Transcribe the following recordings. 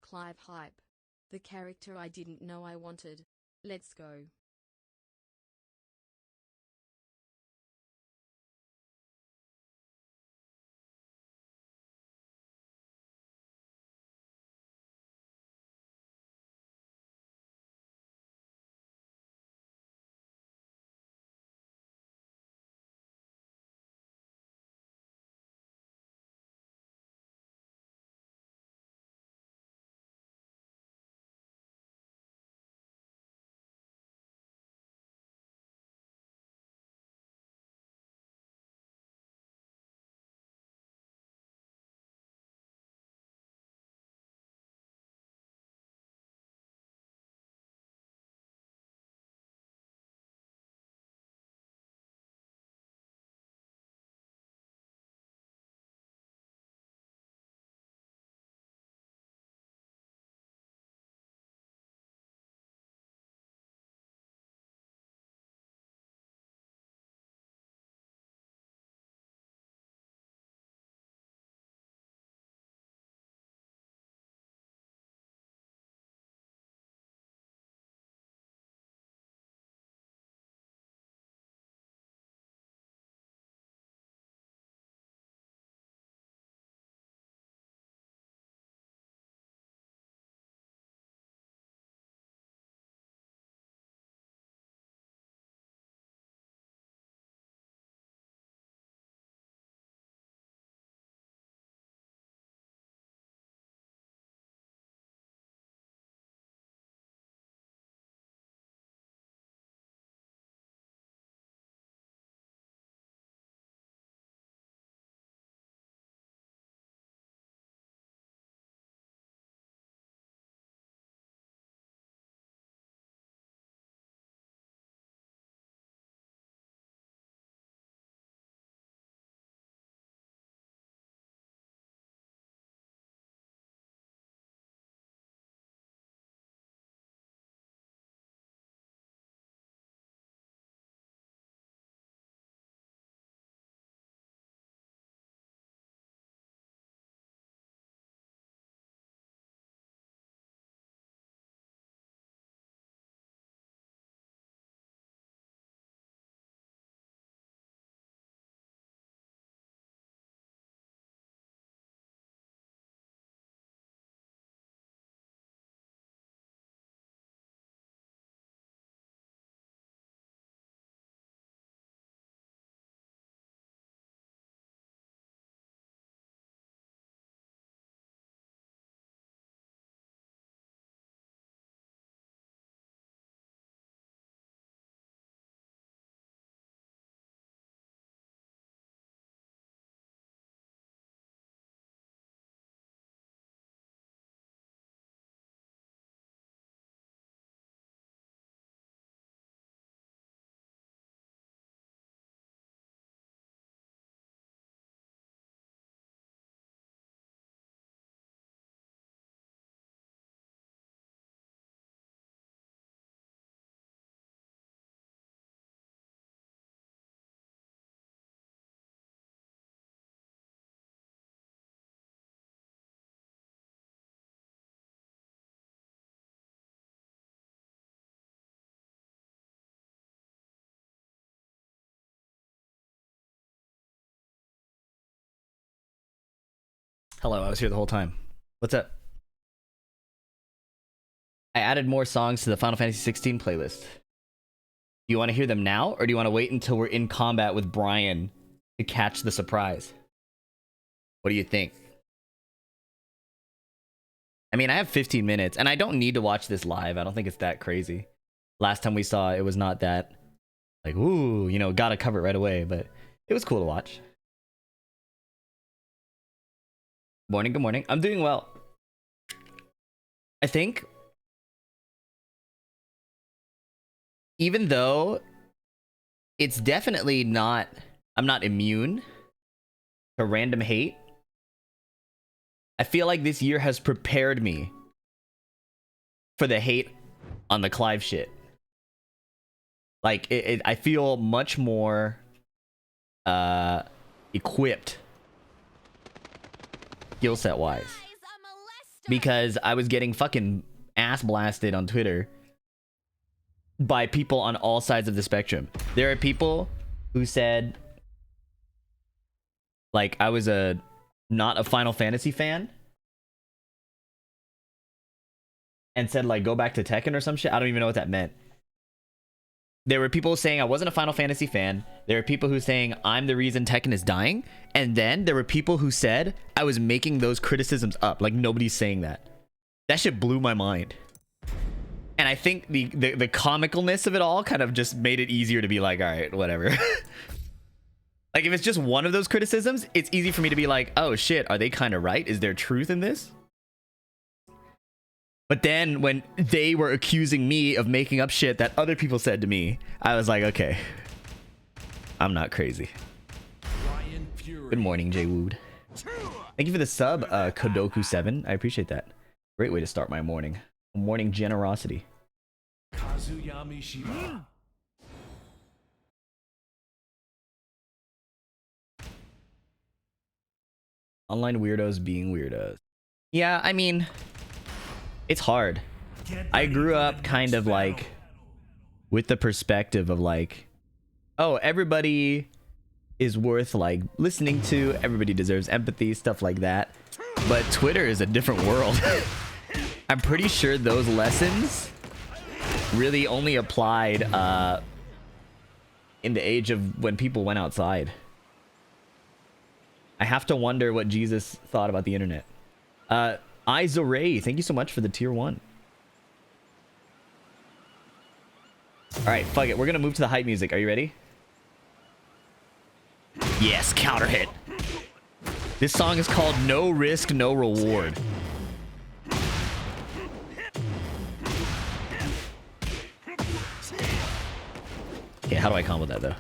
Clive hype. The character I didn't know I wanted. Let's go. Hello, I was here the whole time. What's up? I added more songs to the Final Fantasy 16 playlist. Do you want to hear them now, or do you want to wait until we're in combat with Bryan to catch the surprise? What do you think? I mean, I have 15 minutes, and I don't need to watch this live. I don't think it's that crazy. Last time we saw it was not that, like, ooh, you know, gotta cover it right away, but it was cool to watch. Morning, good morning. I'm doing well. I think, even though it's definitely not, I'm not immune to random hate, I feel like this year has prepared me for the hate on the Clive shit. Like, I feel much more equipped skill set wise. because I was getting fucking ass blasted on Twitter by people on all sides of the spectrum. There are people who said like I was not a Final Fantasy fan and said like go back to Tekken or some shit. I don't even know what that meant. There were people saying I wasn't a Final Fantasy fan. There were people who saying I'm the reason Tekken is dying. And then there were people who said I was making those criticisms up. Like nobody's saying that. That shit blew my mind. And I think the comicalness of it all kind of just made it easier to be like, all right, whatever. Like if it's just one of those criticisms, it's easy for me to be like, oh shit, are they kind of right? Is there truth in this? But then when they were accusing me of making up shit that other people said to me, I was like, okay, I'm not crazy. Good morning, Jay Wood. Thank you for the sub, Kodoku7. I appreciate that. Great way to start my morning. Morning generosity. Kazuyami Shiba. Online weirdos being weirdos. Yeah, I mean, it's hard. I grew up kind of like with the perspective of like, oh, everybody is worth like listening to, everybody deserves empathy, stuff like that. But Twitter is a different world. I'm pretty sure those lessons really only applied in the age of when people went outside. I have to wonder what Jesus thought about the internet. Izoray, thank you so much for the tier 1. Alright, fuck it. We're gonna move to the hype music. Are you ready? Yes, counter hit. This song is called No Risk, No Reward. Okay, how do I combo that though?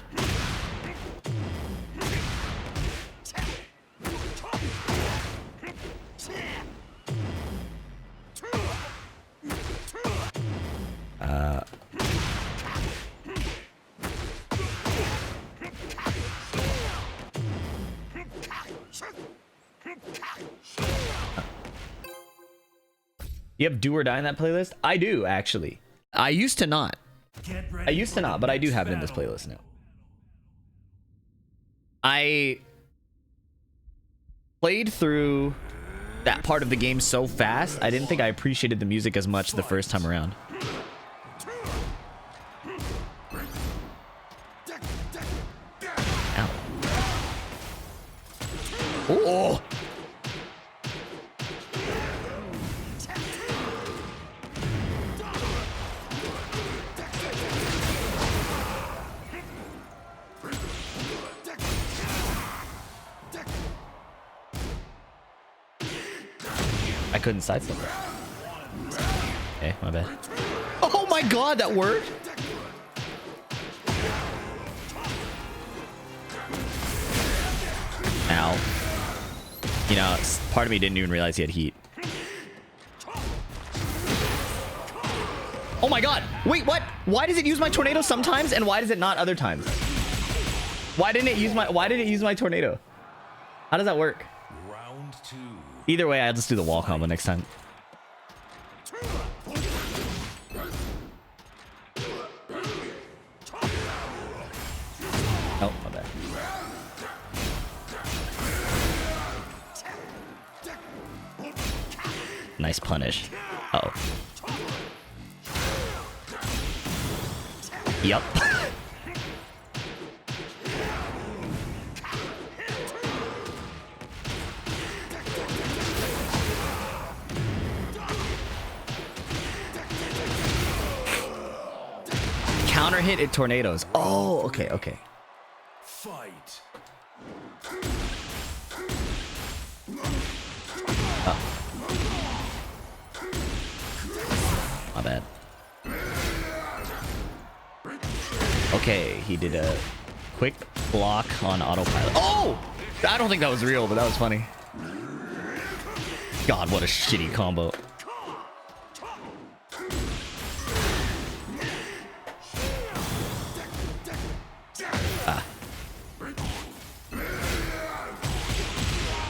You have Do or Die in that playlist? I do, actually. I used to not. But I do have it in this playlist now. I played through that part of the game so fast, I didn't think I appreciated the music as much the first time around. Ow. Oh! I couldn't sidestep that. Okay, my bad. Oh my god, that worked! Ow. You know, part of me didn't even realize he had heat. Oh my god! Wait, what? Why does it use my tornado sometimes and why does it not other times? Why did it use my tornado? How does that work? Round 2. Either way, I'll just do the wall combo next time. Oh, my bad. Nice punish. Uh-oh. Yup. Counter hit at tornadoes. Oh, okay, okay. Fight. Oh. My bad. Okay, he did a quick block on autopilot. Oh! I don't think that was real, but that was funny. God, what a shitty combo.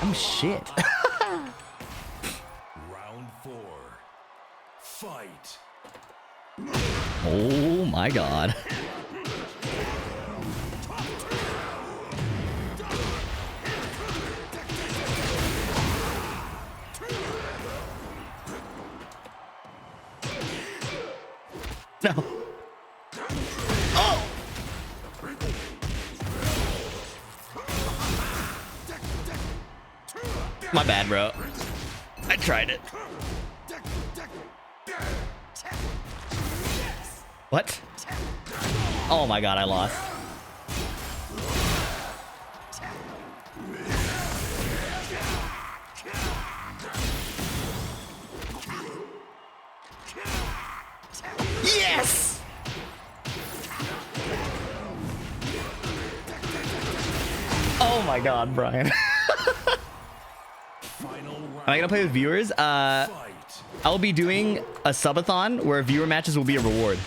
I'm shit. Round my god. No. Oh! My bad, bro. I tried it. What? Oh my god, I lost. Yes! Oh my god, Bryan. Am I gonna play with viewers? I'll be doing a subathon where viewer matches will be a reward.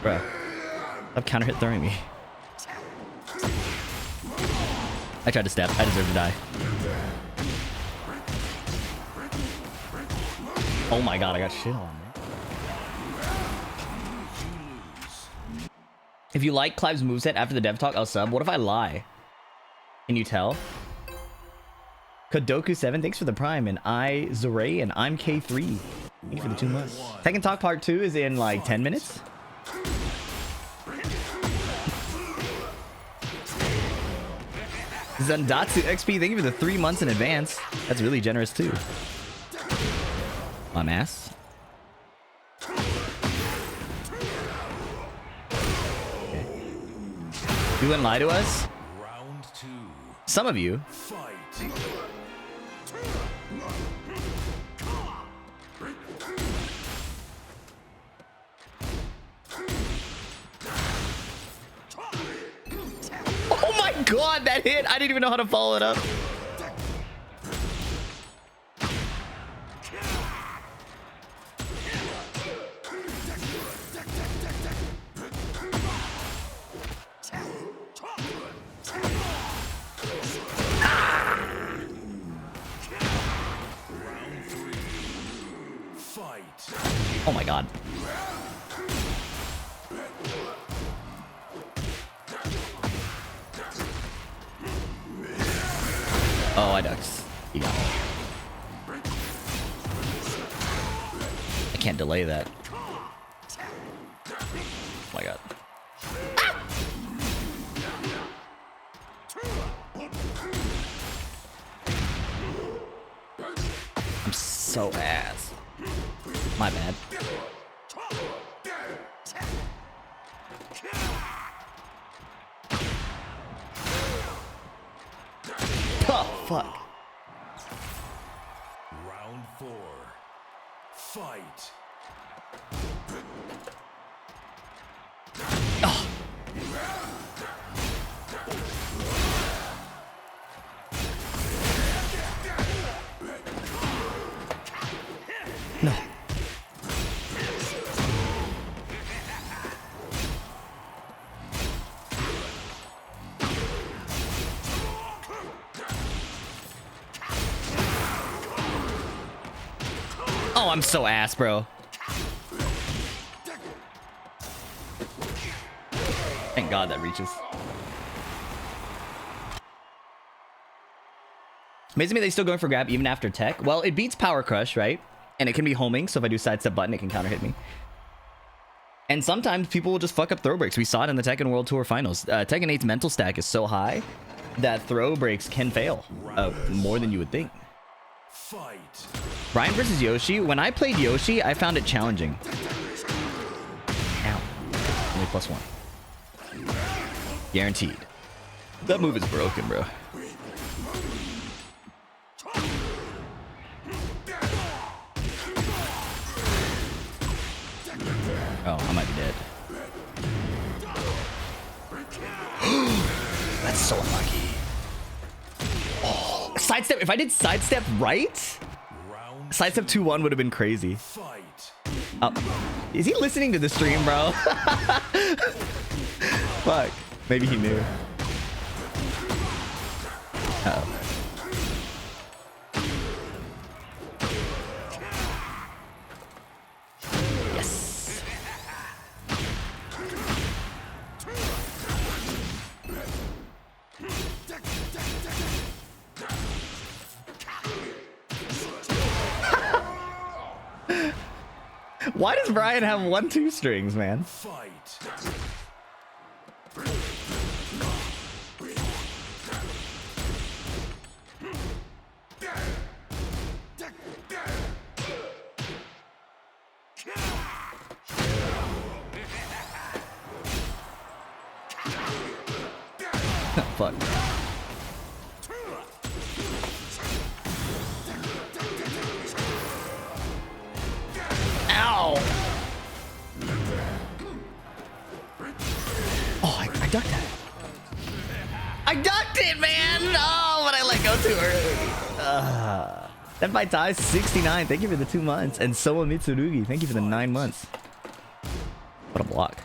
Bruh. Stop counter hit throwing me. I tried to step. I deserve to die. Oh my god, I got shit on me. If you like Clive's moveset after the dev talk, I'll sub. What if I lie? Can you tell? Kodoku7, thanks for the prime. And I, Zoray, and I'm K3. Thank you for the 2 months. Tekken Talk Part 2 is in like 10 minutes. Zandatsu XP, thank you for the 3 months in advance. That's really generous too. My ass. Okay. You wouldn't lie to us? Round 2. Some of you. Fight. Oh my god, that hit! I didn't even know how to follow it up. Oh my god. Oh, I ducked. You got me. I can't delay that. Oh my god. Ah! I'm so ass. My bad. Oh, fuck. Round 4. Fight. Oh. No. Oh, I'm so ass, bro. Thank God that reaches. Amazing me they're still going for grab even after tech. Well, it beats Power Crush, right? And it can be homing, so if I do sidestep button, it can counter hit me. And sometimes people will just fuck up throw breaks. We saw it in the Tekken World Tour Finals. Tekken 8's mental stack is so high that throw breaks can fail more than you would think. Fight. Bryan versus Yoshi. When I played Yoshi, I found it challenging. Ow. Only +1. Guaranteed. That move is broken, bro. Oh, I might be dead. That's so unlucky. Oh, sidestep. If I did sidestep right, sidestep 2-1 would have been crazy. Is he listening to the stream, bro? Fuck. Maybe he knew. Uh-oh. Why does Bryan have 1-2 strings, man? Fight. Fuck. Ow! Oh, I ducked that. I ducked it, man! Oh, but I let go too early. That by ties 69. Thank you for the 2 months. And Soa Mitsurugi, thank you for the 9 months. What a block.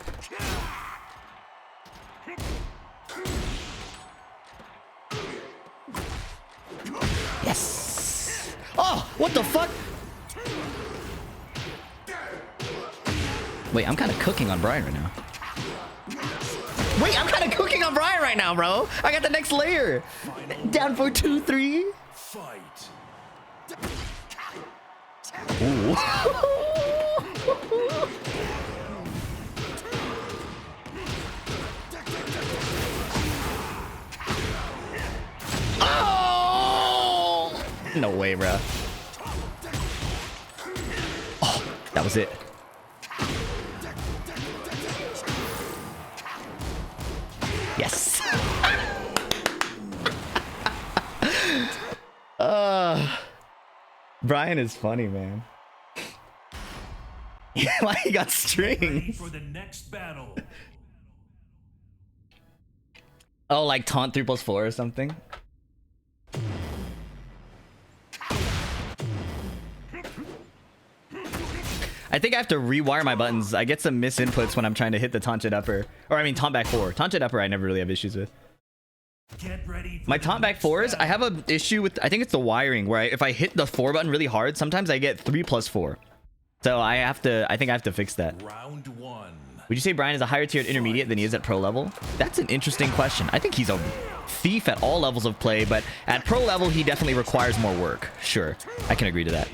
Yes! Oh, what the fuck? Wait, I'm kind of cooking on Bryan right now. Wait, I'm kind of cooking on Bryan right now, bro. I got the next layer. Down for 2-3. Fight. Ooh. Oh! No way, bro. Oh, that was it. Yes. Bryan is funny, man. Why he got strings? For the next battle. Oh, like taunt 3+4 or something? I think I have to rewire my buttons. I get some misinputs when I'm trying to hit the taunt upper. Or I mean taunt back 4. Taunt upper I never really have issues with. Get ready for My taunt back 4s, I have an issue with, I think it's the wiring, where if I hit the 4 button really hard, sometimes I get 3+4. So I think I have to fix that. Round 1. Would you say Bryan is a higher tiered intermediate than he is at pro level? That's an interesting question. I think he's a thief at all levels of play, but at pro level, he definitely requires more work. Sure, I can agree to that.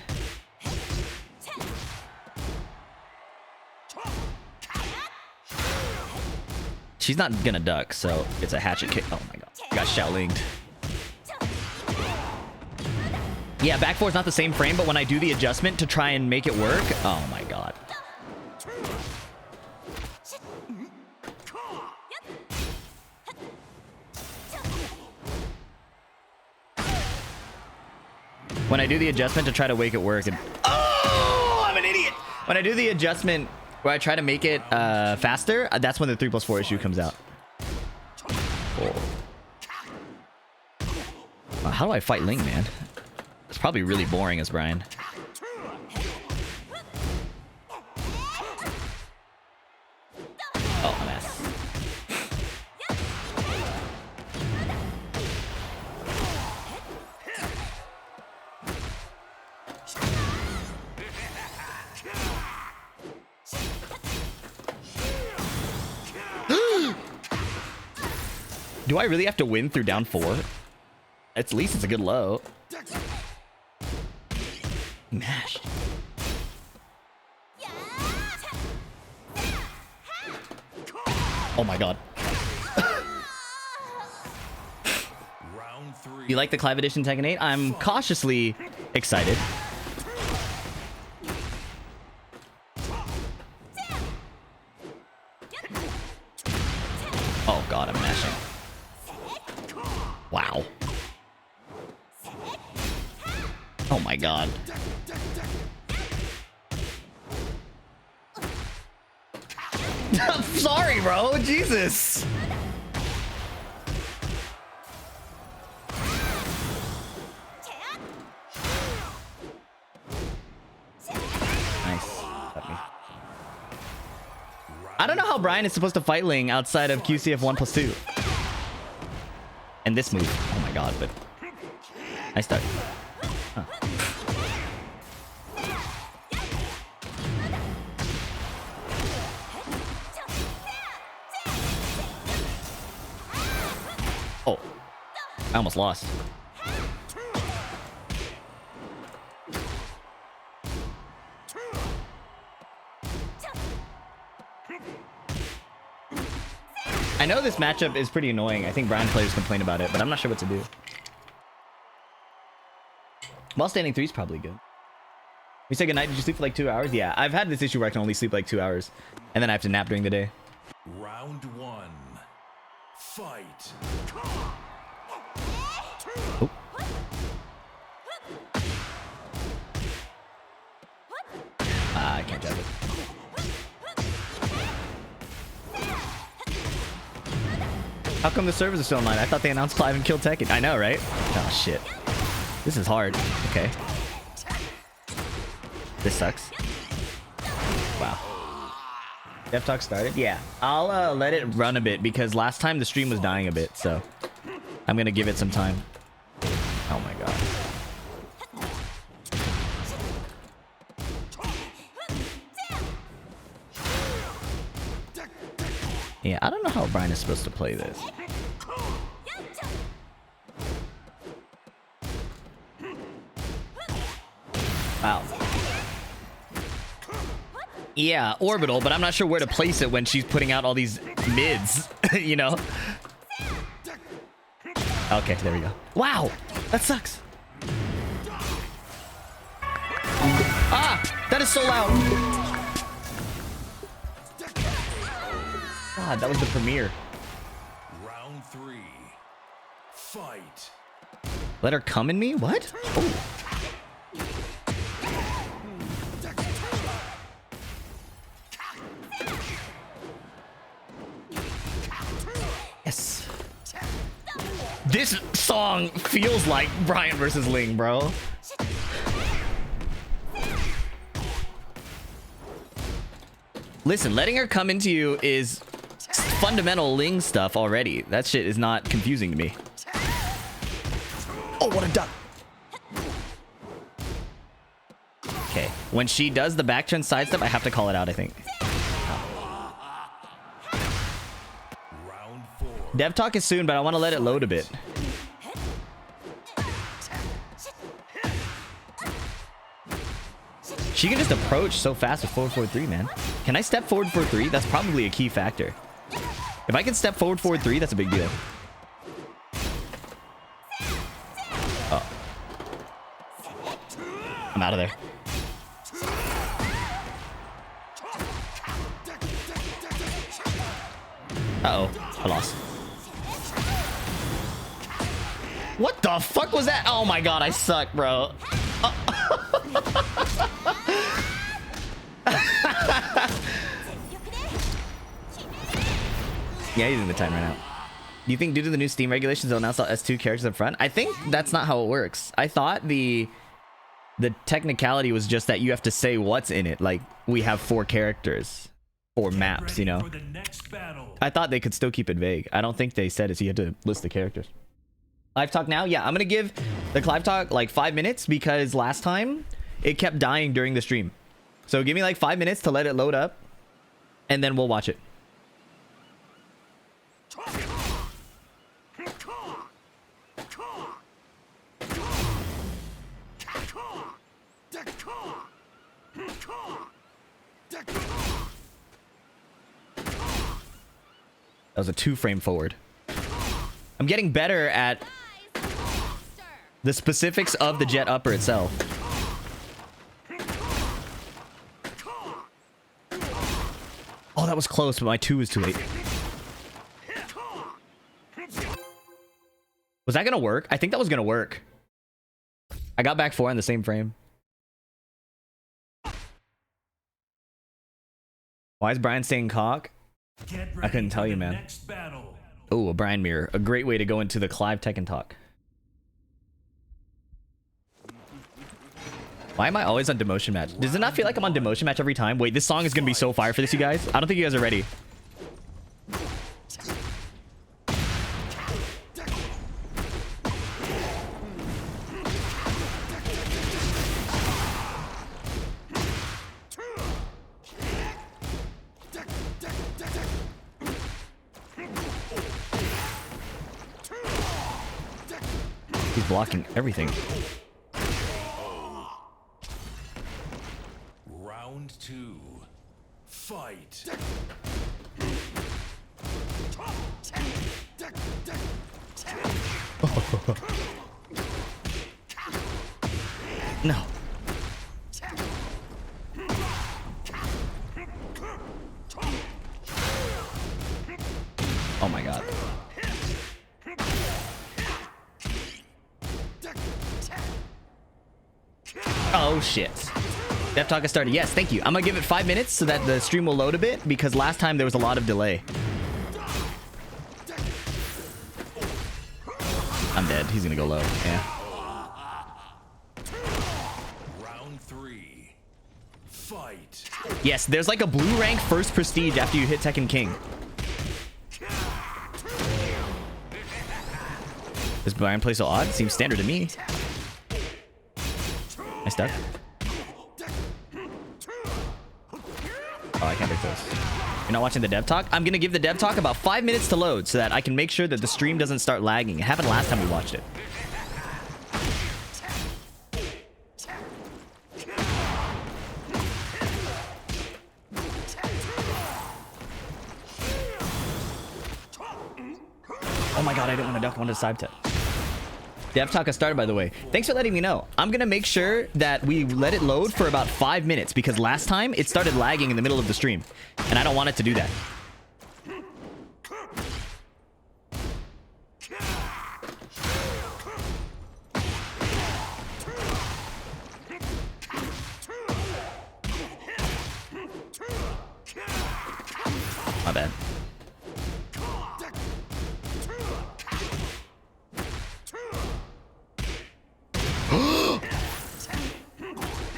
She's not gonna duck, so it's a hatchet kick. Oh my god. Got Shaolinged. Yeah, back 4 is not the same frame, but when I do the adjustment to try and make it work, oh my god. When I do the adjustment to try to make it work, and oh, I'm an idiot. When I do the adjustment where I try to make it faster, that's when the 3+4 issue comes out. Oh. How do I fight Ling, man? It's probably really boring as Bryan. Oh, I'm ass. Do I really have to win through down 4? At least it's a good low. Mashed. Oh my god. Round 3. You like the Clive Edition Tekken 8? I'm cautiously excited. Oh god, I'm mashing. Wow. Oh my god. I'm sorry, bro. Jesus. Nice. Let me. I don't know how Bryan is supposed to fight Ling outside of QCF 1+2. And this move. Oh my god, but nice start. Huh. Oh, I almost lost. I know this matchup is pretty annoying. I think Bryan players complain about it, but I'm not sure what to do. While standing 3 is probably good. You say goodnight. Did you sleep for like 2 hours? Yeah, I've had this issue where I can only sleep like 2 hours, and then I have to nap during the day. Round 1. Fight. Oh. Ah, I can't jab it. How come the servers are still online? I thought they announced Clive and Kill Tekken. I know, right? Oh, shit. This is hard. Okay. This sucks. Wow. Dev Talk started? Yeah. I'll let it run a bit because last time the stream was dying a bit, so I'm gonna give it some time. Oh my god. Yeah, I don't know how Bryan is supposed to play this. Wow. Yeah, orbital, but I'm not sure where to place it when she's putting out all these mids, you know? Okay, there we go. Wow, that sucks. Ah, that is so loud. God, that was the premiere. Round 3. Fight. Let her come in me? What? Oh. Yes. This song feels like Bryan versus Ling, bro. Listen, letting her come into you is fundamental Ling stuff already. That shit is not confusing to me. Oh, what a duck. Okay, when she does the back turn sidestep, I have to call it out, I think. Round 4. Dev Talk is soon, but I want to let it load a bit. She can just approach so fast with forward forward 3, man. Can I step forward forward 3? That's probably a key factor. If I can step forward forward 3, that's a big deal. Oh. I'm out of there. Uh-oh. I lost. What the fuck was that? Oh my god, I suck, bro. Yeah, he's in the time right now. Do you think due to the new Steam regulations they'll announce all S2 characters up front? I think that's not how it works. I thought the technicality was just that you have to say what's in it. Like, we have 4 characters. 4 maps, you know? I thought they could still keep it vague. I don't think they said it, so you had to list the characters. Clive Talk now? Yeah, I'm gonna give the Clive Talk like 5 minutes because last time it kept dying during the stream. So give me like 5 minutes to let it load up and then we'll watch it. That was a 2-frame forward. I'm getting better at the specifics of the jet upper itself. Oh, that was close, but my 2 was too late. Was that gonna work? I think that was gonna work. I got back 4 in the same frame. Why is Bryan saying cock? I couldn't tell you, man. Oh, a Bryan mirror. A great way to go into the Clive Tekken Talk. Why am I always on demotion match? Does it not feel like I'm on demotion match every time? Wait, this song is gonna be so fire for this, you guys. I don't think you guys are ready. He's blocking everything. Round 2. Fight. No. Oh my god. Oh shit. Dev Talk has started. Yes, thank you. I'm gonna give it 5 minutes so that the stream will load a bit because last time there was a lot of delay. I'm dead. He's gonna go low. Yeah. Round 3. Fight. Yes, there's like a blue rank first prestige after you hit Tekken King. Does Bryan play so odd? Seems standard to me. I stuck. Oh, I can't break those. You're not watching the Dev Talk? I'm gonna give the Dev Talk about 5 minutes to load so that I can make sure that the stream doesn't start lagging. It happened last time we watched it. Oh my god, I didn't want to duck. I wanted to side tap. Dev Talk has started, by the way. Thanks for letting me know. I'm gonna make sure that we let it load for about 5 minutes because last time it started lagging in the middle of the stream and I don't want it to do that. My bad.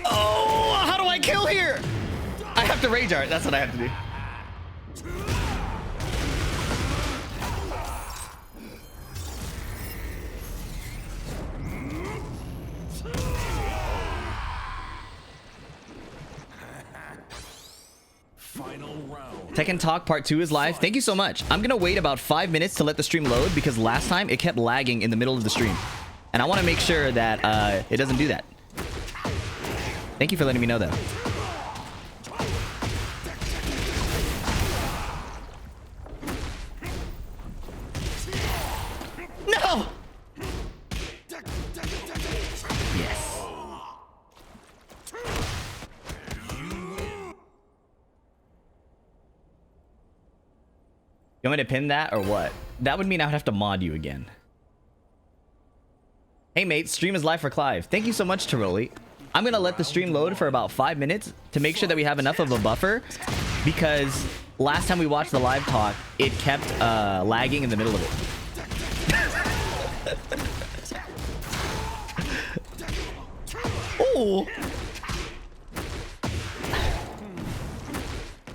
Oh, how do I kill here? I have to rage art. That's what I have to do. Final round. Tekken Talk Part 2 is live. Thank you so much. I'm gonna wait about 5 minutes to let the stream load because last time it kept lagging in the middle of the stream. And I want to make sure that it doesn't do that. Thank you for letting me know that. No! Yes. You want me to pin that or what? That would mean I would have to mod you again. Hey mate, stream is live for Clive. Thank you so much, Tiroli. I'm gonna let the stream load for about 5 minutes to make sure that we have enough of a buffer because last time we watched the live talk, it kept lagging in the middle of it. Oh!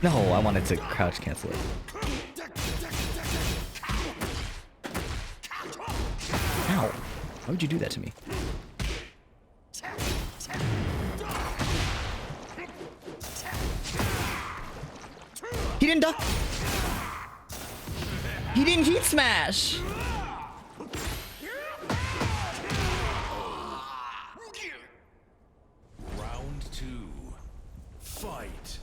No, I wanted to crouch cancel it. Ow. Why would you do that to me? He didn't duck. He didn't heat smash. Round 2. Fight.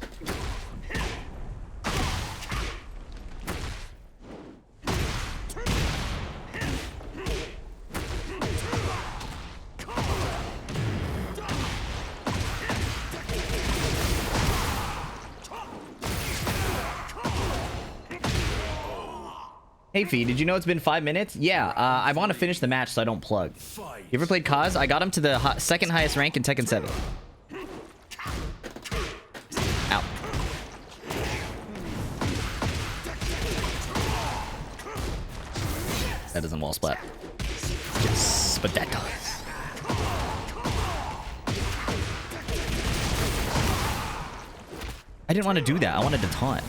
Hey Fee, did you know it's been 5 minutes? Yeah, I want to finish the match so I don't plug. You ever played Kaz? I got him to the second highest rank in Tekken 7. Ow. That doesn't wall splat. Yes, but that does. I didn't want to do that. I wanted to taunt.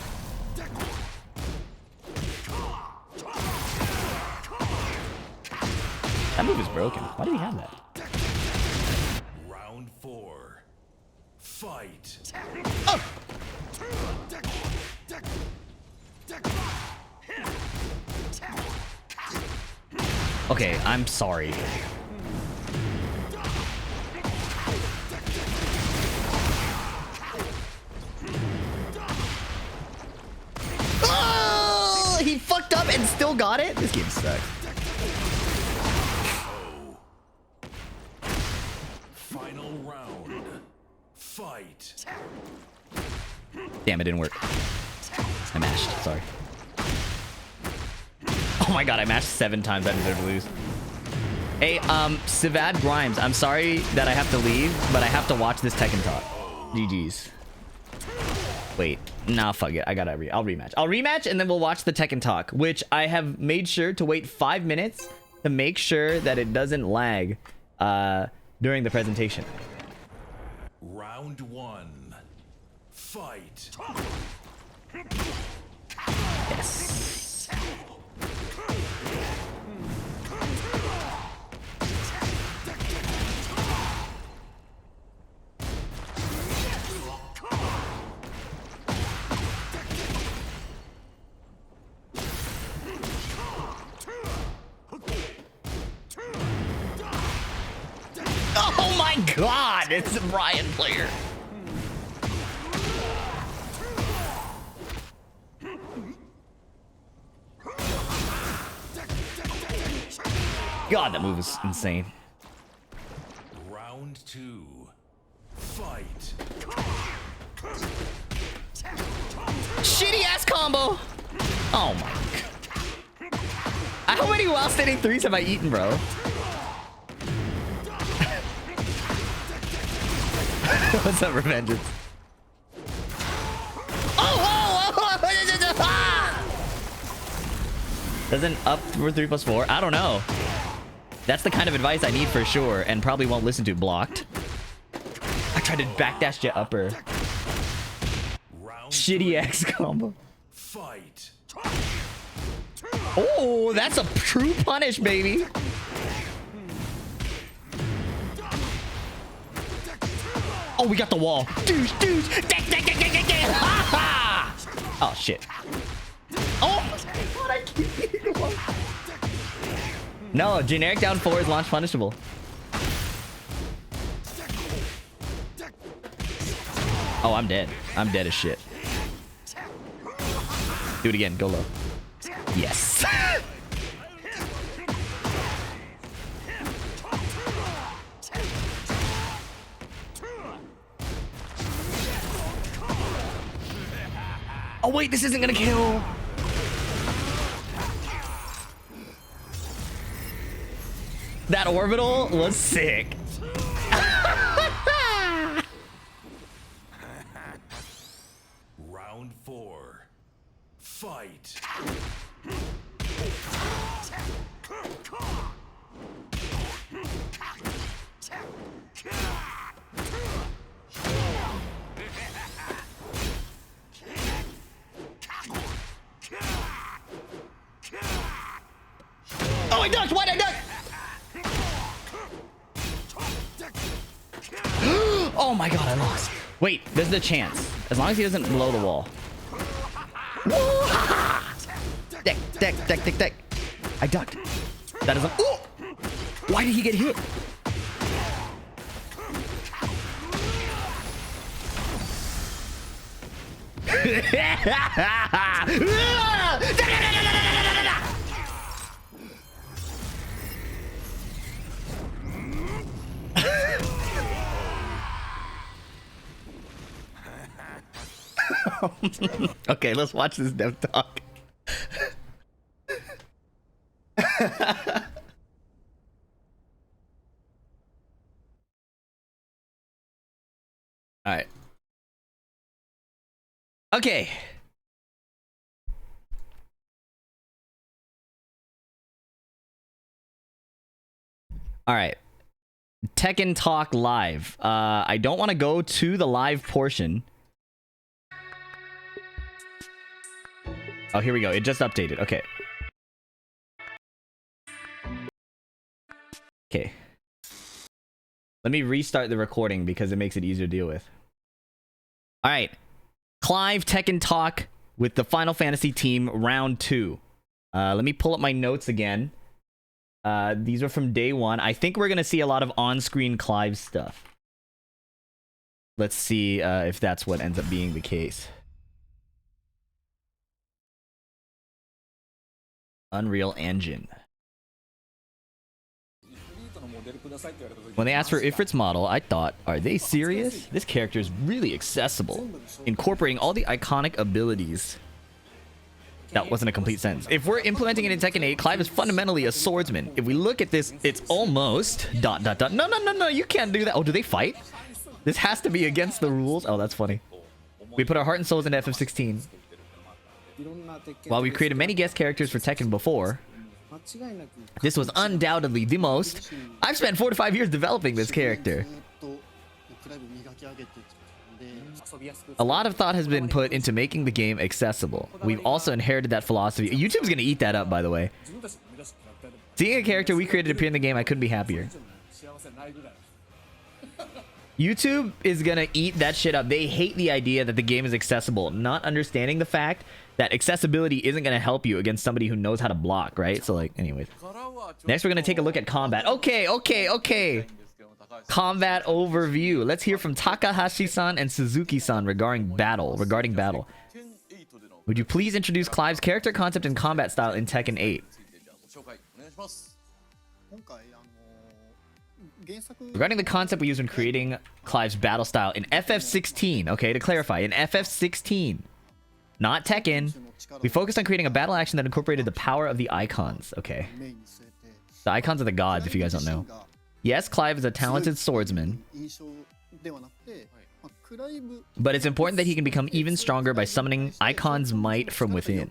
That move is broken. Why did he have that? Round 4. Fight. Oh! Okay, I'm sorry. Oh, he fucked up got it? This game sucks. Final round. Fight. Damn, it didn't work. I mashed. Sorry. Oh my god, I mashed 7 times. I deserve to lose. Hey, Sivad Grimes, I'm sorry that I have to leave, but I have to watch this Tekken Talk. GG's. Wait, nah, fuck it. I'll rematch. I'll rematch and then we'll watch the Tekken Talk, which I have made sure to wait 5 minutes to make sure that it doesn't lag during the presentation. Round 1. Fight. Yes. Oh my god, it's a Bryan player. God, that move is insane. Round 2. Fight. Shitty ass combo. Oh my god. How many while standing threes have I eaten, bro? What's up, Revengeance? Doesn't up for 3 plus 4? I don't know. That's the kind of advice I need for sure, and probably won't listen to. Blocked. I tried to backdash jet upper. Round Shitty X combo. Fight. Oh, that's a true punish, baby. Oh, we got the wall. Dude. Oh, shit. Oh, my God, I keep hitting the wall. No, generic down 4 is launch punishable. Oh, I'm dead. I'm dead as shit. Do it again. Go low. Yes. Oh, wait. This isn't going to kill. That orbital was sick. Round 4. Fight. Oh, I ducked. Why'd I duck? Oh my god, I lost. Wait, there's the chance. As long as he doesn't blow the wall. Deck. I ducked. That doesn't. Oh! Why did he get hit? Okay, let's watch this dev talk. All right. Okay. All right. Tekken Talk live. I don't want to go to the live portion. Oh, here we go. It just updated. Okay. Okay. Let me restart the recording because it makes it easier to deal with. All right. Clive Tekken Talk with the Final Fantasy team round 2. Let me pull up my notes again. These are from day 1. I think we're going to see a lot of on-screen Clive stuff. Let's see if that's what ends up being the case. Unreal Engine. When they asked for Ifrit's model, I thought, are they serious? This character is really accessible, incorporating all the iconic abilities. That wasn't a complete sentence. If we're implementing it in Tekken 8, Clive is fundamentally a swordsman. If we look at this, it's almost ... No, you can't do that. Oh, do they fight? This has to be against the rules. Oh, that's funny. We put our heart and souls into FF16. While we've created many guest characters for Tekken before, this was undoubtedly the most. I've spent 4 to 5 years developing this character. A lot of thought has been put into making the game accessible. We've also inherited that philosophy. YouTube's gonna eat that up, by the way. Seeing a character we created appear in the game, I couldn't be happier. YouTube is gonna eat that shit up. They hate the idea that the game is accessible, not understanding the fact that accessibility isn't gonna help you against somebody who knows how to block, right? So, like, anyways. Next, we're gonna take a look at combat. Okay. Combat overview. Let's hear from Takahashi-san and Suzuki-san regarding battle. Would you please introduce Clive's character concept and combat style in Tekken 8? Regarding the concept we used when creating Clive's battle style in FF16, okay, to clarify, in FF16, not Tekken, we focused on creating a battle action that incorporated the power of the icons, okay. The icons are the gods, if you guys don't know. Yes, Clive is a talented swordsman, but it's important that he can become even stronger by summoning Icon's might from within.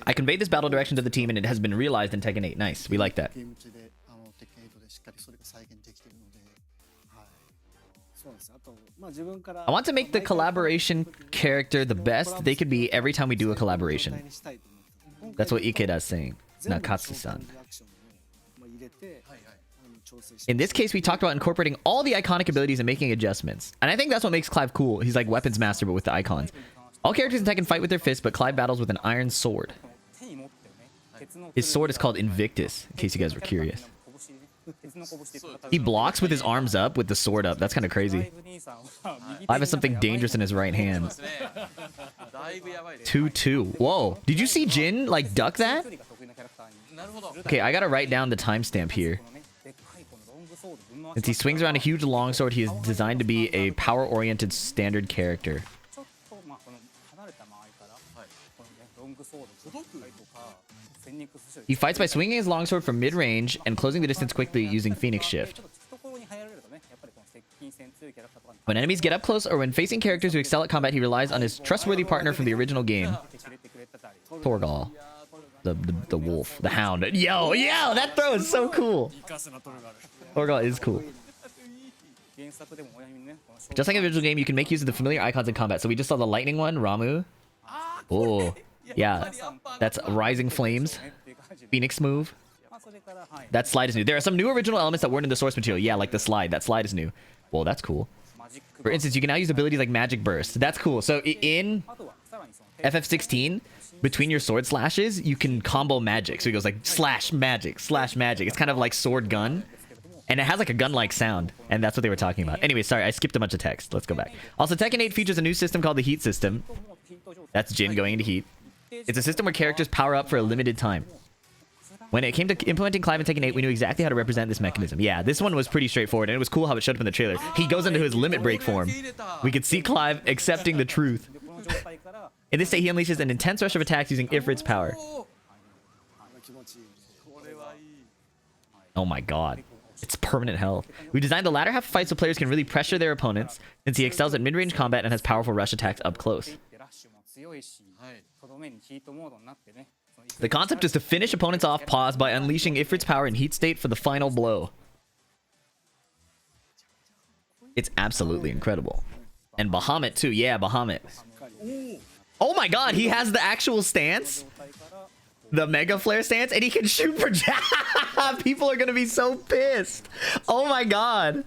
I conveyed this battle direction to the team and it has been realized in Tekken 8. Nice, we like that. I want to make the collaboration character the best they could be every time we do a collaboration. That's what Ikeda's saying. Nakatsu-san. In this case, we talked about incorporating all the iconic abilities and making adjustments. And I think that's what makes Clive cool. He's like weapons master, but with the icons. All characters in Tekken fight with their fists, but Clive battles with an iron sword. His sword is called Invictus, in case you guys were curious. He blocks with his arms up, with the sword up. That's kind of crazy. Clive has something dangerous in his right hand. 2-2. Whoa. Did you see Jin, like, duck that? Okay, I gotta write down the timestamp here. Since he swings around a huge longsword, he is designed to be a power-oriented standard character. He fights by swinging his longsword from mid-range and closing the distance quickly using Phoenix Shift. When enemies get up close or when facing characters who excel at combat, he relies on his trustworthy partner from the original game, Torgal. The wolf, the hound. Yo, that throw is so cool. Torgal is cool. Just like in the original game, you can make use of the familiar icons in combat. So we just saw the lightning one, Ramu. Oh, yeah. That's Rising Flames. Phoenix move. That slide is new. There are some new original elements that weren't in the source material. Yeah, like the slide. That slide is new. Whoa, that's cool. For instance, you can now use abilities like Magic Burst. That's cool. So in FF16, between your sword slashes, you can combo magic. So he goes like slash magic, slash magic. It's kind of like sword gun. And it has like a gun-like sound. And that's what they were talking about. Anyway, sorry, I skipped a bunch of text. Let's go back. Also, Tekken 8 features a new system called the Heat System. That's Jin going into Heat. It's a system where characters power up for a limited time. When it came to implementing Clive in Tekken 8, we knew exactly how to represent this mechanism. Yeah, this one was pretty straightforward, and it was cool how it showed up in the trailer. He goes into his limit break form. We could see Clive accepting the truth. In this state, he unleashes an intense rush of attacks using Ifrit's power. Oh my god. It's permanent health. We designed the latter half of fights so players can really pressure their opponents, since he excels at mid-range combat and has powerful rush attacks up close. The concept is to finish opponents off pause by unleashing Ifrit's power in heat state for the final blow. It's absolutely incredible. And Bahamut too. Yeah, Bahamut. Oh my god, he has the actual stance. The Mega Flare stance, and he can shoot projectiles. People are gonna be so pissed. Oh my god.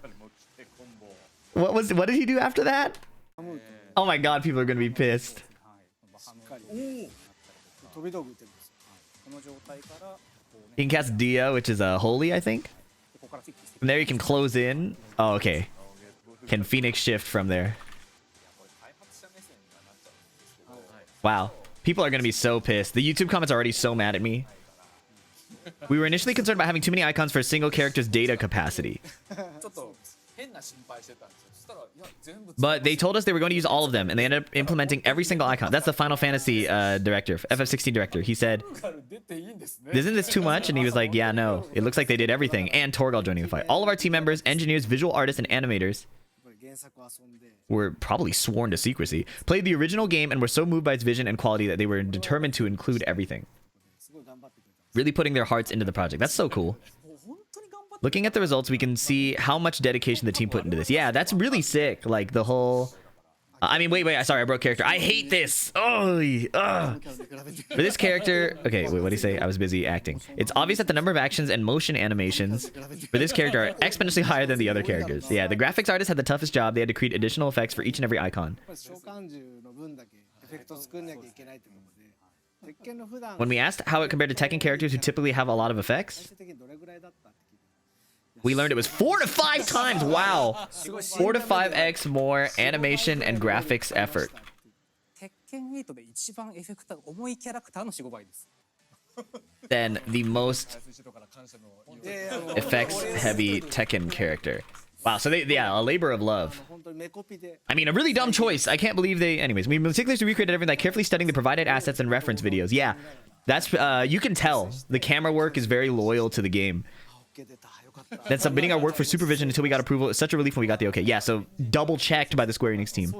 What did he do after that? Oh my god, people are gonna be pissed. He can cast Dia, which is a holy, I think. From there, you can close in. Oh, okay. Can Phoenix shift from there? Wow. People are going to be so pissed. The YouTube comments are already so mad at me. We were initially concerned about having too many icons for a single character's data capacity. But they told us they were going to use all of them, and they ended up implementing every single icon. That's the Final Fantasy director, FF16 director. He said, isn't this too much? And he was like, yeah, no. It looks like they did everything. And Torgal joining the fight. All of our team members, engineers, visual artists, and animators were probably sworn to secrecy, played the original game, and were so moved by its vision and quality that they were determined to include everything. Really putting their hearts into the project. That's so cool. Looking at the results, we can see how much dedication the team put into this. Yeah, that's really sick. Like the whole... I mean, wait. Sorry, I broke character. I hate this. Oh, for this character... Okay, wait, what did he say? I was busy acting. It's obvious that the number of actions and motion animations for this character are exponentially higher than the other characters. Yeah, the graphics artist had the toughest job. They had to create additional effects for each and every icon. When we asked how it compared to Tekken characters who typically have a lot of effects, we learned it was 4 to 5 times. Wow. 4 to 5x more animation and graphics effort than the most effects heavy Tekken character. Wow, so yeah, a labor of love. I mean, a really dumb choice. I can't believe they... Anyways, we meticulously recreated everything by carefully studying the provided assets and reference videos. Yeah, that's... you can tell. The camera work is very loyal to the game. Then submitting our work for supervision until we got approval. It was such a relief when we got the okay. Yeah, so double checked by the Square Enix team.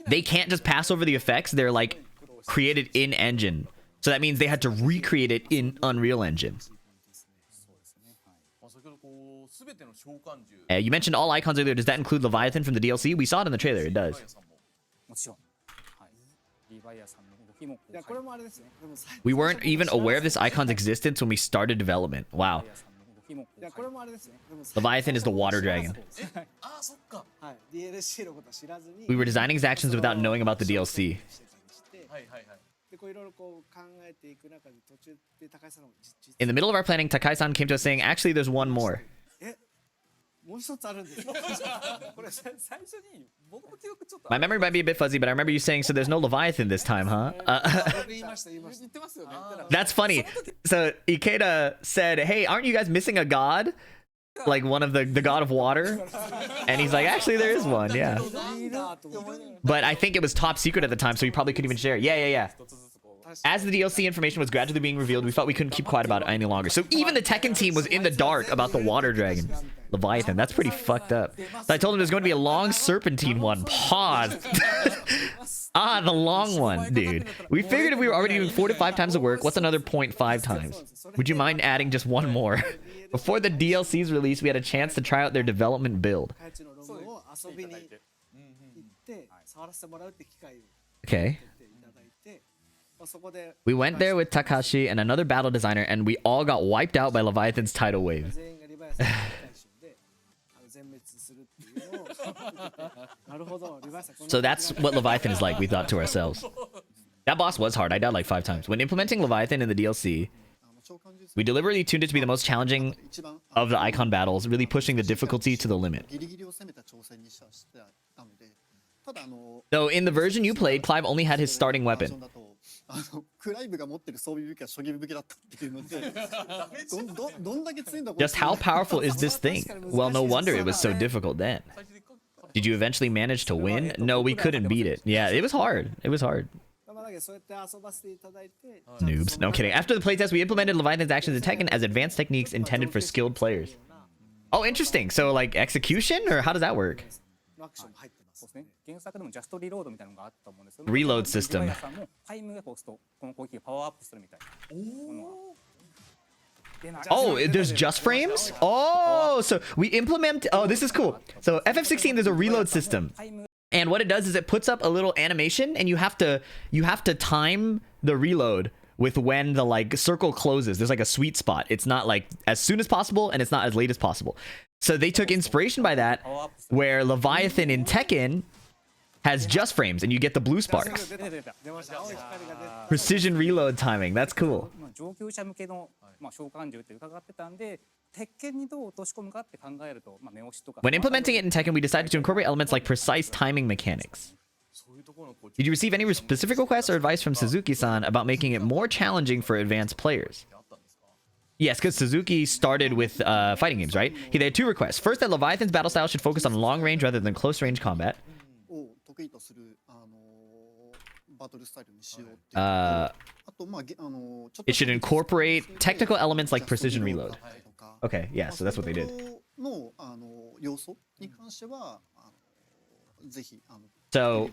They can't just pass over the effects. They're like created in engine. So that means they had to recreate it in Unreal Engine. You mentioned all icons earlier. Does that include Leviathan from the DLC? We saw it in the trailer. It does. We weren't even aware of this icon's existence when we started development. Wow. Leviathan is the water dragon. We were designing his actions without knowing about the DLC. In the middle of our planning, Takai-san came to us saying, actually, there's one more. My memory might be a bit fuzzy, but I remember you saying, so there's no Leviathan this time, huh? That's funny. So Ikeda said, hey, aren't you guys missing a god? Like one of the god of water? And he's like, actually, there is one, yeah. But I think it was top secret at the time, so we probably couldn't even share it. Yeah. As the DLC information was gradually being revealed, we felt we couldn't keep quiet about it any longer. So even the Tekken team was in the dark about the water dragon. Leviathan. That's pretty fucked up. So I told him there's going to be a long serpentine one. Pause. The long one, dude. We figured if we were already doing 4 to 5 times the work, what's another 0.5 times? Would you mind adding just one more? Before the DLC's release, we had a chance to try out their development build. Okay. We went there with Takashi and another battle designer, and we all got wiped out by Leviathan's tidal wave. So that's what Leviathan is like, we thought to ourselves. That boss was hard. I died like 5 times. When implementing Leviathan in the DLC, we deliberately tuned it to be the most challenging of the icon battles, really pushing the difficulty to the limit. Though in the version you played, Clive only had his starting weapon. Just how powerful is this thing? Well, no wonder it was so difficult then. Did you eventually manage to win? No, we couldn't beat it. Yeah, it was hard. It was hard. Noobs. No, I'm kidding. After the playtest, we implemented Leviathan's actions in Tekken as advanced techniques intended for skilled players. Oh, interesting. So, like, execution? Or how does that work? Reload system. Oh, there's just frames? Oh, so we implement... Oh, this is cool. So FF16, there's a reload system. And what it does is it puts up a little animation, and you have to time the reload with when the like circle closes. There's like a sweet spot. It's not like as soon as possible, and it's not as late as possible. So they took inspiration by that, where Leviathan in Tekken has just frames and you get the blue sparks. Precision reload timing. That's cool. 上級者向けの召喚獣って伺ってたんで、鉄拳にどう落とし込むかって考えると、目押しとか。 When implementing it in Tekken, we decided to incorporate elements like precise timing mechanics. Did you receive any specific requests or advice from Suzuki-san about making it more challenging for advanced players? Yes, because Suzuki started with fighting games, right? They had two requests. First, that Leviathan's battle style should focus on long range rather than close range combat. It should incorporate technical elements like precision reload. Okay, yeah, so that's what they did. So,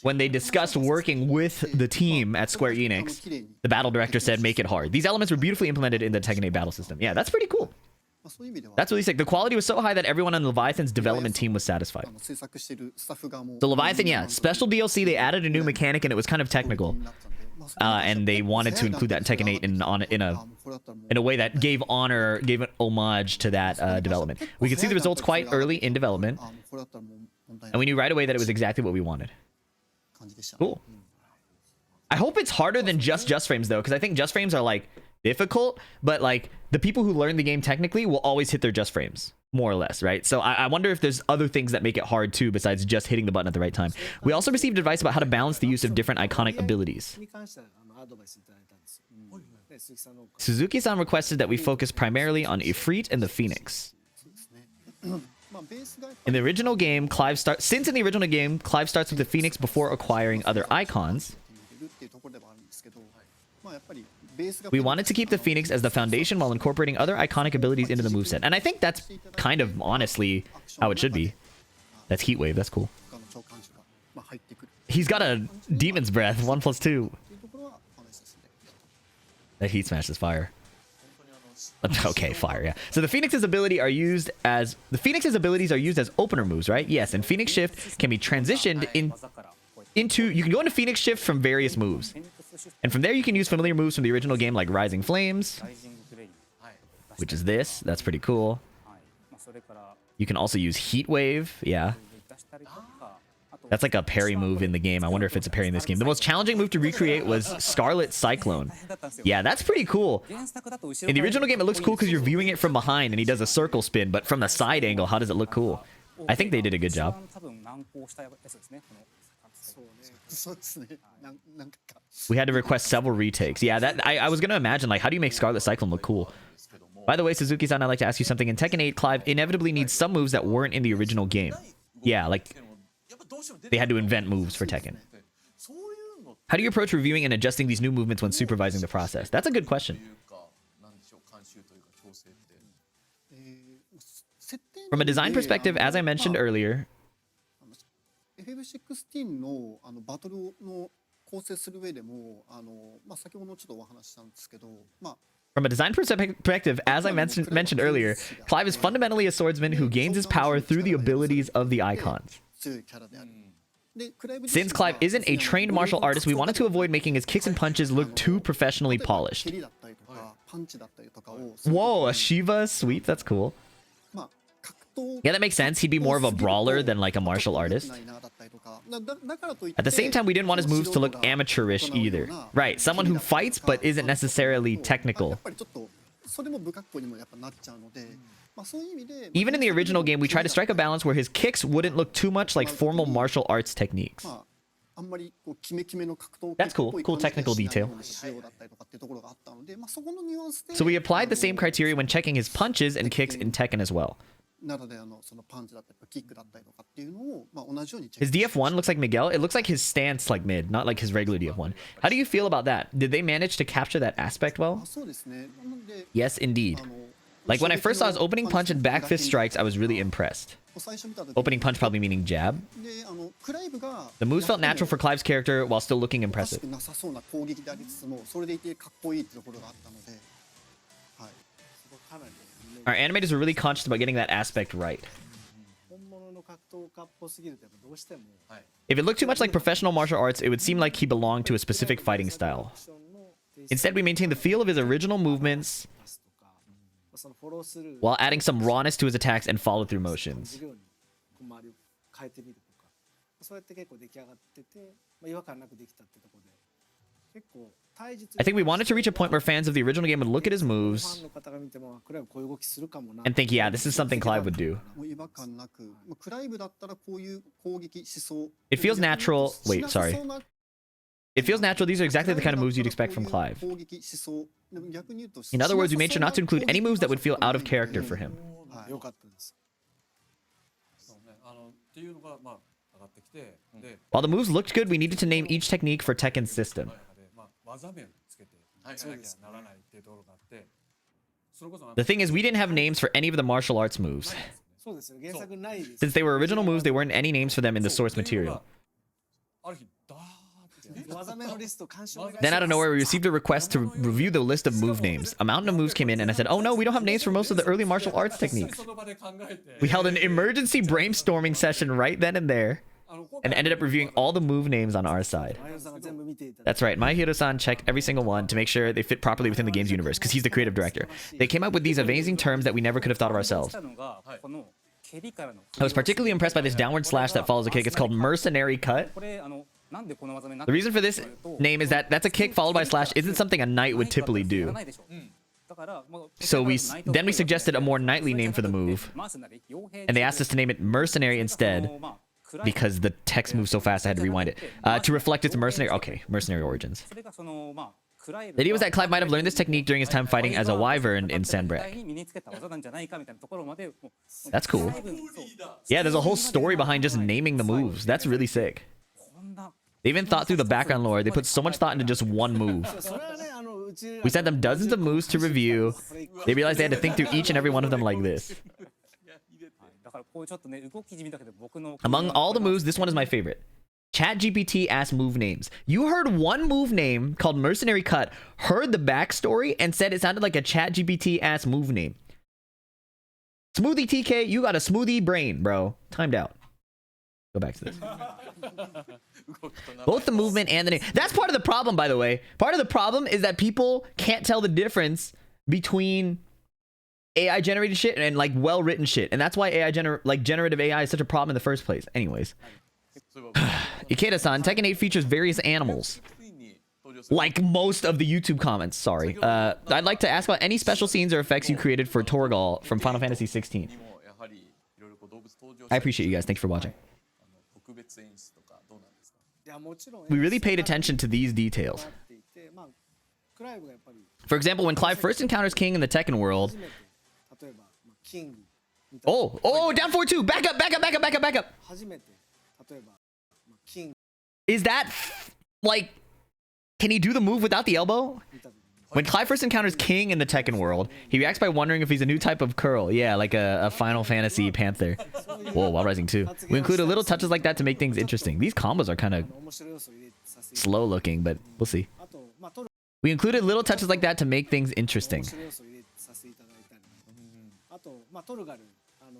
when they discussed working with the team at Square Enix, the battle director said, make it hard. These elements were beautifully implemented in the Tekken 8 battle system. Yeah, that's pretty cool. That's really sick. The quality was so high that everyone on Leviathan's development team was satisfied. The Leviathan, yeah, special DLC, they added a new mechanic and it was kind of technical. And they wanted to include that in Tekken 8 in a way that gave an homage to that development. We could see the results quite early in development. And we knew right away that it was exactly what we wanted. Cool. I hope it's harder than just frames though, because I think just frames are like difficult, but like the people who learn the game technically will always hit their just frames, more or less, right? So I wonder if there's other things that make it hard too, besides just hitting the button at the right time. We also received advice about how to balance the use of different iconic abilities. Suzuki-san requested that we focus primarily on Ifrit and the Phoenix. In the original game, since in the original game, Clive starts with the Phoenix before acquiring other icons. We wanted to keep the Phoenix as the foundation while incorporating other iconic abilities into the moveset. And I think that's kind of honestly how it should be. That's Heat Wave, that's cool. He's got a Demon's Breath, 1+2. That Heat Smash is fire. Okay, fire, yeah. So the Phoenix's abilities are used as opener moves, right? Yes, and Phoenix Shift can be transitioned into you can go into Phoenix Shift from various moves. And from there you can use familiar moves from the original game like Rising Flames, which is this. That's pretty cool. You can also use Heat Wave, yeah. That's like a parry move in the game. I wonder if it's a parry in this game. The most challenging move to recreate was Scarlet Cyclone. Yeah, that's pretty cool. In the original game, it looks cool because you're viewing it from behind and he does a circle spin, but from the side angle, how does it look cool? I think they did a good job. We had to request several retakes. Yeah, that I was going to imagine, like, how do you make Scarlet Cyclone look cool? By the way, Suzuki-san, I'd like to ask you something. In Tekken 8, Clive inevitably needs some moves that weren't in the original game. Yeah, like they had to invent moves for Tekken. How do you approach reviewing and adjusting these new movements when supervising the process? That's a good question. From a design perspective, as I mentioned earlier, Clive is fundamentally a swordsman who gains his power through the abilities of the icons. Since Clive isn't a trained martial artist, we wanted to avoid making his kicks and punches look too professionally polished. Whoa, a Shiva sweep? That's cool. Yeah, that makes sense. He'd be more of a brawler than like a martial artist. At the same time, we didn't want his moves to look amateurish either. Right, someone who fights but isn't necessarily technical. Even in the original game, we tried to strike a balance where his kicks wouldn't look too much like formal martial arts techniques. That's cool. Cool technical detail. So we applied the same criteria when checking his punches and kicks in Tekken as well. His DF1 looks like Miguel. It looks like his stance like mid, not like his regular DF1. How do you feel about that? Did they manage to capture that aspect well? Yes, indeed. Like when I first saw his opening punch and back fist strikes, I was really impressed. Opening punch probably meaning jab. The moves felt natural for Clive's character while still looking impressive. Our animators were really conscious about getting that aspect right. If it looked too much like professional martial arts, it would seem like he belonged to a specific fighting style. Instead, we maintained the feel of his original movements while adding some rawness to his attacks and follow-through motions. そうやって結構出来上がってて、まあ、違和感なくできたってところで結構対峙 I think we wanted to reach a point where fans of the original game would look at his ファ moves ンの方が見てもクライブこういう動きするかもな and think, yeah, this is something Clive would do. もう違和感なく、まあクライブだったらこういう攻撃しそう。 It feels natural. Wait, しなさ sorry. そうな It feels natural. These are exactly the kind of moves you'd expect from Clive. 攻撃しそうでも逆に言うと In other words, we made sure not to include any moves that would feel out of character for him. はい、よかったです。そうね、っていうのがまあ上がってきて、で、 While the moves looked good, we needed to name each technique for Tekken's system. まあ技名をつけていかなきゃならないっていうところがあって、それこそ The thing is, we didn't have names for any of the martial arts moves. そうですよ、原作ないです。 Since they were original moves, there weren't any names for them in the source material. ある日ダーって技名のリスト監視お願いします。 Then out of nowhere, we received a request to review the list of move names. A mountain of moves came in, and I said, oh no, we don't have names for most of the early martial arts techniques. その場で考えて、 We held an emergency brainstorming session right then and there, and ended up reviewing all the move names on our side. マヨさんが全部見ていただいて That's right, Mahiro-san checked every single one to make sure they fit properly within the game's universe, because he's the creative director. They came up with these amazing terms that we never could have thought of ourselves. したのがこの蹴りからの I was particularly impressed by this downward slash that follows a kick. It's called Mercenary Cut. これなんでこの技名になっ The て reason for this name is that that's a kick followed by a slash isn't something a knight would typically や do. らないでしょだからもう So then we suggested a more knightly name for the move, and they asked us to name it Mercenary instead, because the text moves so fast I had to rewind it, to reflect its mercenary origins. それがそのまあ The idea was that Clive might have learned this technique during his time fighting as a wyvern in Sandbreak. 身につけた技なんじゃないかみたいなところまでもう That's cool. そう Yeah, there's a whole story behind just naming the moves. That's really sick. こんな They even thought through the background lore. They put so much thought into just one move. それはねうち We sent them dozens of moves to review. They realized they had to think through each and every one of them like this. だからこういうちょっとね動き地味だけど僕の Among all the moves, this one is my favorite. ChatGPT asked move names. You heard one move name called Mercenary Cut, heard the backstory, and said it sounded like a ChatGPT ass move name. Smoothie TK, you got a smoothie brain, bro. Timed out. Go back to this. Both the movement and the name. That's part of the problem, by the way. Part of the problem is that people can't tell the difference between AI generated shit and like well written shit. And that's why generative AI is such a problem in the first place. Anyways. Ikeda-san, Tekken 8 features various animals. Like most of the YouTube comments, sorry. I'd like to ask about any special scenes or effects you created for Torgal from Final Fantasy 16. I appreciate you guys. Thanks for watching. 特別演出とかどうなんですか？いやもちろん We really paid attention to these details. っていてまあクライブがやっぱり For example, when Clive first encounters King in the Tekken world. 初めて例えばまあキングみたいな Oh, down 4-2. Back up, back up, back up, back up, back up. 初めて例えばまあキング Is that like, can he do the move without the elbow? 見た時に When Clive first encounters King in the Tekken world, he reacts by wondering if he's a new type of curl. Yeah, like a Final Fantasy Panther. Whoa, Wild Rising 2. We included little touches like that to make things interesting. These combos are kind of 面白い要素を入れさせて slow looking, but we'll see. あとまあトル We included little touches like that to make things interesting. 面白い要素を入れさせていただいたりあとまあトルガル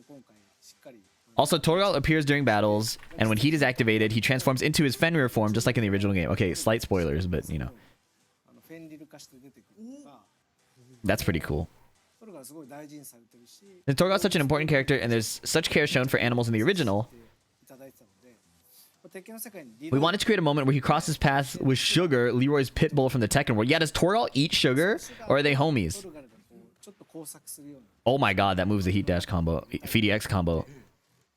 今回しっかり Also, Torgal appears during battles, and when heat is activated, he transforms into his Fenrir form, just like in the original game. Okay, slight spoilers, but you know. フェンリル化して出てくるとか That's pretty cool. トルガルすごい大事にされてるし And Torgal's such an important character, and there's such care shown for animals in the original. いただいてたので鉄拳の世界にリ We wanted to create a moment where he crosses paths with Sugar, Leroy's pit bull from the Tekken world. Yeah, does Torgal eat Sugar, or are they homies? トルガルがこうちょっと工作するような Oh my god, that move's a heat dash combo, FDX combo.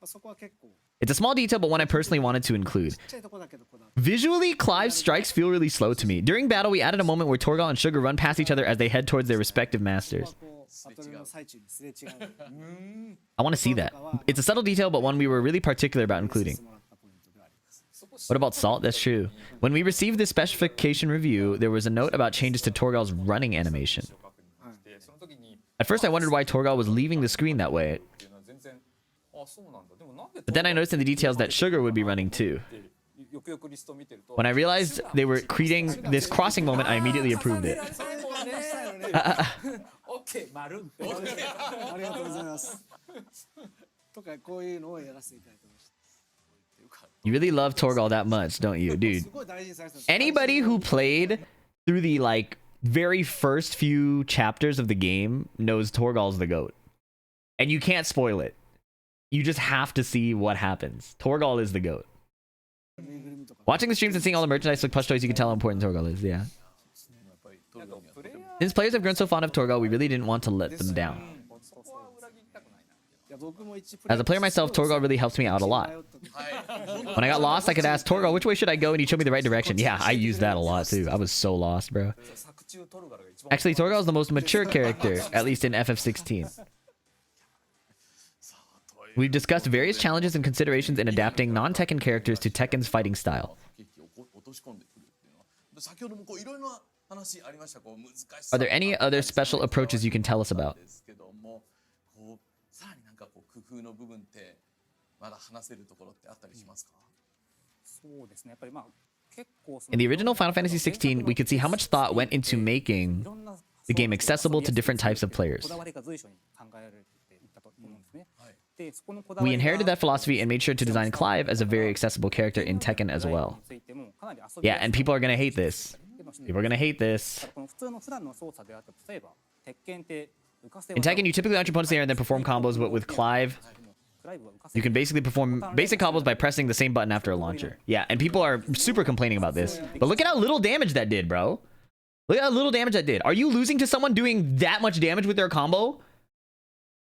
まあそこは結構 It's a small detail, but one I personally wanted to include. ちっちゃいとこだけどこだわって Visually, Clive's strikes feel really slow to me. During battle, we added a moment where Torgal and Sugar run past each other as they head towards their respective ここ masters. はこうバトルの最中にすれ違う I want to see that. It's a subtle detail, but one we were really particular about including. もらったポイントではあります What about Salt? That's true. When we received this specification review, there was a note about changes to Torgal's running animation. その時に At first, I wondered why Torgal was leaving the screen that way, っていうのは全然あそうなんだ。でもなんで but then I noticed in the details that Sugar would be running too. よくよくリスト見てると When I realized they were creating this crossing moment, I immediately approved it. オッケー丸ってありがとうございますとかこういうのをやらせていただいてました You really love Torgal that much, don't you, dude? すごい大事にされてたんです Anybody who played through the like very first few chapters of the game knows Torgal's the GOAT. And you can't spoil it. You just have to see what happens. Torgal is the GOAT. ぬいぐるみとか Watching the streams and seeing all the merchandise like plush toys, you can tell how important Torgal is. Yeah. やっぱりトルガにはとても Since players have grown so fond of Torgal, we really didn't want to let them down. そこは裏切りたくないなっていういや僕も一 As a player myself, Torgal really helps me out a lot. はい When I got lost, I could ask Torgal, which way should I go? And he'd show me the right direction. Yeah, I used that a lot too. I was so lost, bro. 作中トルガルが一番 Actually, Torgal is the most mature character, at least in FF16. We've discussed various challenges and considerations in adapting non-Tekken characters to Tekken's fighting style. 落とし込んでくるっていうのはで先ほどもこういろいろな話ありましたこう難しさ Are there any other special approaches you can tell us about? ですけどもこうさらになんかこう工夫の部分ってまだ話せるところってあったりしますかそうですねやっぱりまあ結構 In the original Final Fantasy XVI, we could see how much thought went into making the game accessible to different types of players. こだわりが随所に考えられていたと思うんですね。でそこのこだわ We りが inherited that philosophy and made sure to design Clive as a very accessible character in Tekken as well. についてもかなり遊び Yeah, やすい and people are gonna hate this. っていうのを知って People are gonna hate this. この普通の普段の操作であった例えば鉄拳って浮かせ In Tekken, you typically launch your opponents there and then perform combos, but with Clive, クライブは浮かせ you can basically perform basic combos by pressing the same button after a launcher. Yeah, and people are super complaining about this. But look at how little damage that did, bro. Look at how little damage that did. Are you losing to someone doing that much damage with their combo?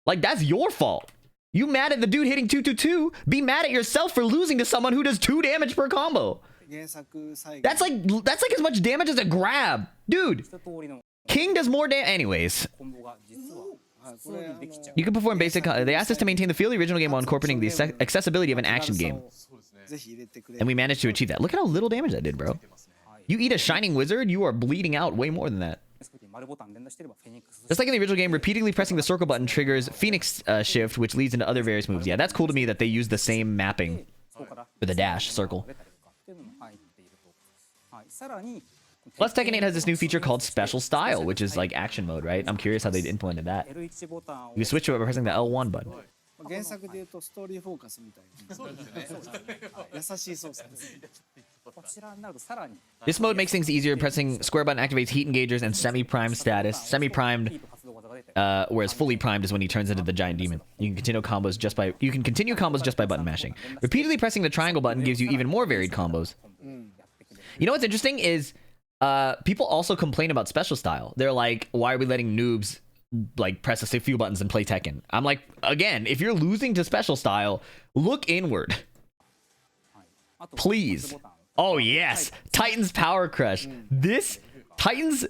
Like, that's your fault. You mad at the dude hitting 222? Be mad at yourself for losing to someone who does 2 damage per combo. 原作再現 That's like as much damage as a grab. Dude, 一通りの King does more damage. Anyways, コンボが実ははい普通にできちゃう you can perform basic. They asked us to maintain the feel of the original game while incorporating the accessibility of an action game. ぜひ入れてくれ And we managed to achieve that. Look at how little damage that did, bro. You eat a shining wizard, you are bleeding out way more than that. 丸ボタン連打してればフェニックス Just like in the original game, repeatedly pressing the circle button triggers Phoenix Shift, which leads into other various moves. Yeah, that's cool to me that they use the same mapping そこから for the dash circle. 出たりとかっていうのも入っているとはいさらに Plus, Tekken 8 has this new feature called Special Style, which is like action mode, right? I'm curious how they implemented that. L1 ボタンを You can switch to it by pressing the L1 button. 原作でいうとストーリーフォーカスみたいな優しい操作ですこちらになるとさらに This mode makes things easier. Pressing square button activates heat engagers and semi-prime status. Semi-primed, ヒート発動技が出て whereas fully primed is when he turns into the giant demon. You can continue combos just by button mashing. Repeatedly pressing the triangle button gives you even more varied combos. You know what's interesting is people also complain about special style. They're like, why are we letting noobs like press a few buttons and play Tekken? I'm like, again, if you're losing to special style, look inward. あと Please. Oh yes, Titan's Power Crush. This Titan's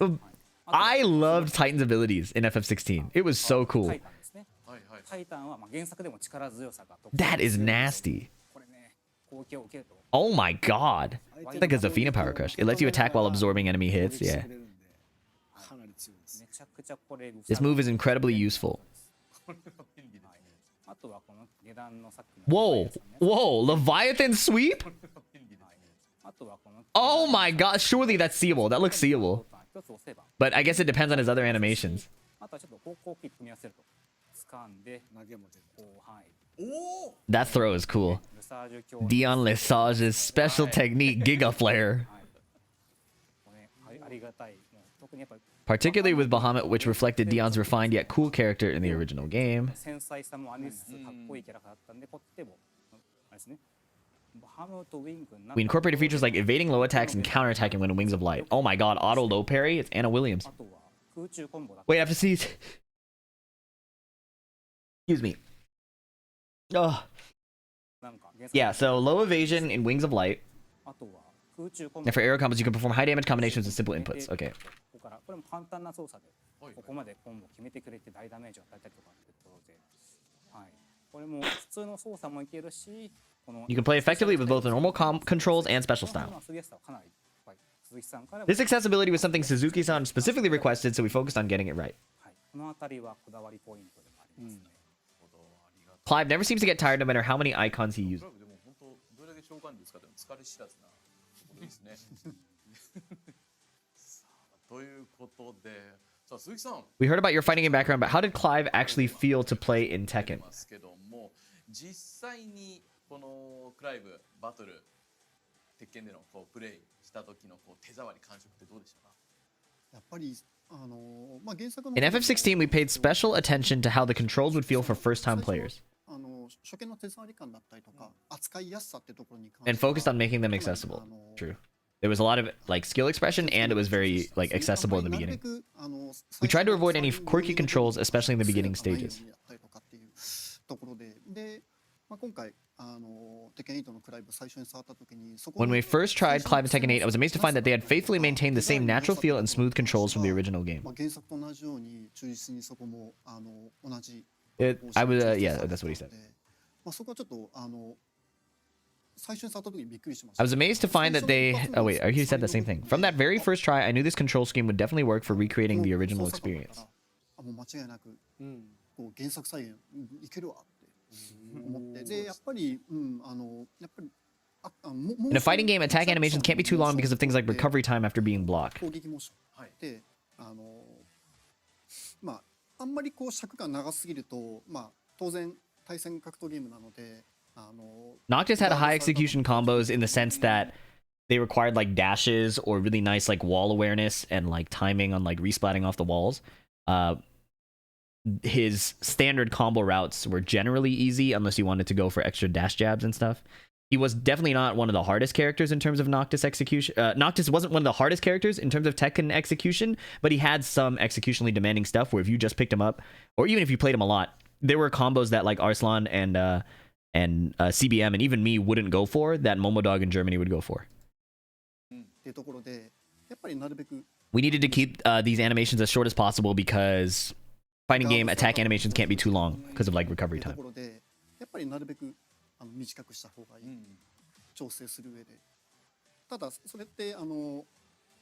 I loved Titan's abilities in FF16. It was so タ cool. イタンですねタイタンはまあ原作でも力強さが That is nasty. これね攻撃を受けると Oh my god. It's like a Zafina Power Crush. It lets you attack while absorbing enemy hits. 攻撃し Yeah. てくれるんでかなり強いですめちゃくちゃこれ This move is incredibly useful. あとはこの下段のさっきの Whoa. Whoa. Leviathan sweep? あとはこの Oh my god. Surely that's seeable. That looks seeable. ボタン一つ押せば But I guess it depends on his other animations. あとはちょっと方向キー組み合わせると掴んで投げも出るこうはい That throw is cool. ルサージュ強 Dion Lesage's special technique, Giga Flare. これありがたいもう特にやっぱり Particularly with Bahamut, which reflected Dion's refined yet cool character in the original game. 繊細さもありつつかっこいいキャラクターだったんでこっちでもあれですねバハムとウィングにな We incorporated features like evading low attacks and counterattacking when in Wings of Light. Oh my god, auto low parry? It's Anna Williams. あとは空中コンボだ Wait, I have to sneeze. Excuse me. Oh. なんか原作 Yeah, so low evasion in Wings of Light. あとは空中コンボ And for arrow combos, you can perform high damage combinations with simple inputs. Okay. ここからこれも簡単な操作でここまでコンボを決めてくれて大ダメージを与えたりとかっていうところで、はい、これも普通の操作もいけるしこの You can play effectively with both the normal controls and special この style. まあすげえさはかなりはい鈴木さんからも This accessibility was something Suzuki-san specifically requested, so we focused on getting it right. はいこの辺りはこだわりポイントでもありますね。 Clive never seems to get tired no matter how many icons he uses. でも本当どれだけ召喚力使っても疲れ知らずなところですねさあということでさあ鈴木さん We heard about your fighting game background, but how did Clive actually feel to play in Tekken? ますけども実際にこのクライブバトル鉄拳でのこうプレイした時のこう手触り感触ってどうでしたかやっぱりまあ原作の In FF16, we paid special attention to how the controls would feel for first-time players. 初初見の手触り感だったりとか、扱いやすさってところに関 And しては focused on making them かなり accessible. True. There was a lot of like skill expression, and it was very like accessible in the なるべ beginning. く We tried to avoid any quirky controls, especially in the beginning stages. ところで、で、まあ、今回テケン8のクライブ最初に触った時に、そこ When we first tried Clive Tekken 8, I was amazed to find that they had faithfully maintained the same natural feel and smooth controls from the original game. まあ原作と同じように忠実にそこも同じ I was yeah, that's what he said. まあそこはちょっと最初に触った時にびっくりしまし I た。 was amazed to find that they. Oh wait, he said the same thing. From that very first try, I knew this control scheme would definitely work for recreating the original experience. もう間違いなくうんこう原作再現いけるわって思ってでやっぱりやっぱり In a fighting game, attack animations can't be too long because of things like recovery time after being blocked. 攻撃モーションでまああんまりこう尺が長すぎるとまあ当然対戦格闘ゲームなのでNoctis had high execution combos in the sense that they required like dashes or really nice like wall awareness and like timing on like resplatting off the walls. His standard combo routes were generally easy unless you wanted to go for extra dash jabs and stuff. He was definitely not one of the hardest characters in terms of Noctis execution. Noctis wasn't one of the hardest characters in terms of Tekken execution, but he had some executionally demanding stuff where if you just picked him up, or even if you played him a lot, there were combos that like Arslan and CBM and even me wouldn't go for that Momodog in Germany would go for. っていうところでやっぱりなるべく We needed to keep these animations as short as possible because fighting game attack animations can't be too long because of like recovery と time. ころでやっぱりなるべく短くした方がいい、調整する上でただそれって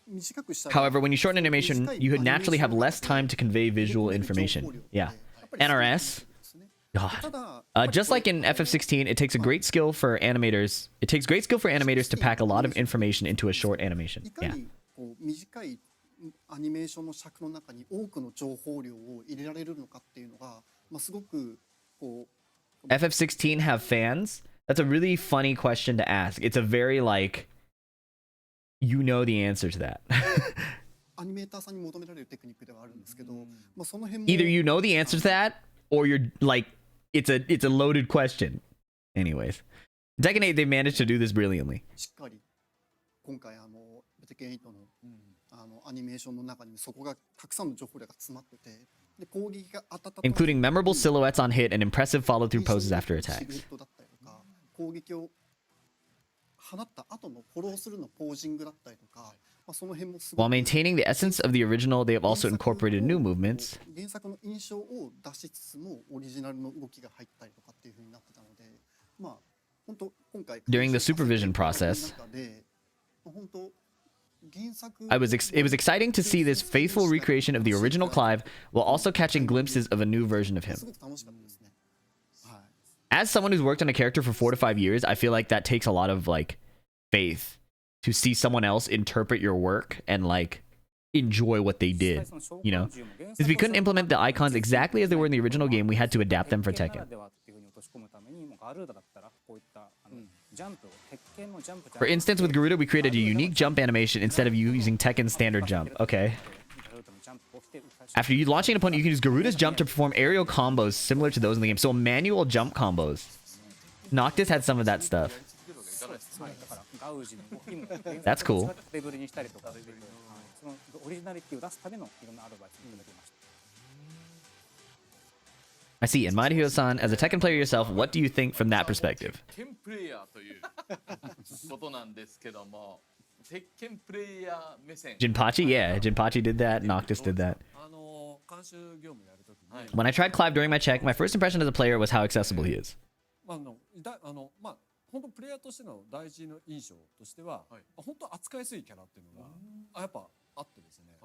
短くしたら However, when you shorten animation, you would naturally have less time to convey visual information. Yeah. NRS. God. Just like in FF16, it takes a great skill for animators. It takes great skill for animators to pack a lot of information into a short animation. いか Yeah. にこう短いアニメーションの尺の中に多くの情報量を入れられるのかっていうのが、まあ、すごくこう FF16 have fans? That's a really funny question to ask. It's a very like, you know the answer to that. アニメーターさんに求められるテクニックではあるんですけど、まあ、その辺も Either you know the answer to that, or you're like, it's a loaded question. Anyways, Tekken 8, they managed to do this brilliantly. しっかり今回テケン8のアニメーションの中にそこがたくさんの情報量が詰まっててで攻撃が当たった時 Including memorable silhouettes on hit and impressive follow-through poses after attacks. シルエットだったりとか攻撃を放った後のフォロースルーのポージングだったりとか、まあ、その辺もすご While く maintaining the essence of the original, they have also incorporated new movements. 原作の印象を出しつつもオリジナルの動きが入ったりとかっていう風になってたのでまあ本当今回 During the supervision process, 中で本当原作 it was exciting to see this faithful recreation of the original Clive while also catching glimpses of a new version of him. すごく楽しかったですね。はい As someone who's worked on a character for 4 to 5 years, I feel like that takes a lot of like faith to see someone else interpret your work and like enjoy what they did, you know? Because we couldn't implement the icons exactly as they were in the original game, we had to adapt them for Tekken. For instance, with Garuda, we created a unique jump animation instead of using Tekken's standard jump. Okay. After you launching an opponent, you can use Garuda's jump to perform aerial combos similar to those in the game. So manual jump combos. Noctis had some of that stuff. That's cool. I see. And Mighty-Hyo-san, as a Tekken player yourself, what do you think from that perspective? テッケンプレイヤーということなんですけども、鉄拳プレイヤー目線。 Jinpachi? Yeah, Jinpachi did that. Noctis did that. 監修業務やるときに、 When I tried Clive during my check, my first impression as a player was how accessible he is. まあ本当プレイヤーとしての大事の印象としては、本当扱いやすいキャラっていうのがやっぱあってですね、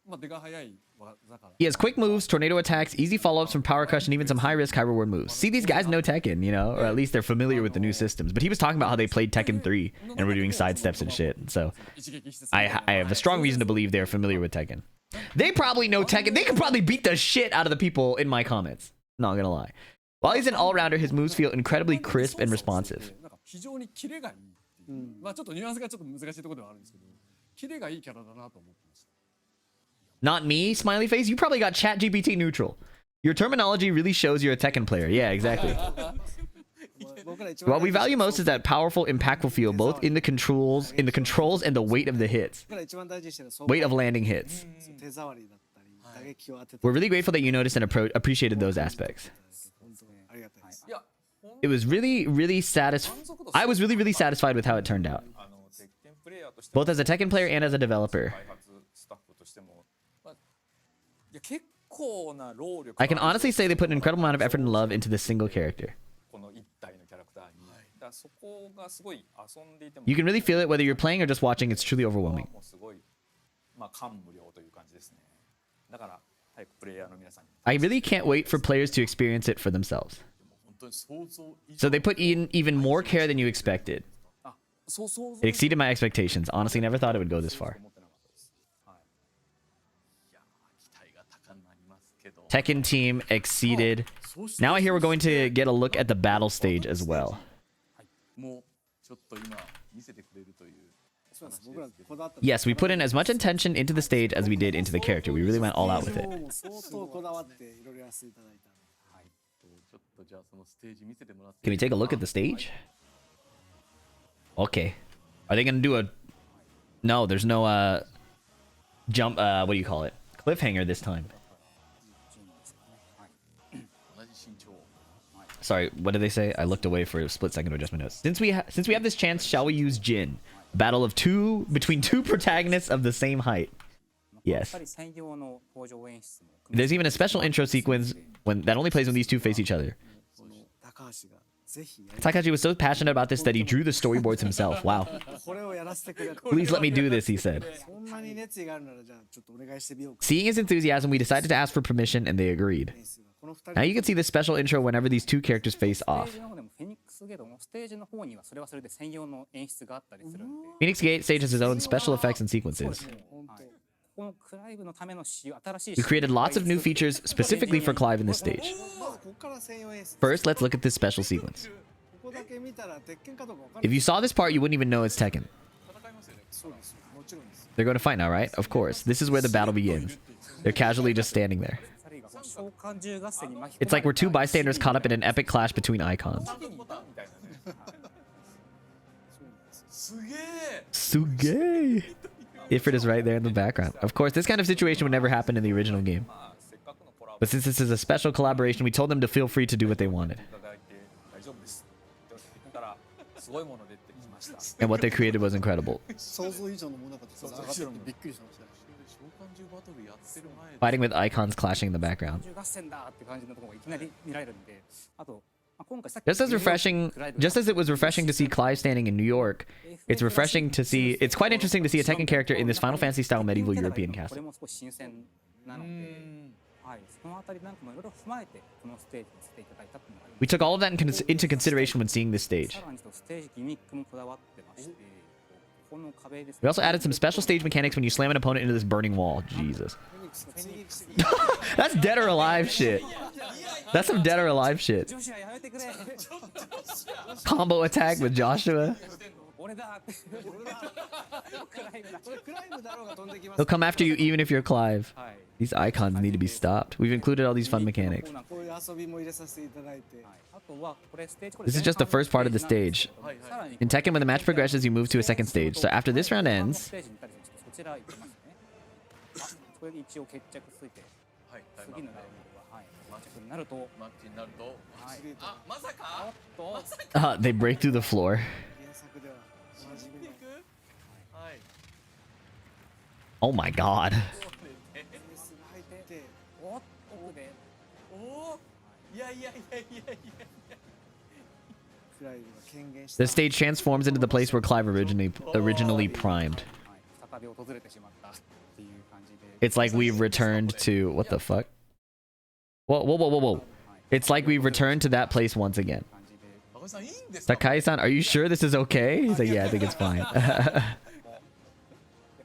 まあ出が早い技から。 He has quick moves, tornado attacks, easy follow-ups from power crush, and even some high-risk, high-reward moves. See, these guys know Tekken, you know, or at least they're familiar with the new systems. But he was talking about how they played Tekken 3 and were doing sidesteps and shit. So I have a strong reason to believe they're familiar with Tekken. They probably know Tekken. They could probably beat the shit out of the people in my comments. Not gonna lie. While he's an all-rounder, his moves feel incredibly crisp and responsive. なんか非常にキレがいいっていう、まあちょっとニュアンスがちょっと難しいところではあるんですけど、キレがいいキャラだなと思ってました。 Not me, smiley face. You probably got ChatGPT neutral. Your terminology really shows you're a Tekken player. Yeah, exactly. 僕ら一番 What we value most is that powerful, impactful feel, both in the controls and the weight of the hits, 僕ら一番大事にしてるのは weight of landing hits. 手触りだったり打撃を当てた We're り really grateful that you noticed and appreciated those aspects. 本当にありがたいです いや It was really, really I was really, really satisfied with how it turned out, 鉄拳プレイヤーとしても both as a Tekken player and as a developer. 開発スタッフとしても、まあ、いや結構な労力 I can honestly say they put an incredible amount of effort and love into this single character. この一体のキャラクターに、だからそこがすごい遊んでいても You can really feel it whether you're playing or just watching. It's truly overwhelming. もうすごいまあ感無量という感じですね。だから早くプレイヤーの皆さんに I really can't wait for players to experience it for themselves. 本当に想像以 So 上 they put in even more care than you expected. あそう想像 It exceeded my expectations. Honestly, never thought it would go this far. 思ってなかったです。はい。いや期待が高くなりますけど Tekken team exceeded. Now I hear we're going to get a look at the battle stage as well. もうちょっと今見せてくれるというそうです僕らこだわった Yes, we put in as much intention into the stage as we did into the character. We really went all out with it. もう相当こだわっていろいろやらせていただいたんでちょっとじゃあそのステージ見せてもらって Can we take a look at the stage? Okay. Are they gonna do a... No, there's no, jump, what do you call it? Cliffhanger this time. 同じ身長 Sorry, what did they say? I looked away for a split second to adjust my notes. Since we have this chance, shall we use Jin? Battle of between two protagonists of the same height. や Yes. っぱり専用の登場演出も There's even a special intro sequence that only plays when these two face each other. その高橋がぜひやり Takashi was so passionate about this that he drew the storyboards himself. Wow. これをやらせてくれと Please let me do this, he said. そんなに熱意があるならじゃあちょっとお願いしてみようか Seeing his enthusiasm, we decided to ask for permission and they agreed. 演出がこの二 Now 人 you can see this special intro whenever these two characters face ステー off. ジの方でもフェニックスゲートのステージの方にはそれはそれで専用の演出があったりするんで Phoenix Gate stage has its own special effects and そうで sequences. すねはいこのクライブのための新しい We created lots of new features specifically for Clive in this stage. まずここから専用演出 First, let's look at this special sequence. ここだけ見たら鉄拳かどうかわかんな If い you saw this part, you wouldn't even know it's Tekken. そうですよもちろんです They're going to fight now, right? Of course. This is where the battle begins. They're casually just standing there. 二人がこう召喚獣合戦に巻き込まれ It's like we're two bystanders caught up in an epic clash between icons. すげえ Sugay! Ifrit is right there in the background. Of course, this kind of situation would never happen in the original game. まあせっかくのコラボ But since this is a special collaboration, we told them to feel free to do what they wanted. いただいて大丈夫ですって言ったらすごいもの出てきました And what they created was incredible. 想像以上のものが上がってきてびっくりしましたね。召喚獣バトルやってる前で Fighting with icons clashing in the background. 獣合戦だって感じのところがいきなり見られるんであとまあ今回さっき Just as it was refreshing to see Clive standing in New York, it's quite interesting to see a Tekken character in this Final Fantasy style medieval European こ castle. れも少し新鮮なので、はい、そのあたりなんかもいろいろ踏まえてこのステージにさせていただいたっていうのがありま We took all of that into consideration when seeing this す stage. さらにステージギミックもこだわってましてこの壁ですね We also added some special stage mechanics when you slam an opponent into this burning wall. Jesus. フェニックスが追撃して That's dead or alive shit. That's some dead or alive shit. 女子はやめてくれ Combo attack with Joshua. 俺だクライブだこれクライムだろうが飛んできます They'll come after you even if you're Clive. はい These icons need to be stopped. We've included all these fun mechanics. こういう遊びも入れさせていただいてあとはこれステージ This is just the first part of the stage. In Tekken, when the match progresses, you move to a second stage. So after this round ends, ステージに行ったりするとそちら行きますねあこれで一応決着ついてはいタイムアップ次のラウンドははい決着になるとマッチになるとはいあまさかと they break through the floor. 原作ではおなじみのはい Oh my god. ベースが入ってお奥でおおいやいやいやいやいやクライムが権限して The stage transforms into the place where Clive originally primed. はい再び訪れてしまったっていう感じで It's like we've returned to what the fuck? Whoa, whoa, whoa, whoa, whoa. It's like we've returned to that place once again. 感じで赤井さんいいんですか Takai-san, are you sure this is okay? He's like, yeah, I think it's fine. で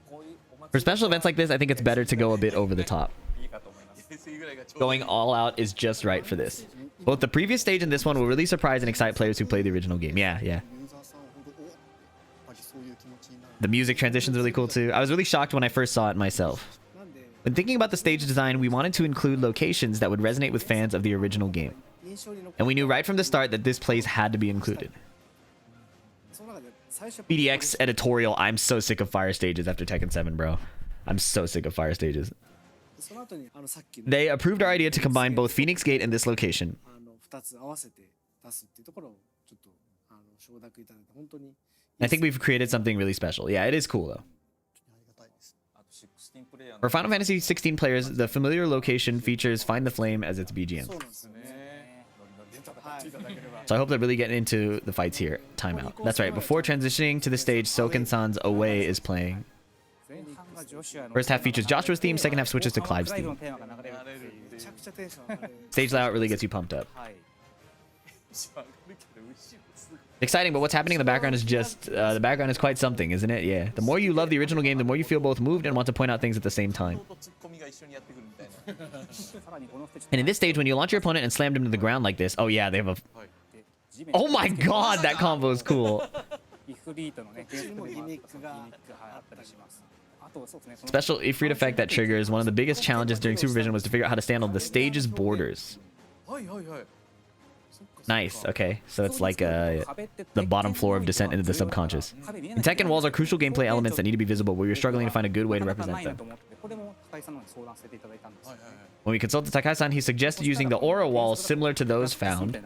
こういうお祭 For special events like this, I think it's better to go a bit over the top. りいいかと思います 次ぐらいがちょうど Going all out is just right for this. Both the previous stage and this one will really surprise and excite players who play the original game. Yeah, yeah. ユーザーさんほどおやっぱりそういう気持ちになる。 The music transition's really cool too. I was really shocked when I first saw it myself. なんで When thinking about the stage design, we wanted to include locations that would resonate with fans of the original game. And we knew right from the start that this place had to be included. BDX editorial, I'm so sick of fire stages after Tekken 7, bro. I'm so sick of fire stages. They approved our idea to combine both Phoenix Gate and this location. I think we've created something really special. Yeah, it is cool though. For Final Fantasy 16 players, the familiar location features Find the Flame as its BGM. So I hope they're really getting into the fights here. Timeout. That's right. Before transitioning to the stage, Soken-san's Away is playing. First half features Joshua's theme, second half switches to Clive's theme. Stage layout really gets you pumped up. Exciting, but what's happening in the background is just, the background is quite something, isn't it? Yeah. The more you love the original game, the more you feel both moved and want to point out things at the same time. And in this stage, when you launch your opponent and slam him to the ground like this, oh yeah, they have a... Oh my god, that combo is cool. Special Ifrit effect that triggers. One of the biggest challenges during supervision was to figure out how to stand on the stage's borders. Nice, okay. So it's like the bottom floor of descent into the subconscious. In Tekken, walls are crucial gameplay elements that need to be visible, but we were struggling to find a good way to represent them. When we consulted Takai-san, he suggested using the aura walls similar to those found in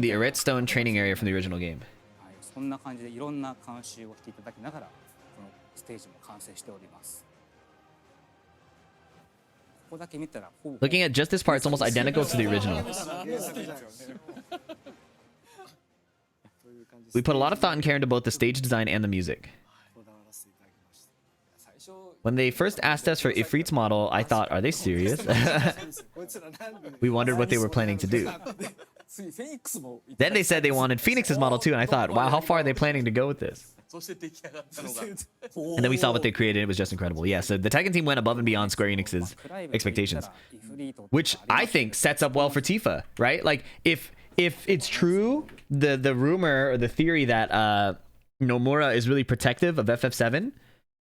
the Aret Stone training area from the original game. Looking at just this part, it's almost identical to the original. We put a lot of thought and care into both the stage design and the music. When they first asked us for Ifrit's model, I thought, are they serious? We wondered what they were planning to do. Then they said they wanted Phoenix's model too, and I thought, wow, how far are they planning to go with this? And then we saw what they created. It was just incredible. Yeah, so the Tekken team went above and beyond Square Enix's expectations, which I think sets up well for Tifa, right? Like, if it's true, the rumor or the theory that Nomura is really protective of FF7,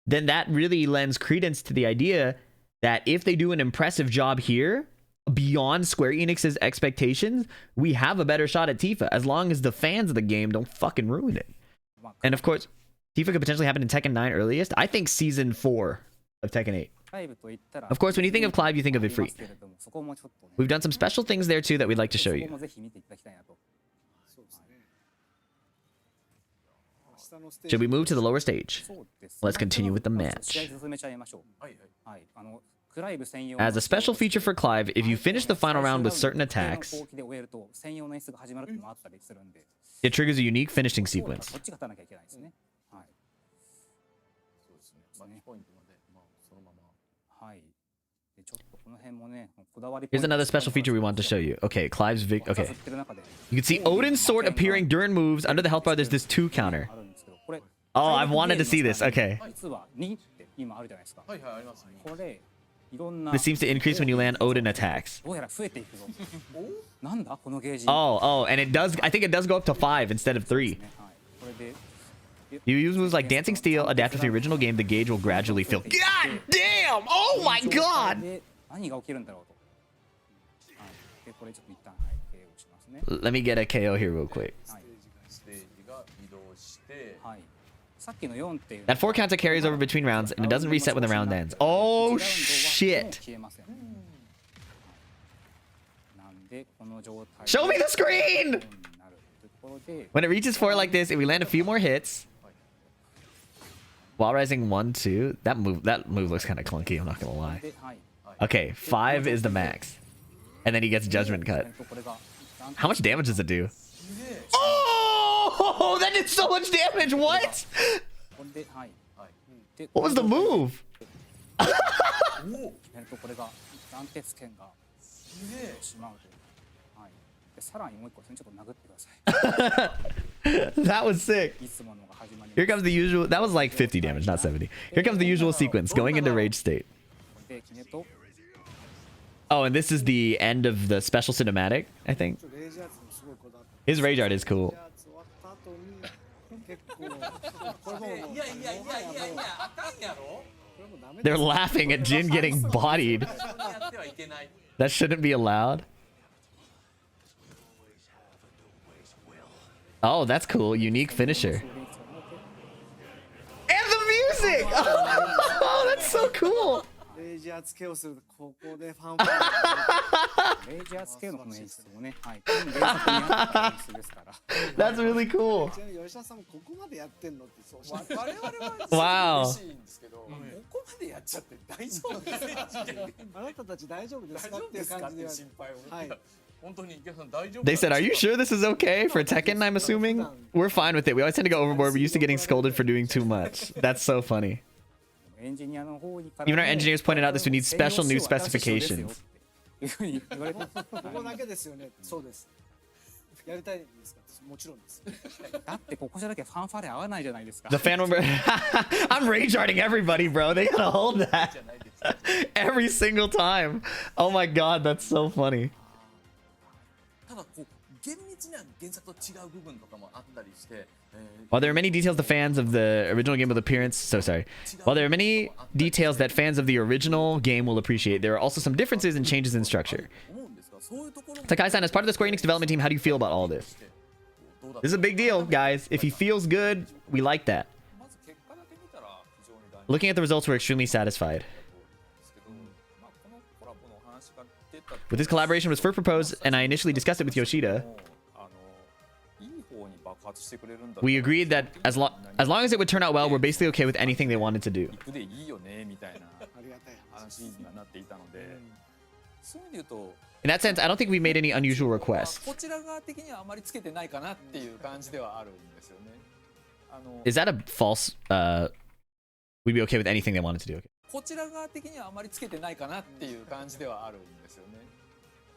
then that really lends credence to the idea that if they do an impressive job here, beyond Square Enix's expectations, we have a better shot at Tifa, as long as the fans of the game don't fucking ruin it. And of course, Tifa could potentially happen in Tekken 9 earliest. I think Season 4 of Tekken 8. Of course, when you think of Clive, you think of Ifrit. We've done some special things there too that we'd like to show you. Should we move to the lower stage? Let's continue with the match. As a special feature for Clive, if you finish the final round with certain attacks, it triggers a unique finishing sequence. Here's another special feature we want to show you. Okay, Clive's okay. You can see Odin's sword appearing during moves. Under the health bar, there's this 2 counter. Oh, I've wanted to see this. Okay. This seems to increase when you land Odin attacks. Oh, and it does, I think it does go up to 5 instead of 3. You use moves like Dancing Steel, adapted to the original game, the gauge will gradually fill. God damn! Oh my god! Let me get a KO here real quick. That 4 counter carries over between rounds, and it doesn't reset when the round ends. Oh, shit. Show me the screen! When it reaches 4 like this, if we land a few more hits, while rising 1, 2, that move looks kind of clunky, I'm not gonna lie. Okay, 5 is the max. And then he gets Judgment Cut. How much damage does it do? Oh, that did so much damage. What? What was the move? That was sick. Here comes the usual. That was like 50 damage, not 70. Here comes the usual sequence going into rage state. Oh, and this is the end of the special cinematic, I think. His rage art is cool. いやいやいやいやいやあかんやろ。 They're laughing at Jin getting bodied. やってはいけない。 That shouldn't be allowed. Oh, that's cool. Unique finisher. And the music! Oh, that's so cool. レイジアーツ系のこの演出もね、はい、原作にあった演出ですから。That's really cool. 吉田さんもここまでやってんのってそう我々は Wow. 嬉しいんですけど、ここまでやっちゃって大丈夫ですか？あなたたち大丈夫ですかっていう感じで心配を。はい。本当に池田さん大丈夫？ They said, are you sure this is okay for Tekken, I'm assuming? We're fine with it. We always tend to go overboard. We're used to getting scolded for doing too much. That's so funny. エンジニアの方にからも Even our engineers pointed out this would need special new specifications. いうふうに言われて、ここだけですよね。そうです。やりたいんですか？もちろんです。だってここじゃなきゃファンファレ合わないじゃないですか。 The fan member. I'm rage arting everybody, bro. They gotta hold that every single time. Oh my god, that's so funny. ただこう厳密には原作と違う部分とかもあったりして。 While there are many details the fans of the original game will appearance, While there are many details that fans of the original game will appreciate, there are also some differences and changes in structure. Takai-san, as part of the Square Enix development team, how do you feel about all this? This is a big deal, guys. If he feels good, we like that. Looking at the results, we're extremely satisfied. With this collaboration was first proposed, and I initially discussed it with Yoshida. We agreed that as long as it would turn out well, we're basically okay with anything they wanted to do. In that sense, I don't think we made any unusual requests. Is that a false? We'd be okay with anything they wanted to do. Okay. こちら側的にはあまりつけてないかなっていう感じではあるんですよね。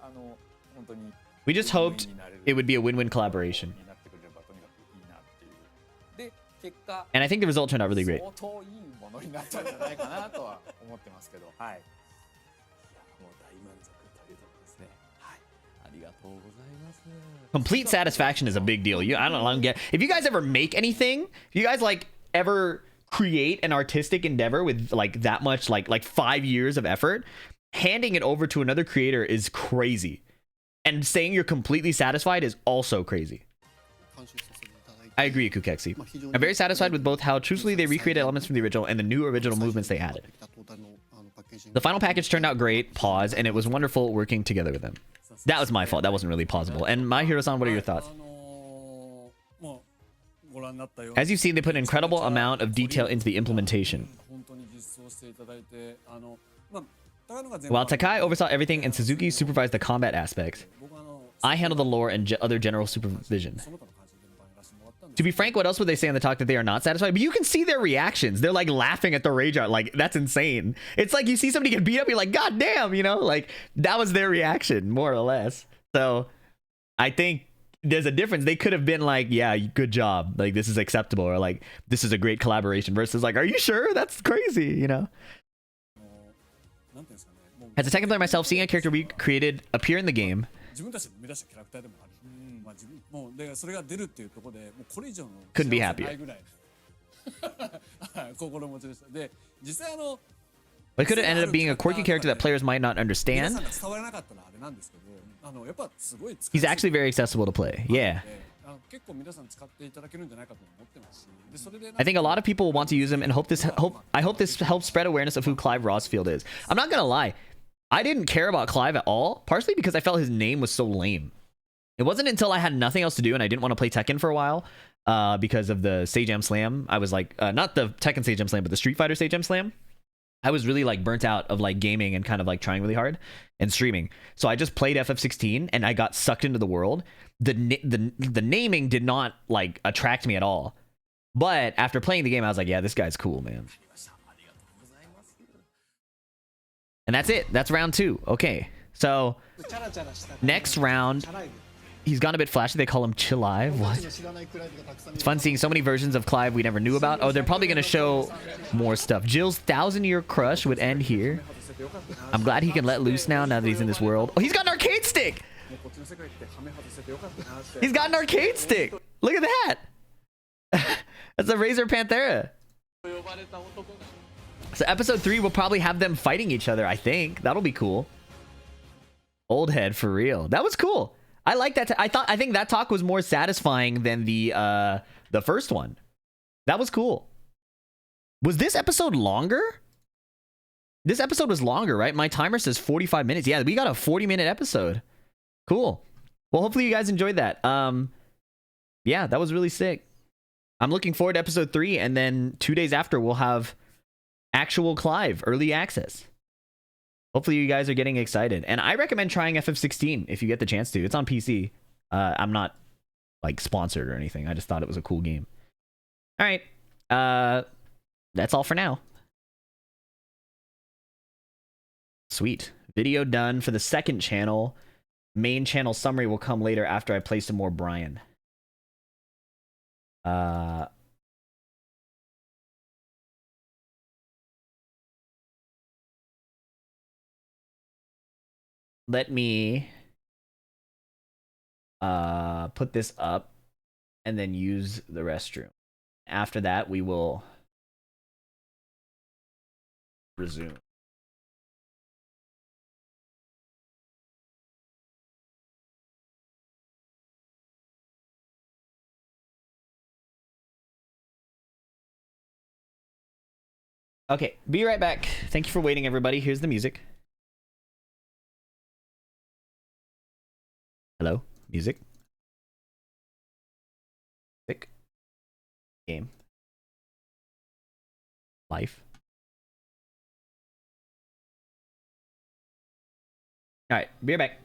本当に We just hoped it would be a win-win collaboration. になってくれればとにかくいいなっていう。で、結果 And I think the result turned out really great. 相当いいものになったんじゃないかなとは思ってますけど、はい。もう大満足というところですね。はい。ありがとうございます。 Complete satisfaction is a big deal. I don't get if you guys ever make anything, if you guys like ever create an artistic endeavor with like that much like 5 years of effort, handing it over to another creator is crazy. And saying you're completely satisfied is also crazy. I agree, Kukeksi. I'm very satisfied with both how truthfully they recreated elements from the original and the new original movements they added. The final package turned out great, pause, and it was wonderful working together with them. That was my fault. That wasn't really possible. And My Hero-san, what are your thoughts? As you've seen, they put an incredible amount of detail into the implementation. While Takai oversaw everything and Suzuki supervised the combat aspects, I handled the lore and other general supervision. To be frank, what else would they say on the talk that they are not satisfied? But you can see their reactions. They're like laughing at the rage art. Like, that's insane. It's like you see somebody get beat up, you're like, God damn, you know? Like, that was their reaction, more or less. So, I think there's a difference. They could have been like, yeah, good job. Like, this is acceptable. Or like, this is a great collaboration. Versus like, are you sure? That's crazy, you know? As a Tekken player myself, seeing a character we created appear in the game, couldn't be happier. But it could have ended up being a quirky character that players might not understand. He's actually very accessible to play. Yeah. I think a lot of people will want to use him and I hope this helps spread awareness of who Clive Rosfield is. I'm not gonna lie. I didn't care about Clive at all, partially because I felt his name was so lame. It wasn't until I had nothing else to do and I didn't want to play Tekken for a while because of the Sejam Slam. I was like, not the Tekken Sejam Slam, but the Street Fighter Sejam Slam. I was really like burnt out of like gaming and kind of like trying really hard and streaming. So I just played FF16 and I got sucked into the world. The naming did not like attract me at all. But after playing the game, I was like, yeah, this guy's cool, man. And that's it. That's round 2. Okay. So next round, he's gone a bit flashy. They call him Chilive. What? It's fun seeing so many versions of Clive we never knew about. Oh, they're probably going to show more stuff. Jill's 1,000-year crush would end here. I'm glad he can let loose now that he's in this world. Oh, he's got an arcade stick. He's got an arcade stick. Look at that. That's a Razor Panthera. 呼ばれた男が So episode 3 will probably have them fighting each other, I think. That'll be cool. Old head for real. That was cool. I like that. I think that talk was more satisfying than the first one. That was cool. Was this episode longer? This episode was longer, right? My timer says 45 minutes. Yeah, we got a 40-minute episode. Cool. Well, hopefully you guys enjoyed that. Yeah, that was really sick. I'm looking forward to episode 3, and then 2 days after we'll have actual Clive early access. Hopefully you guys are getting excited, and I recommend trying FF16 if you get the chance to. It's on PC. I'm not like sponsored or anything. I just thought it was a cool game. All right, that's all for now. Sweet. Video done for the second channel. Main channel summary will come later after I play some more Bryan. Let me put this up and then use the restroom. After that, we will resume. Okay, be right back. Thank you for waiting, everybody. Here's the music. Hello, music. Music. Game. Life. All right, be right back.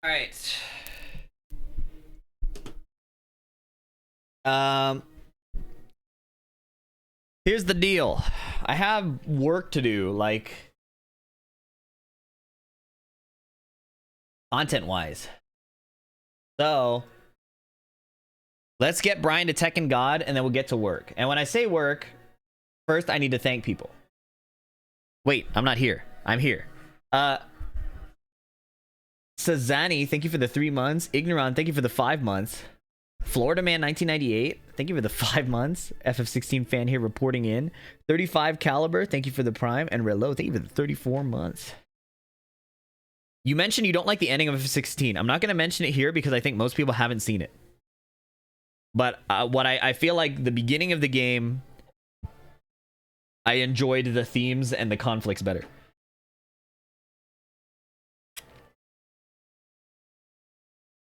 All right. Here's the deal. I have work to do, like content-wise. So let's get Bryan to Tekken God, and then we'll get to work. And when I say work, first I need to thank people. Wait, I'm not here. I'm here. Sazani, thank you for the 3 months. Ignorant, thank you for the 5 months. Florida Man 1998, thank you for the 5 months. FF16 fan here reporting in. 35 Caliber, thank you for the Prime. And Relo, thank you for the 34 months. You mentioned you don't like the ending of FF16. I'm not going to mention it here because I think most people haven't seen it. But I feel like the beginning of the game, I enjoyed the themes and the conflicts better.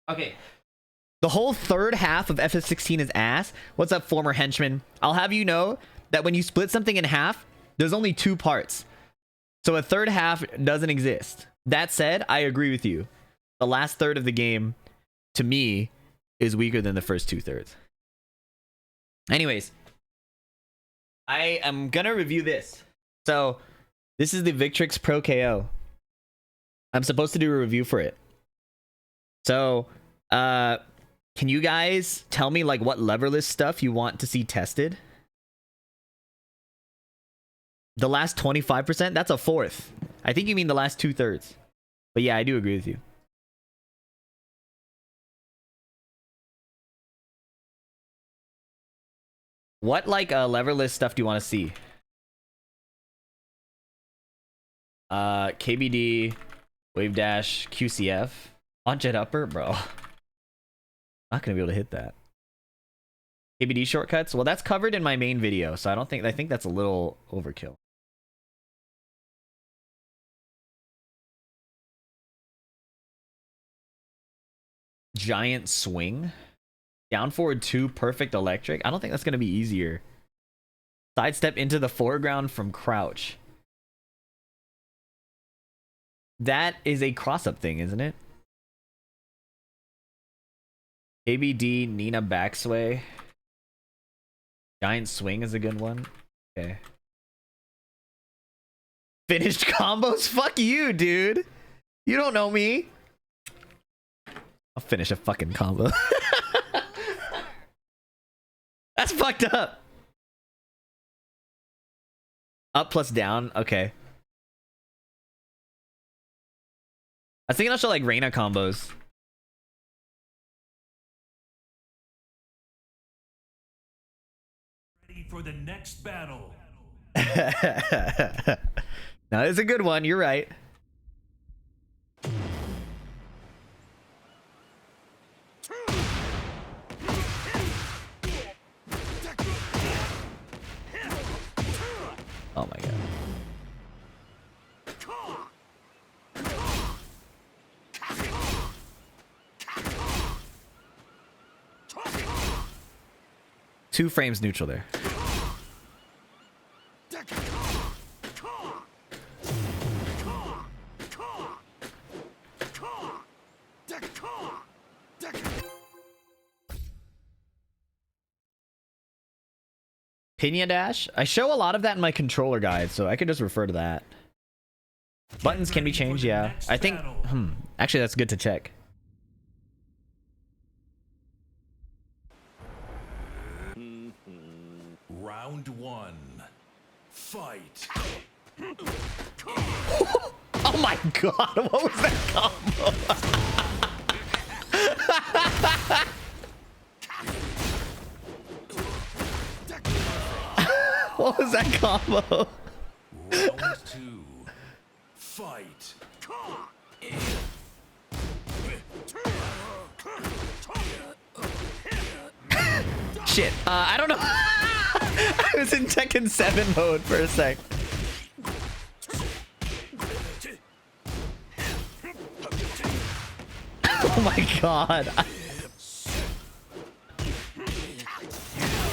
Okay. The whole third half of FF16 is ass. What's up, former henchman? I'll have you know that when you split something in half, there's only 2 parts. So a third half doesn't exist. That said, I agree with you. The last third of the game, to me, is weaker than the first 2/3. Anyways, I am gonna review this. So, this is the Victrix Pro KO. I'm supposed to do a review for it. So, can you guys tell me like what leverless stuff you want to see tested? The last 25%? That's a fourth. I think you mean the last 2/3. But yeah, I do agree with you. What like leverless stuff do you want to see? KBD, Wave Dash, QCF, on Jet Upper, bro. Not gonna be able to hit that. KBD shortcuts. Well, that's covered in my main video, so I think that's a little overkill. Giant swing. Down forward 2, perfect electric. I don't think that's going to be easier. Sidestep into the foreground from crouch. That is a cross-up thing, isn't it? ABD, Nina backsway. Giant swing is a good one. Okay. Finished combos? Fuck you, dude. You don't know me. I'll finish a fucking combo. That's fucked up. Up plus down. Okay. I was thinking I'll show like Reina combos. Ready for the next battle. No, it's a good one. You're right. Oh my god. Two frames neutral there. Pina dash? I show a lot of that in my controller guide, so I could just refer to that. Buttons can be changed, yeah. I think, actually that's good to check. Round 1. Fight. Oh my god, what was that combo? What was that combo? Round 2. Fight. Shit, I don't know. I was in Tekken 7 mode for a sec. Oh my god.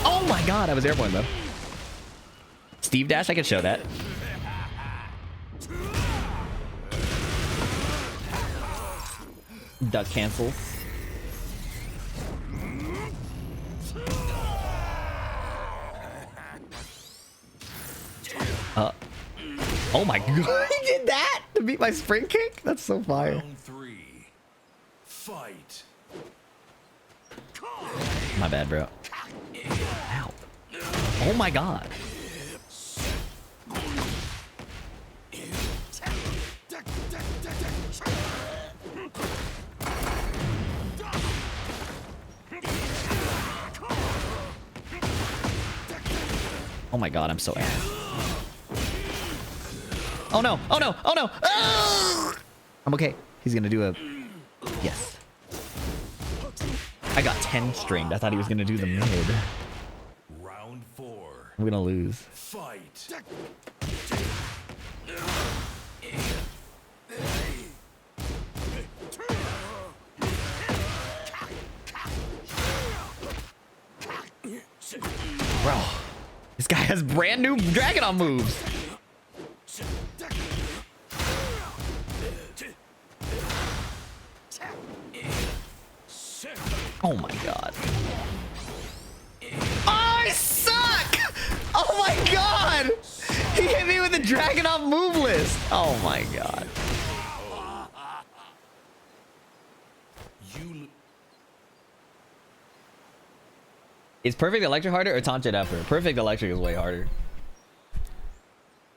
Oh my god, I was airborne though. Steve dash, I can show that. Duck cancels. Oh my god, he did that to beat my spring kick? That's so fire. Round 3. Fight. My bad, bro. Ow. Oh my god. Oh my god, I'm so ass. Oh no, oh no, oh no! Ah! I'm okay. He's gonna do a... Yes. I got 10 stringed. I thought he was gonna do the mid. Round 4. I'm gonna lose. Fight. Bro, this guy has brand new Dragonon moves. Oh my god. I suck! Oh my god! He hit me with the Dragonon move list. Oh my god. Is Perfect Electric harder or Taunt Jet Upper? Perfect Electric is way harder.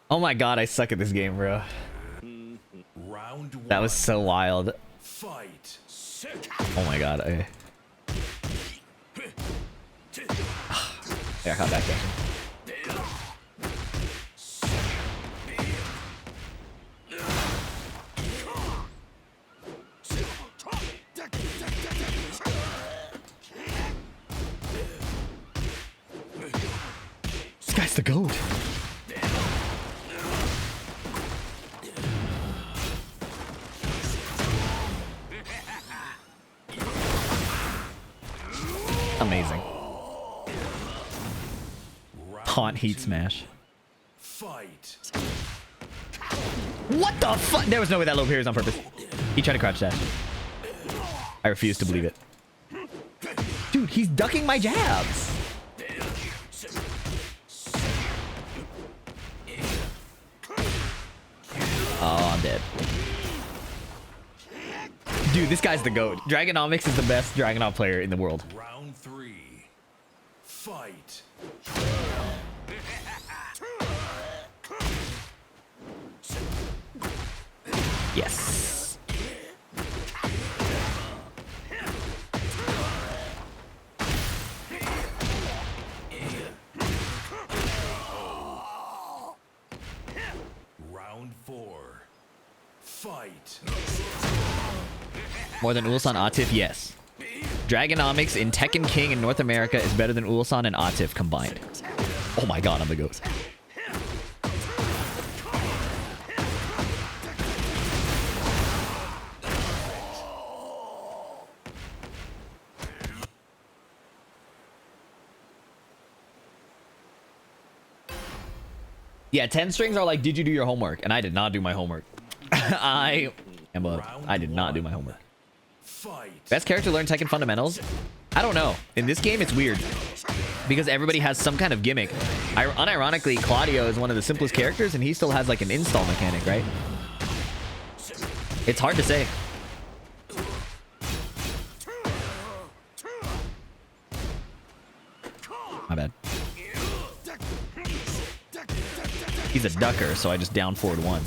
Oh my god, I suck at this game, bro. Round 1. That was so wild. Fight. Oh my god. I got back there. This guy's the GOAT. Amazing. Taunt heat smash. Fight. What the fuck? There was no way that low parries on purpose. He tried to crouch dash. I refuse to believe it. Dude, he's ducking my jabs. Oh, I'm dead. Dude, this guy's the GOAT. Dragonomics is the best Dragonon player in the world. Round 3. Fight. Yes. Round 4. Fight. More than Ulsan Atif? Yes. Dragonomics in Tekken King in North America is better than Ulsan and Atif combined. Oh my god, I'm the GOAT. Yeah, 10 strings are like, did you do your homework? And I did not do my homework. I did not do my homework. Best character to learn Tekken fundamentals? I don't know. In this game, it's weird. Because everybody has some kind of gimmick. Unironically, Claudio is one of the simplest characters, and he still has like an install mechanic, right? It's hard to say. My bad. He's a ducker, so I just down forward one.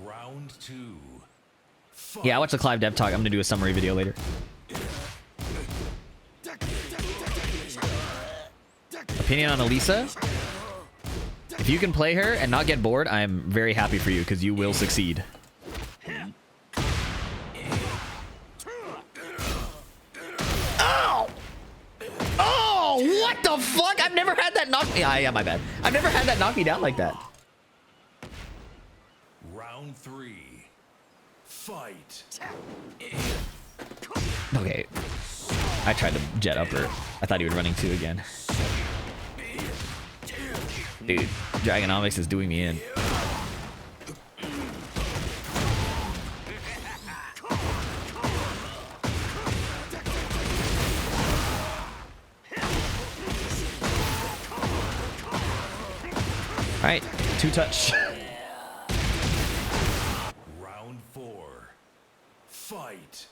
Round 2. Yeah, I watched the Clive Dev Talk. I'm gonna do a summary video later. Opinion on Elisa? If you can play her and not get bored, I am very happy for you because you will succeed. Ow! Oh, what the fuck? I've never had that knock me. Yeah, my bad. I've never had that knock me down like that. Round 3. Fight. Okay. I tried to jet upper. I thought he was running 2 again. Dude, Dragonomics is doing me in. Alright, 2-touch. Round 4. Fight.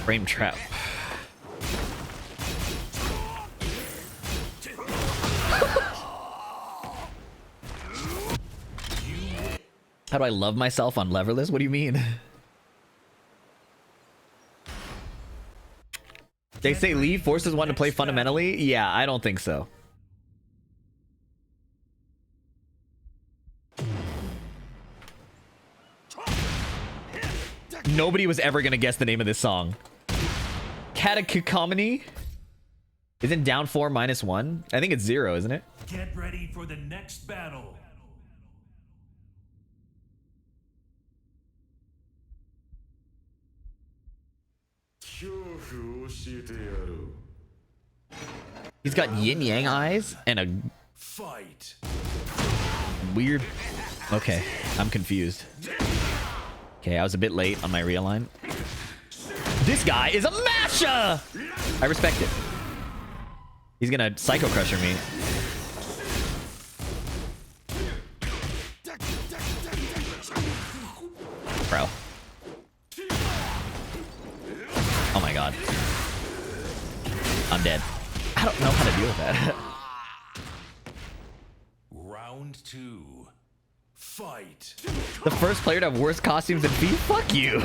Frame trap. How do I love myself on leverless? What do you mean? They say Lee forces one to play fundamentally? Yeah, I don't think so. Nobody was ever gonna guess the name of this song. Catacomony? Isn't down 4 -1? I think it's 0, isn't it? Get ready for the next battle. He's got yin yang eyes and a Fight. weird... Okay, I'm confused. Okay, I was a bit late on my realign. This guy is a masher! I respect it. He's gonna Psycho Crusher me. Bro. Oh my god. I'm dead. I don't know how to deal with that. Round 2. Fight. The first player to have worse costumes than Fee? Fuck you.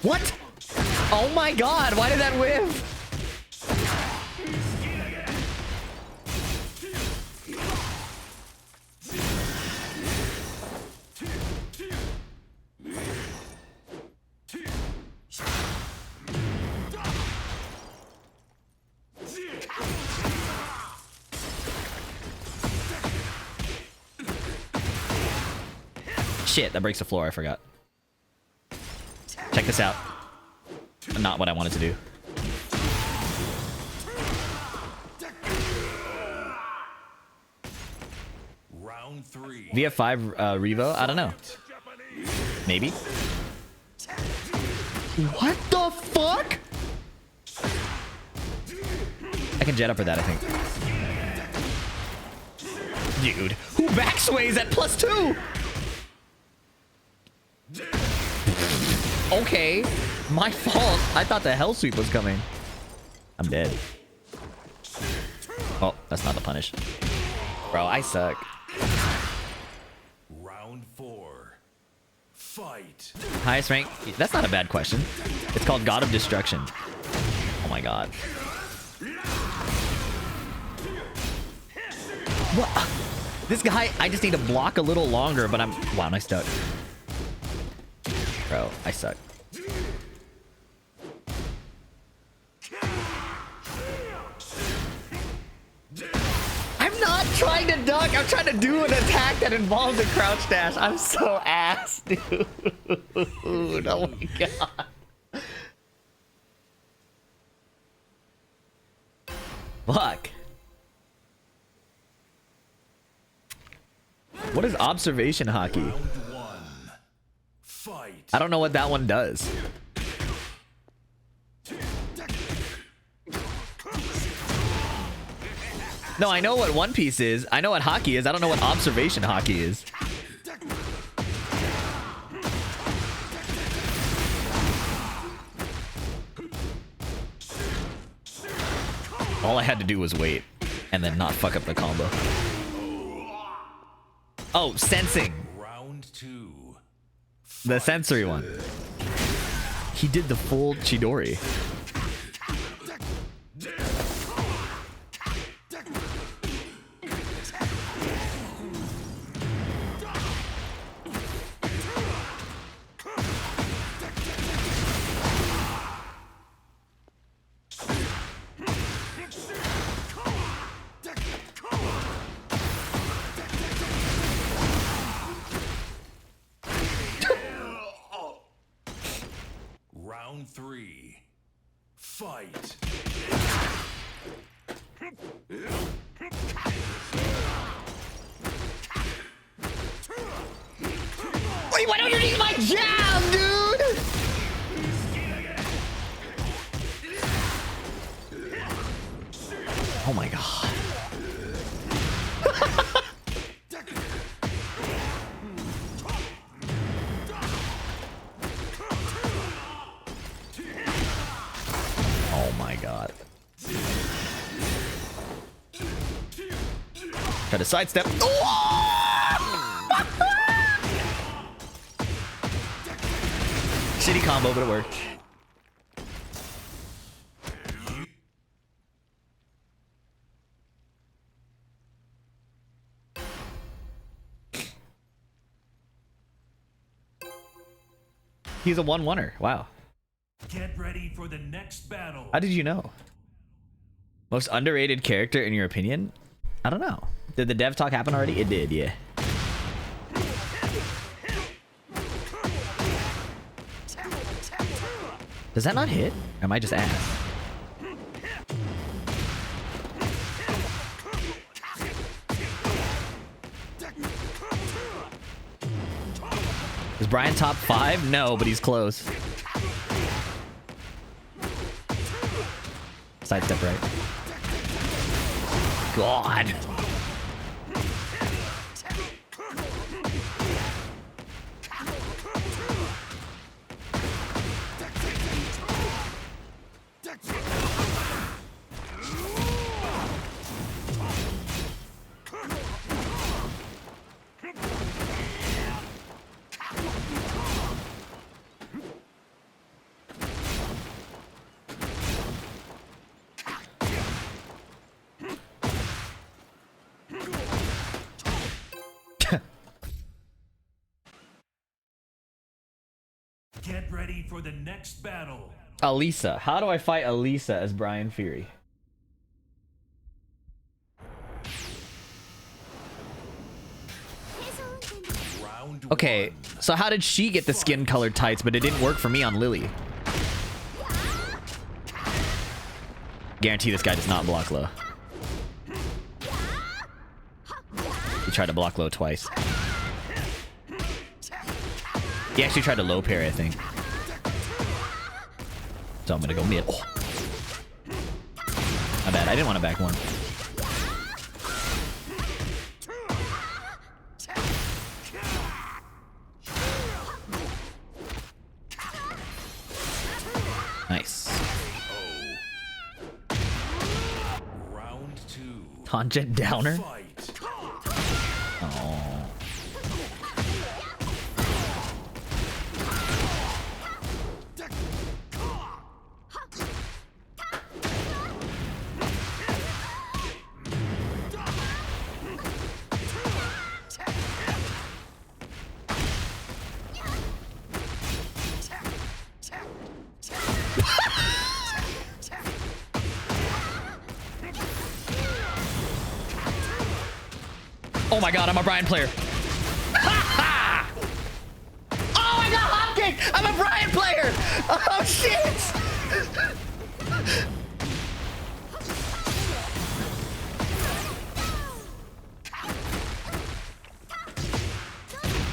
What? Oh my god, why did that whiff? Shit, that breaks the floor, I forgot. Check this out. Not what I wanted to do. Round 3. VF5 Revo? I don't know. Maybe. What the fuck? I can jet up for that, I think. Dude, who backsways at +2? Okay, my fault. I thought the hell sweep was coming. I'm dead. Oh, that's not the punish. Bro, I suck. Round 4. Fight. Highest rank? That's not a bad question. It's called God of Destruction. Oh my god. What? This guy, I just need to block a little longer, but I'm... Wow, am I stuck? Bro, I suck. I'm not trying to duck. I'm trying to do an attack that involves a crouch dash. I'm so ass, dude. Oh my god. Fuck. What is observation hockey? Round 1. Fight. I don't know what that one does. No, I know what One Piece is. I know what hockey is. I don't know what observation hockey is. All I had to do was wait and then not fuck up the combo. Oh, sensing. Round 2. The sensory one. He did the full Chidori. Round 3. Fight. Wait, why don't you use my jab, dude? Try to sidestep. Shitty combo, but it worked. He's a 1-1er. Wow. Get ready for the next battle. How did you know? Most underrated character in your opinion? I don't know. Did the dev talk happen already? It did, yeah. Does that not hit? Or am I just ass? Is Bryan top 5? No, but he's close. Sidestep right. God. Get ready for the next battle. Alisa. How do I fight Alisa as Bryan Fury? Okay, so how did she get the skin colored tights, but it didn't work for me on Lily? Guarantee this guy does not block low. He tried to block low twice. He actually tried to low parry, I think. So I'm gonna go mid. Oh. My bad, I didn't want to back one. Nice. Round 2. Tangent downer. Fight. Oh. Oh my god, I'm a Bryan player. Oh, I got hotcake! I'm a Bryan player! Oh shit!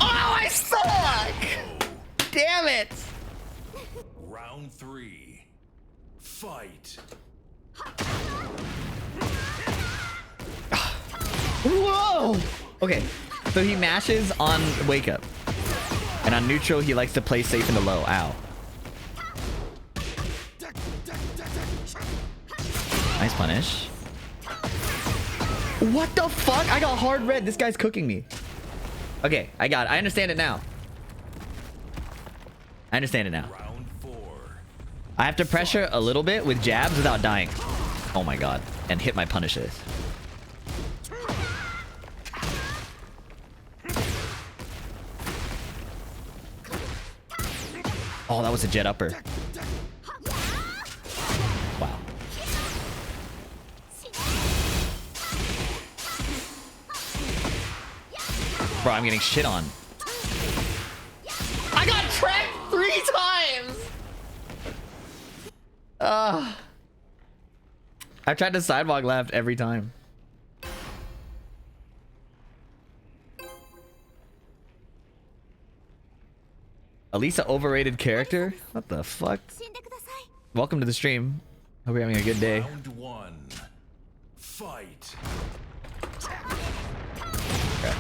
Oh, I suck! Damn it! Round 3. Fight. Whoa! Okay, so he mashes on wake up. And on neutral, he likes to play safe in the low. Ow. Nice punish. What the fuck? I got hard red. This guy's cooking me. Okay, I got it. I understand it now. I understand it now. Round 4. I have to pressure a little bit with jabs without dying. Oh my god. And hit my punishes. Oh, that was a jet upper. Wow. Bro, I'm getting shit on. I got tracked 3 times! I tried to sidewalk left every time. Alisa overrated character? What the fuck? Welcome to the stream. Hope you're having a good day. Round 1. Fight. Okay.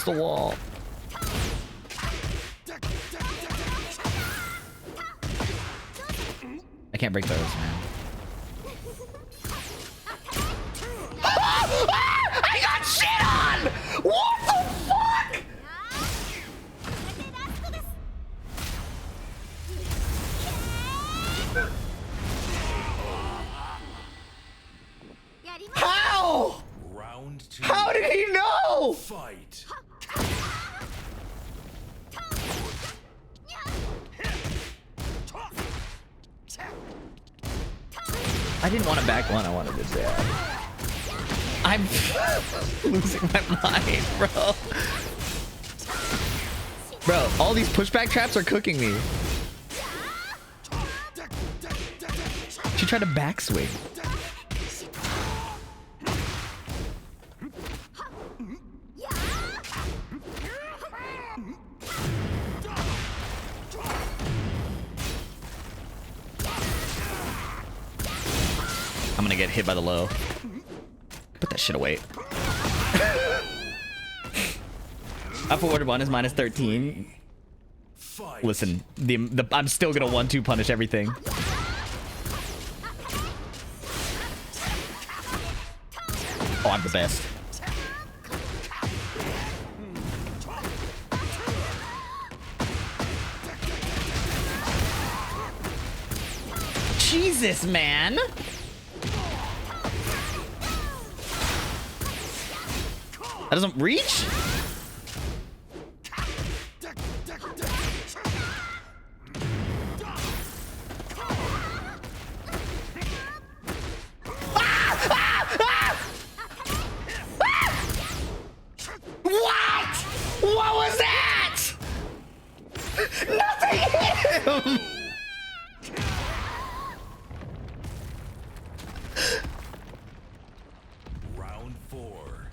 the wall. I can't break those, man. I got shit on! What the fuck? How? Round 2. How did he know? Fight. I didn't want to back one, I wanted to say I'm losing my mind, bro. Bro, all these pushback traps are cooking me. She tried to backswing. I'm gonna get hit by the low. Put that shit away. Up forward one is minus 13. Fight. Listen, I'm still gonna 1-2 punish everything. Oh, I'm the best. Jesus, man. That doesn't reach? What? What was that? Nothing hit him. Round 4.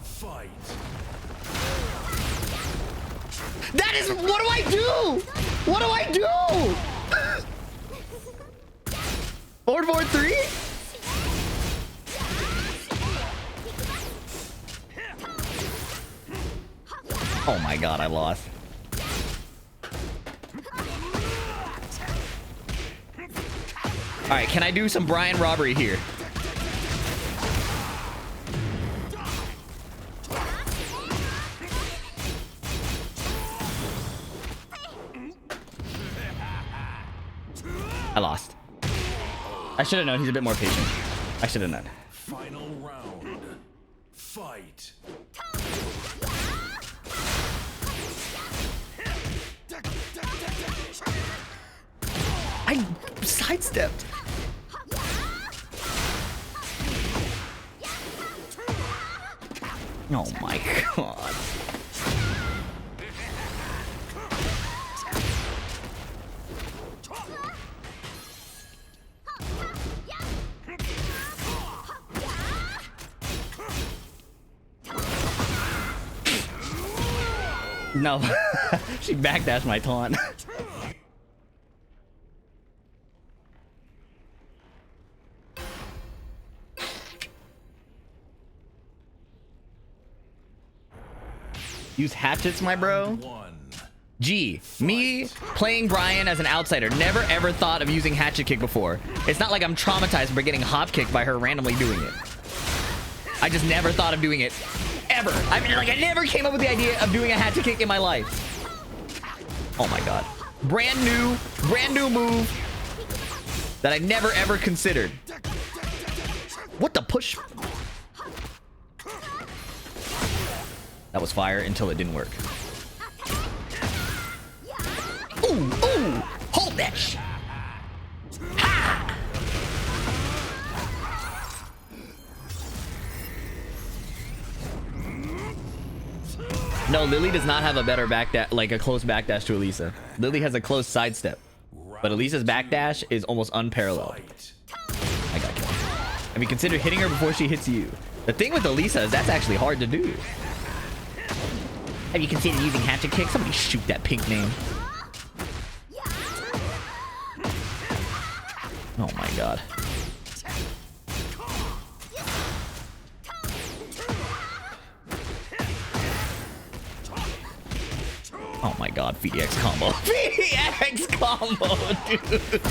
Fight. That is, what do I do? What do I do? Forward, forward, 3? Oh my god, I lost. Alright, can I do some Bryan robbery here? I lost. I should have known he's a bit more patient. I should have known. Final round. Fight. I sidestepped. Oh my god. No, she backdashed my taunt. Use hatchets, my bro. Gee, me playing Bryan as an outsider, never ever thought of using hatchet kick before. It's not like I'm traumatized by getting hop kicked by her randomly doing it. I just never thought of doing it. Ever. I mean, like, I never came up with the idea of doing a hatchet kick in my life. Oh my god. Brand new move that I never ever considered. What the push? That was fire until it didn't work. Ooh, ooh! Hold that shit! Ha! No, Lily does not have a better backdash, like a close backdash to Elisa. Lily has a close sidestep, but Elisa's backdash is almost unparalleled. I got killed. I mean, consider hitting her before she hits you. The thing with Elisa is that's actually hard to do. Have you considered using hatchet kick? Somebody shoot that pink name. Oh my god. Oh my god, VDX combo. VDX combo, dude.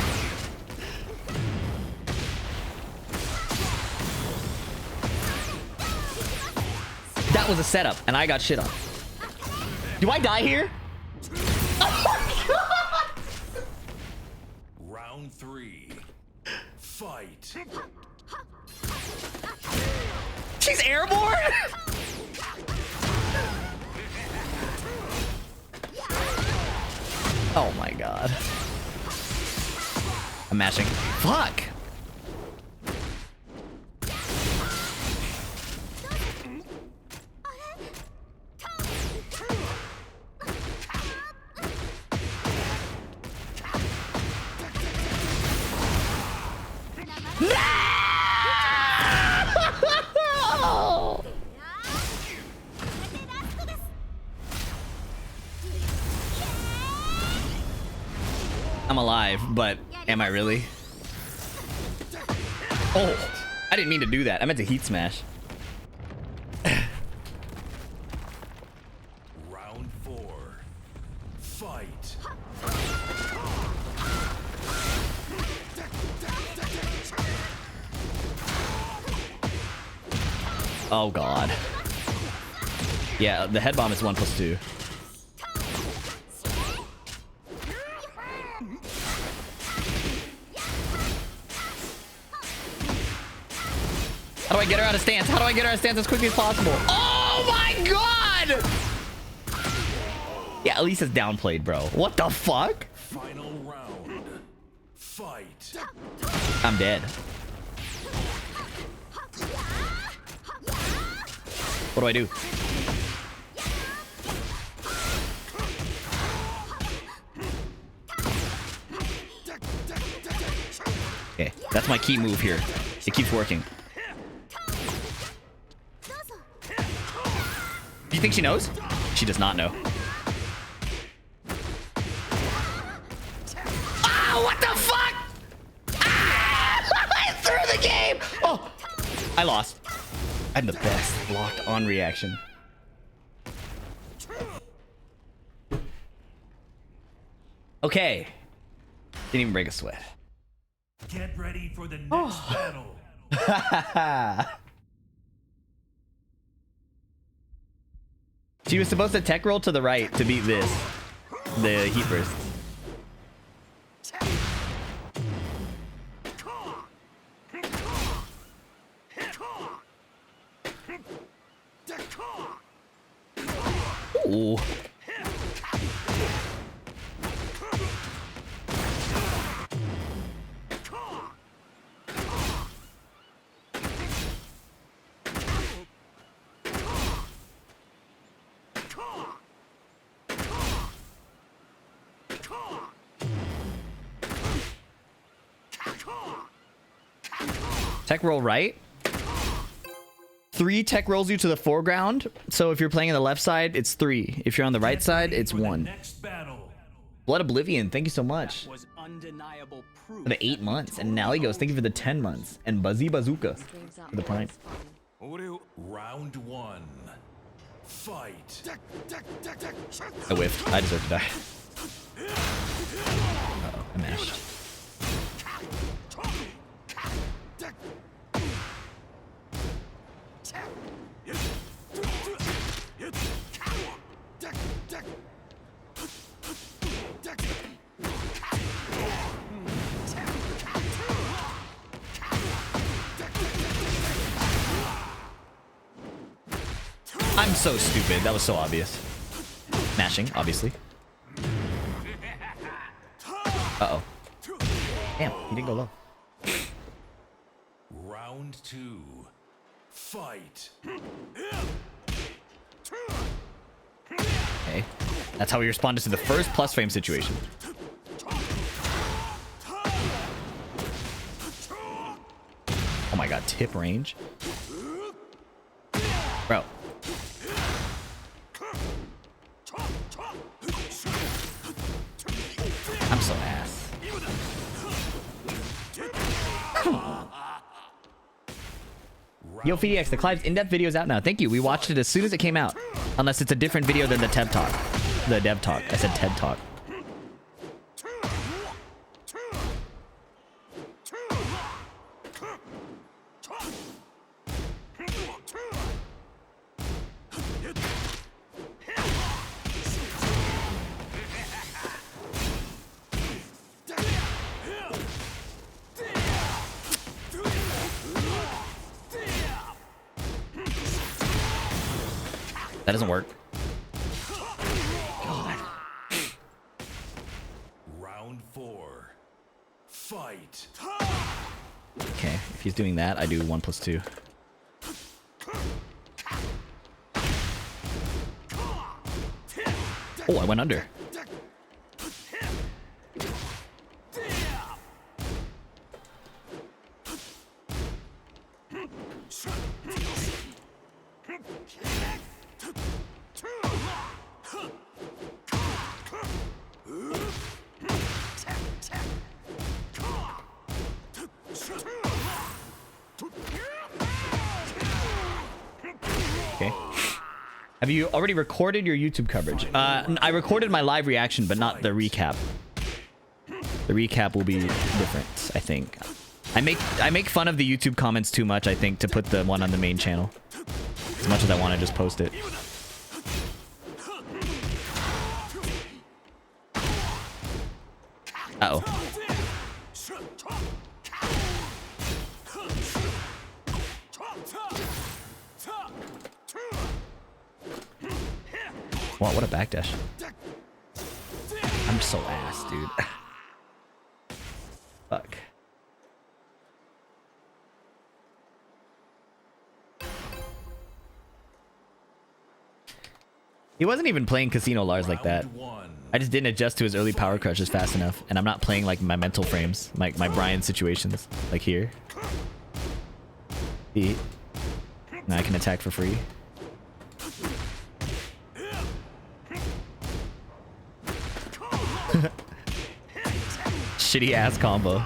That was a setup, and I got shit on. Do I die here? Round 3. Fight. She's airborne? Oh my god. I'm mashing. Fuck! No! I'm alive, but am I really? Oh, I didn't mean to do that. I meant to heat smash. Round 4. Fight. Oh god. Yeah, the head bomb is 1+2. How do I get her out of stance? How do I get her out of stance as quickly as possible? Oh my god! Yeah, at least it's downplayed, bro. What the fuck? Final round. Fight. I'm dead. What do I do? Okay, that's my key move here. It keeps working. Do you think she knows? She does not know. Oh, what the fuck? Ah! I threw the game! Oh, I lost. I'm the best locked on reaction. Okay. Didn't even break a sweat. Get ready for the next battle. She was supposed to tech roll to the right to beat this. The heat burst. Ooh. Tech roll right. 3 tech rolls you to the foreground. So if you're playing on the left side, it's 3. If you're on the right side, it's 1. Blood Oblivion, thank you so much. For the 8 months. And Nally goes, thank you for the 10 months. And Buzzy Bazooka for the prime. Round 1. Fight. I whiffed. I deserve to die. Uh-oh, I mashed. I'm so stupid. That was so obvious. Mashing, obviously. Uh-oh. Damn, he didn't go low. Round 2. Fight. Okay. That's how we responded to the first plus frame situation. Oh my god, tip range. Bro. I'm so ass. Yo, FDX, the Clive's in-depth video is out now. Thank you. We watched it as soon as it came out. Unless it's a different video than the TED Talk. the Dev Talk. I said TED Talk. That doesn't work. Round 4. Fight. Okay, if he's doing that, I do 1 + 2. Oh, I went under. Okay. Have you already recorded your YouTube coverage? I recorded my live reaction, but not the recap. The recap will be different, I think. I make fun of the YouTube comments too much, I think, to put the one on the main channel. As much as I want to just post it. Uh-oh. Wow, what a backdash. I'm so ass, dude. Fuck. He wasn't even playing Casino Lars like that. I just didn't adjust to his early power crushes fast enough, and I'm not playing like my mental frames, like my Bryan situations, like here. See? Now I can attack for free. Shitty ass combo.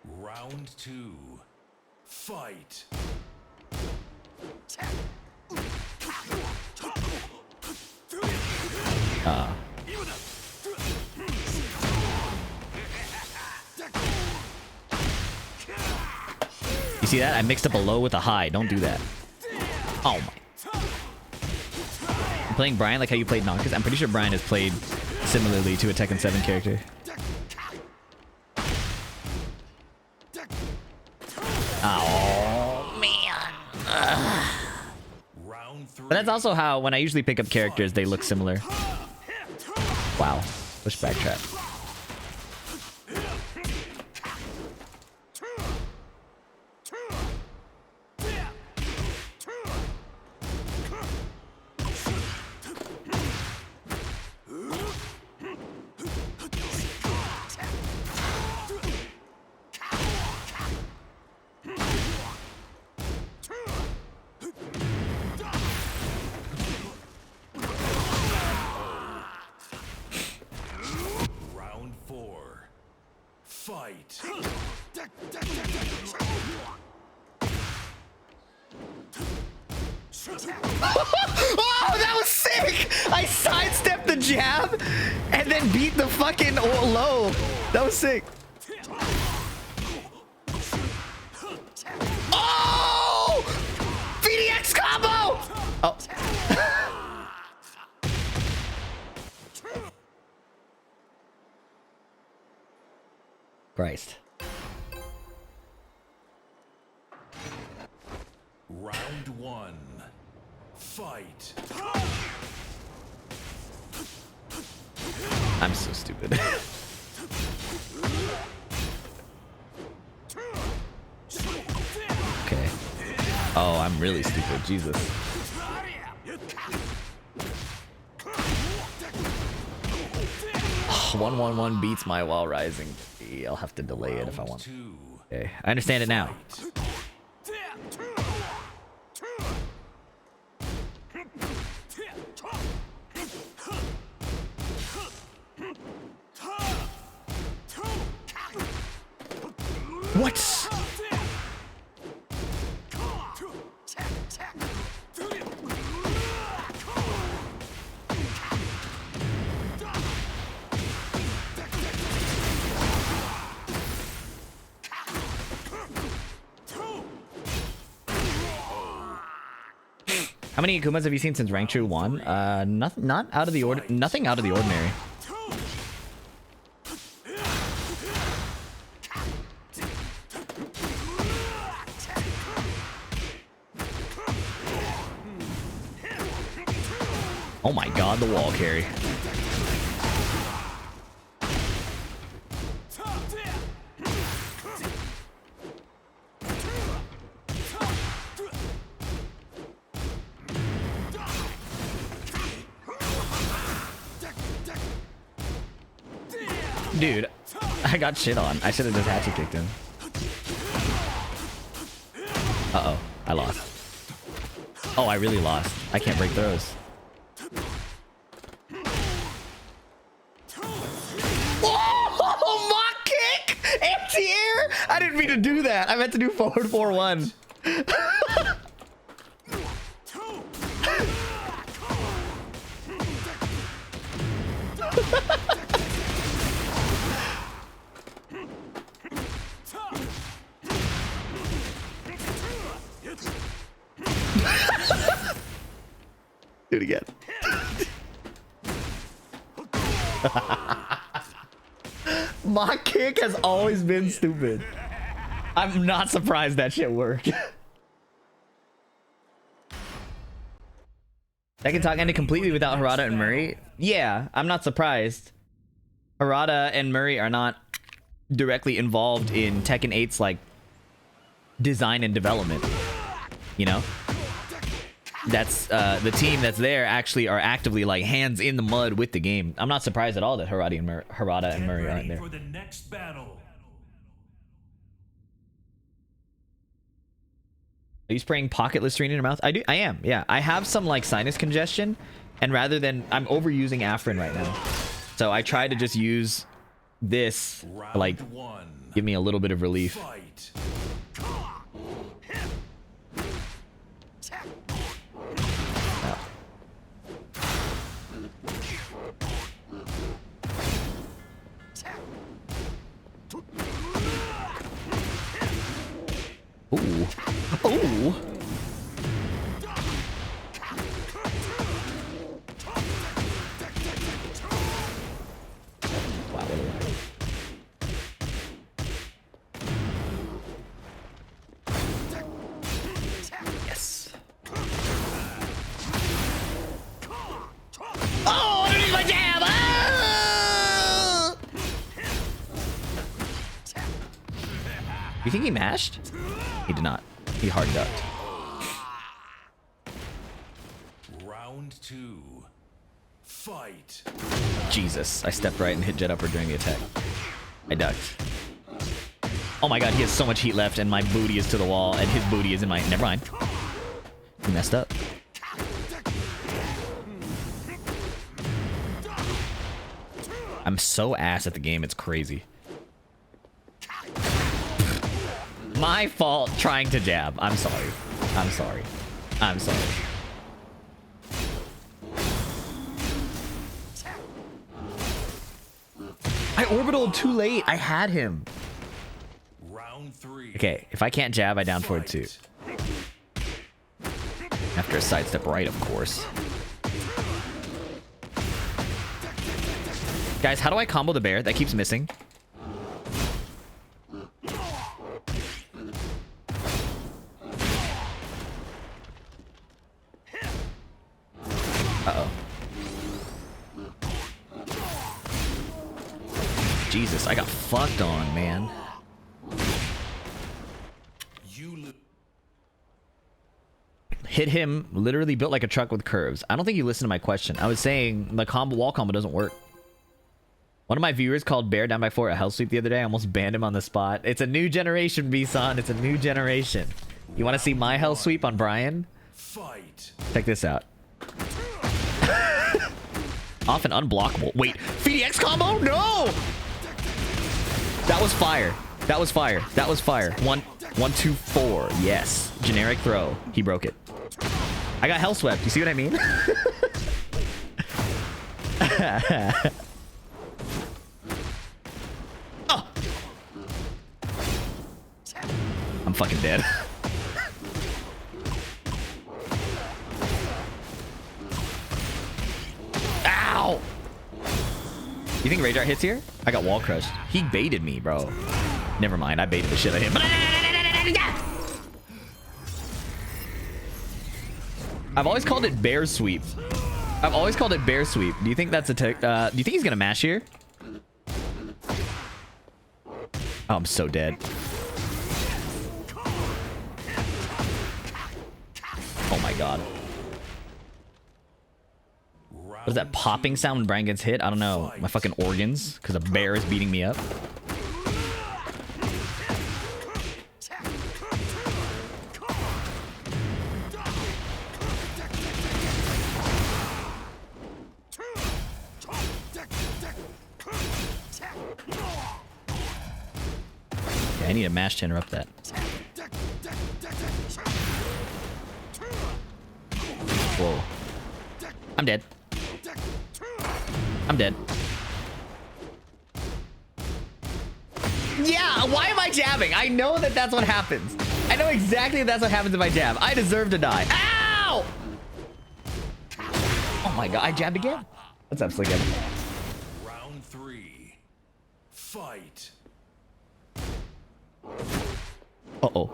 Round 2. Fight. You see that? I mixed up a low with a high. Don't do that. Oh my. I'm playing Bryan like how you played Nonkus. I'm pretty sure Bryan has played similarly to a Tekken 7 character. Oh man. But that's also how when I usually pick up characters, they look similar. Wow. Pushback trap. Round 4. Fight. Oh, that was sick! I sidestepped the jab and then beat the fucking low. That was sick. Oh! VDX combo! Oh. Christ. Round 1. Fight. I'm so stupid. Okay. Oh, I'm really stupid. Jesus. 1-1-1 beats my while rising. I'll have to delay it if I want. Okay, I understand it now. What? How many Akumas have you seen since Rank True 1? Not out of the nothing out of the ordinary. Oh my god, the wall carry. Dude, I got shit on. I should have just hatchet kicked him. Uh-oh, I lost. Oh, I really lost. I can't break throws. Oh, mock kick! Anti-air! I didn't mean to do that. I meant to do forward 4-1. Do it again. My kick has always been stupid. I'm not surprised that shit worked. Tekken Talk ended completely without Harada and Murray. Yeah, I'm not surprised. Harada and Murray are not directly involved in Tekken 8's like design and development. You know? That's the team that's there actually are actively like hands in the mud with the game. I'm not surprised at all that Harada and Murray aren't there. For the next battle. Are you spraying pocket Listerine in your mouth? I am. Yeah, I have some like sinus congestion, and rather than I'm overusing Afrin right now, so I try to just use this to, like give me a little bit of relief. Fight. Ooh. Ooh. Wow, what a line. Yes. Oh, underneath my jab! Ah! You think he mashed? He did not. He hard ducked. Round 2. Fight. Jesus, I stepped right and hit jet upper during the attack. I ducked. Oh my god, he has so much heat left and my booty is to the wall and his booty is in my... Never mind. He messed up. I'm so ass at the game, it's crazy. My fault trying to jab. I'm sorry. I'm sorry. I'm sorry. I orbitaled too late. I had him. Round 3. Okay, if I can't jab, I down forward 2. After a sidestep right, of course. Guys, how do I combo the bear? That keeps missing. Uh-oh. Jesus, I got fucked on, man. Hit him, literally built like a truck with curves. I don't think you listened to my question. I was saying the wall combo doesn't work. One of my viewers called Bear down by 4 a hell sweep the other day. I almost banned him on the spot. It's a new generation, B-San. It's a new generation. You want to see my hell sweep on Bryan? Fight. Check this out. Off and unblockable. Wait, FDX combo? No! That was fire. That was fire. That was fire. 1, 2, 4. Yes. Generic throw. He broke it. I got hell swept. You see what I mean? Oh. I'm fucking dead. Ow! You think Rage Art hits here? I got wall crushed. He baited me, bro. Never mind. I baited the shit out of him. I've always called it bear sweep. I've always called it bear sweep. Do you think that's a do you think he's gonna mash here? Oh, I'm so dead. Oh my god. What is that popping sound when Bryan gets hit? I don't know. My fucking organs, because a bear is beating me up. Okay, I need a mash to interrupt that. Whoa. I'm dead. I'm dead. Yeah, why am I jabbing? I know that that's what happens. I know exactly that's what happens if I jab. I deserve to die. Ow! Oh my god, I jabbed again. What's up, Slick Evan? Round 3. Fight. Uh-oh.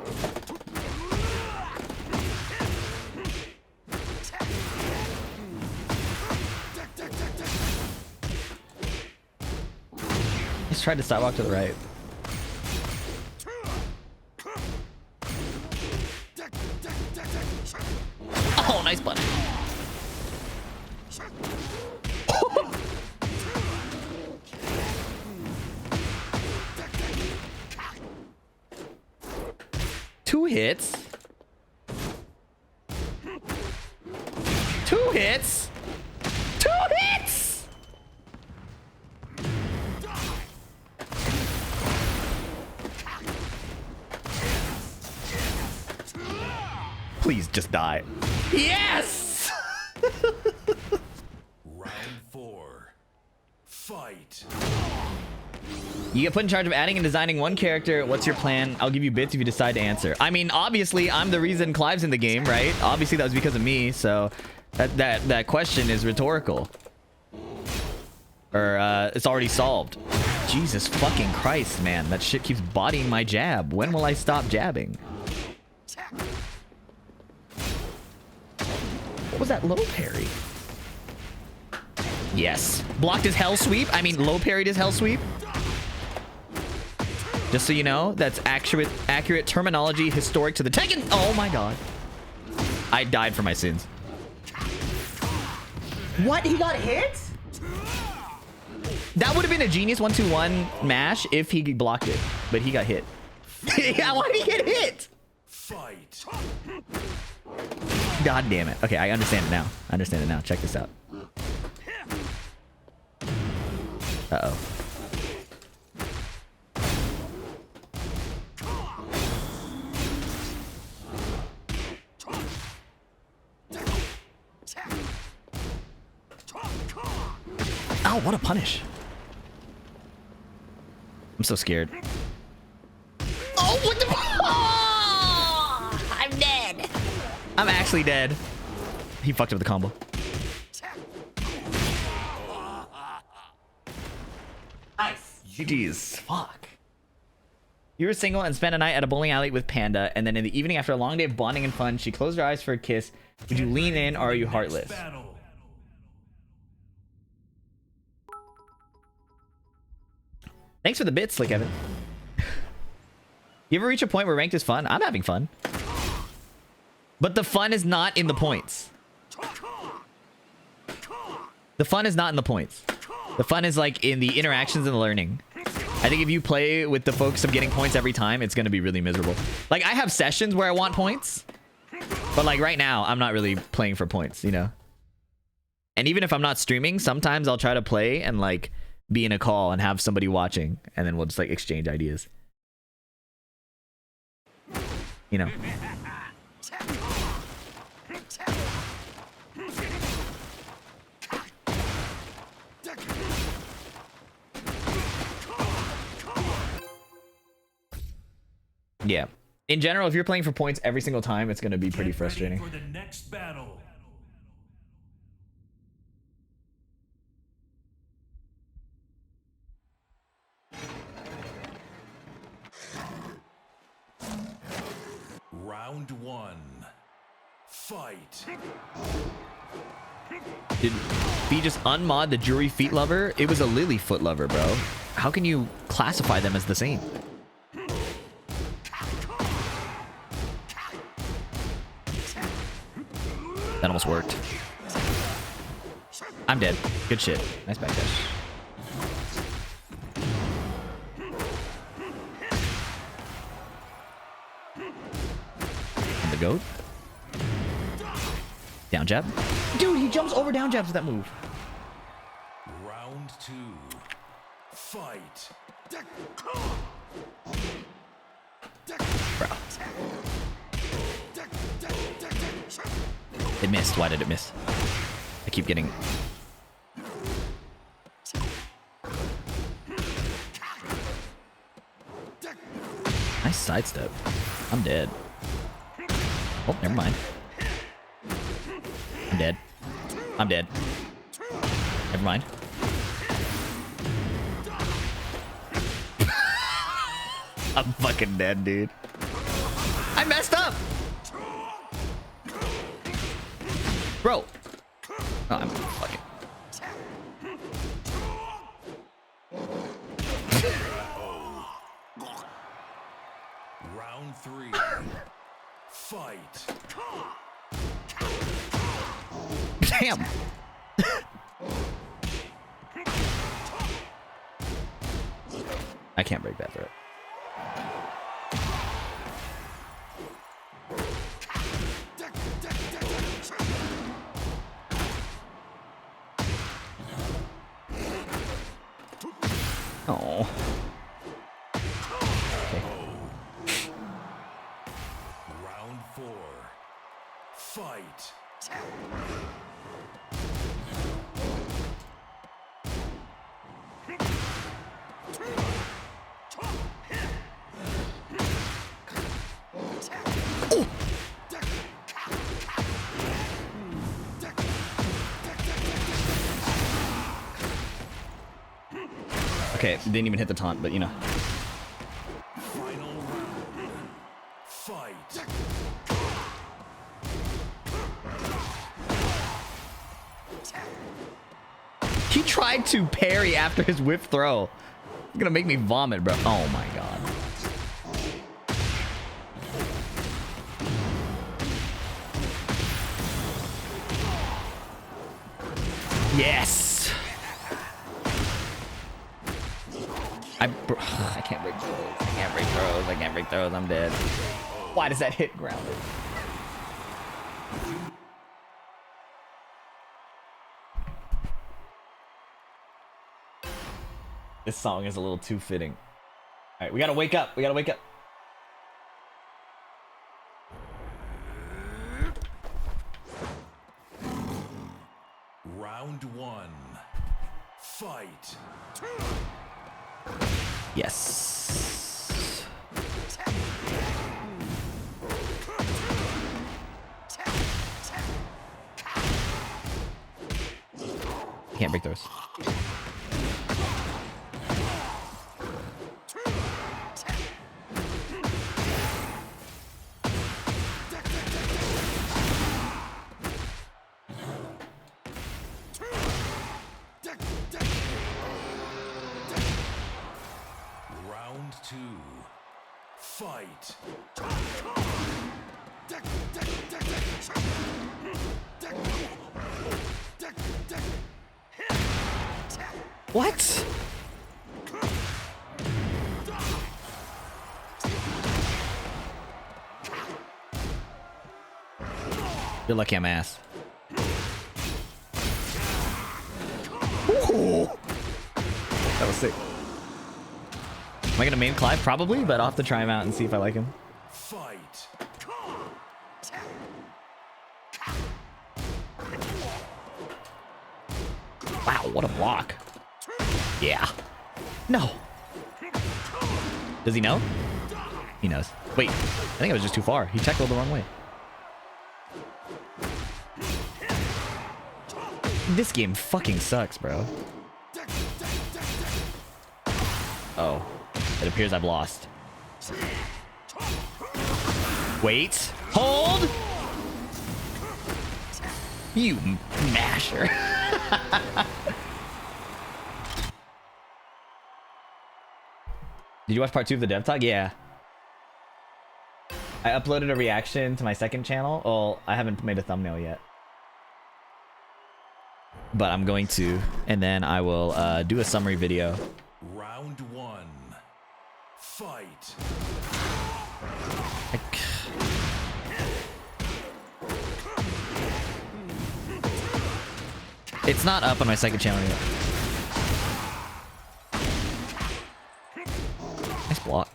He's tried to sidewalk to the right. Oh, nice punch. Two hits. Two hits. Two hits. Please just die. Yes! Round 4. Fight. You get put in charge of adding and designing one character. What's your plan? I'll give you bits if you decide to answer. I mean, obviously, I'm the reason Clive's in the game, right? Obviously, that was because of me, so that question is rhetorical. Or, it's already solved. Jesus fucking Christ, man. That shit keeps bodying my jab. When will I stop jabbing? What was that low parry? Yes. Blocked his hell sweep. I mean, low parried his hell sweep. Just so you know, that's accurate terminology historic to the Tekken. Oh my god. I died for my sins. What? He got hit? That would have been a genius 1-2-1 mash if he blocked it. But he got hit. Yeah, why did he get hit? Fight. God damn it. Okay, I understand it now. I understand it now. Check this out. Uh-oh. Oh, what a punish. I'm so scared. Oh, what the... Oh, I'm dead. I'm actually dead. He fucked up the combo. Nice. GG's. Fuck. You were single and spent a night at a bowling alley with Panda, and then in the evening after a long day of bonding and fun, she closed her eyes for a kiss. Would you lean in or are you heartless? Battle. Thanks for the bits, Slick Evan. You ever reach a point where ranked is fun? I'm having fun. But the fun is not in the points. The fun is not in the points. The fun is like in the interactions and the learning. I think if you play with the focus of getting points every time, it's going to be really miserable. Like, I have sessions where I want points. But like right now, I'm not really playing for points, you know? And even if I'm not streaming, sometimes I'll try to play and like be in a call and have somebody watching. And then we'll just like exchange ideas. you know. Yeah. In general, if you're playing for points every single time, it's going to be pretty frustrating. For the next battle. Round 1. Fight. Did B just unmod the Jury Feet Lover? It was a Lily Foot Lover, bro. How can you classify them as the same? That almost worked. I'm dead. Good shit. Nice backdash. And the goat. Down jab. Dude, he jumps over down jabs with that move. Round 2. Fight. Bro. It missed. Why did it miss? I keep getting... Nice sidestep. I'm dead. Oh, never mind. I'm dead. I'm dead. Never mind. I'm fucking dead, dude. I messed up! Bro. Oh, I'm fucking... Round 3. Fight. Damn. I can't break that threat. Oh. Okay. Round 4. Fight. Okay, didn't even hit the taunt, but you know. Final round. Fight. He tried to parry after his whip throw. It's gonna make me vomit, bro. Oh my god. Yes. I can't break throws. I can't break throws. I can't break throws. I'm dead. Why does that hit grounded? This song is a little too fitting. All right, we gotta wake up. We gotta wake up. Round 1. Fight. Yes. Can't break those. Round 2. Fight. What? You're lucky I'm ass. Ooh. That was sick. Am I gonna main Clive? Probably, but I'll have to try him out and see if I like him. Fight. Wow, what a block. Yeah. No. Does he know? He knows. Wait, I think I was just too far. He tackled the wrong way. This game fucking sucks, bro. Oh, it appears I've lost. Wait, hold! You masher. Did you watch part 2 of the Dev Talk? Yeah. I uploaded a reaction to my second channel. Well, I haven't made a thumbnail yet. But I'm going to, and then I will do a summary video. Round 1. Fight. It's not up on my second channel yet. Nice block.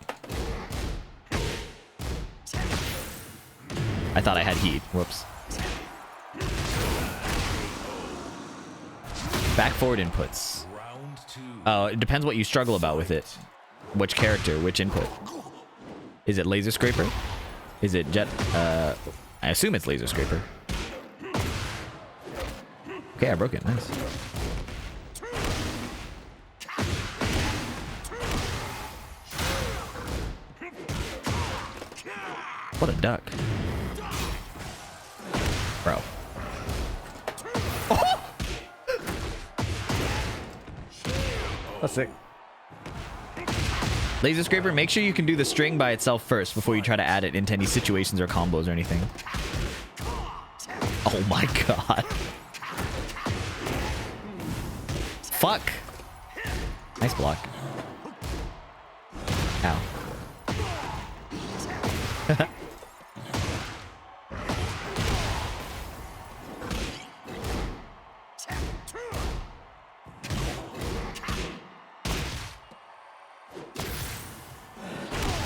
I thought I had heat. Whoops. Back forward inputs. Oh, it depends what you struggle about with it. Which character, which input. Is it laser scraper? Is it jet? I assume it's laser scraper. Okay, I broke it. Nice. What a duck. Bro. Oh! That's sick. Laser scraper, make sure you can do the string by itself first before you try to add it into any situations or combos or anything. Oh my god. Fuck. Nice block. Ow.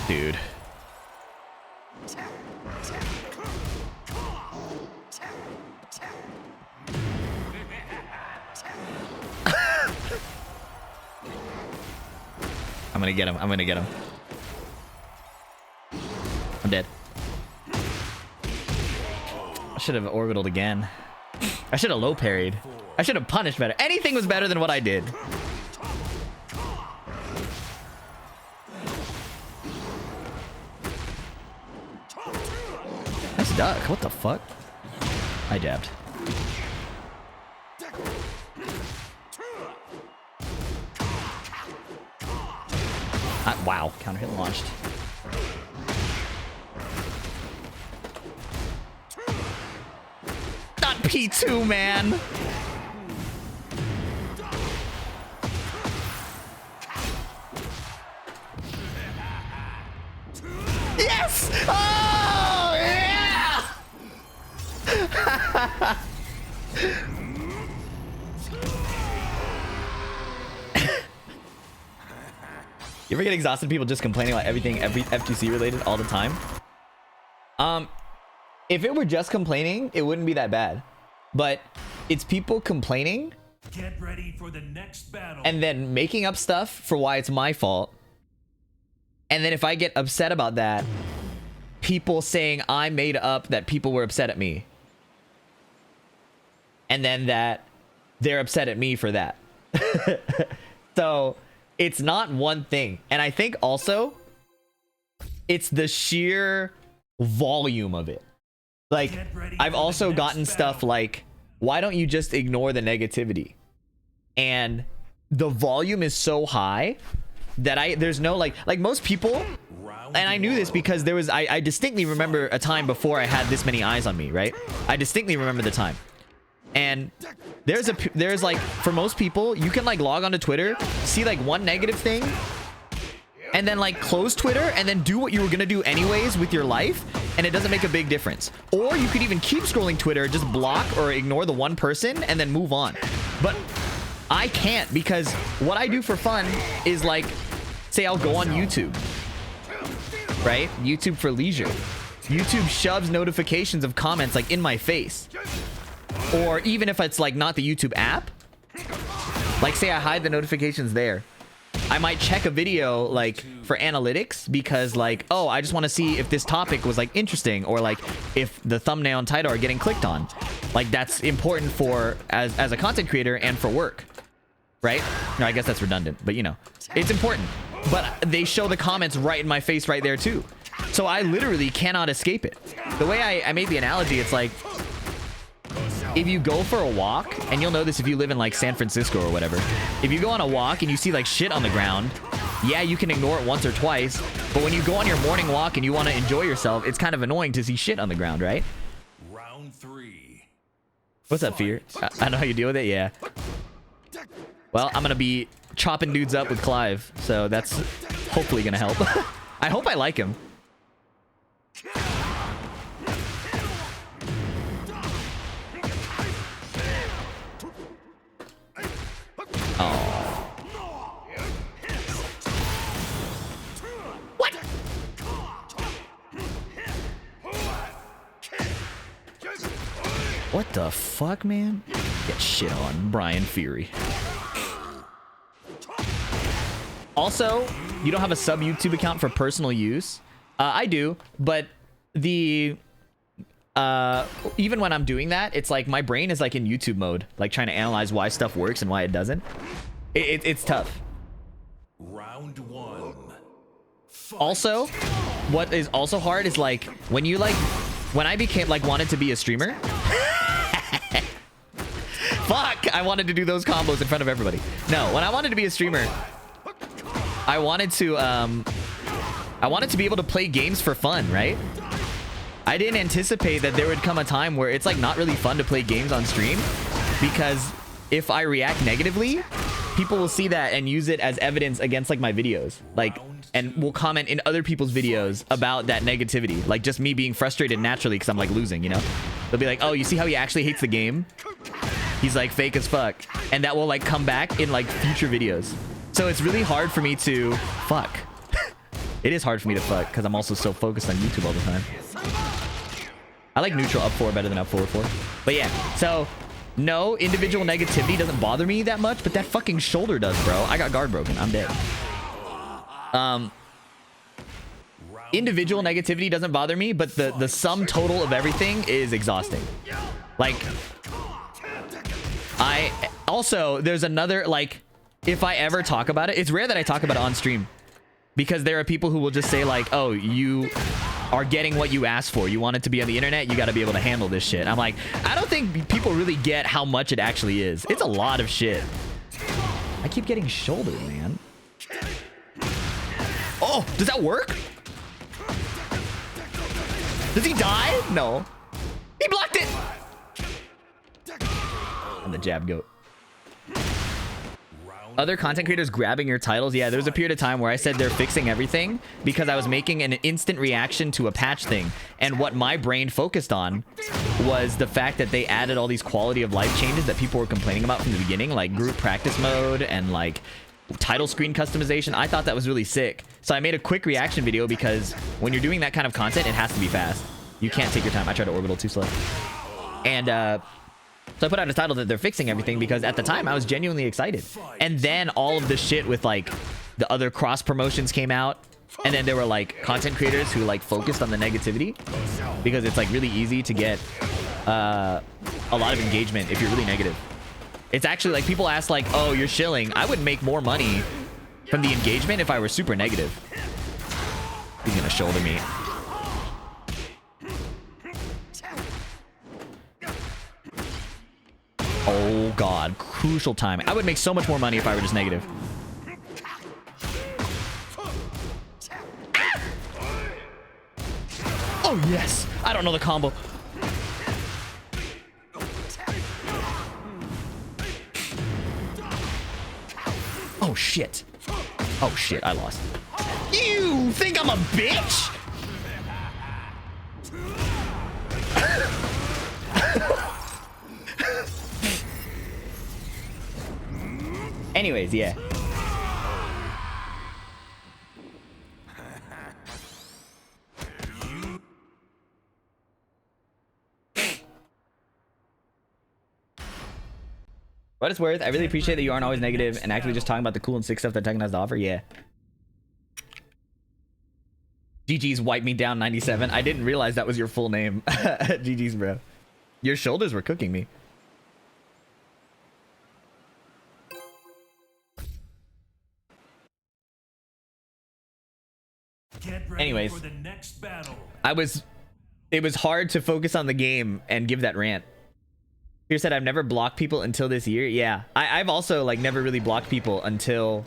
Dude. I'm gonna get him. I'm gonna get him. I'm dead. I should have orbitaled again. I should have low parried. I should have punished better. Anything was better than what I did. Nice duck. What the fuck? I jabbed. Wow. Counter hit launched. Not P2, man. Yes! Oh, yeah! You ever get exhausted people just complaining about everything, every FGC related all the time? If it were just complaining, it wouldn't be that bad. But it's people complaining Get ready for the next battle. and then making up stuff for why it's my fault. And then if I get upset about that, people saying I made up that people were upset at me. And then that they're upset at me for that. So it's not one thing. And I think also it's the sheer volume of it. Like, I've also gotten stuff like, why don't you just ignore the negativity? And the volume is so high that there's no like most people, and I knew this because there was, I distinctly remember a time before I had this many eyes on me, right? I distinctly remember the time. And there's like, for most people, you can like log onto Twitter, see like one negative thing, and then like close Twitter and then do what you were gonna do anyways with your life, and it doesn't make a big difference. Or you could even keep scrolling Twitter, just block or ignore the one person and then move on. But I can't, because what I do for fun is like, say I'll go on YouTube, right? YouTube for leisure. YouTube shoves notifications of comments like in my face. Or even if it's like not the YouTube app, Like say I hide the notifications there. I might check a video like for analytics because like, oh, I just want to see if this topic was like interesting or like if the thumbnail and title are getting clicked on. Like that's important for as a content creator and for work, right? No, I guess that's redundant, but you know, it's important. But they show the comments right in my face right there too. So I literally cannot escape it. The way I made the analogy, it's like, if you go for a walk, and you'll know this if you live in like San Francisco or whatever, if you go on a walk and you see like shit on the ground, yeah, you can ignore it once or twice, but when you go on your morning walk and you want to enjoy yourself, it's kind of annoying to see shit on the ground, right? Round 3. What's up, Fear? I know how you deal with it, yeah. Well, I'm gonna be chopping dudes up with Clive, so that's hopefully gonna help. I hope I like him. Oh. What? What the fuck, man? Get shit on, Bryan Fury. Also, you don't have a sub YouTube account for personal use. I do, but the even when I'm doing that, it's like my brain is like in YouTube mode, like trying to analyze why stuff works and why it doesn't. It's tough. Round 1. Also, what is also hard is like when you like when I became like wanted to be a streamer. Fuck, I wanted to do those combos in front of everybody. No, when I wanted to be a streamer, I wanted to be able to play games for fun, right? I didn't anticipate that there would come a time where it's like not really fun to play games on stream, because if I react negatively, people will see that and use it as evidence against like my videos, like, and will comment in other people's videos about that negativity, like just me being frustrated naturally because I'm like losing, you know? They'll be like, oh, you see how he actually hates the game? He's like fake as fuck, and that will like come back in like future videos. So it's really hard for me to fuck. It is hard for me to fuck because I'm also so focused on YouTube all the time. I like neutral up 4 better than up forward 4. But yeah, so no, individual negativity doesn't bother me that much, but that fucking shoulder does, bro. I got guard broken. I'm dead. Individual negativity doesn't bother me, but the sum total of everything is exhausting. Like, I also, there's another, like, if I ever talk about it, it's rare that I talk about it on stream, because there are people who will just say like, oh, you are getting what you asked for. You want it to be on the internet, you got to be able to handle this shit. I'm like, I don't think people really get how much it actually is. It's a lot of shit. I keep getting shouldered, man. Oh, does that work? Does he die? No. He blocked it. And the jab goat. Other content creators grabbing your titles. Yeah, there was a period of time where I said they're fixing everything because I was making an instant reaction to a patch thing. And what my brain focused on was the fact that they added all these quality of life changes that people were complaining about from the beginning, like group practice mode and like title screen customization. I thought that was really sick. So I made a quick reaction video because when you're doing that kind of content, it has to be fast. You can't take your time. I tried to orbital too slow. And so I put out a title that they're fixing everything because at the time I was genuinely excited. And then all of the shit with like the other cross promotions came out. And then there were like content creators who like focused on the negativity because it's like really easy to get a lot of engagement if you're really negative. It's actually like people ask like, oh, you're shilling. I would make more money from the engagement if I were super negative. He's gonna shoulder me. Oh god, crucial timing. I would make so much more money if I were just negative. Oh yes, I don't know the combo. Oh shit. Oh shit, I lost. You think I'm a bitch? Anyways, yeah. What it's worth, I really appreciate that you aren't always negative and actually just talking about the cool and sick stuff that Tekken has to offer. Yeah. GG's wiped me down 97. I didn't realize that was your full name. GG's, bro. Your shoulders were cooking me. Get ready Anyways, for the next battle. it was hard to focus on the game and give that rant. Here said I've never blocked people until this year. Yeah, I've also like never really blocked people until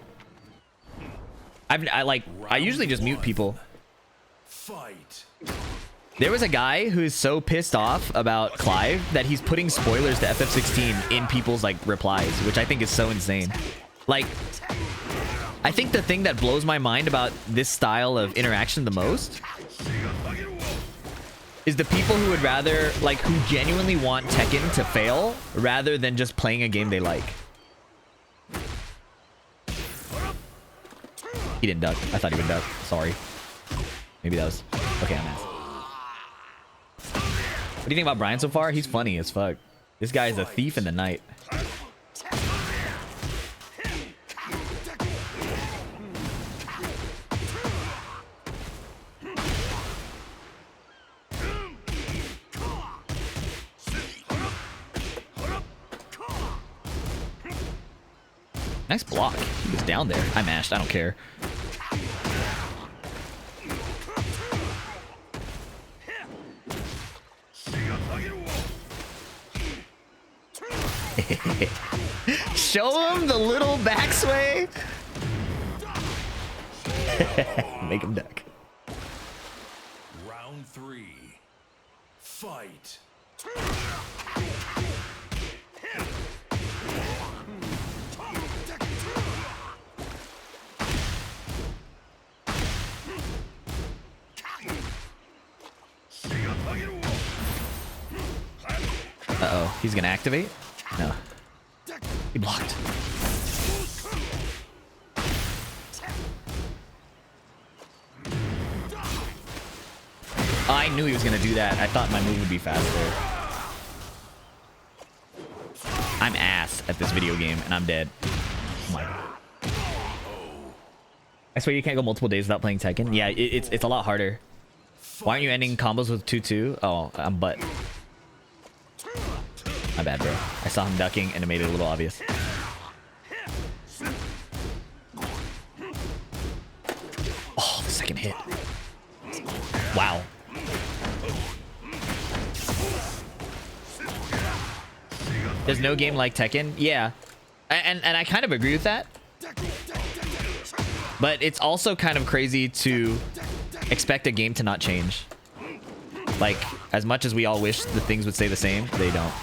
I usually just mute people. Fight. There was a guy who's so pissed off about Clive that he's putting spoilers to FF16 in people's like replies, which I think is so insane. Like, I think the thing that blows my mind about this style of interaction the most is the people who would rather, like, who genuinely want Tekken to fail rather than just playing a game they like. He didn't duck. I thought he would duck. Sorry. Maybe that was... Okay, I'm ass. What do you think about Bryan so far? He's funny as fuck. This guy is a thief in the night. Nice block. He was down there. I mashed. I don't care. Show him the little backsway. Make him duck. Round 3. Fight. Uh-oh. He's gonna activate? No. He blocked. I knew he was gonna do that. I thought my move would be faster. I'm ass at this video game, and I'm dead. Oh my God. I swear you can't go multiple days without playing Tekken. Yeah, it's a lot harder. Why aren't you ending combos with 2-2? Oh, I'm butt. My bad, bro. I saw him ducking, and it made it a little obvious. Oh, the second hit. Wow. There's no game like Tekken. Yeah. And I kind of agree with that. But it's also kind of crazy to expect a game to not change. Like, as much as we all wish the things would stay the same, they don't.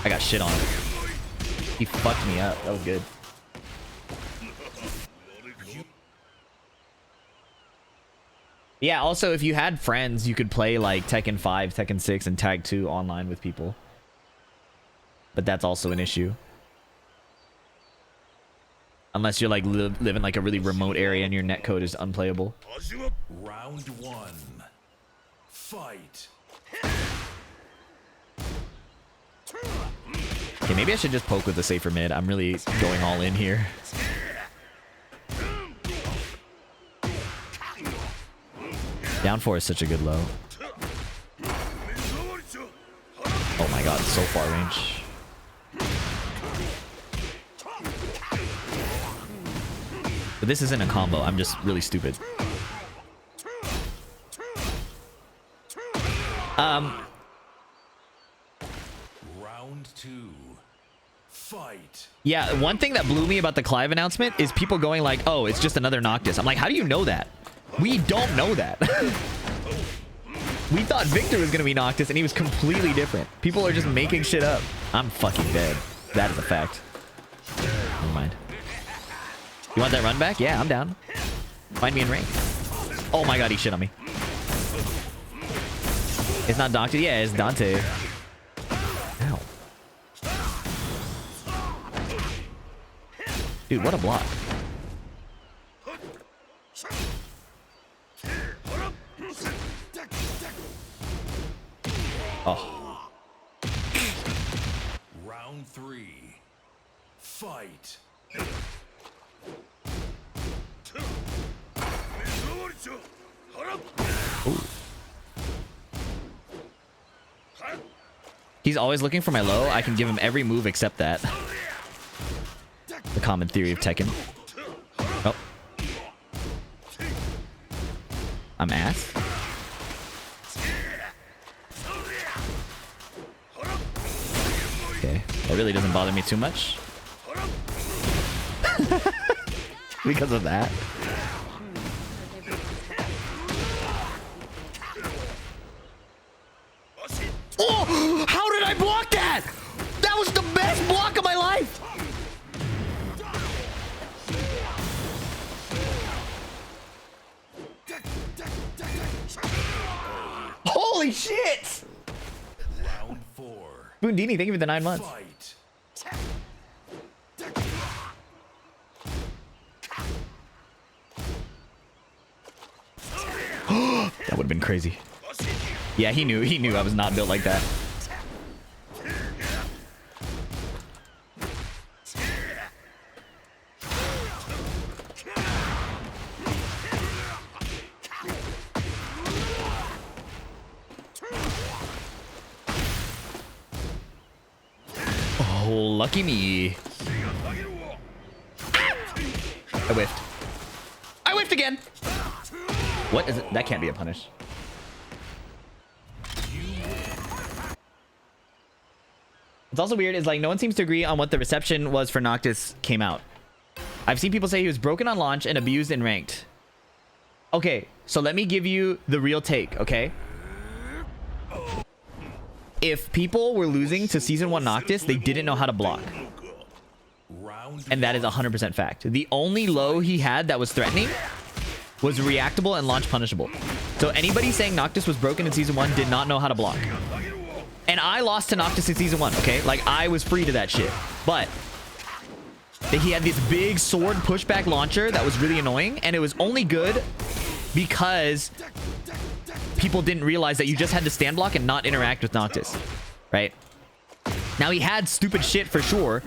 I got shit on. He fucked me up. That was good. Yeah, also, if you had friends, you could play like Tekken 5, Tekken 6, and Tag 2 online with people. But that's also an issue. Unless you're like live in like a really remote area and your netcode is unplayable. Round 1. Fight. Okay, maybe I should just poke with the safer mid. I'm really going all in here. Down 4 is such a good low. Oh my god, so far range. But this isn't a combo. I'm just really stupid. Round 2. Fight. Yeah, one thing that blew me about the Clive announcement is people going like, oh, it's just another Noctis. I'm like, how do you know that? We don't know that. We thought Victor was going to be Noctis, and he was completely different. People are just making shit up. I'm fucking dead. That is a fact. Never mind. You want that run back? Yeah, I'm down. Find me in range. Oh my god, he shit on me. It's not Doctor. Yeah, it's Dante. Ow. Dude, what a block. Oh. Fight. He's always looking for my low. I can give him every move except that. The common theory of Tekken. Oh. I'm ass. Okay. That really doesn't bother me too much. Because of that. Oh! How did I block that? That was the best block of my life! Holy shit! Round 4. Boondini, thank you for the 9 months. Fight. That would have been crazy. Yeah, he knew I was not built like that. Oh, lucky me. I whiffed. I whiffed again. What is it? That can't be a punish. It's also weird is like no one seems to agree on what the reception was for Noctis came out. I've seen people say he was broken on launch and abused in ranked. Okay, so let me give you the real take, okay? If people were losing to Season 1 Noctis, they didn't know how to block. And that is 100% fact. The only low he had that was threatening was reactable and launch punishable. So anybody saying Noctis was broken in Season 1 did not know how to block. And I lost to Noctis in Season 1, okay? Like, I was free to that shit. But he had this big sword pushback launcher that was really annoying. And it was only good because people didn't realize that you just had to stand block and not interact with Noctis, right? Now, he had stupid shit for sure,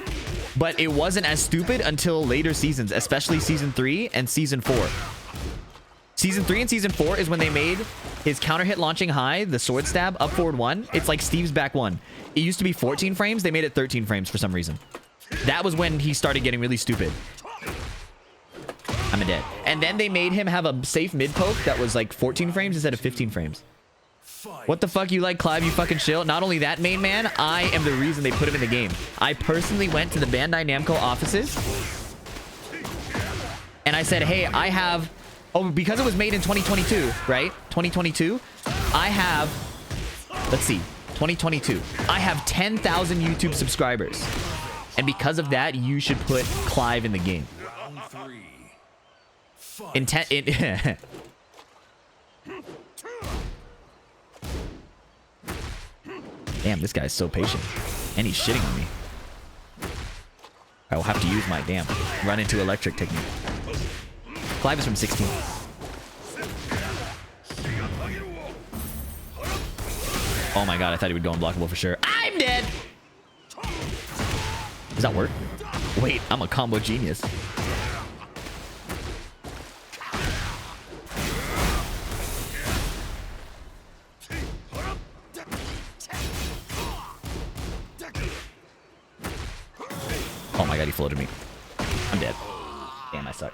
but it wasn't as stupid until later seasons, especially Season 3 and Season 4. Season 3 and Season 4 is when they made his counter hit launching high, the sword stab, up forward 1. It's like Steve's back 1. It used to be 14 frames. They made it 13 frames for some reason. That was when he started getting really stupid. I'm a dead. And then they made him have a safe mid poke that was like 14 frames instead of 15 frames. What the fuck you like, Clive? You fucking chill. Not only that, main man, I am the reason they put him in the game. I personally went to the Bandai Namco offices and I said, hey, I have... Oh, because it was made in 2022, right? 2022. I have... Let's see. 2022. I have 10,000 YouTube subscribers. And because of that, you should put Clive in the game. Damn, this guy's so patient. And he's shitting on me. I will have to use my damn run into electric technique. Clive is from 16. Oh my god, I thought he would go unblockable for sure. I'm dead! Does that work? Wait, I'm a combo genius. Oh my god, he floated me. I'm dead. Damn, I suck.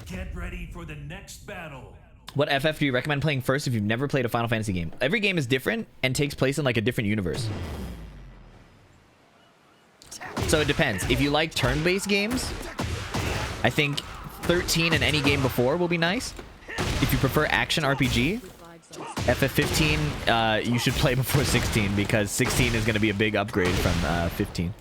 Get ready for the next battle. What FF do you recommend playing first if you've never played a Final Fantasy game? Every game is different and takes place in like a different universe. So it depends. If you like turn-based games, I think 13 and any game before will be nice. If you prefer action RPG, FF15 you should play before 16 because 16 is going to be a big upgrade from 15.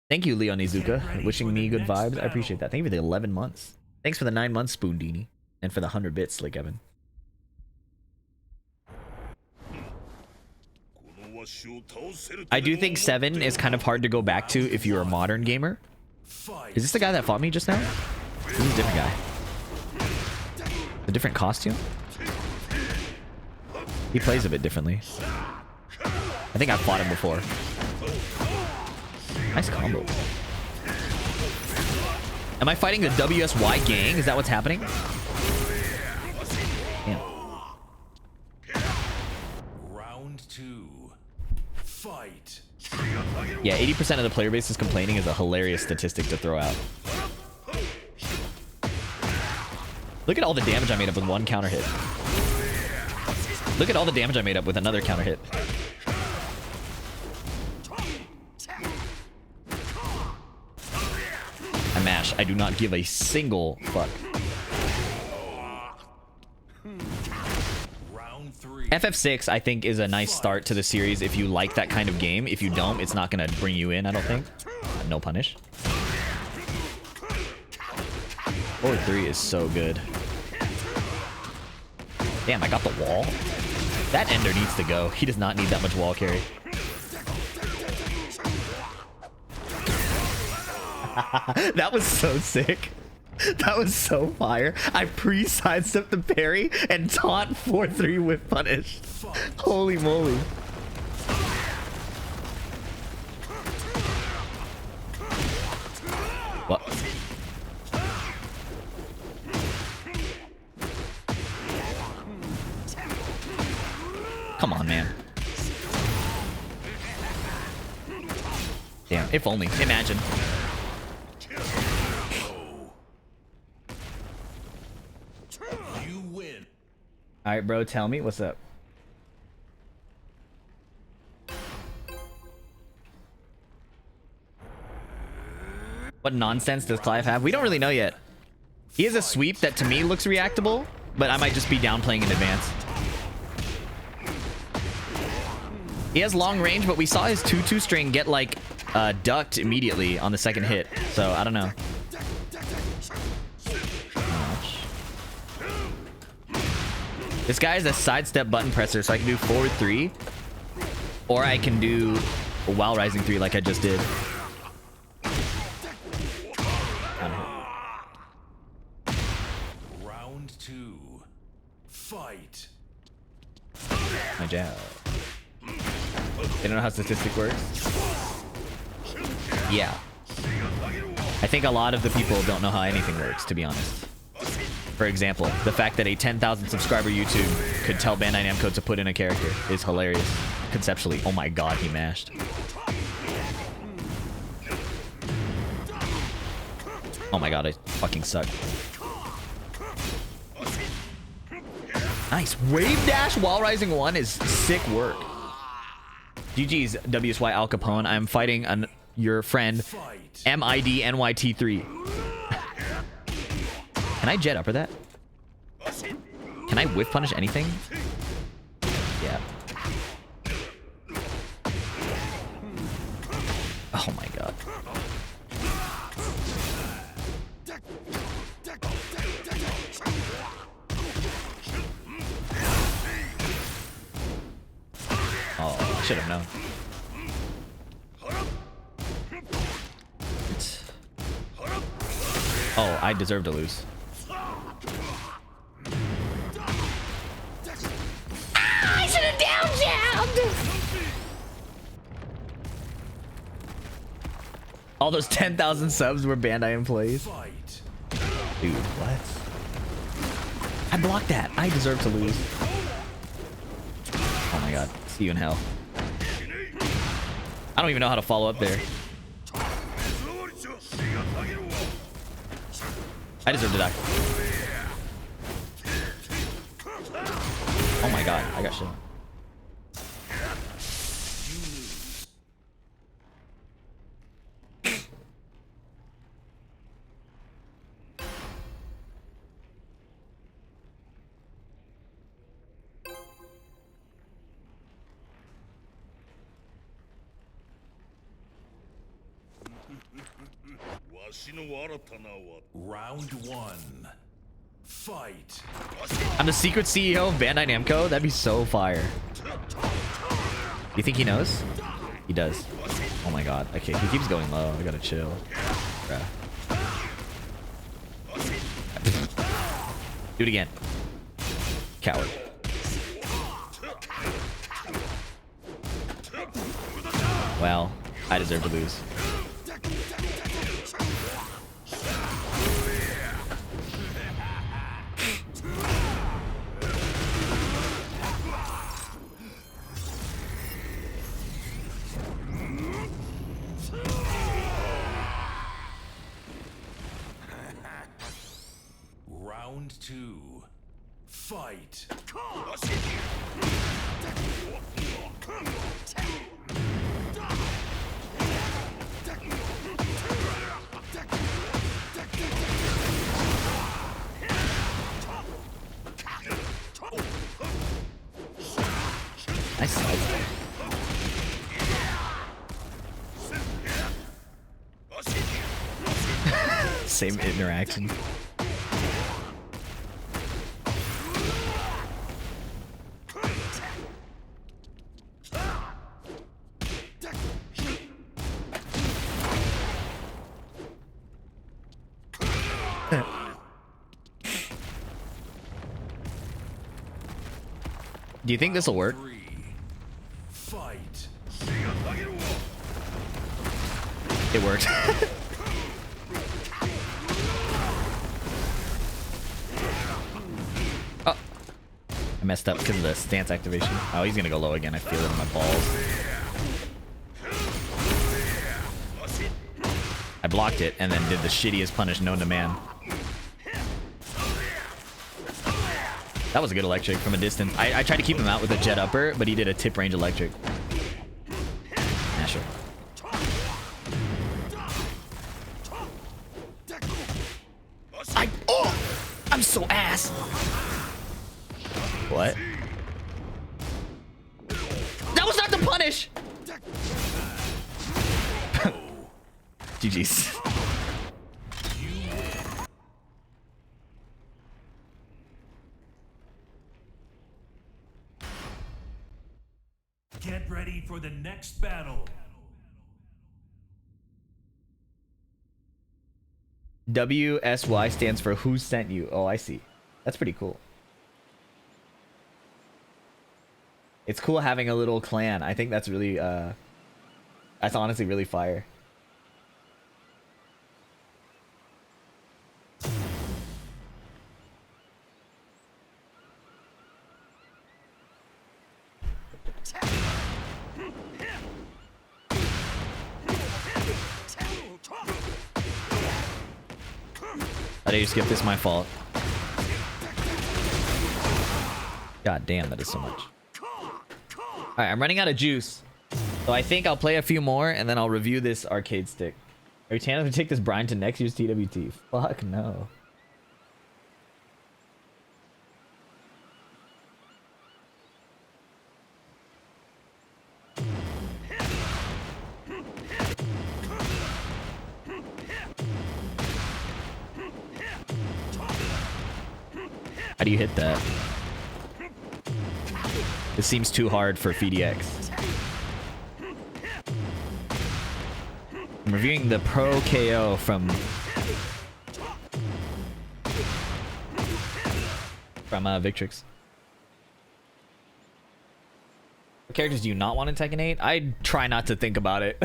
Thank you, Leon Izuka, wishing me good vibes. I appreciate that. Thank you for the 11 months. Thanks for the 9 months, Spoondini. And for the 100 bits, Slick Evan. I do think 7 is kind of hard to go back to if you're a modern gamer. Is this the guy that fought me just now? This is a different guy. A different costume? He plays a bit differently. I think I've fought him before. Nice combo. Am I fighting the WSY gang? Is that what's happening? Damn. Round 2. Fight. Yeah, 80% of the player base is complaining is a hilarious statistic to throw out. Look at all the damage I made up with one counter hit. Look at all the damage I made up with another counter hit. I mash. I do not give a single fuck. Round 3. FF6, I think, is a nice start to the series if you like that kind of game. If you don't, it's not going to bring you in, I don't think. No punish. 4-3 is so good. Damn, I got the wall. That Ender needs to go. He does not need that much wall carry. That was so sick. That was so fire. I pre-sidestepped the parry and taunt 4-3 with punish. Holy moly. What? Come on, man. Damn, if only. Imagine. You win. All right, bro, tell me what's up. What nonsense does Clive have? We don't really know yet. He has a sweep that to me looks reactable, but I might just be downplaying in advance. He has long range, but we saw his 2-2 string get like ducked immediately on the second hit. So I don't know. This guy is a sidestep button presser, so I can do forward 3, or I can do a while rising 3 like I just did. Round 2. Fight. My jab. They don't know how statistic works. Yeah. I think a lot of the people don't know how anything works, to be honest. For example, the fact that a 10,000 subscriber YouTube could tell Bandai Namco to put in a character is hilarious. Conceptually. Oh my god, he mashed. Oh my god, I fucking suck. Nice. Wave dash while rising 1 is sick work. GG's WSY Al Capone. I'm fighting your friend MIDNYT3. Can I jet upper that? Can I whiff punish anything? Yeah. Oh my god. Oh, I should have known. Oh, I deserve to lose. I should have down jabbed! All those 10,000 subs were Bandai employees. Dude, what? I blocked that. I deserve to lose. Oh my god. See you in hell. I don't even know how to follow up there. I deserve to die. Oh my god, I got shit. Round 1. Fight. I'm the secret CEO of Bandai Namco? That'd be so fire. You think he knows? He does. Oh my god. Okay, he keeps going low. I gotta chill. Bruh. Do it again. Coward. Well, I deserve to lose. Round 2. Fight. Nice side. Same interaction. Do you think this will work? Fight. It worked. Oh. I messed up because of the stance activation. Oh, he's gonna go low again. I feel it in my balls. I blocked it and then did the shittiest punish known to man. That was a good electric from a distance. I tried to keep him out with a jet upper, but he did a tip range electric. Yeah, sure. I'm so ass. What? That was not the punish. GG's. Get ready for the next battle. WSY stands for who sent you. Oh, I see. That's pretty cool. It's cool having a little clan. I think that's really that's honestly really fire. I did you skip this? My fault. God damn, that is so much. Alright, I'm running out of juice. So I think I'll play a few more and then I'll review this arcade stick. Are you planning to take this Bryan to next year's TWT? Fuck no. How do you hit that? This seems too hard for VDX. I'm reviewing the Pro KO from Victrix. What characters do you not want in Tekken 8? I try not to think about it.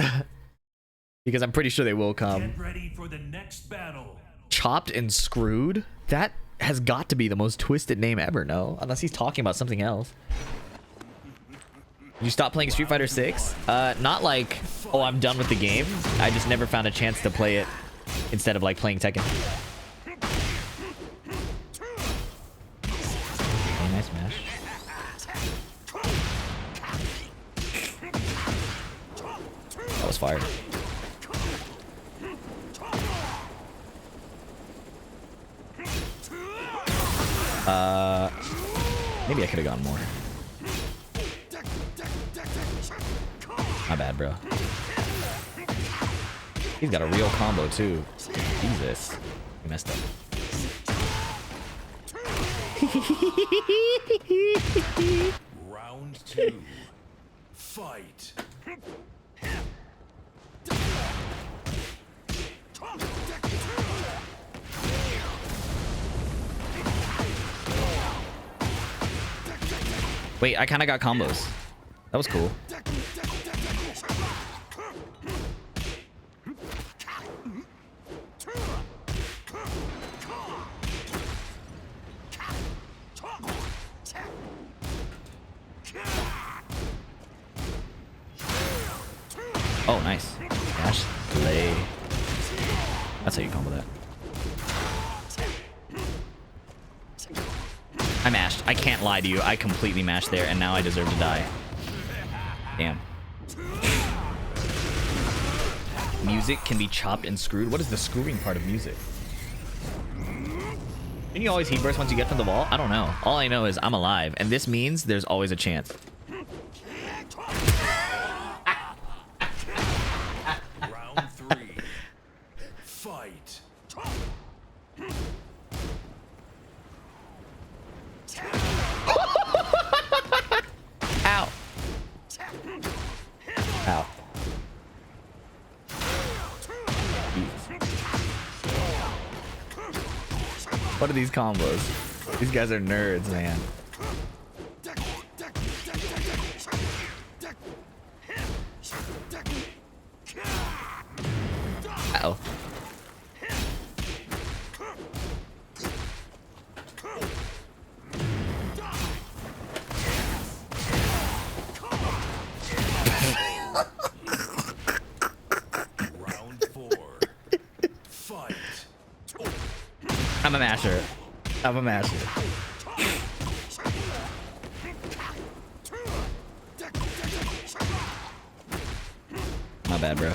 Because I'm pretty sure they will come. Get ready for the next battle. Chopped and Screwed? That has got to be the most twisted name ever, no? Unless he's talking about something else. You stop playing Street Fighter 6? Not like, oh, I'm done with the game. I just never found a chance to play it instead of like playing Tekken. Okay, nice smash. That was fire. Maybe I could have gone more. My bad, bro. He's got a real combo too. Jesus. He messed up. Round 2. Fight. Wait, I kind of got combos. That was cool. Oh, nice. Dash, delay. That's how you combo that. I mashed. I can't lie to you. I completely mashed there, and now I deserve to die. Damn. Music can be chopped and screwed. What is the screwing part of music? Didn't you always heat burst once you get to the wall? I don't know. All I know is I'm alive, and this means there's always a chance. Round 3. Fight. Ow. Ow. What are these combos? These guys are nerds, man. Uh-oh. Round 4. Fight. I'm a masher. I'm a masher. My bad, bro.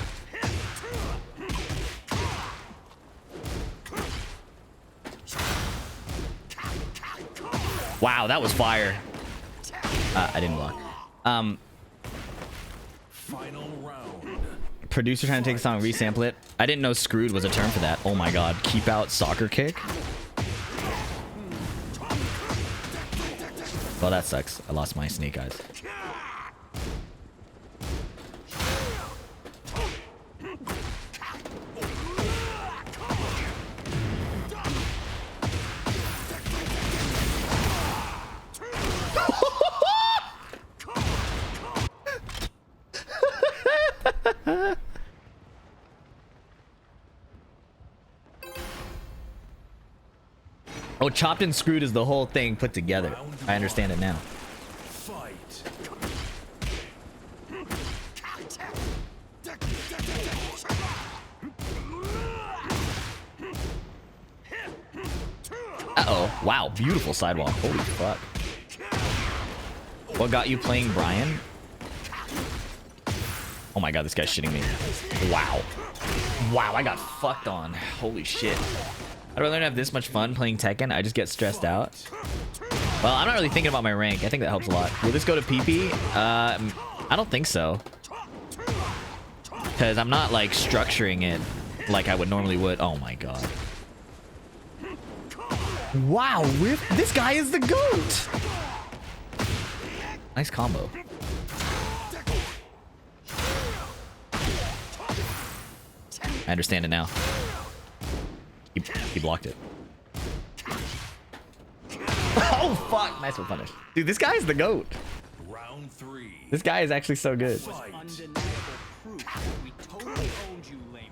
Wow, that was fire. I didn't block. Final round. Producer trying to take a song, resample it. I didn't know screwed was a term for that. Oh my god. Keep out soccer kick. Well, that sucks. I lost my snake eyes. Oh, chopped and screwed is the whole thing put together. I understand it now. Fight. Uh-oh. Wow, beautiful sidewalk. Holy fuck. What got you playing Bryan? Oh my god, this guy's shitting me. Wow. Wow, I got fucked on. Holy shit. I'd rather not have this much fun playing Tekken. I just get stressed out. Well, I'm not really thinking about my rank. I think that helps a lot. Will this go to PP? I don't think so. Because I'm not, like, structuring it like I would normally would. Oh my god. Wow, this guy is the GOAT! Nice combo. I understand it now. He blocked it. Oh fuck! Nice one punish. Dude, this guy is the GOAT. Round 3. This guy is actually so good. Fight. Undeniable proof that we totally owned you, lame.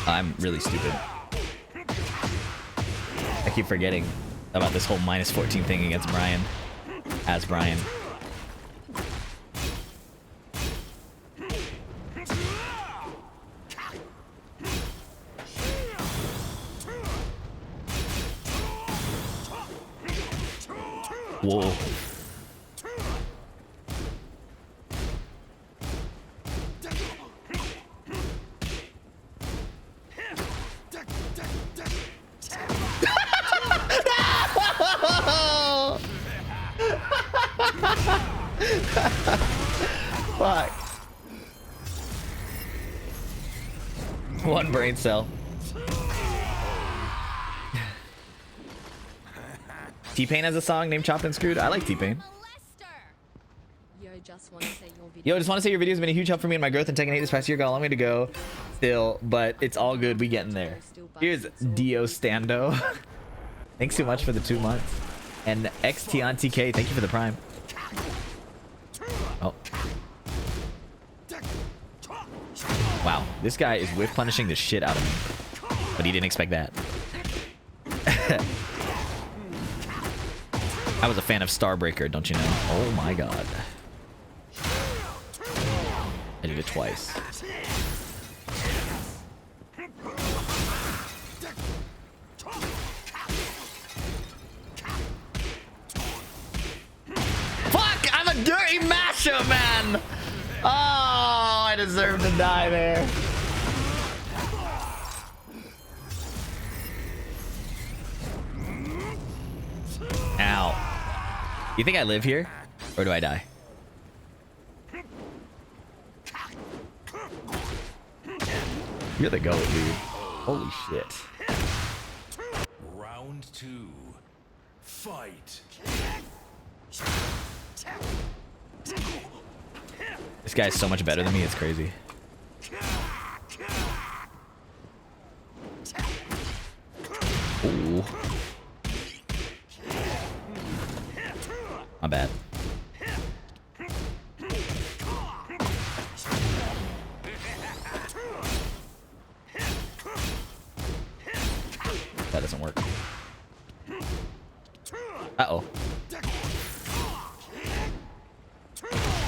I'm really stupid. I keep forgetting about this whole -14 thing against Bryan. As Bryan. Whoa. Fuck. One brain cell. T-Pain has a song named Chopped and Screwed. I like T-Pain. Yo, just want to say your video. Yo, just want to say your videos have been a huge help for me in my growth and Tekken 8 this past year. Got a long way to go still, but it's all good. We getting there. Here's Dio Stando. Thanks so much for the 2 months. And XT on TK, thank you for the prime. Oh. Wow, this guy is whiff punishing the shit out of me. But he didn't expect that. I was a fan of Starbreaker, don't you know? Oh my god. I did it twice. Fuck! I'm a dirty masher, man! Oh, I deserve to die there. Ow. You think I live here? Or do I die? You're the goat, dude. Holy shit. Round 2. Fight. This guy's so much better than me, it's crazy. Ooh. My bad. That doesn't work. Uh-oh.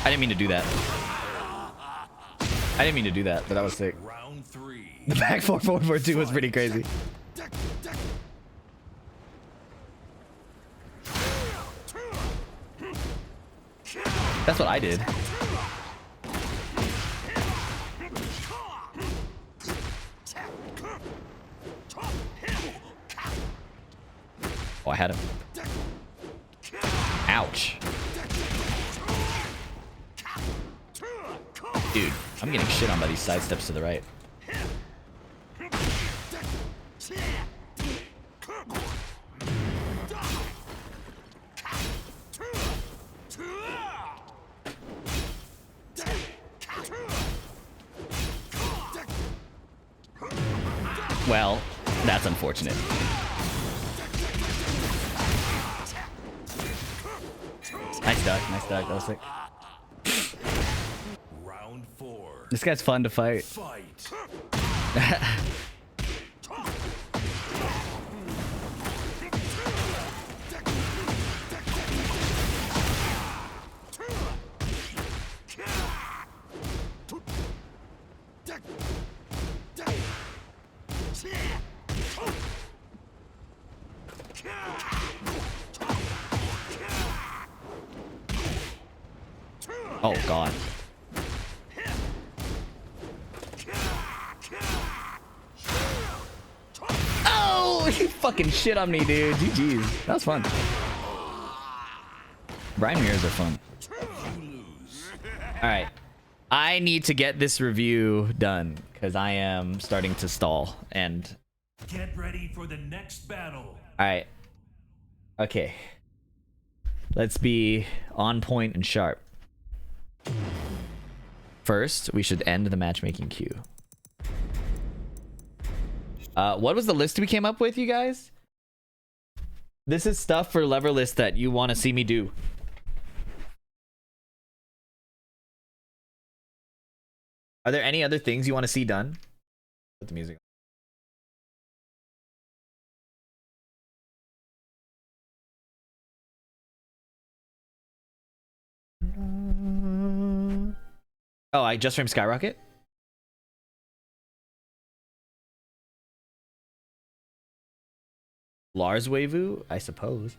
I didn't mean to do that. I didn't mean to do that, but that was sick. Round 3. The back 4-4-4-2 was pretty crazy. That's what I did. Oh, I had him. Ouch. Dude, I'm getting shit on by these side steps to the right. Well, that's unfortunate. Nice duck, that was sick. Round 4. This guy's fun to fight. Fight. Oh god. Oh, you fucking shit on me, dude. GG's. That was fun. Bryan mirrors are fun. Alright. I need to get this review done because I am starting to stall and Get ready for the next battle. alright. Okay. Let's be on point and sharp. First, we should end the matchmaking queue. What was the list we came up with, you guys? This is stuff for lever list that you want to see me do. Are there any other things you want to see done? Put the music on. Oh, I just framed Skyrocket? Lars Wavu, I suppose.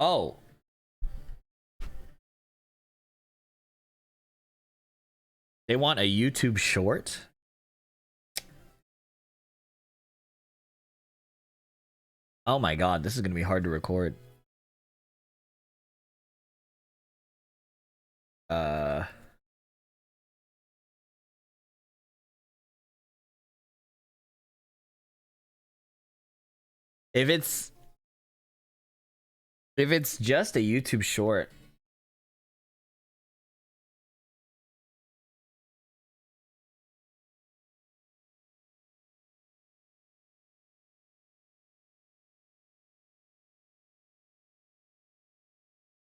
Oh. They want a YouTube short. Oh my god, this is gonna be hard to record. If it's just a YouTube short.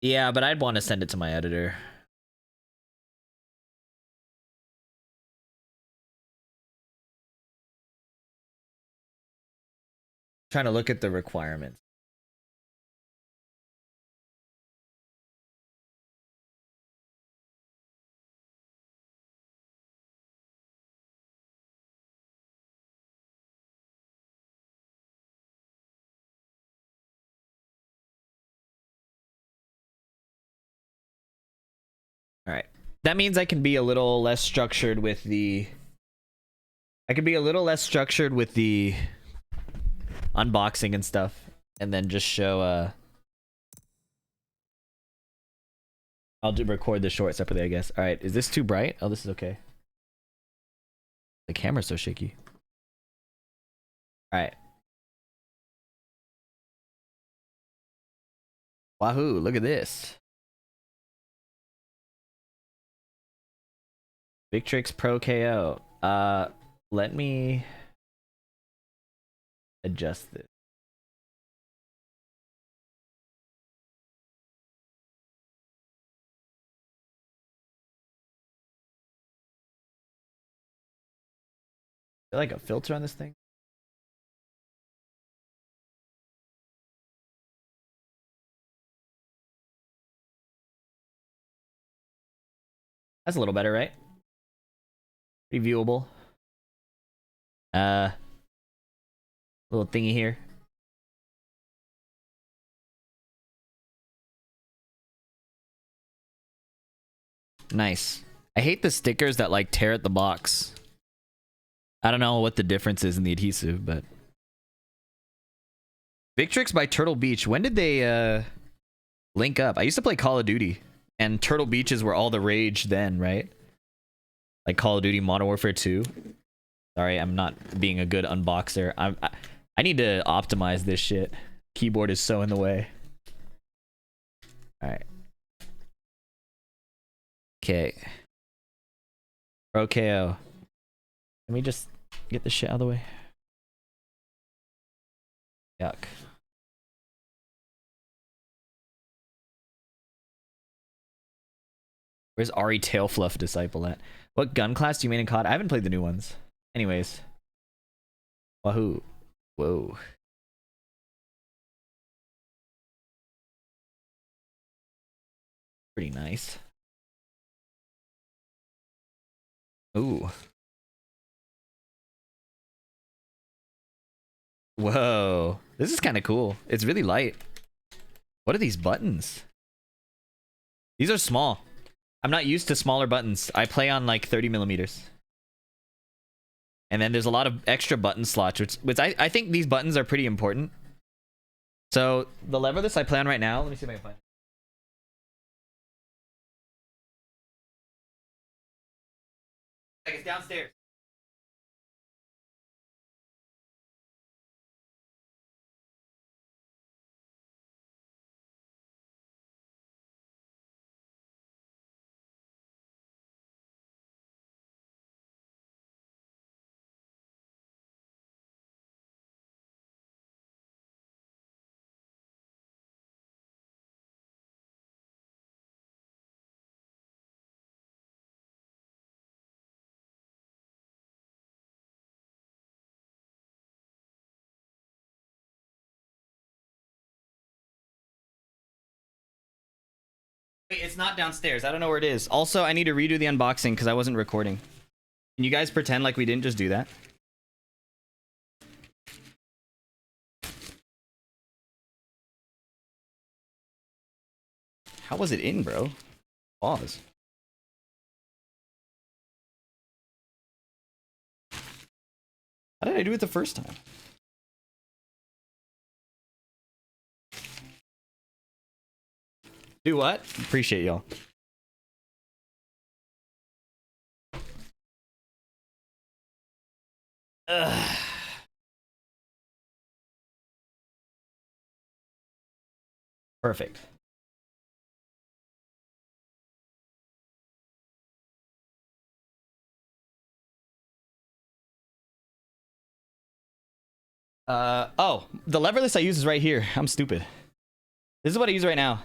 Yeah, but I'd want to send it to my editor. Trying to look at the requirements. All right. That means I can be a little less structured with the unboxing and stuff, and then just show I'll record the short separately, I guess. All right, is this too bright? Oh, this is okay. The camera's so shaky. All right. Wahoo, look at this. Victrix Pro KO. Let me adjust this. Is there like a filter on this thing? That's a little better, right? Pretty viewable. Little thingy here. Nice. I hate the stickers that like tear at the box. I don't know what the difference is in the adhesive, but Victrix by Turtle Beach. When did they link up? I used to play Call of Duty, and Turtle Beaches were all the rage then, right? Like Call of Duty Modern Warfare 2. Sorry, I'm not being a good unboxer. I need to optimize this shit. Keyboard is so in the way. All right. Okay. Pro KO. Let me just get this shit out of the way. Yuck. Where's Ari Tailfluff Disciple at? What gun class do you main in COD? I haven't played the new ones. Anyways. Wahoo. Whoa. Pretty nice. Ooh. Whoa. This is kind of cool. It's really light. What are these buttons? These are small. I'm not used to smaller buttons. I play on like 30 millimeters. And then there's a lot of extra button slots, which I think these buttons are pretty important. So the leverless I play on right now, let me see if I can find it. Like it's downstairs. Wait, it's not downstairs. I don't know where it is. Also, I need to redo the unboxing because I wasn't recording. Can you guys pretend like we didn't just do that? How was it in, bro? Pause. How did I do it the first time? Do what? Appreciate y'all. Ugh. Perfect. Oh, the leverless I use is right here. I'm stupid. This is what I use right now.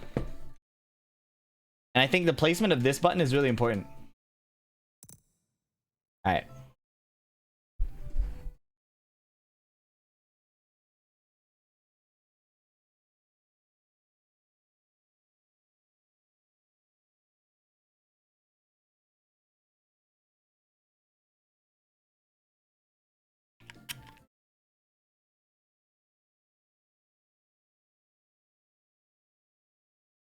And I think the placement of this button is really important. All right.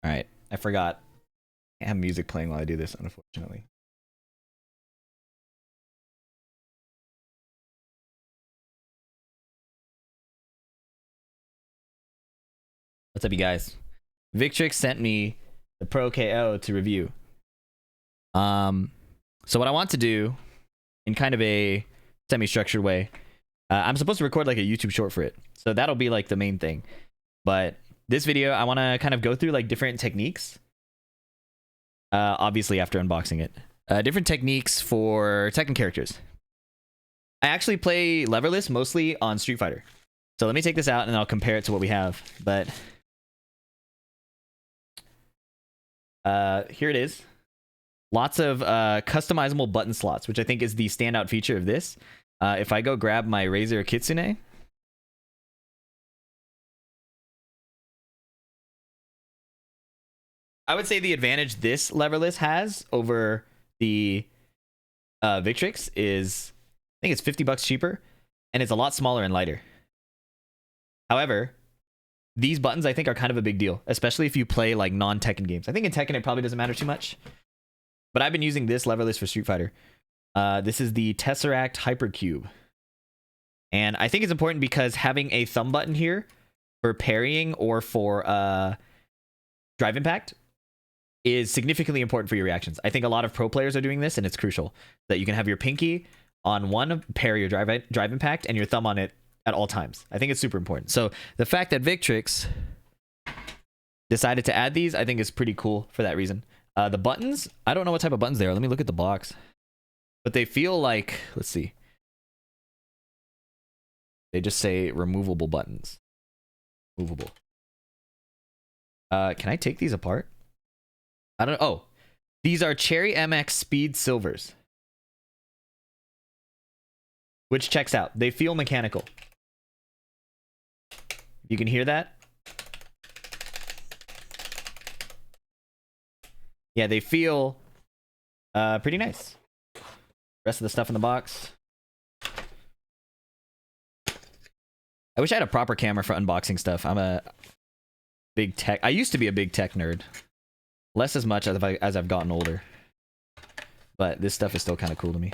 All right. I forgot. I have music playing while I do this, unfortunately. What's up, you guys? Victrix sent me the Pro KO to review. So what I want to do, in kind of a semi-structured way, I'm supposed to record like a YouTube short for it, so that'll be like the main thing. But this video, I want to kind of go through like different techniques. Obviously, after unboxing it, different techniques for Tekken characters. I actually play leverless mostly on Street Fighter, so let me take this out and I'll compare it to what we have. But here it is. Lots of customizable button slots, which I think is the standout feature of this. If I go grab my Razor Kitsune, I would say the advantage this leverless has over the Victrix is, I think it's $50 cheaper, and it's a lot smaller and lighter. However, these buttons I think are kind of a big deal, especially if you play like non-Tekken games. I think in Tekken it probably doesn't matter too much, but I've been using this leverless for Street Fighter. This is the Tesseract Hypercube, and I think it's important because having a thumb button here for parrying or for drive impact is significantly important for your reactions. I think a lot of pro players are doing this, and it's crucial that you can have your pinky on one parry or drive impact and your thumb on it at all times. I think it's super important. So the fact that Victrix decided to add these, I think is pretty cool for that reason. The buttons, I don't know what type of buttons they are. Let me look at the box. But they feel like, let's see. They just say removable buttons. Movable. Can I take these apart? I don't know. Oh, these are Cherry MX Speed Silvers, which checks out. They feel mechanical. You can hear that. Yeah, they feel pretty nice. Rest of the stuff in the box. I wish I had a proper camera for unboxing stuff. I'm a big tech. I used to be a big tech nerd. Less as much as I've gotten older. But this stuff is still kind of cool to me.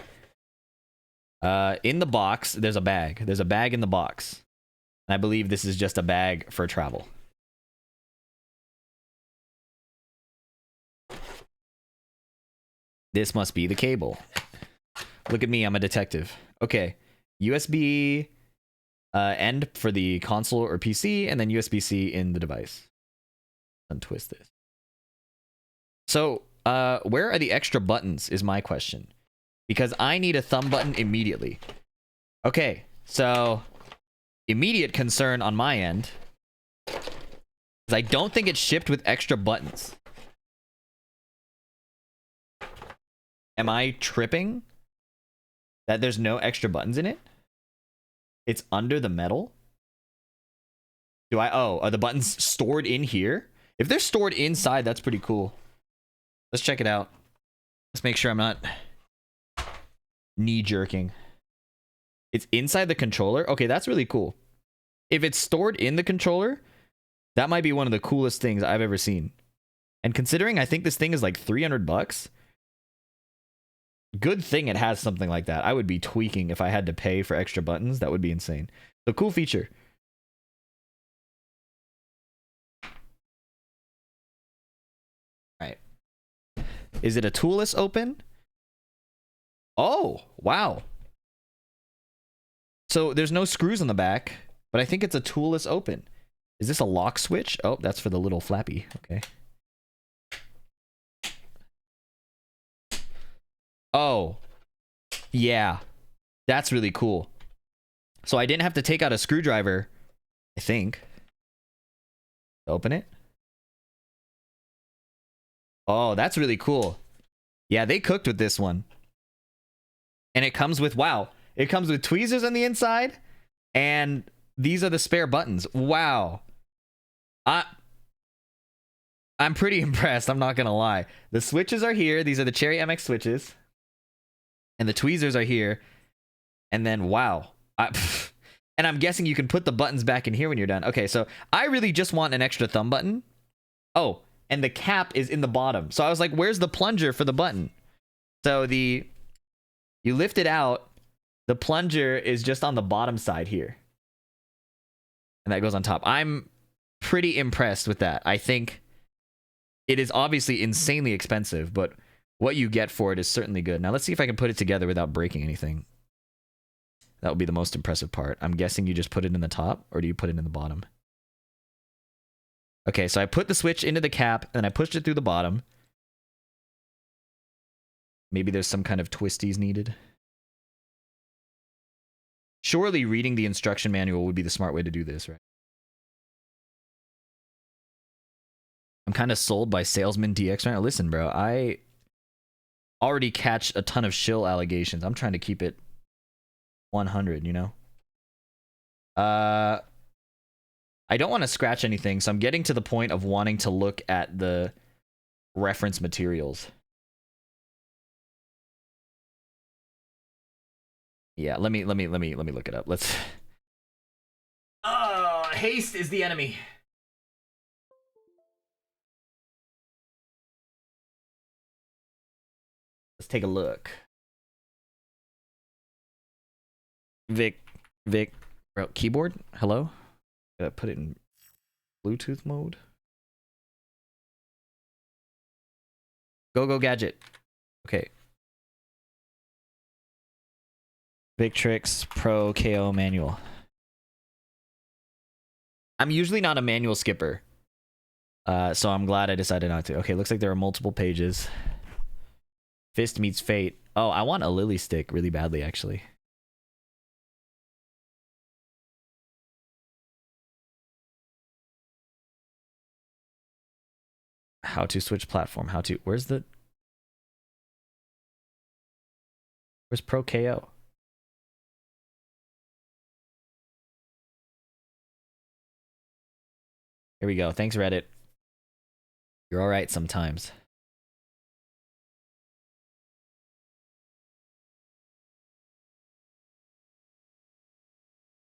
In the box, there's a bag. There's a bag in the box. And I believe this is just a bag for travel. This must be the cable. Look at me, I'm a detective. Okay, USB end for the console or PC, and then USB-C in the device. Untwist this. So, where are the extra buttons is my question. Because I need a thumb button immediately. Okay, so immediate concern on my end is I don't think it's shipped with extra buttons. Am I tripping that there's no extra buttons in it? It's under the metal? Are the buttons stored in here? If they're stored inside, that's pretty cool. Let's check it out. Let's make sure I'm not knee jerking. It's inside the controller? Okay, that's really cool. If it's stored in the controller, that might be one of the coolest things I've ever seen. And considering I think this thing is like $300, Good thing it has something like that. I would be tweaking if I had to pay for extra buttons. That would be insane. So cool feature. All right. Is it a toolless open? Oh, wow. So there's no screws on the back, but I think it's a toolless open. Is this a lock switch? Oh, that's for the little flappy. Okay. Oh, yeah. That's really cool. So I didn't have to take out a screwdriver, I think. Open it. Oh, that's really cool. Yeah, they cooked with this one. And it comes with, wow, it comes with tweezers on the inside, and these are the spare buttons. Wow. I'm pretty impressed, I'm not gonna lie. The switches are here. These are the Cherry MX switches. And the tweezers are here. And then, wow. And I'm guessing you can put the buttons back in here when you're done. Okay, so I really just want an extra thumb button. Oh, and the cap is in the bottom. So I was like, where's the plunger for the button? So you lift it out. The plunger is just on the bottom side here. And that goes on top. I'm pretty impressed with that. I think it is obviously insanely expensive, but what you get for it is certainly good. Now let's see if I can put it together without breaking anything. That would be the most impressive part. I'm guessing you just put it in the top, or do you put it in the bottom? Okay, so I put the switch into the cap, and I pushed it through the bottom. Maybe there's some kind of twisties needed. Surely reading the instruction manual would be the smart way to do this, right? I'm kind of sold by Salesman DX right now. Listen, bro, I already catch a ton of shill allegations. I'm trying to keep it 100, you know? I don't want to scratch anything, so I'm getting to the point of wanting to look at the reference materials. Yeah, let me look it up. Let's. Haste is the enemy. Let's take a look. Vic, bro, keyboard. Hello. Gotta put it in Bluetooth mode. Go gadget. Okay. Victrix Pro KO manual. I'm usually not a manual skipper. So I'm glad I decided not to. Okay, looks like there are multiple pages. Fist meets fate. Oh, I want a lily stick really badly, actually. How to switch platform. How to... Where's Pro KO? Here we go. Thanks, Reddit. You're alright sometimes.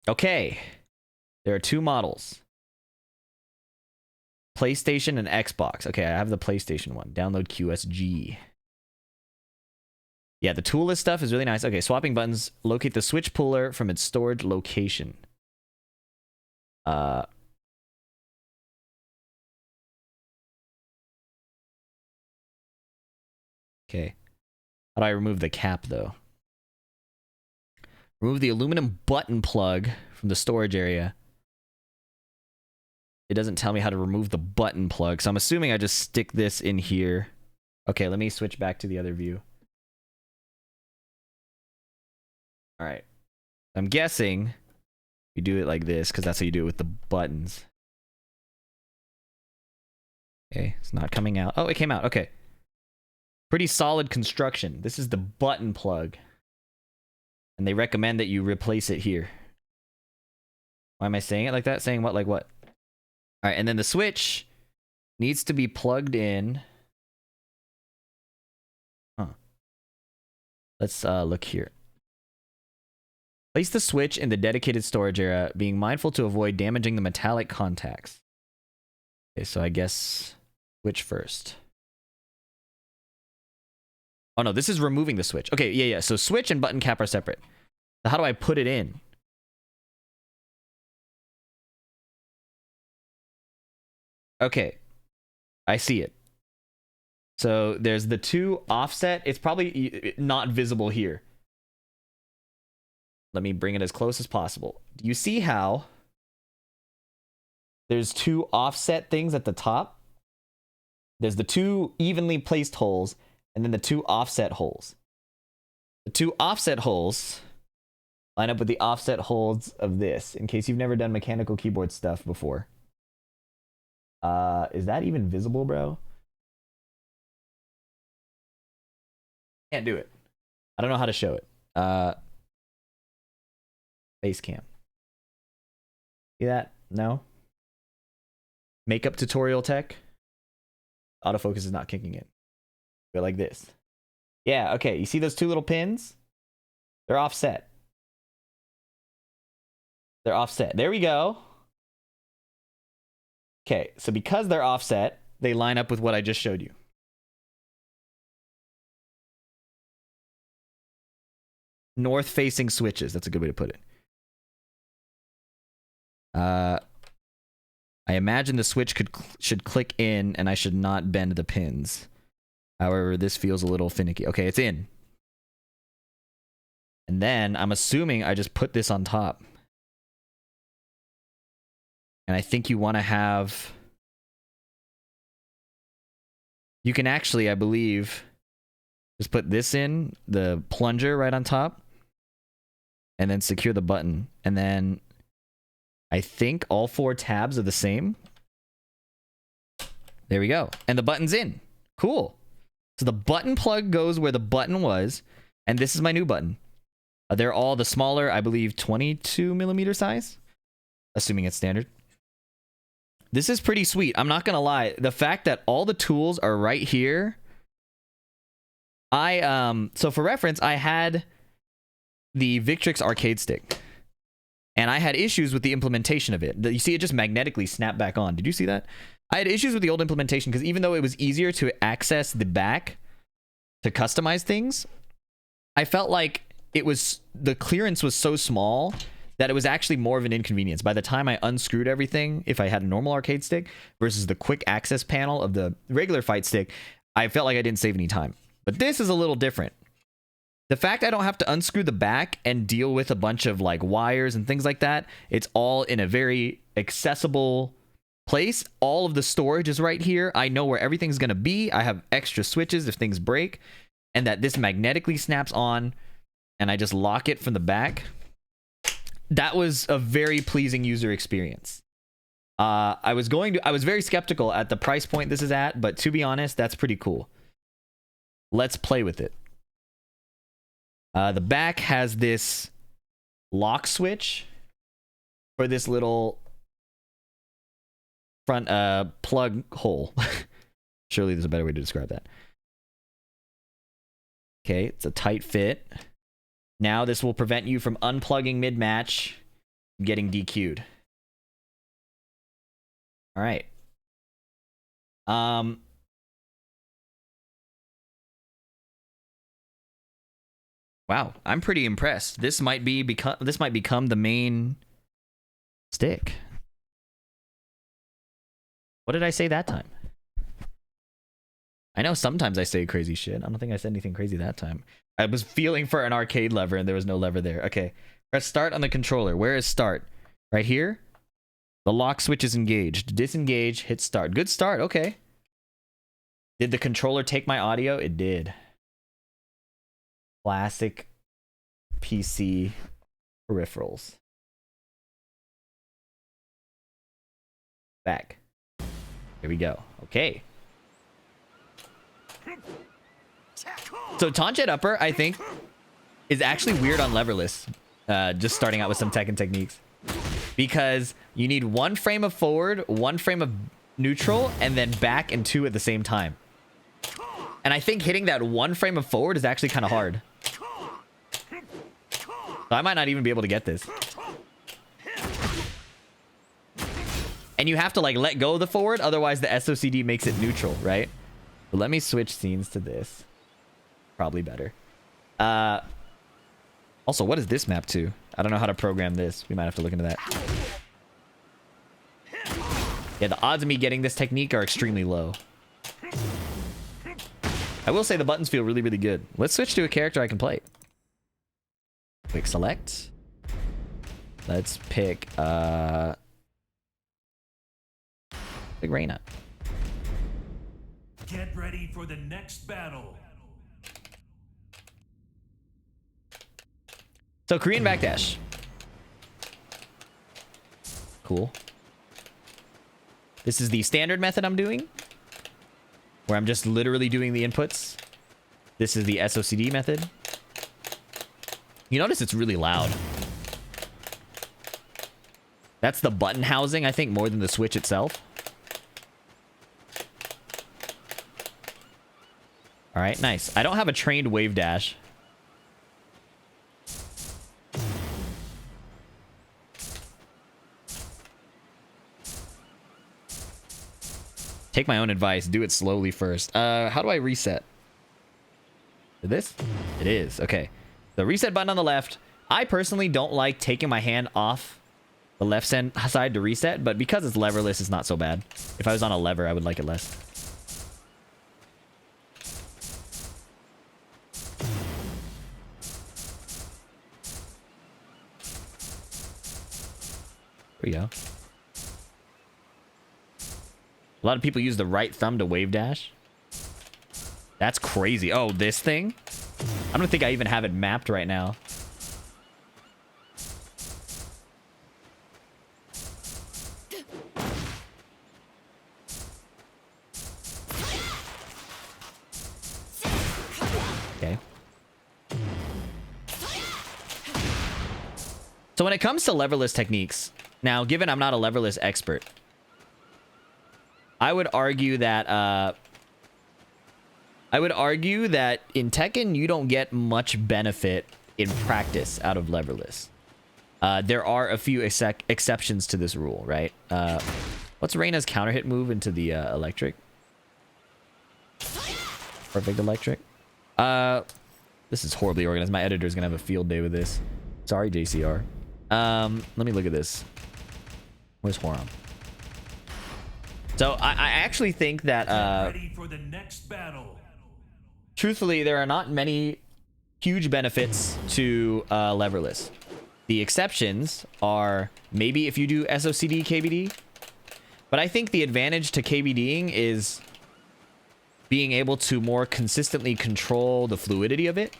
Okay. There are two models. PlayStation and Xbox. Okay, I have the PlayStation one. Download QSG. Yeah, the toolless stuff is really nice. Okay, swapping buttons. Locate the switch puller from its storage location. Okay. How do I remove the cap, though? Remove the aluminum button plug from the storage area. It doesn't tell me how to remove the button plug, so I'm assuming I just stick this in here. Okay, let me switch back to the other view. Alright. I'm guessing you do it like this, because that's how you do it with the buttons. Okay, it's not coming out. Oh, it came out. Okay. Pretty solid construction. This is the button plug. And they recommend that you replace it here. Why am I saying it like that? Saying what? Like what? Alright, and then the switch needs to be plugged in. Huh. Let's look here. Place the switch in the dedicated storage area, being mindful to avoid damaging the metallic contacts. Okay, so I guess switch first. Oh no, this is removing the switch. Okay, yeah. So switch and button cap are separate. So how do I put it in? Okay, I see it. So there's the 2 offset. It's probably not visible here. Let me bring it as close as possible. Do you see how there's 2 offset things at the top? There's the 2 evenly placed holes and then the 2 offset holes. The 2 offset holes line up with the offset holes of this, in case you've never done mechanical keyboard stuff before. Is that even visible, bro? Can't do it. I don't know how to show it. Face cam. See that? No? Makeup tutorial tech? Autofocus is not kicking in. Go like this. Yeah, okay. You see those 2 little pins? They're offset. They're offset. There we go. Okay, so because they're offset, they line up with what I just showed you. North-facing switches. That's a good way to put it. I imagine the switch should click in, and I should not bend the pins. However, this feels a little finicky. Okay, it's in. And then I'm assuming I just put this on top. And I think you want to have... You can actually, I believe, just put this in, the plunger right on top, and then secure the button. And then I think all 4 tabs are the same. There we go. And the button's in. Cool. So the button plug goes where the button was, and this is my new button. They're all the smaller, I believe, 22mm size, assuming it's standard. This is pretty sweet. I'm not gonna lie. The fact that all the tools are right here. So for reference, I had the Victrix arcade stick, and I had issues with the implementation of it. You see, it just magnetically snapped back on. Did you see that? I had issues with the old implementation because even though it was easier to access the back to customize things, I felt like the clearance was so small that it was actually more of an inconvenience. By the time I unscrewed everything, if I had a normal arcade stick versus the quick access panel of the regular fight stick, I felt like I didn't save any time. But this is a little different. The fact I don't have to unscrew the back and deal with a bunch of like wires and things like that, it's all in a very accessible place. All of the storage is right here. I know where everything's going to be. I have extra switches if things break, and that this magnetically snaps on and I just lock it from the back. That was a very pleasing user experience. I was very skeptical at the price point this is at, but to be honest, that's pretty cool. Let's play with it. The back has this lock switch for this little front plug hole. Surely there's a better way to describe that. Okay, it's a tight fit. Now this will prevent you from unplugging mid-match, getting DQ'd. All right. Wow, I'm pretty impressed. This might become the main stick. What did I say that time? I know sometimes I say crazy shit. I don't think I said anything crazy that time. I was feeling for an arcade lever and there was no lever there. Okay. Press start on the controller. Where is start? Right here? The lock switch is engaged. Disengage, hit start. Good start. Okay. Did the controller take my audio? It did. Classic PC peripherals. Back. Here we go. Okay. So Tanchet upper, I think, is actually weird on leverless. Just starting out with some Tekken techniques. Because you need 1 frame of forward, 1 frame of neutral, and then back and 2 at the same time. And I think hitting that 1 frame of forward is actually kind of hard. So I might not even be able to get this. And you have to like let go of the forward, otherwise the SOCD makes it neutral, right? But let me switch scenes to this. probably better. Also, what is this map to? I don't know how to program this. We might have to look into that. Yeah, the odds of me getting this technique are extremely low. I will say the buttons feel really, really good. Let's switch to a character I can play. Quick select. Let's pick Reyna. Get ready for the next battle. So Korean backdash. Cool. This is the standard method I'm doing, where I'm just literally doing the inputs. This is the SOCD method. You notice it's really loud. That's the button housing, I think, more than the switch itself. All right, nice. I don't have a trained wave dash. Take my own advice. Do it slowly first. How do I reset? This? It is. Okay. The reset button on the left. I personally don't like taking my hand off the left side to reset, but because it's leverless, it's not so bad. If I was on a lever, I would like it less. There we go. A lot of people use the right thumb to wave dash. That's crazy. Oh, this thing? I don't think I even have it mapped right now. Okay. So when it comes to leverless techniques, now given I'm not a leverless expert, I would argue that in Tekken you don't get much benefit in practice out of leverless. There are a few exceptions to this rule, right? What's Reyna's counter hit move into the electric? Perfect electric. This is horribly organized. My editor's gonna have a field day with this. Sorry, JCR. Let me look at this. Where's Horam? So I actually think that Ready for the next battle. Truthfully, there are not many huge benefits to leverless. The exceptions are maybe if you do SOCD KBD, but I think the advantage to KBDing is being able to more consistently control the fluidity of it.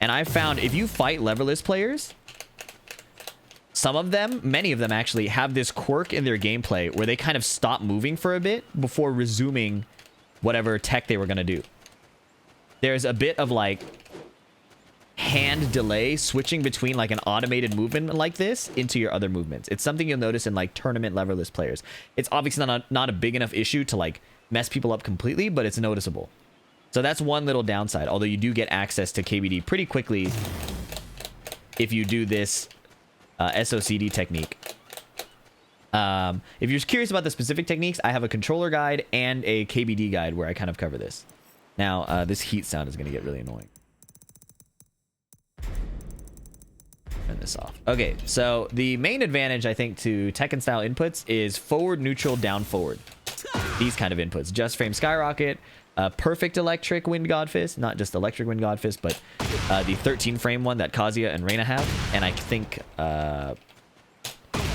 And I've found if you fight leverless players, some of them, many of them actually, have this quirk in their gameplay where they kind of stop moving for a bit before resuming whatever tech they were going to do. There's a bit of like hand delay switching between like an automated movement like this into your other movements. It's something you'll notice in like tournament leverless players. It's obviously not a big enough issue to like mess people up completely, but it's noticeable. So that's one little downside, although you do get access to KBD pretty quickly if you do this SOCD technique. If you're curious about the specific techniques, I have a controller guide and a KBD guide where I kind of cover this. Now, this heat sound is going to get really annoying. Turn this off. Okay, so the main advantage, I think, to Tekken style inputs is forward, neutral, down, forward. These kind of inputs. Just frame skyrocket, perfect electric wind god fist, not just electric wind god fist, but the 13 frame one that Kazuya and Reyna have. And I think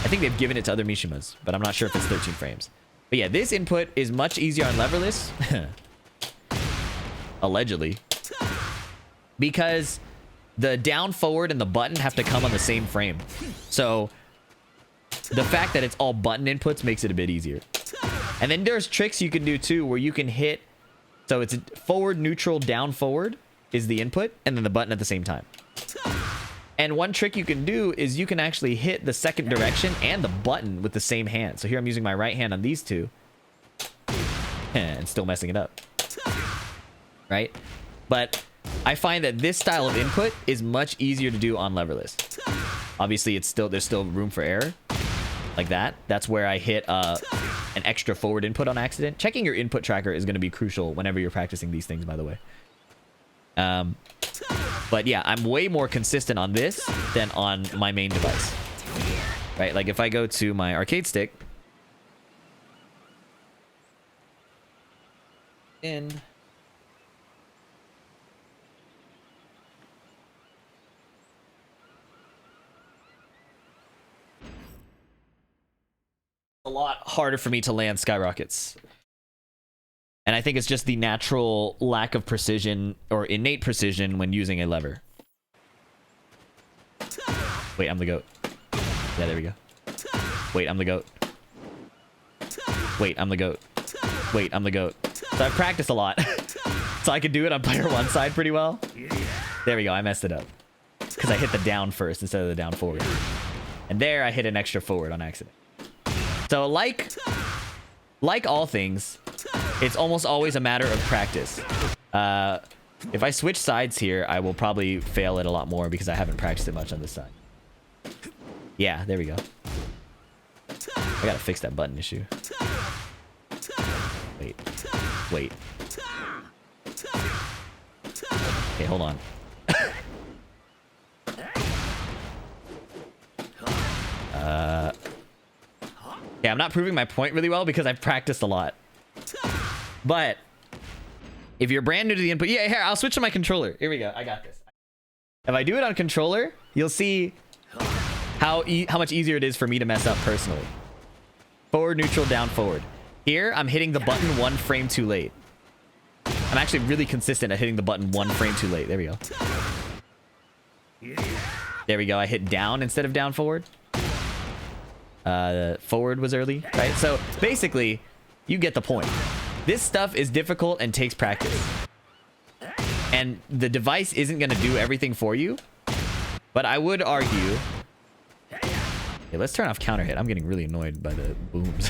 they've given it to other Mishimas, but I'm not sure if it's 13 frames. But yeah, this input is much easier on leverless. Allegedly. Because the down, forward, and the button have to come on the same frame. So the fact that it's all button inputs makes it a bit easier. And then there's tricks you can do too where you can hit. So it's forward, neutral, down, forward is the input, and then the button at the same time. And one trick you can do is you can actually hit the second direction and the button with the same hand. So here I'm using my right hand on these two. And still messing it up. Right? But I find that this style of input is much easier to do on leverless. Obviously, there's still room for error. Like that. That's where I hit an extra forward input on accident. Checking your input tracker is going to be crucial whenever you're practicing these things, by the way. But yeah, I'm way more consistent on this than on my main device. Right? Like if I go to my arcade stick, a lot harder for me to land skyrockets. And I think it's just the natural lack of precision or innate precision when using a lever. Wait, I'm the GOAT. Yeah, there we go. Wait, I'm the GOAT. Wait, I'm the GOAT. Wait, I'm the GOAT. So I've practiced a lot. So I could do it on player one side pretty well. There we go, I messed it up. Because I hit the down first instead of the down forward. And there I hit an extra forward on accident. So like all things, it's almost always a matter of practice. If I switch sides here, I will probably fail it a lot more because I haven't practiced it much on this side. Yeah, there we go. I gotta fix that button issue. Wait. Wait. Okay, hold on. Yeah, I'm not proving my point really well because I've practiced a lot. But if you're brand new to the input, yeah, here, I'll switch to my controller. Here we go. I got this. If I do it on controller, you'll see how much easier it is for me to mess up personally. Forward, neutral, down, forward. Here, I'm hitting the button 1 frame too late. I'm actually really consistent at hitting the button 1 frame too late. There we go. There we go. I hit down instead of down forward. Forward was early, right? So basically, you get the point. This stuff is difficult and takes practice. And the device isn't going to do everything for you. But I would argue... Okay, let's turn off counter hit. I'm getting really annoyed by the booms.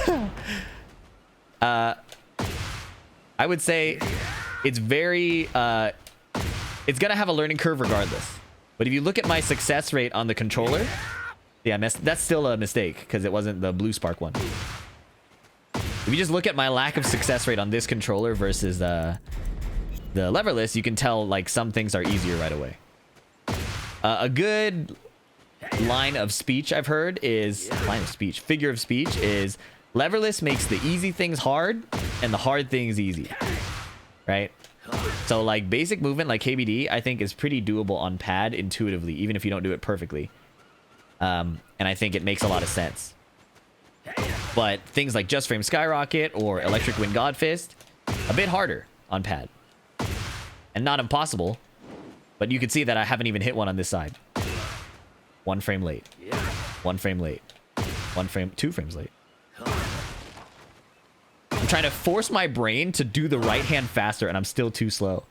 I would say it's very... it's going to have a learning curve regardless. But if you look at my success rate on the controller... Yeah, that's still a mistake because it wasn't the blue spark one. If you just look at my lack of success rate on this controller versus the leverless, you can tell like some things are easier right away. A good line of speech I've heard is figure of speech is leverless makes the easy things hard and the hard things easy, right? So like basic movement like KBD I think is pretty doable on pad intuitively, even if you don't do it perfectly. And I think it makes a lot of sense. But things like Just Frame Skyrocket or Electric Wind Godfist, a bit harder on pad. And not impossible, but you can see that I haven't even hit one on this side. 1 frame late. 1 frame late. 2 frames late. I'm trying to force my brain to do the right hand faster and I'm still too slow.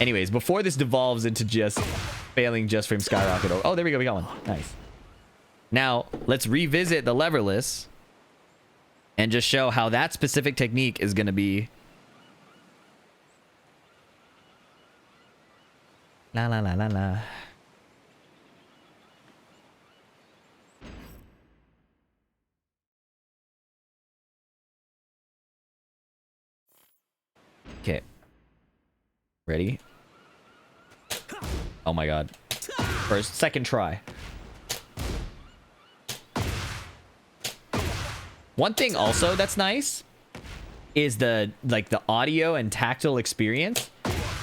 Anyways, before this devolves into just failing Just Frame Skyrocket. Oh, there we go. We got one. Nice. Now, let's revisit the leverless and just show how that specific technique is going to be. La la la la la. Okay. Ready? Oh my god. Second try. One thing also that's nice is the audio and tactile experience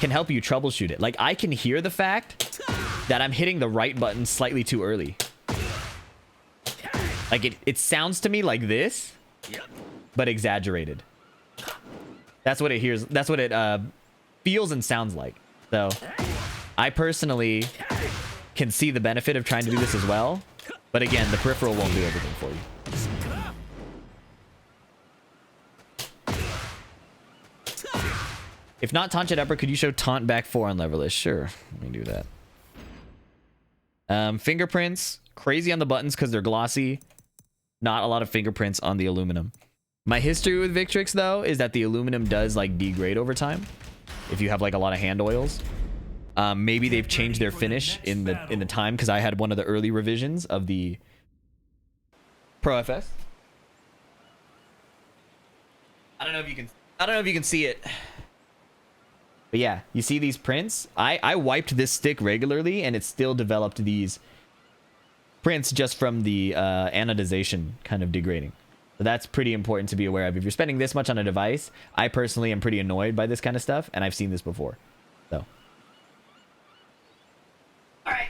can help you troubleshoot it. Like I can hear the fact that I'm hitting the right button slightly too early. Like it sounds to me like this, but exaggerated. That's what it hears. That's what it feels and sounds like. So I personally can see the benefit of trying to do this as well. But again, the peripheral won't do everything for you. If not taunt jet upper, could you show taunt back 4 on leverless? Sure, let me do that. Fingerprints, crazy on the buttons because they're glossy. Not a lot of fingerprints on the aluminum. My history with Victrix though is that the aluminum does like degrade over time if you have like a lot of hand oils. Maybe they've changed their finish in the time because I had one of the early revisions of the Pro FS. I don't know if you can. I don't know if you can see it. But yeah, you see these prints? I wiped this stick regularly and it still developed these prints just from the anodization kind of degrading. So that's pretty important to be aware of. If you're spending this much on a device, I personally am pretty annoyed by this kind of stuff, and I've seen this before. So. Alright.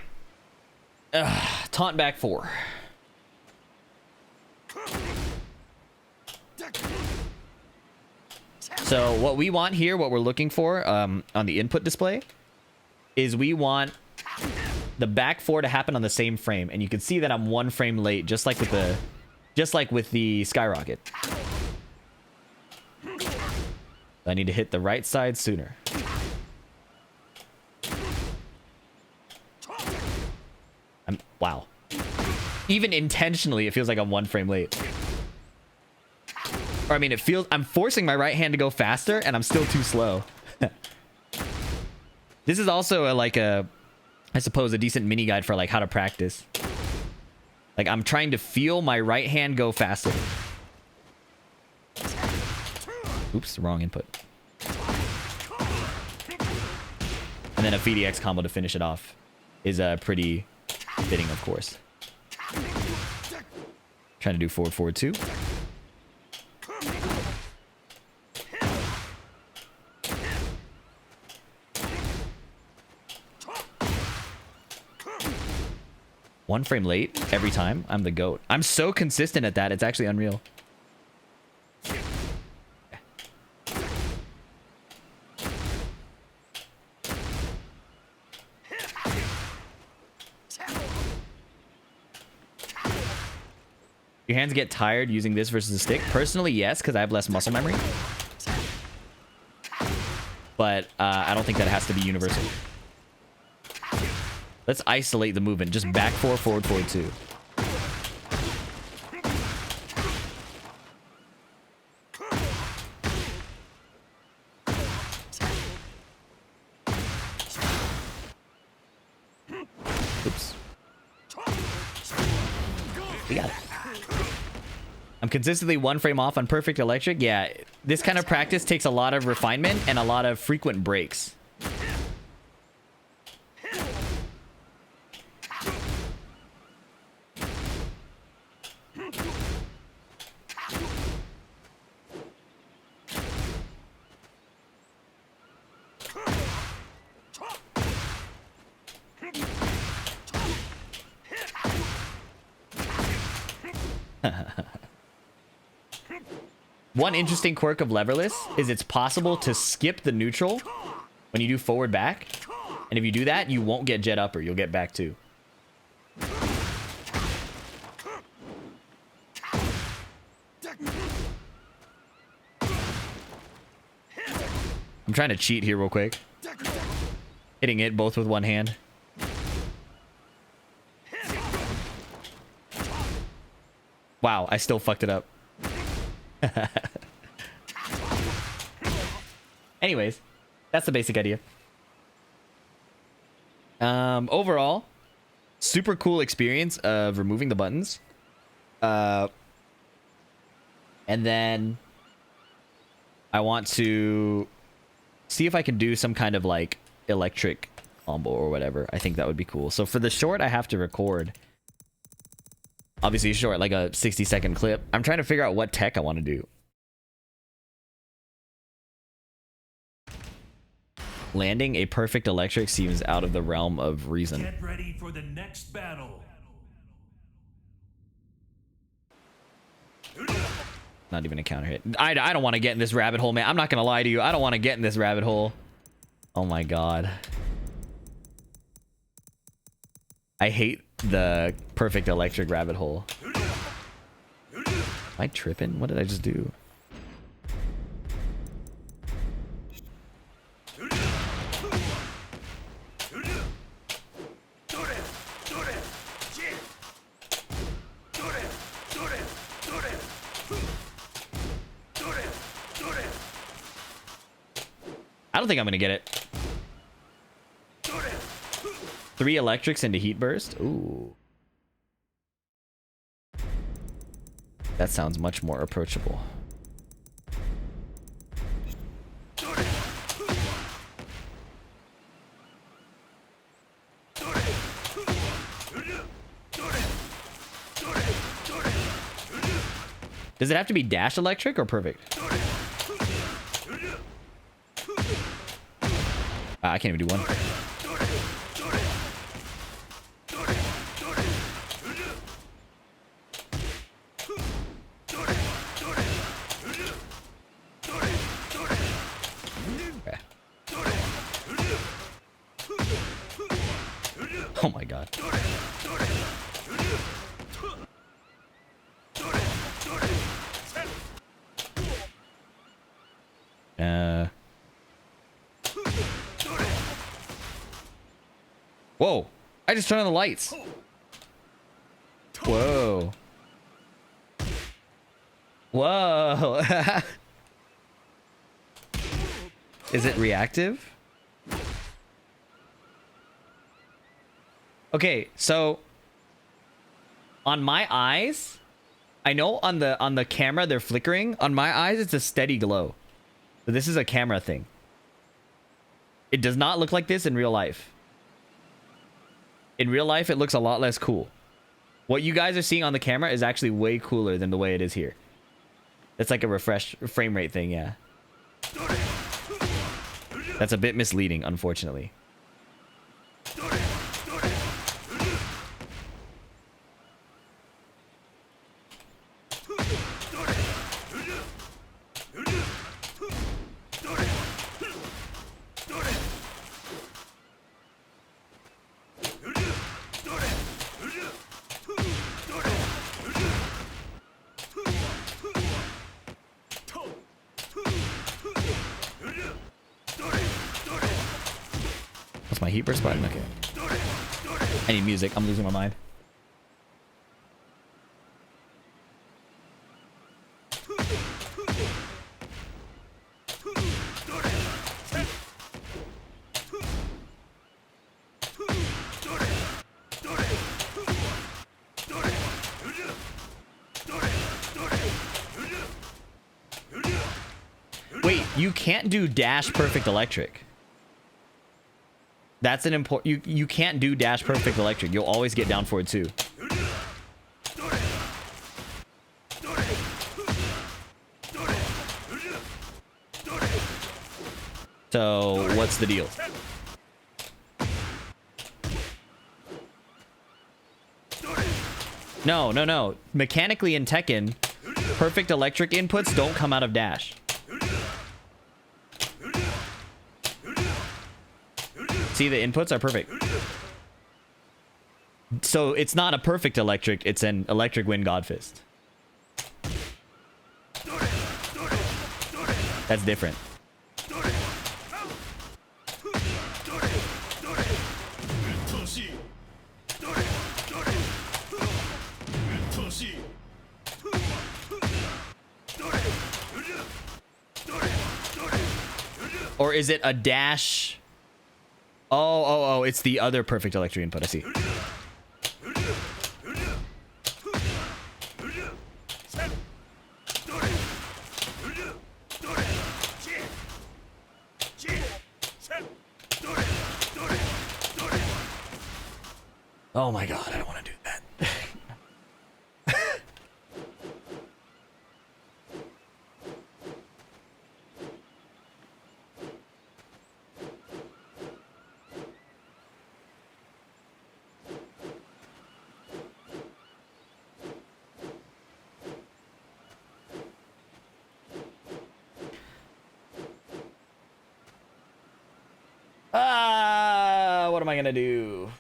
Taunt back 4. So what we want here, what we're looking for on the input display, is we want the back 4 to happen on the same frame, and you can see that I'm 1 frame late, just like with the skyrocket. I need to hit the right side sooner. Wow. Even intentionally, it feels like I'm 1 frame late. Or I mean, it feels I'm forcing my right hand to go faster, and I'm still too slow. This is also I suppose, a decent mini guide for like how to practice. Like I'm trying to feel my right hand go faster. Oops, wrong input. And then a VDX combo to finish it off is pretty fitting, of course. Trying to do forward, forward 2. One frame late every time. I'm the GOAT. I'm so consistent at that. It's actually unreal. Your hands get tired using this versus a stick? Personally, yes, because I have less muscle memory. But I don't think that has to be universal. Let's isolate the movement. Just back 4, forward, forward 2. Oops. We got it. I'm consistently 1 frame off on perfect electric. Yeah, this kind of practice takes a lot of refinement and a lot of frequent breaks. One interesting quirk of leverless is it's possible to skip the neutral when you do forward back. And if you do that, you won't get jet upper. You'll get back 2. I'm trying to cheat here real quick. Hitting it both with one hand. Wow, I still fucked it up. Anyways, that's the basic idea. Overall, super cool experience of removing the buttons. And then I want to see if I can do some kind of like electric combo or whatever. I think that would be cool. So for the short, I have to record. Obviously short, like a 60-second clip. I'm trying to figure out what tech I want to do. Landing a perfect electric seems out of the realm of reason. Get ready for the next battle. Not even a counter hit. I don't want to get in this rabbit hole, man. I'm not going to lie to you. I don't want to get in this rabbit hole. Oh my god. I hate the perfect electric rabbit hole. Am I tripping? What did I just do? I don't think I'm gonna get it. 3 electrics into heat burst. Ooh. That sounds much more approachable. Does it have to be dash electric or perfect? I can't even do one. Okay. Oh my god. Whoa! I just turned on the lights. Whoa. Whoa. Is it reactive? Okay, so on my eyes, I know on the camera they're flickering. On my eyes, it's a steady glow. So this is a camera thing. It does not look like this in real life. In real life, it looks a lot less cool. What you guys are seeing on the camera is actually way cooler than the way it is here. It's like a refresh frame rate thing, yeah. That's a bit misleading, unfortunately. What's my heat burst button? Okay. I need music. I'm losing my mind. Wait, you can't do dash perfect electric. That's an important... You can't do dash perfect electric. You'll always get down for it too. So, what's the deal? No, no, no. Mechanically in Tekken, perfect electric inputs don't come out of dash. See, the inputs are perfect. So it's not a perfect electric, it's an electric wind god fist. That's different. Or is it a dash? Oh, it's the other perfect electric input. I see. Oh my god, I don't want to do that. What am I gonna do?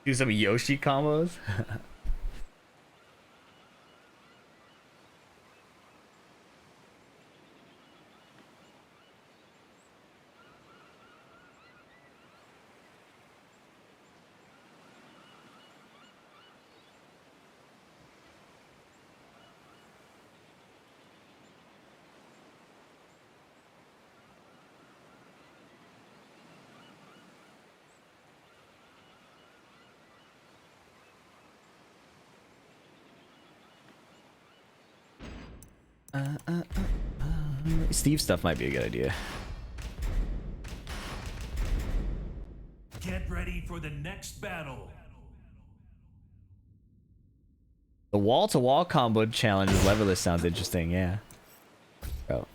Do some Yoshi combos? Steve stuff might be a good idea. Get ready for the next battle. The wall-to-wall combo challenge with leverless sounds interesting, yeah. Bro.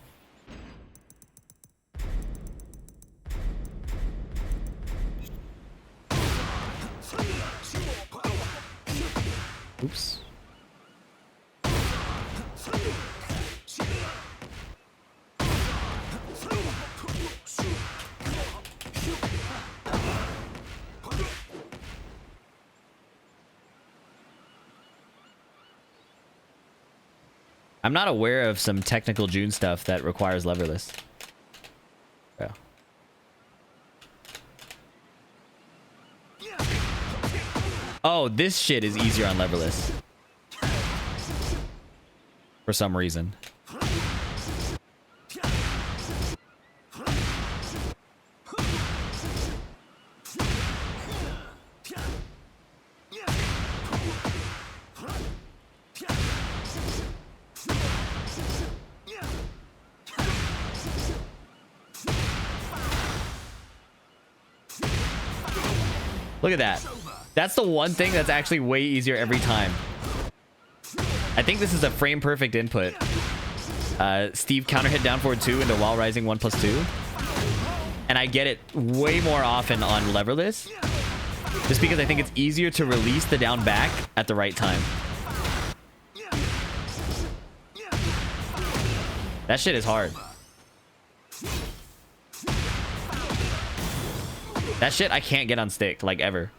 Oops. I'm not aware of some technical June stuff that requires leverless. Yeah. Oh, this shit is easier on leverless. For some reason. Look at that. That's the one thing that's actually way easier every time. I think this is a frame perfect input. Steve counter hit down forward 2 into while rising 1+2. And I get it way more often on leverless. Just because I think it's easier to release the down back at the right time. That shit is hard. That shit I can't get on stick, like, ever.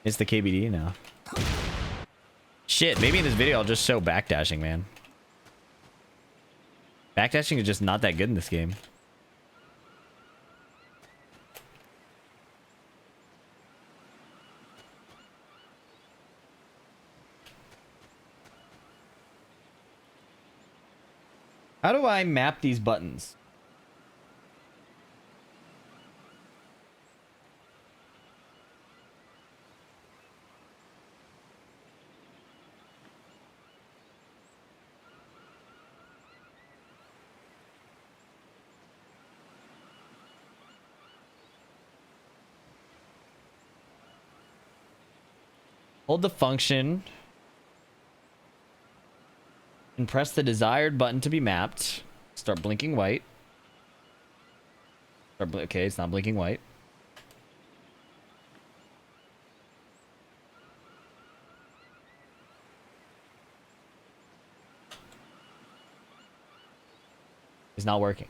It's the KBD now. Shit, maybe in this video I'll just show backdashing, man. Backdashing is just not that good in this game. How do I map these buttons? Hold the function and press the desired button to be mapped. Start blinking white. Okay, it's not blinking white. It's not working.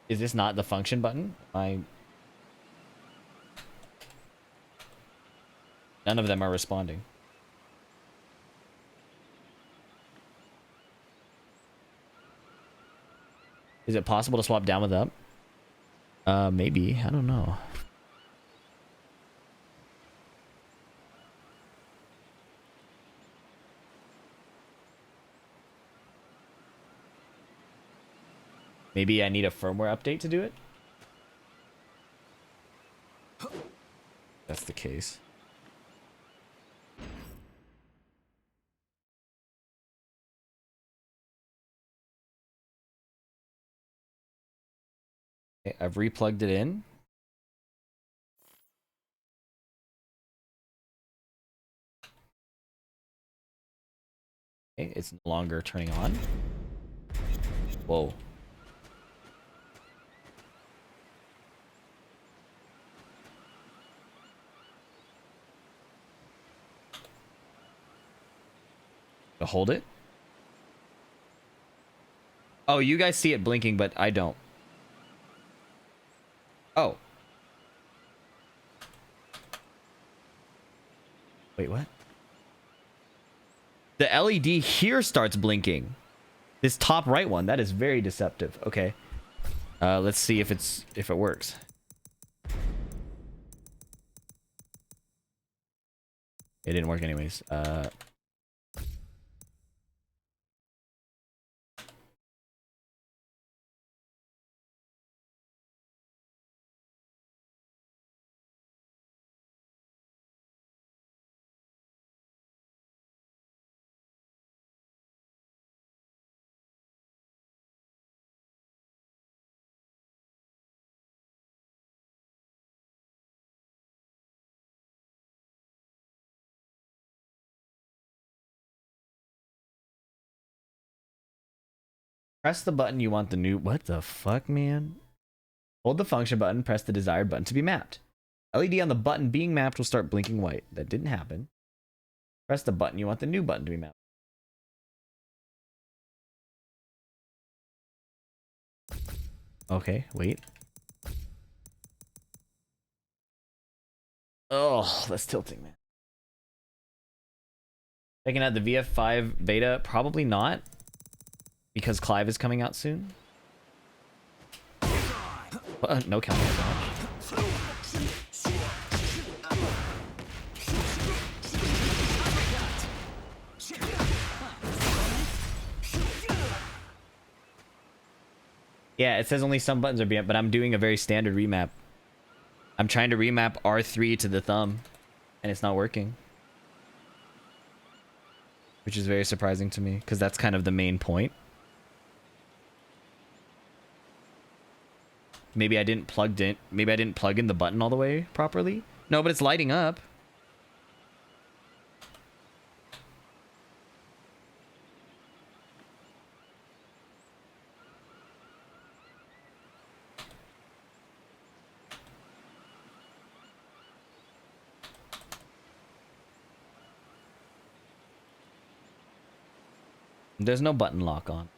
Is this not the function button? None of them are responding. Is it possible to swap down with up? Maybe. I don't know. Maybe I need a firmware update to do it? That's the case. Okay, I've replugged it in. Okay, it's no longer turning on. Whoa. To hold it. Oh, you guys see it blinking, but I don't. Oh. Wait, what? The LED here starts blinking. This top right one, that is very deceptive. Okay. Let's see if it works. It didn't work anyways. Press the button you want the new... What the fuck, man? Hold the function button, press the desired button to be mapped. LED on the button being mapped will start blinking white. That didn't happen. Press the button you want the new button to be mapped. Okay, wait. Oh, that's tilting, man. Checking out the VF5 beta? Probably not. Because Clive is coming out soon. No counter dodge. Yeah, it says only some buttons are being, but I'm doing a very standard remap. I'm trying to remap R3 to the thumb, and it's not working. Which is very surprising to me, because that's kind of the main point. Maybe I didn't plug in the button all the way properly. No, but it's lighting up. There's no button lock on.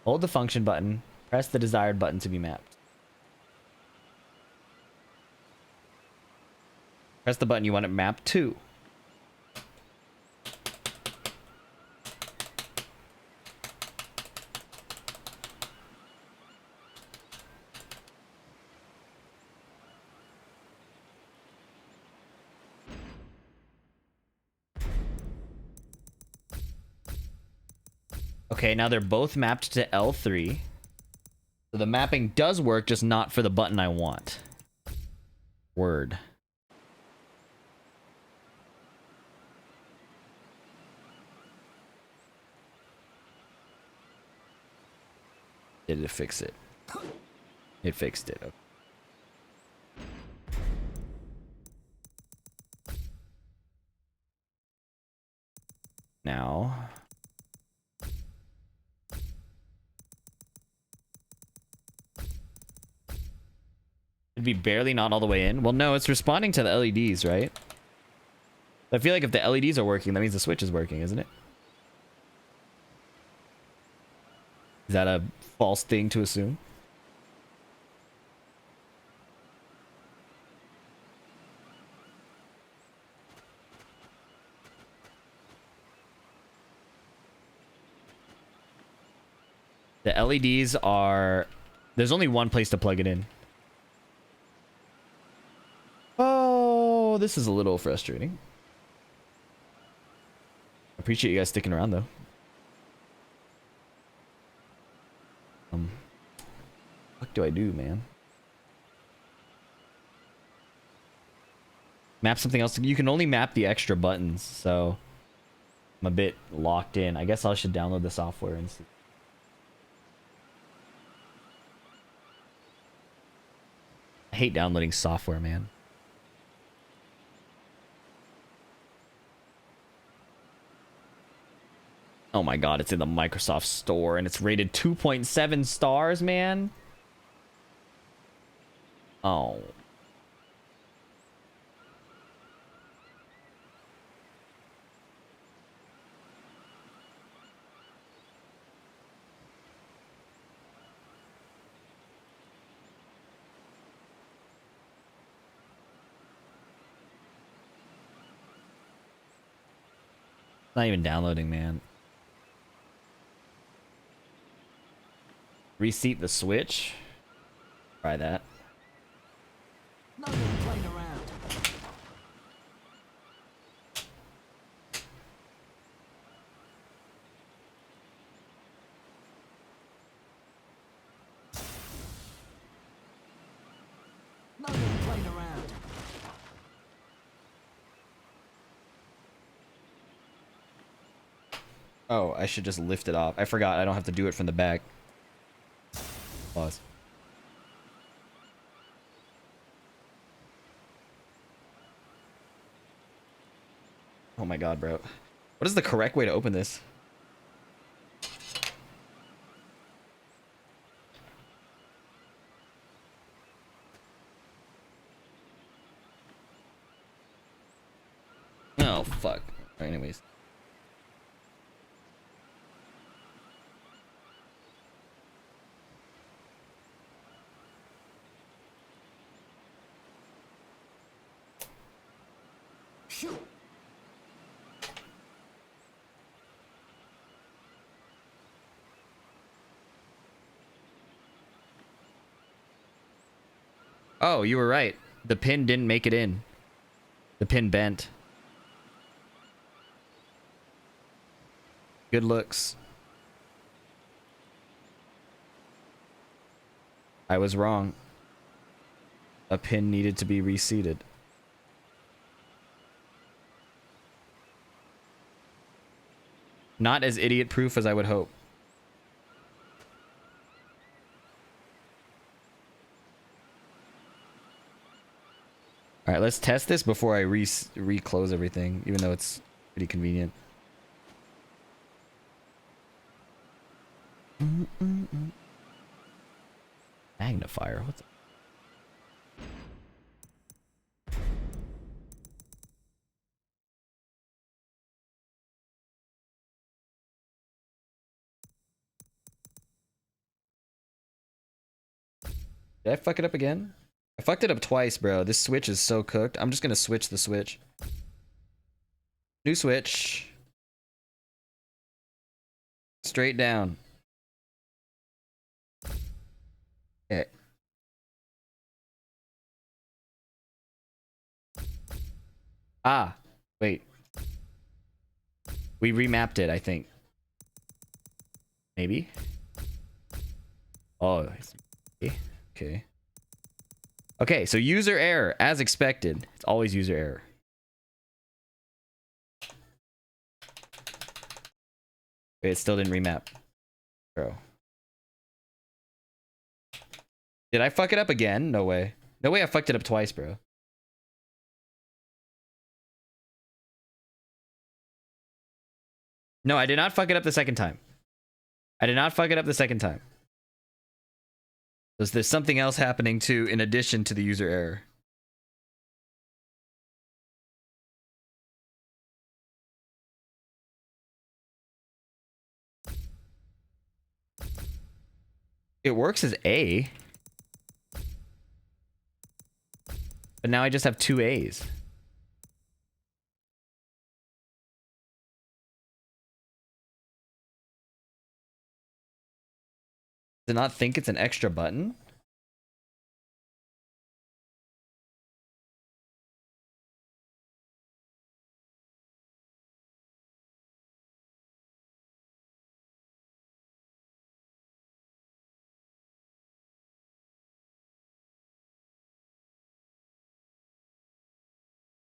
Hold the function button, press the desired button to be mapped. Press the button you want it mapped to. Okay, now they're both mapped to L3. So the mapping does work, just not for the button I want. Word. Did it fix it? It fixed it. Okay. Now... It'd be barely not all the way in. Well, no, it's responding to the LEDs, right? I feel like if the LEDs are working, that means the switch is working, isn't it? Is that a false thing to assume? The LEDs are... There's only one place to plug it in. Oh, this is a little frustrating. Appreciate you guys sticking around, though. What do I do, man? Map something else. You can only map the extra buttons, so I'm a bit locked in. I guess I should download the software and see. I hate downloading software, man. Oh my god, it's in the Microsoft Store and it's rated 2.7 stars, man. Oh. Not even downloading, man. Reseat the Switch. Try that. No more playing around. No more playing around. Oh, I should just lift it off. I forgot I don't have to do it from the back. Pause. Oh my god, bro. What is the correct way to open this? Oh, fuck. Anyways. Phew. Oh, you were right. The pin didn't make it in. The pin bent. Good looks. I was wrong. A pin needed to be reseated. Not as idiot-proof as I would hope. All right, let's test this before I re-close everything, even though it's pretty convenient. Magnifier, what's that? Did I fuck it up again? I fucked it up twice, bro. This Switch is so cooked. I'm just gonna switch the Switch. New Switch. Straight down. Okay. Ah, wait. We remapped it, I think. Maybe? Oh, okay. Okay, so user error, as expected. It's always user error. Wait, it still didn't remap. Bro. Did I fuck it up again? No way. No way I fucked it up twice, bro. No, I did not fuck it up the second time. I did not fuck it up the second time. There's something else happening too in addition to the user error. It works as A. But now I just have two A's. Does it not think it's an extra button?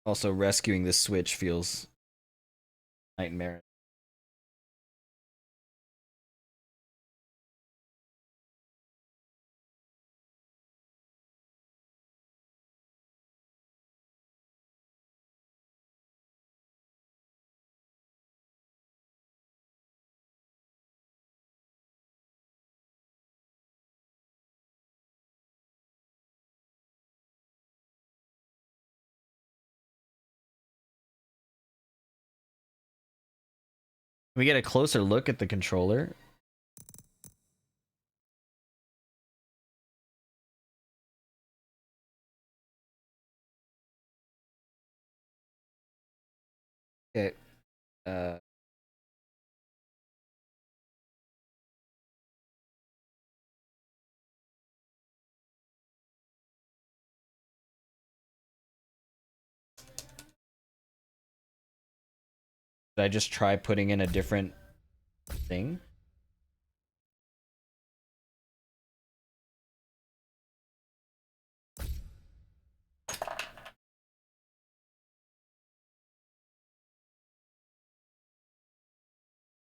Also, rescuing this Switch feels nightmare. Can we get a closer look at the controller? Okay. Should I just try putting in a different thing?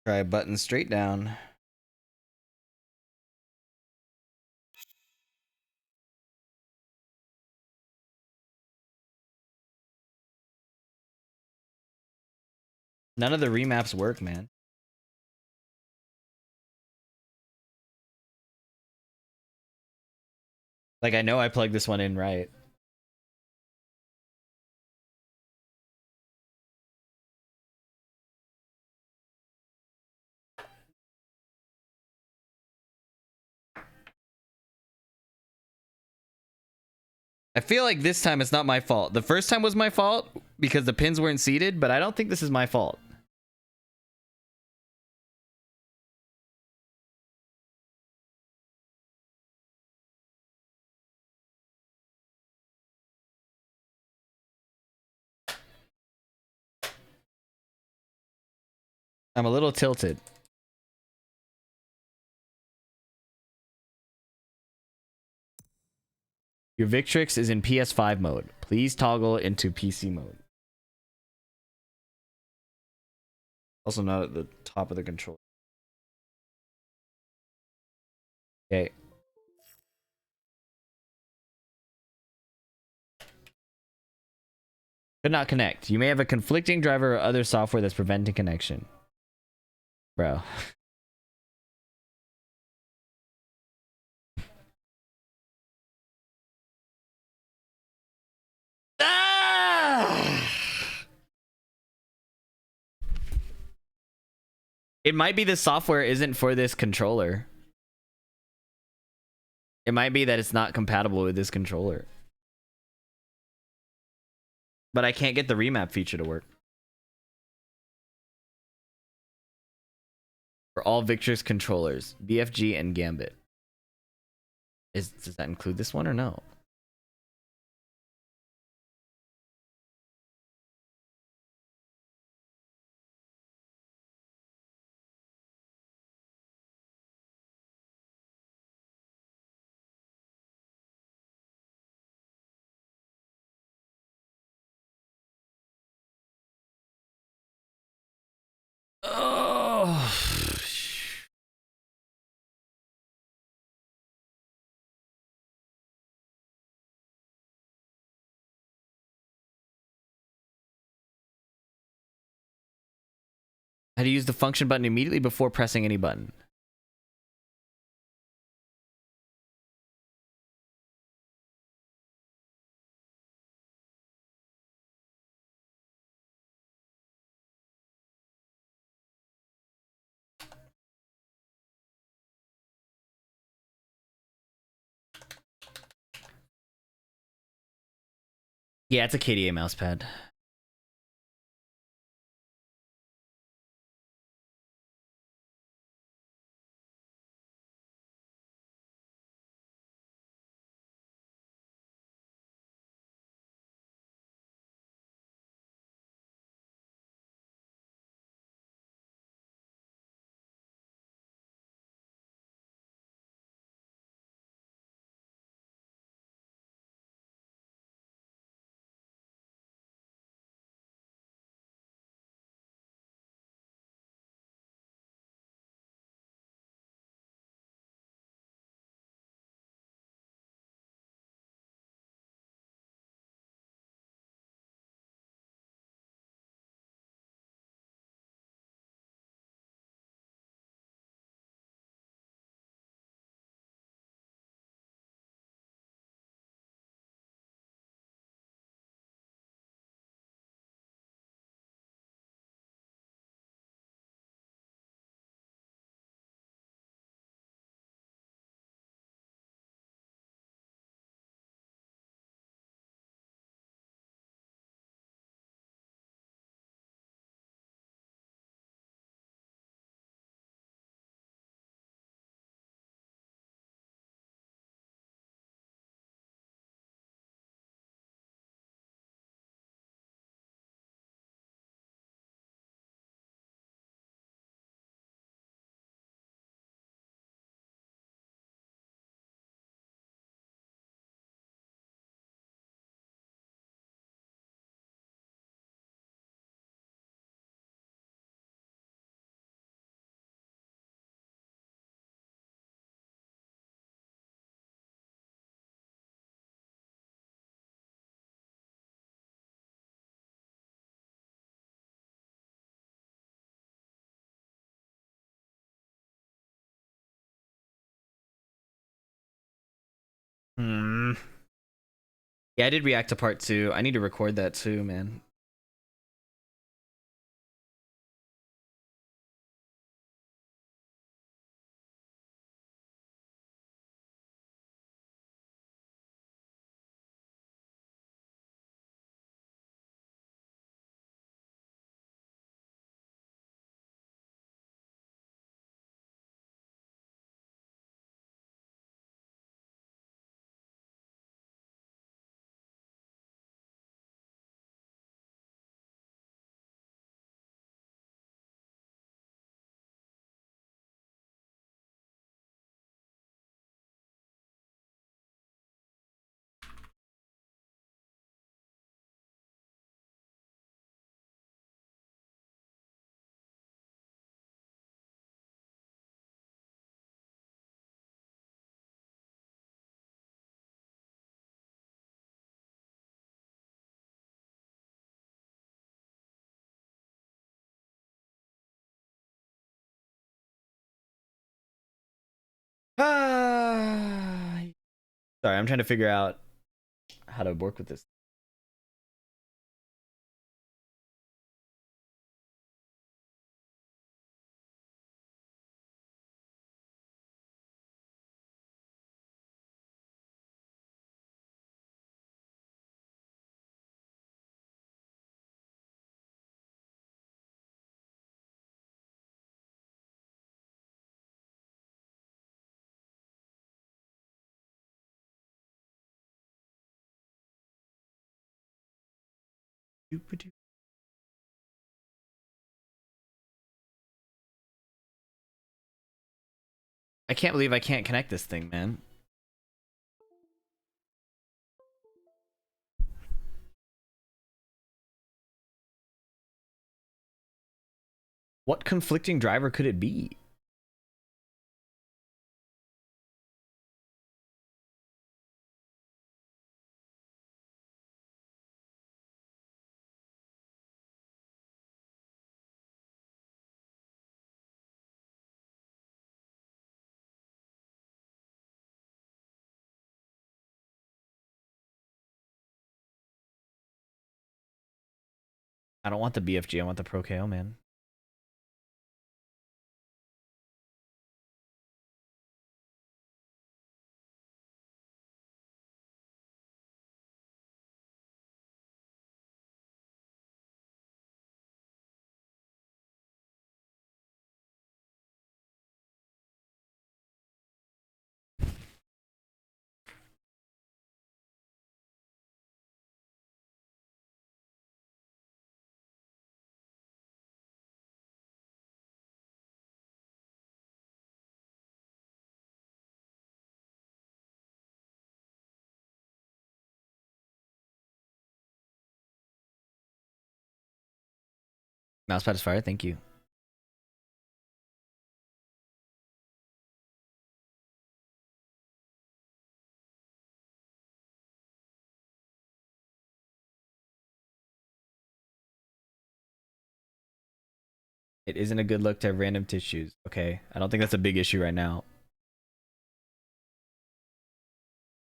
Try button straight down. None of the remaps work, man. Like, I know I plugged this one in right. I feel like this time it's not my fault. The first time was my fault because the pins weren't seated, but I don't think this is my fault. I'm a little tilted. Your Victrix is in PS5 mode. Please toggle into PC mode. Also not at the top of the controller. Okay. Could not connect. You may have a conflicting driver or other software that's preventing connection. Bro. Ah! It might be the software isn't for this controller. It might be that it's not compatible with this controller. But I can't get the remap feature to work. For all Victrix controllers, BFG and Gambit. Does that include this one or no? Oh. How to use the function button immediately before pressing any button. Yeah, it's a KDA mousepad. Hmm. Yeah, I did react to part 2. I need to record that too, man. Ah. Sorry, I'm trying to figure out how to work with this. I can't believe I can't connect this thing, man. What conflicting driver could it be? I don't want the BFG, I want the Pro KO, man. Mousepad is fire, thank you. It isn't a good look to have random tissues. Okay, I don't think that's a big issue right now.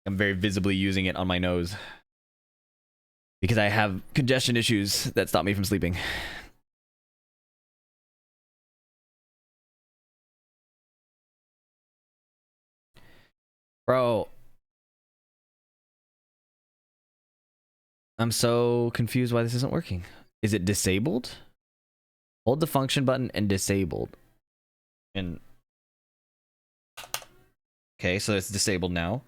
I'm very visibly using it on my nose because I have congestion issues that stop me from sleeping. Bro, I'm so confused why this isn't working. Is it disabled? Hold the function button and disabled. And okay, so it's disabled now.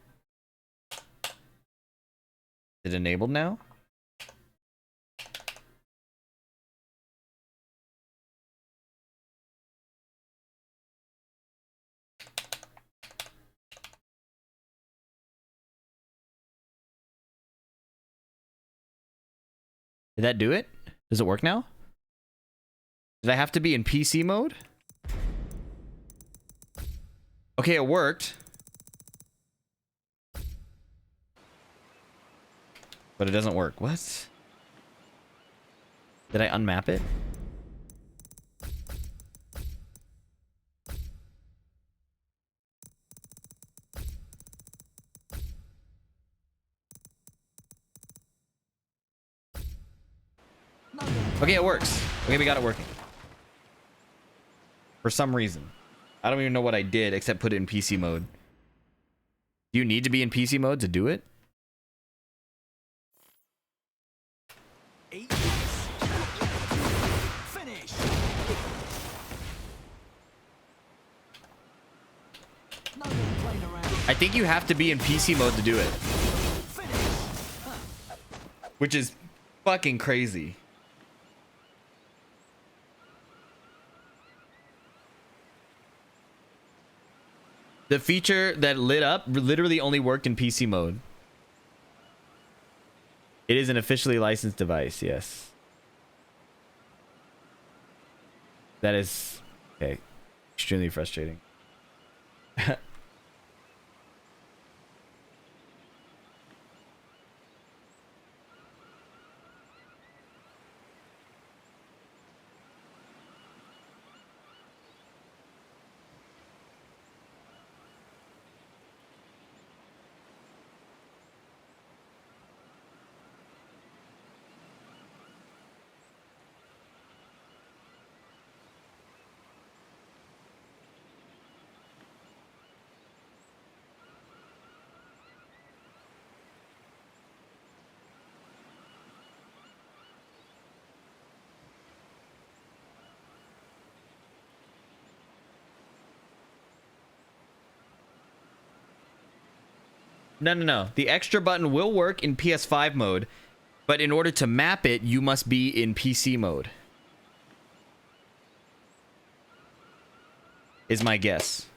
Is it enabled now? Did that do it? Does it work now? Did I have to be in PC mode? Okay, it worked. But it doesn't work. What? Did I unmap it? Okay, it works. Okay, we got it working. For some reason. I don't even know what I did except put it in PC mode. Do you need to be in PC mode to do it? Finish. No more playing around. I think you have to be in PC mode to do it. Which is fucking crazy. The feature that lit up literally only worked in PC mode. It is an officially licensed device, yes. That is okay. Extremely frustrating. No. The extra button will work in PS5 mode, but in order to map it, you must be in PC mode. Is my guess.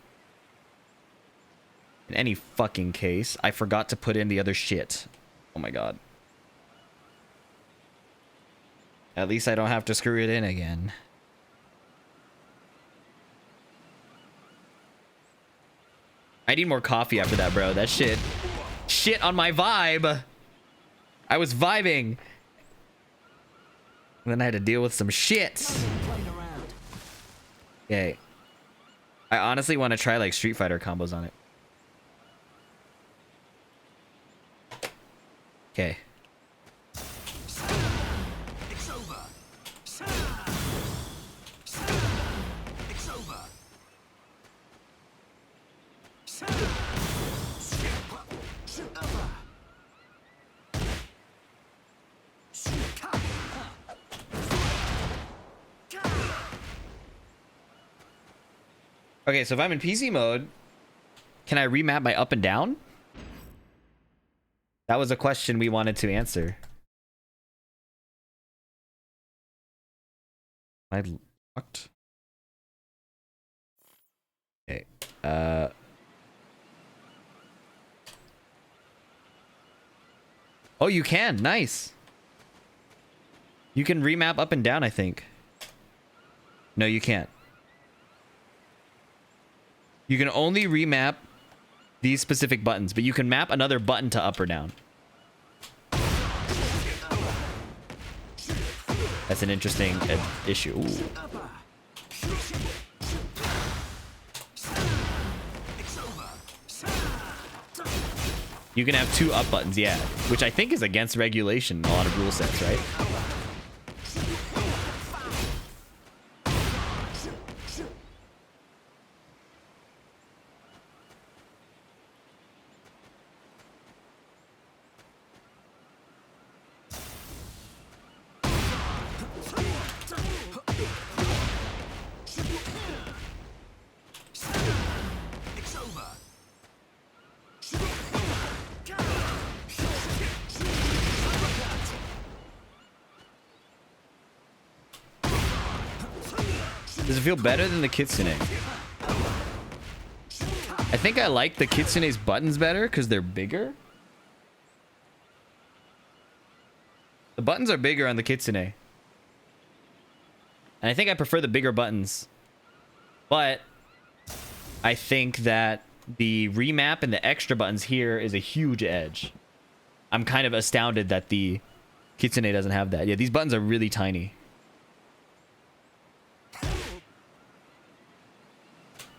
In any fucking case, I forgot to put in the other shit. Oh my god. At least I don't have to screw it in again. I need more coffee after that, bro. That shit on my vibe. I was vibing. And then I had to deal with some shit. Okay. I honestly want to try like Street Fighter combos on it. Okay. It's over. It's over. Okay, so if I'm in PC mode, can I remap my up and down? That was a question we wanted to answer. I locked. Okay. Oh, you can. Nice. You can remap up and down, I think. No, you can't. You can only remap these specific buttons, but you can map another button to up or down. That's an interesting issue. Ooh. You can have two up buttons, yeah, which I think is against regulation in a lot of rule sets, right? Does it feel better than the Kitsune? I think I like the Kitsune's buttons better because they're bigger. The buttons are bigger on the Kitsune. And I think I prefer the bigger buttons. But I think that the remap and the extra buttons here is a huge edge. I'm kind of astounded that the Kitsune doesn't have that. Yeah, these buttons are really tiny.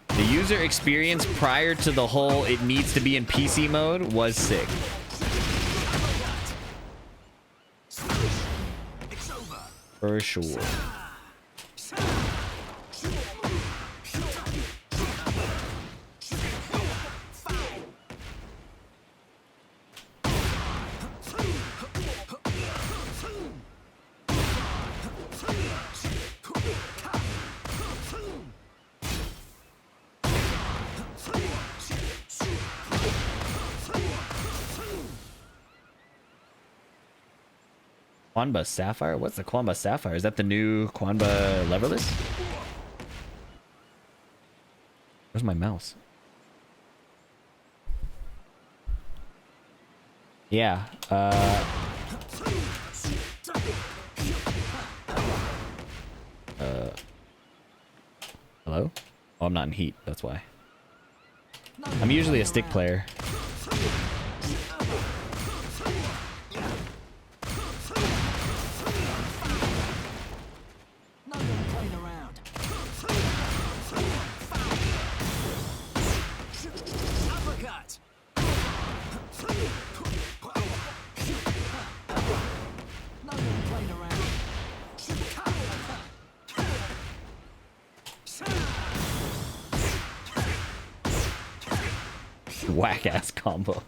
The user experience prior to the whole it needs to be in PC mode was sick. For sure. Quanba Sapphire? What's the Quanba Sapphire? Is that the new Quanba leverless? Where's my mouse? Yeah. Hello? Oh, I'm not in heat. That's why. I'm usually a stick player. Whack ass combo.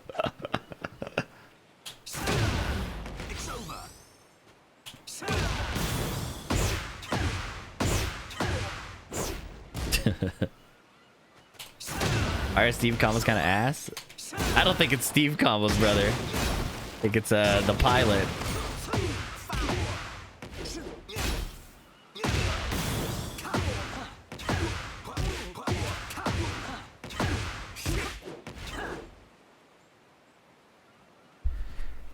Alright, Steve combo's kind of ass. I don't think it's Steve combos, brother. I think it's the pilot.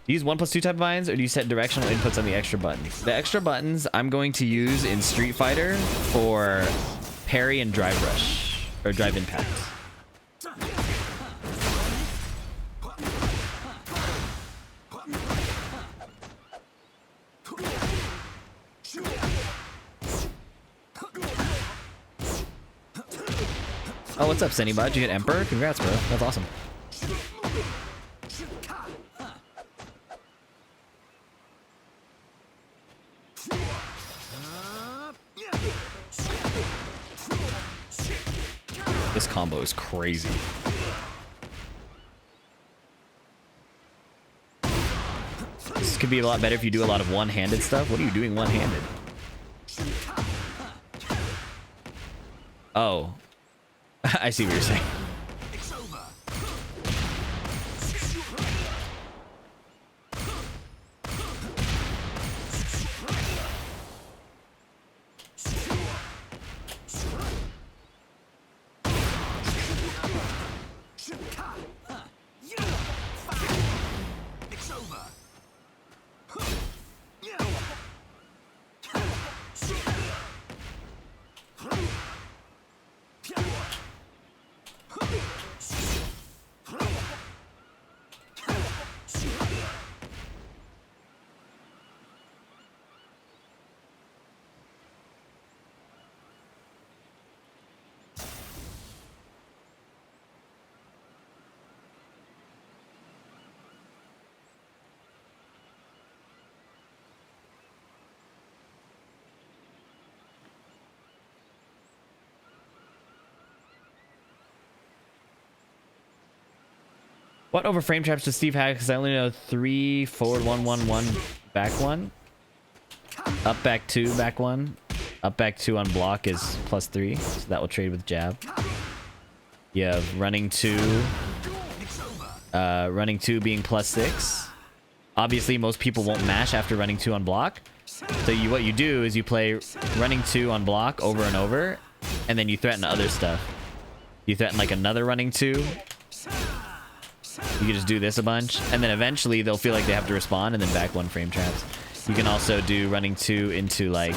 Do you use 1+2 type of vines, or do you set directional inputs on the extra buttons? The extra buttons I'm going to use in Street Fighter for parry and drive rush, or drive impact. Oh, what's up, Sennybot? Did you get Emperor? Congrats, bro. That's awesome. This combo is crazy. This could be a lot better if you do a lot of one-handed stuff. What are you doing one-handed? Oh. I see what you're saying. What over frame traps does Steve have? Because I only know 3, forward 1, 1, 1, back 1. Up back 2, back 1. Up back 2 on block is +3. So that will trade with jab. You have running 2. Running 2 being +6. Obviously, most people won't mash after running 2 on block. So what you do is you play running 2 on block over and over. And then you threaten other stuff. You threaten like another running 2. You can just do this a bunch, and then eventually they'll feel like they have to respond, and then back 1 frame traps. You can also do running 2 into like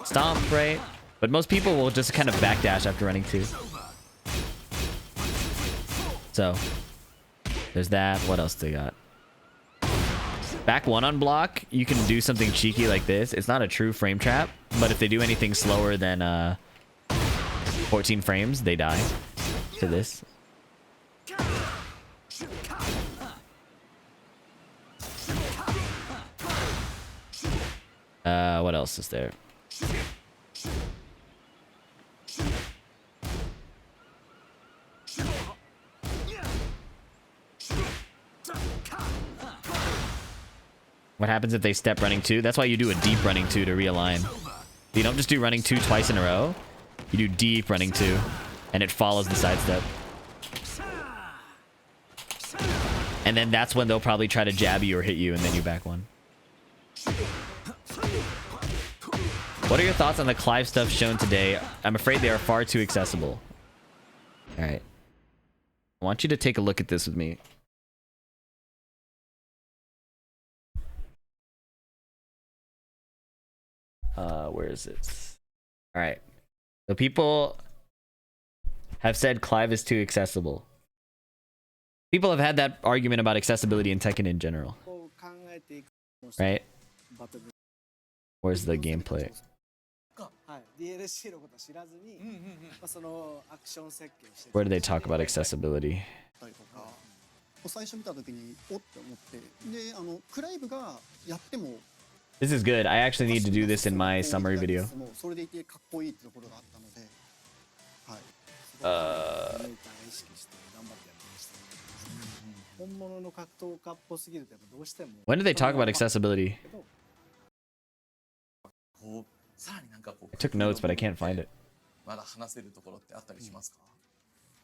stomp, right? But most people will just kind of backdash after running 2. So there's that. What else they got? Back 1 on block, you can do something cheeky like this. It's not a true frame trap, but if they do anything slower than 14 frames, they die to this. What else is there? What happens if they step running 2? That's why you do a deep running 2 to realign. You don't just do running 2 twice in a row. You do deep running 2, and it follows the sidestep. And then that's when they'll probably try to jab you or hit you, and then you back 1. What are your thoughts on the Clive stuff shown today? I'm afraid they are far too accessible. Alright. I want you to take a look at this with me. Where is it? Alright. So people have said Clive is too accessible. People have had that argument about accessibility in Tekken in general. Right? Where's the gameplay? はい、DLC のことは知らずに、そのアクション設計をして Where do they talk about accessibility? 最初見た時におって思ってでクライブがやっても This is good. I actually need to do this in my summary video. それでいてかっこいいってところがあったので、はい。意識して頑張ってやってました。本物の格闘家っぽすぎるとやっぱどうしても。When do they talk about accessibility? こうさらになんかこう I took notes, but I can't find it. まだ話せるところってあったりしますか？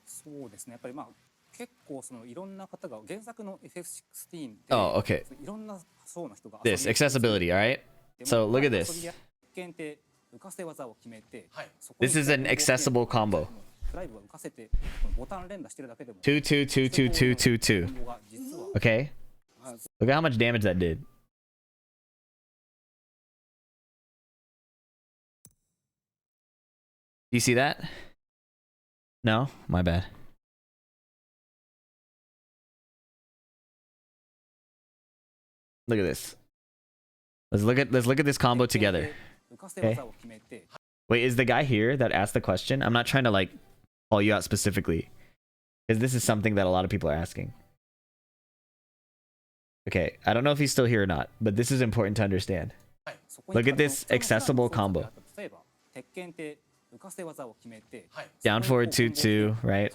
そうですね。やっぱりまあ結構そのいろんな方が原作の FF16 で Oh, okay. いろんな層の人が This accessibility, all right? So look at this. 遊びや実験って浮かせ技を決めて、This is an accessible combo. クライブは浮かせてボタン連打してるだけでも 2, 2, 2, 2, 2, 2, 2. Okay. Look at how much damage that did. Do you see that? No? My bad. Look at this. Let's look at this combo together. Okay. Wait, is the guy here that asked the question? I'm not trying to like call you out specifically, because this is something that a lot of people are asking. Okay, I don't know if he's still here or not, but this is important to understand. Look at this accessible combo. Down forward 2-2, right?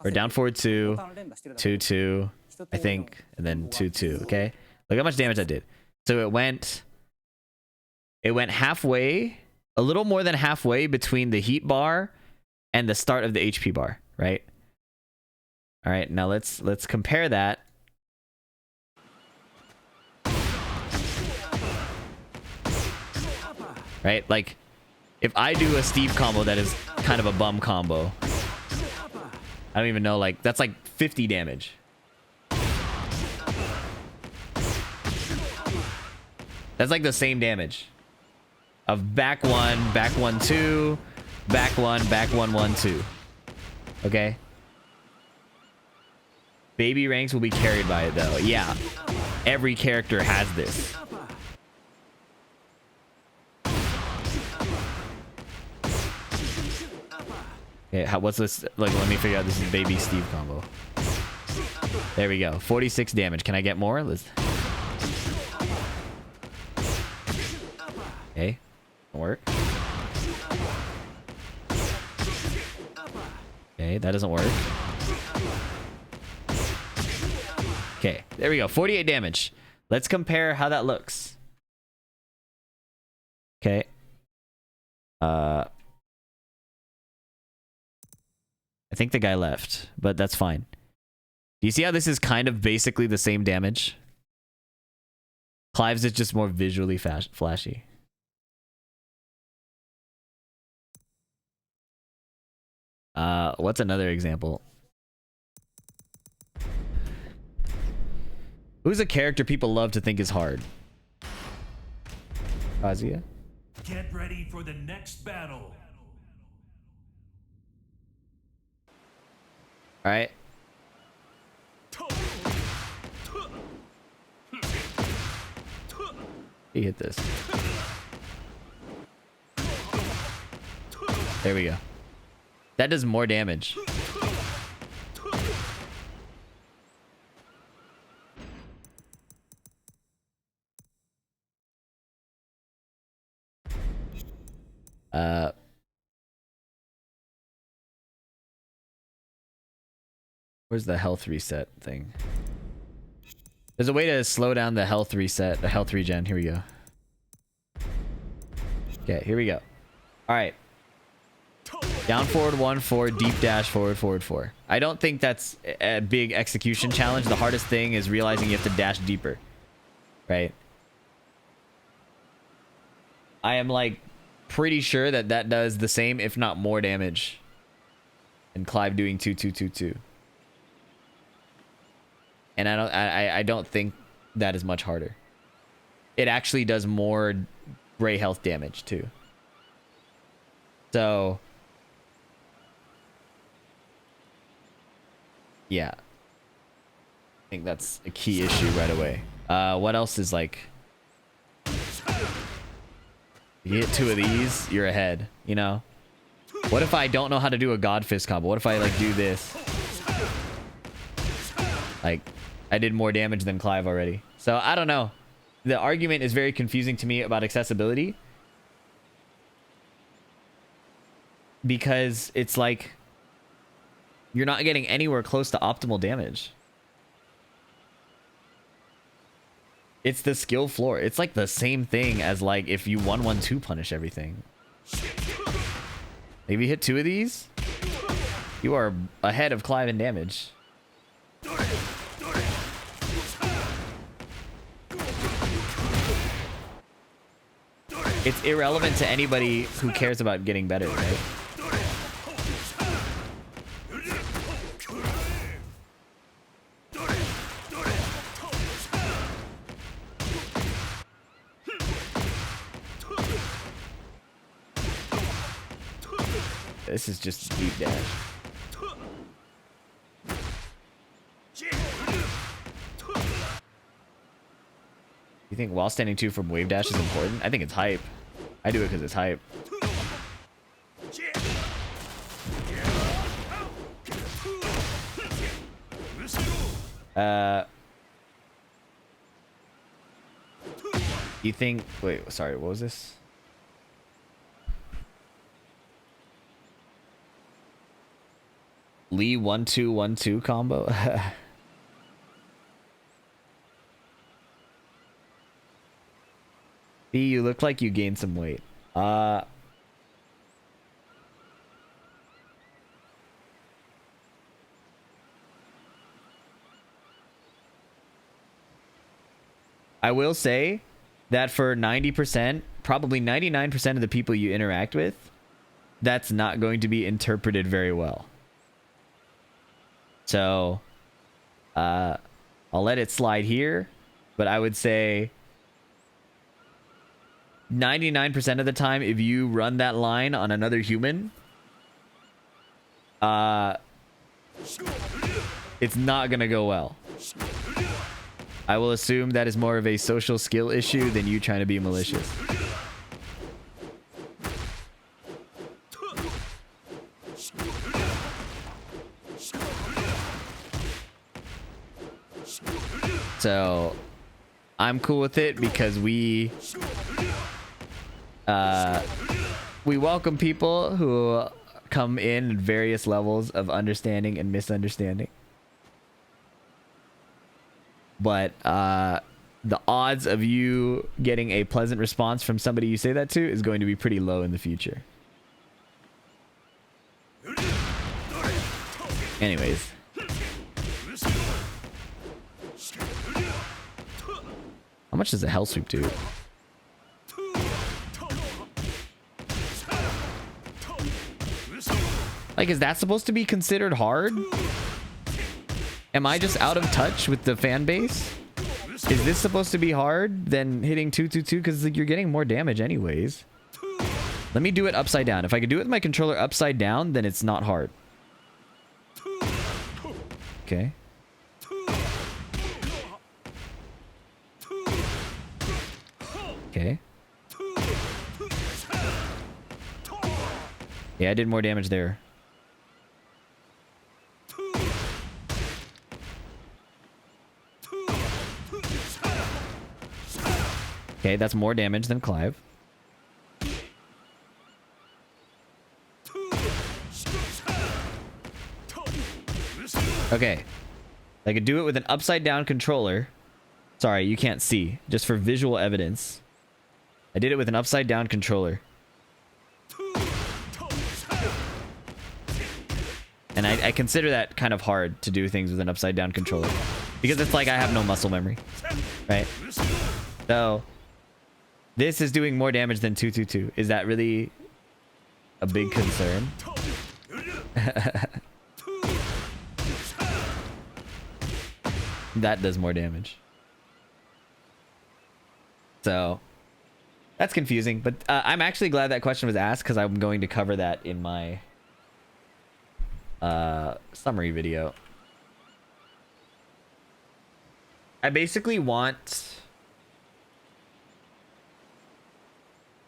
Or down forward 2, 2-2, I think, and then 2-2. Okay, look how much damage that did. So it went halfway, a little more than halfway between the heat bar and the start of the HP bar, right? All right, now let's compare that. Right, like if I do a Steve combo that is kind of a bum combo, I don't even know, like that's like 50 damage. That's like the same damage of back 1, back 1, 2, back 1, back 1, 1, 2. Okay. Baby ranks will be carried by it though. Yeah. Every character has this. Okay, what's this? Like, let me figure out this is Baby Steve combo. There we go. 46 damage. Can I get more? Let's... Okay. Work. Okay, that doesn't work. Okay, there we go. 48 damage. Let's compare how that looks. Okay. I think the guy left, but that's fine. Do you see how this is kind of basically the same damage? Clive's is just more visually flashy. What's another example? Who's a character people love to think is hard? Kazuya? Get ready for the next battle. All right. He hit this. There we go. That does more damage. Where's the health reset thing? There's a way to slow down the health reset, the health regen. Here we go. Okay, here we go. All right. Down forward 1 4, deep dash forward forward 4. I don't think that's a big execution challenge. The hardest thing is realizing you have to dash deeper. Right? I am like pretty sure that that does the same, if not more damage. And Clive doing 2 2 2 2. And I don't think that is much harder. It actually does more gray health damage too. So yeah. I think that's a key issue right away. What else is like, you hit 2 of these, you're ahead, you know? What if I don't know how to do a God Fist combo? What if I like do this? Like, I did more damage than Clive already. So I don't know. The argument is very confusing to me about accessibility. Because it's like, you're not getting anywhere close to optimal damage. It's the skill floor. It's like the same thing as like if you 1-1-2 punish everything. If you hit 2 of these, you are ahead of Clive in damage. It's irrelevant to anybody who cares about getting better, right? This is just deep dash. You think while standing 2 from wave dash is important? I think it's hype. I do it because it's hype. You think... Wait, sorry, what was this? Lee 1-2-1-2 combo? B, you look like you gained some weight. I will say that for 90%, probably 99% of the people you interact with, that's not going to be interpreted very well. So, I'll let it slide here, but I would say 99% of the time, if you run that line on another human, it's not gonna go well. I will assume that is more of a social skill issue than you trying to be malicious. So I'm cool with it because we welcome people who come in at various levels of understanding and misunderstanding. But the odds of you getting a pleasant response from somebody you say that to is going to be pretty low in the future. Anyways. How much does a hell sweep do? Like, is that supposed to be considered hard? Am I just out of touch with the fan base? Is this supposed to be hard than hitting 2-2-2? Because like, you're getting more damage anyways. Let me do it upside down. If I could do it with my controller upside down, then it's not hard. Okay. Okay. Yeah, I did more damage there. Okay, that's more damage than Clive. Okay. I could do it with an upside down controller. Sorry, you can't see. Just for visual evidence. I did it with an upside down controller. And I consider that kind of hard to do things with an upside down controller. Because it's like I have no muscle memory. Right? So, this is doing more damage than 222. Is that really a big concern? That does more damage. So, that's confusing. But I'm actually glad that question was asked because I'm going to cover that in my summary video. I basically want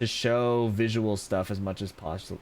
to show visual stuff as much as possible.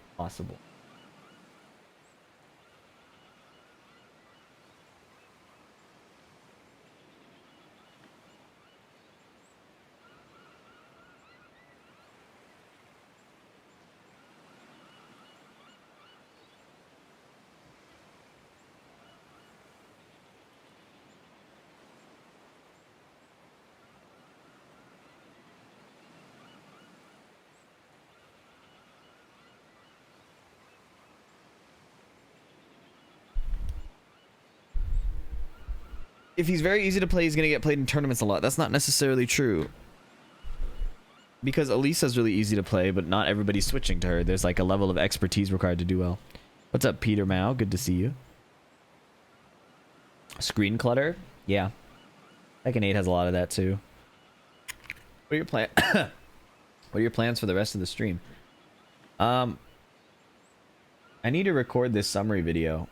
If he's very easy to play, he's going to get played in tournaments a lot. That's not necessarily true. Because Elisa's really easy to play, but not everybody's switching to her. There's like a level of expertise required to do well. What's up, Peter Mao? Good to see you. Screen clutter? Yeah. Tekken 8 has a lot of that too. What are your What are your plans for the rest of the stream? I need to record this summary video.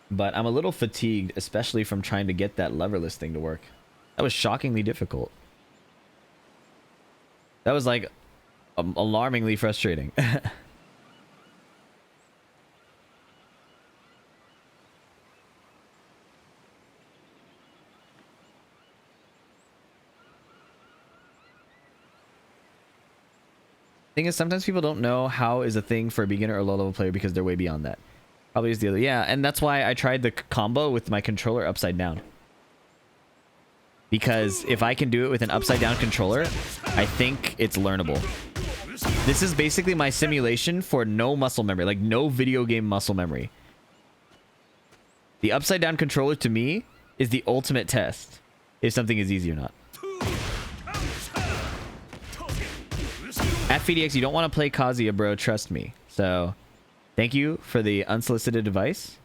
But I'm a little fatigued, especially from trying to get that leverless thing to work. That was shockingly difficult. That was like alarmingly frustrating. Thing is, sometimes people don't know how is a thing for a beginner or low level player because they're way beyond that. Probably is the other. Yeah, and that's why I tried the combo with my controller upside down. Because if I can do it with an upside down controller, I think it's learnable. This is basically my simulation for no muscle memory, like no video game muscle memory. The upside down controller to me is the ultimate test if something is easy or not. At FDX, you don't want to play Kazuya, bro. Trust me. So, thank you for the unsolicited advice.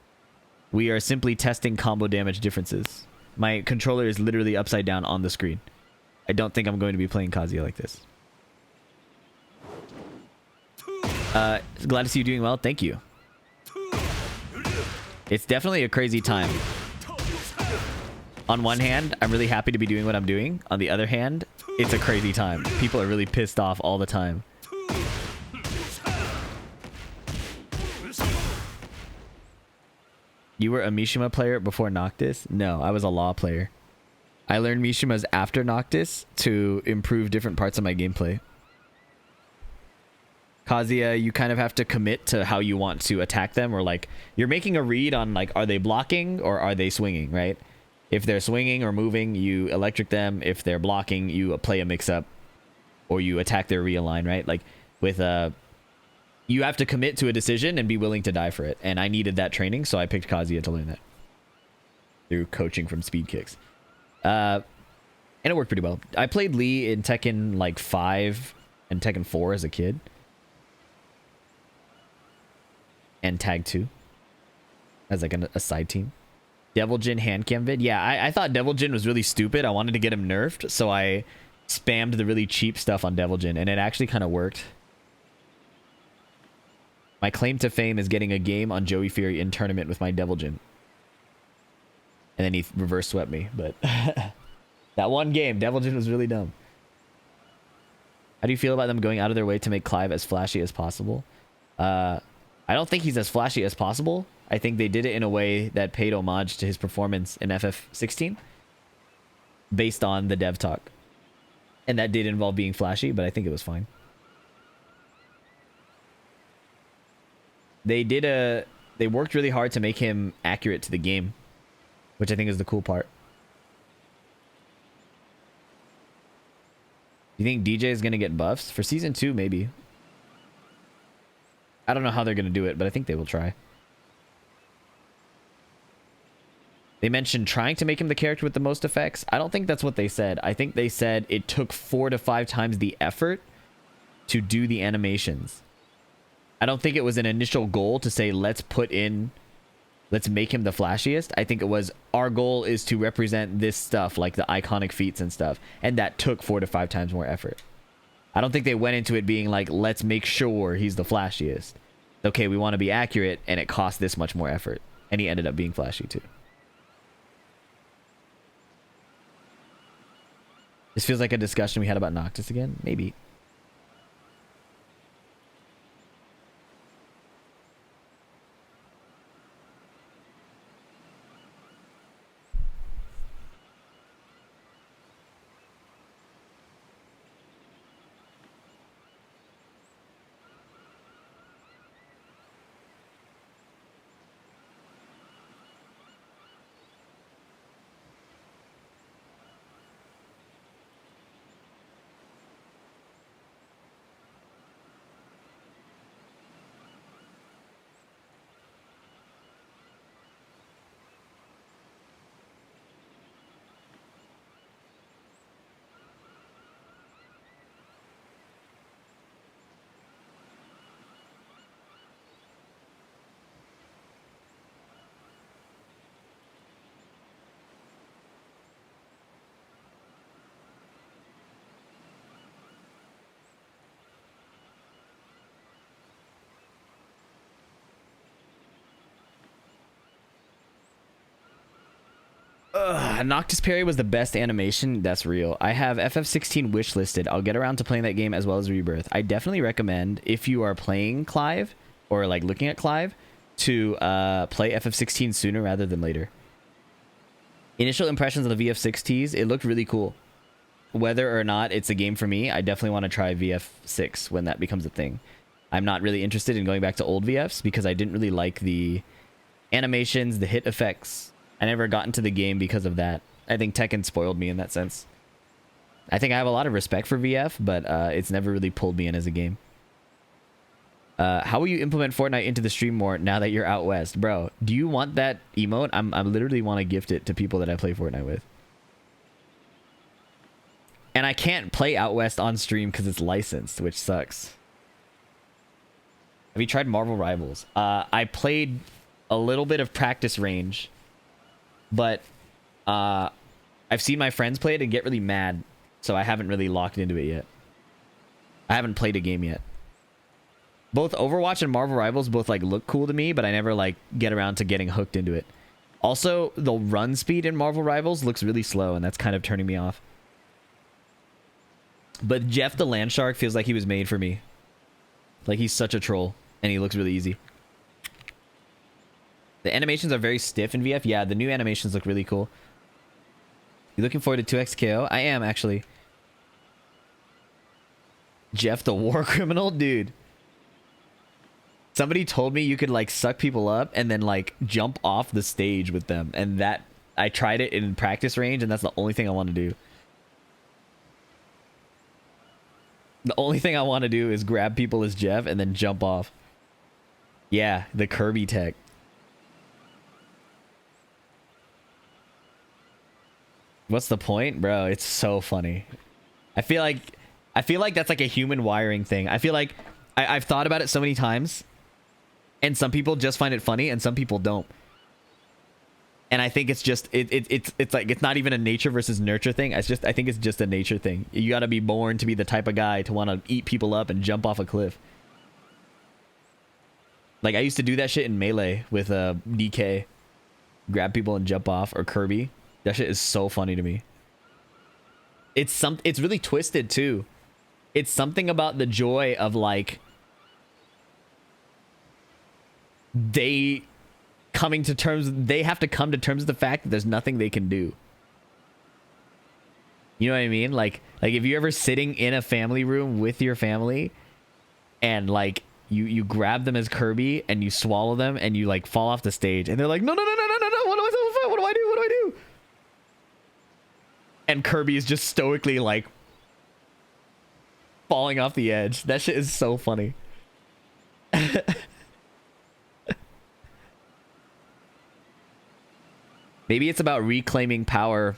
We are simply testing combo damage differences. My controller is literally upside down on the screen. I don't think I'm going to be playing Kazuya like this. Glad to see you doing well. Thank you. It's definitely a crazy time. On one hand, I'm really happy to be doing what I'm doing. On the other hand, it's a crazy time. People are really pissed off all the time. You were a Mishima player before Noctis? No, I was a Law player. I learned Mishimas after Noctis to improve different parts of my gameplay. Kazuya, you kind of have to commit to how you want to attack them, or like you're making a read on like, are they blocking or are they swinging, right? If they're swinging or moving, you electric them. If they're blocking, you play a mix-up or you attack their realign, right? Like with you have to commit to a decision and be willing to die for it. And I needed that training, so I picked Kazuya to learn that through coaching from Speed Kicks. And it worked pretty well. I played Lee in Tekken like 5 and Tekken 4 as a kid. And Tag 2 as like a side team. Devil Jin hand cam vid. Yeah, I thought Devil Jin was really stupid. I wanted to get him nerfed, so I spammed the really cheap stuff on Devil Jin, and it actually kind of worked. My claim to fame is getting a game on Joey Fury in tournament with my Devil Jin. And then he reverse swept me, but that one game, Devil Jin was really dumb. How do you feel about them going out of their way to make Clive as flashy as possible? I don't think he's as flashy as possible. I think they did it in a way that paid homage to his performance in FF16 based on the dev talk. And that did involve being flashy, but I think it was fine. They did they worked really hard to make him accurate to the game, which I think is the cool part. You think DJ is going to get buffs for season 2? Maybe. I don't know how they're going to do it, but I think they will try. They mentioned trying to make him the character with the most effects. I don't think that's what they said. I think they said it took 4 to 5 times the effort to do the animations. I don't think it was an initial goal to say, let's make him the flashiest. I think it was, our goal is to represent this stuff, like the iconic feats and stuff. And that took 4 to 5 times more effort. I don't think they went into it being like, let's make sure he's the flashiest. Okay, we want to be accurate, and it cost this much more effort. And he ended up being flashy too. This feels like a discussion we had about Noctis again. Maybe. Noctis Parry was the best animation. That's real. I have FF16 wishlisted. I'll get around to playing that game as well as Rebirth. I definitely recommend, if you are playing Clive or like looking at Clive, to play FF16 sooner rather than later. Initial impressions of the VF6Ts, it looked really cool. Whether or not it's a game for me, I definitely want to try VF6 when that becomes a thing. I'm not really interested in going back to old VFs because I didn't really like the animations, the hit effects. I never got into the game because of that. I think Tekken spoiled me in that sense. I think I have a lot of respect for VF, but it's never really pulled me in as a game. How will you implement Fortnite into the stream more now that you're out west? Bro, do you want that emote? I literally want to gift it to people that I play Fortnite with. And I can't play out west on stream because it's licensed, which sucks. Have you tried Marvel Rivals? I played a little bit of practice range. But I've seen my friends play it and get really mad, so I haven't really locked into it yet. I haven't played a game yet. Both Overwatch and Marvel Rivals both like look cool to me, but I never like get around to getting hooked into it. Also, the run speed in Marvel Rivals looks really slow, and that's kind of turning me off. But Jeff the Landshark feels like he was made for me. Like, he's such a troll, and he looks really easy. The animations are very stiff in VF. Yeah, the new animations look really cool. You looking forward to 2x KO? I am, actually. Jeff the war criminal? Dude. Somebody told me you could, like, suck people up and then, like, jump off the stage with them. And that... I tried it in practice range, and that's the only thing I want to do. The only thing I want to do is grab people as Jeff and then jump off. Yeah, the Kirby tech. What's the point? Bro, it's so funny. I feel like that's like a human wiring thing. I feel like I've thought about it so many times, and some people just find it funny and some people don't. And I think it's just it's like, it's not even a nature versus nurture thing. I think it's just a nature thing. You got to be born to be the type of guy to want to eat people up and jump off a cliff. Like, I used to do that shit in Melee with DK. Grab people and jump off, or Kirby. That shit is so funny to me. It's really twisted too. It's something about the joy of, like, they have to come to terms with the fact that there's nothing they can do. You know what I mean? Like if you're ever sitting in a family room with your family and, like, you grab them as Kirby and you swallow them and you like fall off the stage and they're like, no, what do I do? And Kirby is just stoically like falling off the edge. That shit is so funny. Maybe it's about reclaiming power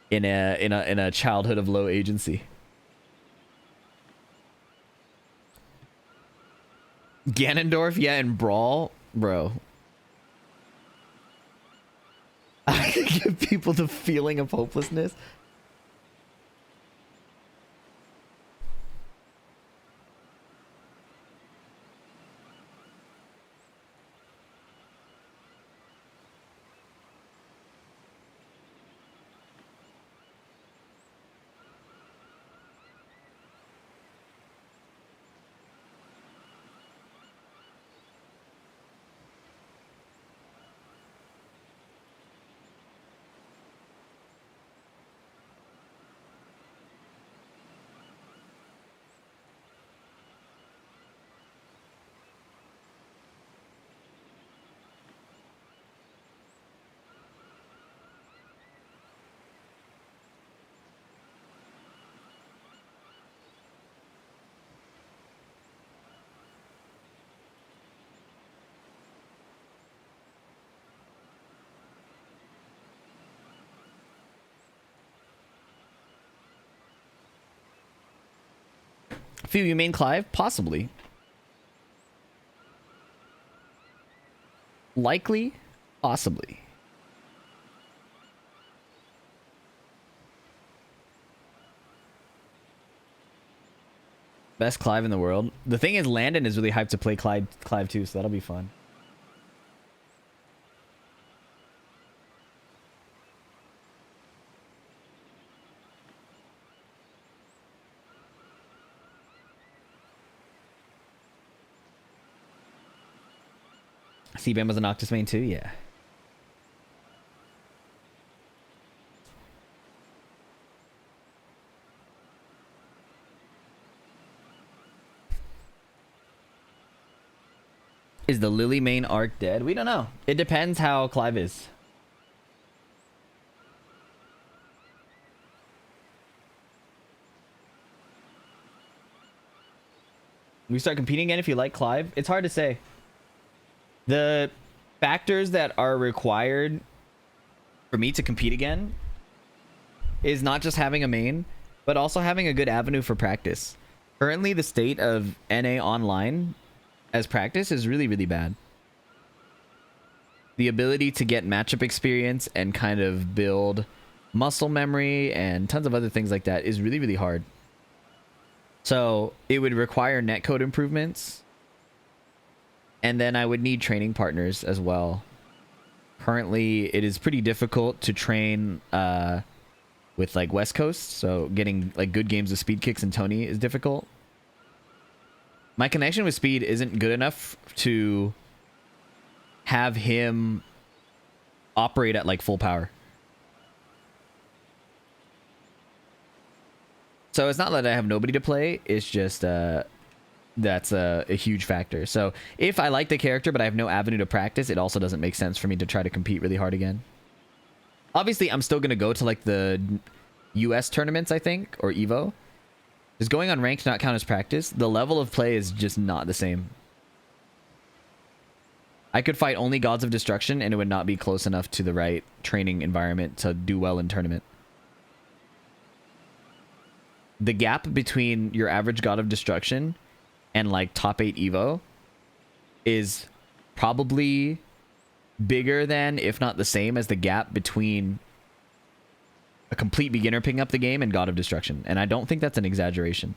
in a childhood of low agency. Ganondorf, yeah, and Brawl, bro. I can give people the feeling of hopelessness. Few, you mean Clive? Possibly. Likely? Possibly. Best Clive in the world. The thing is, Landon is really hyped to play Clive too, so that'll be fun. C-Bam was an Noctis main too? Yeah. Is the Lily main arc dead? We don't know. It depends how Clive is. We start competing again if you like Clive? It's hard to say. The factors that are required for me to compete again is not just having a main, but also having a good avenue for practice. Currently, the state of NA online as practice is really, really bad. The ability to get matchup experience and kind of build muscle memory and tons of other things like that is really, really hard. So it would require netcode improvements. And then I would need training partners as well. Currently, it is pretty difficult to train with like West Coast. So getting like good games of Speed Kicks and Tony is difficult. My connection with Speed isn't good enough to have him operate at like full power. So it's not that I have nobody to play. It's just that's a huge factor. So if I like the character but I have no avenue to practice, it also doesn't make sense for me to try to compete really hard again. Obviously, I'm still going to go to like the US tournaments, I think, or EVO. Does going on ranked not count as practice? The level of play is just not the same. I could fight only Gods of Destruction and it would not be close enough to the right training environment to do well in tournament. The gap between your average God of Destruction and like top 8 Evo is probably bigger than, if not the same as, the gap between a complete beginner picking up the game and God of Destruction. And I don't think that's an exaggeration.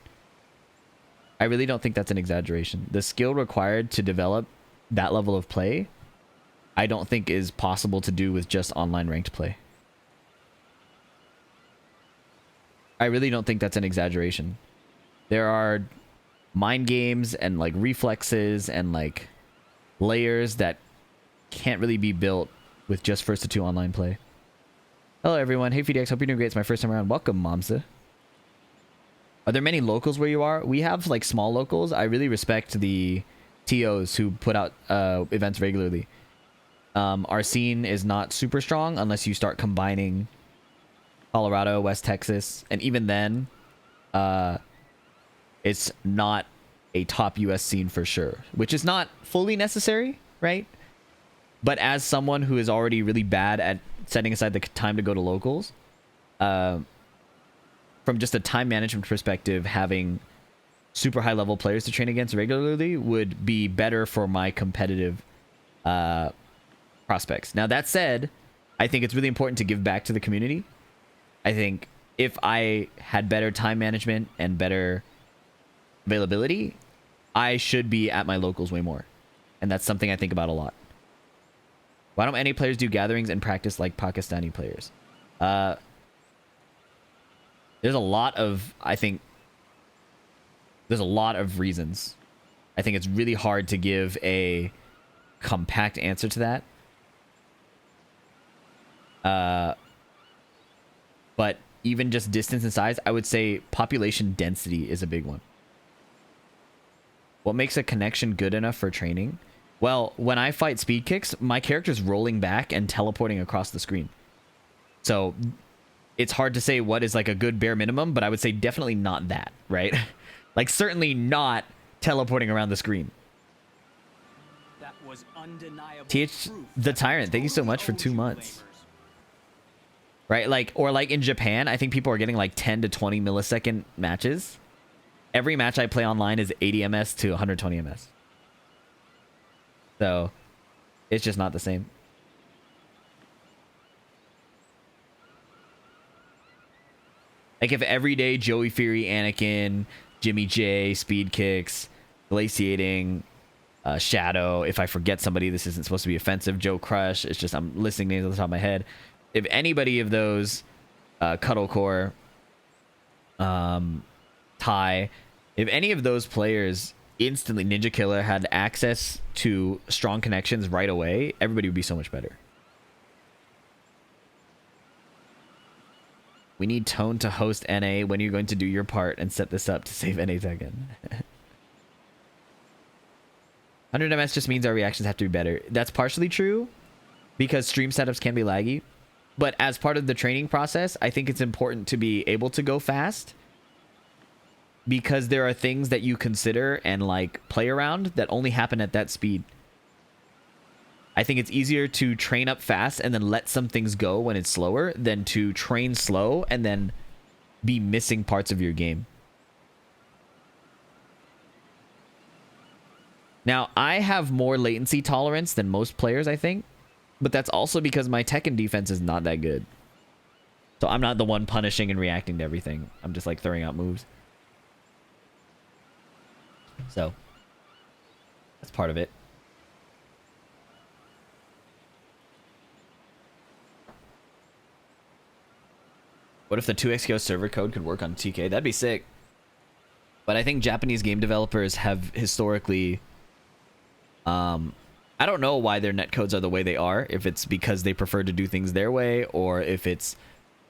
I really don't think that's an exaggeration. The skill required to develop that level of play, I don't think is possible to do with just online ranked play. I really don't think that's an exaggeration. There are mind games and like reflexes and like layers that can't really be built with just first to 2 online play. Hello everyone. Hey FDX, hope you're doing great. It's my first time around. Welcome, Momsa. Are there many locals where you are? We have like small locals. I really respect the TOs who put out events regularly. Our scene is not super strong unless you start combining Colorado, West Texas, and even then, it's not a top US scene for sure, which is not fully necessary, right? But as someone who is already really bad at setting aside the time to go to locals, from just a time management perspective, having super high level players to train against regularly would be better for my competitive prospects. Now, that said, I think it's really important to give back to the community. I think if I had better time management and better availability, I should be at my locals way more. And that's something I think about a lot. Why don't any players do gatherings and practice like Pakistani players? There's a lot of, I think, there's a lot of reasons. I think it's really hard to give a compact answer to that. But even just distance and size, I would say population density is a big one. What makes a connection good enough for training? Well, when I fight speed kicks, my character's rolling back and teleporting across the screen. So it's hard to say what is like a good bare minimum, but I would say definitely not that, right? Like certainly not teleporting around the screen. That was undeniable. TH the Tyrant, thank you so much for 2 months. Right? Like, or like in Japan, I think people are getting like 10 to 20 millisecond matches. Every match I play online is 80 ms to 120 ms. So it's just not the same. Like if every day Joey Fury, Anakin, Jimmy J, speed kicks, glaciating, Shadow, if I forget somebody, this isn't supposed to be offensive, Joe Crush, it's just I'm listing names on the top of my head. If anybody of those, Cuddlecore, Ty, if any of those players instantly, Ninja Killer, had access to strong connections right away, everybody would be so much better. We need Tone to host NA. When are you going to do your part and set this up to save NA Tekken? 100 ms just means our reactions have to be better. That's partially true because stream setups can be laggy. But as part of the training process, I think it's important to be able to go fast because there are things that you consider and like play around that only happen at that speed. I think it's easier to train up fast and then let some things go when it's slower than to train slow and then be missing parts of your game. Now, I have more latency tolerance than most players, I think. But that's also because my Tekken defense is not that good. So I'm not the one punishing and reacting to everything. I'm just like throwing out moves. So that's part of it. What if the 2xKO server code could work on TK? That'd be sick. But I think Japanese game developers have historically... I don't know why their netcodes are the way they are. If it's because they prefer to do things their way or if it's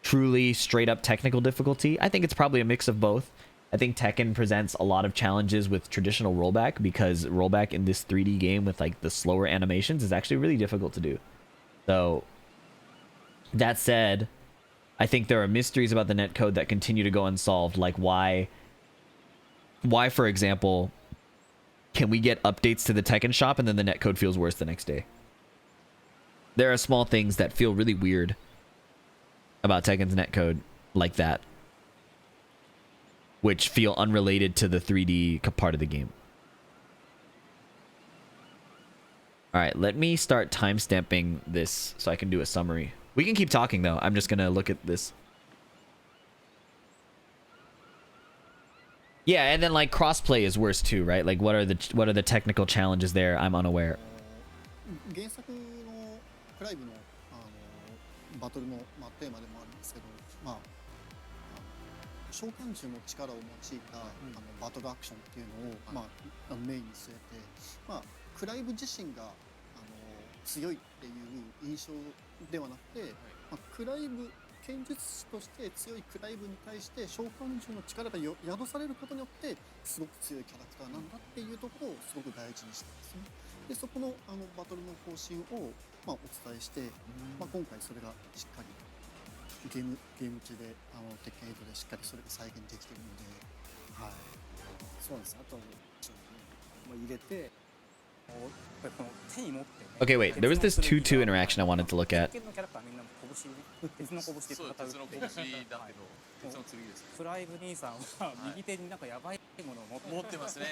truly straight up technical difficulty. I think it's probably a mix of both. I think Tekken presents a lot of challenges with traditional rollback because rollback in this 3D game with like the slower animations is actually really difficult to do. So that said, I think there are mysteries about the netcode that continue to go unsolved, like why for example, can we get updates to the Tekken shop and then the netcode feels worse the next day? There are small things that feel really weird about Tekken's netcode like that, which feel unrelated to the 3D part of the game. All right, let me start timestamping this so I can do a summary. We can keep talking though. I'm just gonna look at this. Yeah, and then like crossplay is worse too, right? Like what are the technical challenges there? I'm unaware. 原作のクライブのバトルのテーマでもあるんですけど、召喚獣の力を用いたバトルアクションっていうのをメインに据えて、クライブ自身が強いっていう印象ではなくて、クライブ剣術師として強いクライブに対して召喚獣の力が宿されることによってすごく強いキャラクターなんだっていうところをすごく大事にしてますね。でそこのバトルの方針を、お伝えして、今回それがしっかりゲーム中で鉄拳8でしっかりそれが再現できているので、はい、そうなんです。あともう入れて。 Okay, wait. There was this 2-2 interaction I wanted to look at. 鉄の拳で戦うっていう。クライブ兄さんは右手になんかやばいものを持ってますね。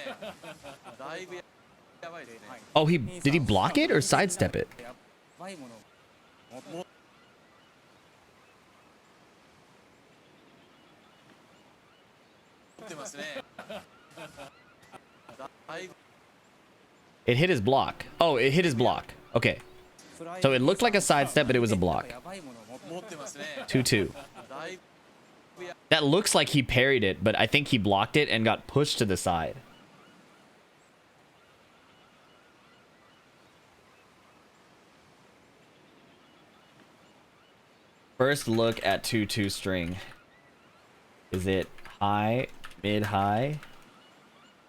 だいぶやばいですね。Oh, did he block it or sidestep it? やばいものを持ってますね。だいぶ It hit his block. Oh, it hit his block. Okay. So it looked like a sidestep, but it was a block. 2-2. That looks like he parried it, but I think he blocked it and got pushed to the side. First look at 2-2 string. Is it high, mid-high?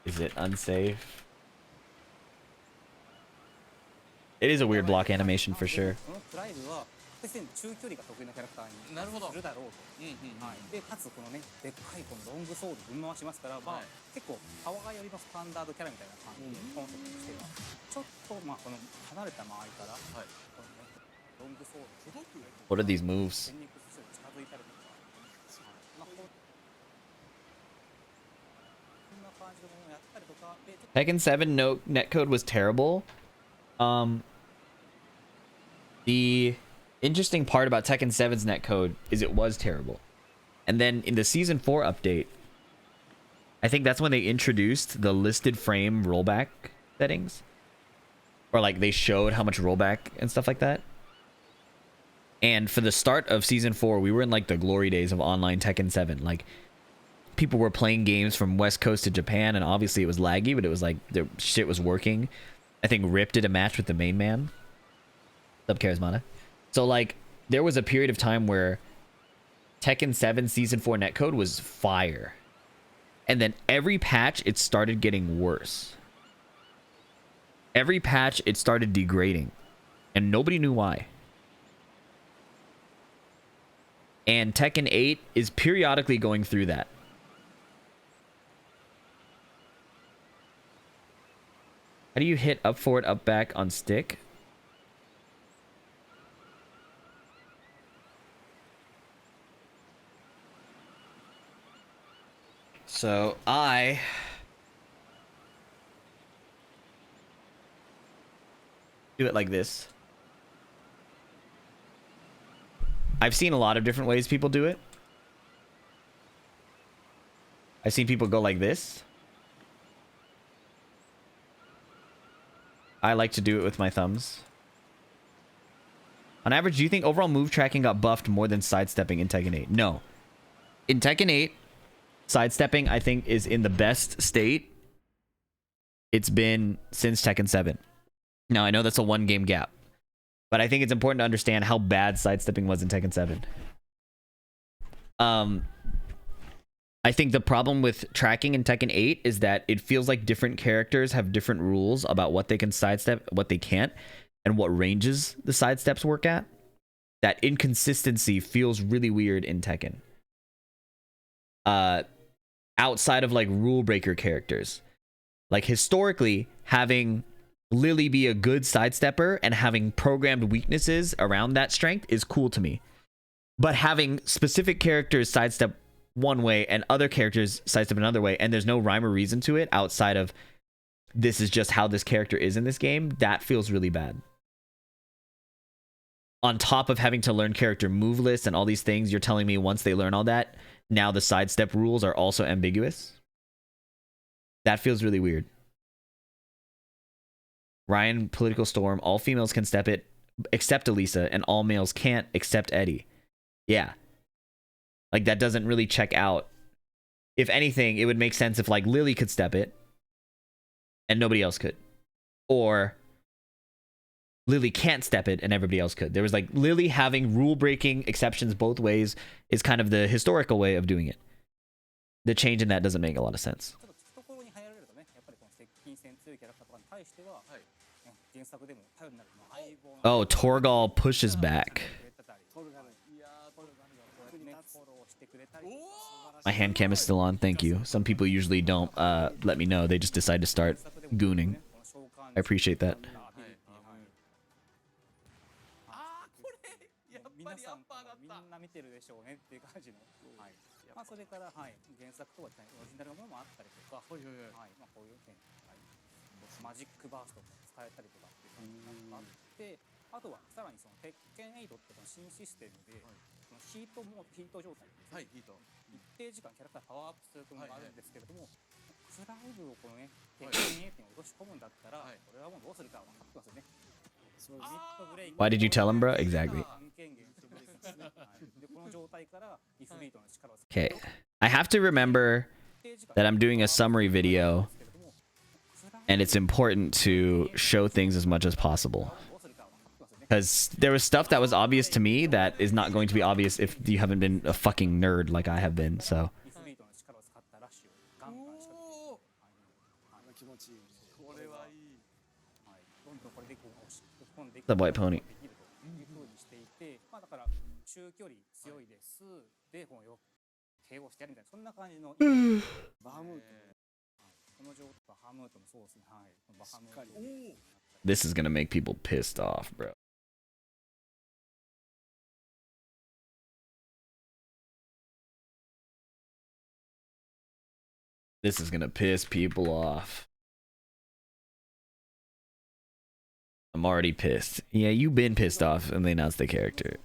Is it unsafe? It is a weird block animation for sure. 中距離が得意なキャラクターにするだろうと。でかつこのねでっかいこのロングソードぶん回しますから、結構パワーよりのスタンダードキャラみたいな感じでコンセプトとしてはちょっとこの離れた周りからこのねロングソード届く。 What are these moves? 近づいたりとか、こんな感じのものをやったりとか。Tekken 7 netcode was terrible. The interesting part about Tekken 7's netcode is it was terrible. And then in the Season 4 update, I think that's when they introduced the listed frame rollback settings. Or like they showed how much rollback and stuff like that. And for the start of Season 4, we were in like the glory days of online Tekken 7. Like people were playing games from West Coast to Japan, and obviously it was laggy, but it was like the shit was working. I think Rip did a match with the main man. Sub Charismata. So like there was a period of time where Tekken 7 Season 4 netcode was fire. And then every patch it started getting worse. Every patch it started degrading. And nobody knew why. And Tekken 8 is periodically going through that. How do you hit up forward, up back on stick? So I do it like this. I've seen a lot of different ways people do it. I've seen people go like this. I like to do it with my thumbs. On average, do you think overall move tracking got buffed more than sidestepping in Tekken 8? No. In Tekken 8, sidestepping, I think, is in the best state it's been since Tekken 7. Now, I know that's a one-game gap, but I think it's important to understand how bad sidestepping was in Tekken 7. I think the problem with tracking in Tekken 8 is that it feels like different characters have different rules about what they can sidestep, what they can't, and what ranges the sidesteps work at. That inconsistency feels really weird in Tekken. Outside of like rule breaker characters. Like historically, having Lily be a good sidestepper and having programmed weaknesses around that strength is cool to me. But having specific characters sidestep one way and other characters sidestep another way, and there's no rhyme or reason to it outside of this is just how this character is in this game, that feels really bad. On top of having to learn character move lists and all these things, you're telling me once they learn all that, now the sidestep rules are also ambiguous? That feels really weird. Ryan, Political Storm, all females can step it except Elisa, and all males can't except Eddie. Yeah. Like, that doesn't really check out. If anything, it would make sense if, like, Lily could step it and nobody else could. Or Lily can't step it and everybody else could. There was like Lily having rule breaking exceptions both ways is kind of the historical way of doing it. The change in that doesn't make a lot of sense. Oh, Torgal pushes back. My hand cam is still on, thank you. Some people usually don't let me know. They just decide to start gooning. I appreciate that. 皆さんみんな見てるでしょうねっていう感じの、はい、まあそれから、はい、原作とはオリジナルのものもあったりとか、はい、まあこういうね、はい、マジックバーストも使えたりとかっていう感じがあって、あとはさらにその鉄拳8っていう新システムで、そのヒート状態ですね、はい、ヒート一定時間キャラクターパワーアップするというのがあるんですけれども、クライブをこのね鉄拳8に落とし込むんだったら、これはもうどうするか分かってますよね。Why did you tell him, bro? Exactly. Okay. I have to remember that I'm doing a summary video and it's important to show things as much as possible. Because there was stuff that was obvious to me that is not going to be obvious if you haven't been a fucking nerd like I have been, so. The white pony. This is gonna make people pissed off, bro. This is gonna piss people off. I'm already pissed. Yeah, you've been pissed off and they announced the character.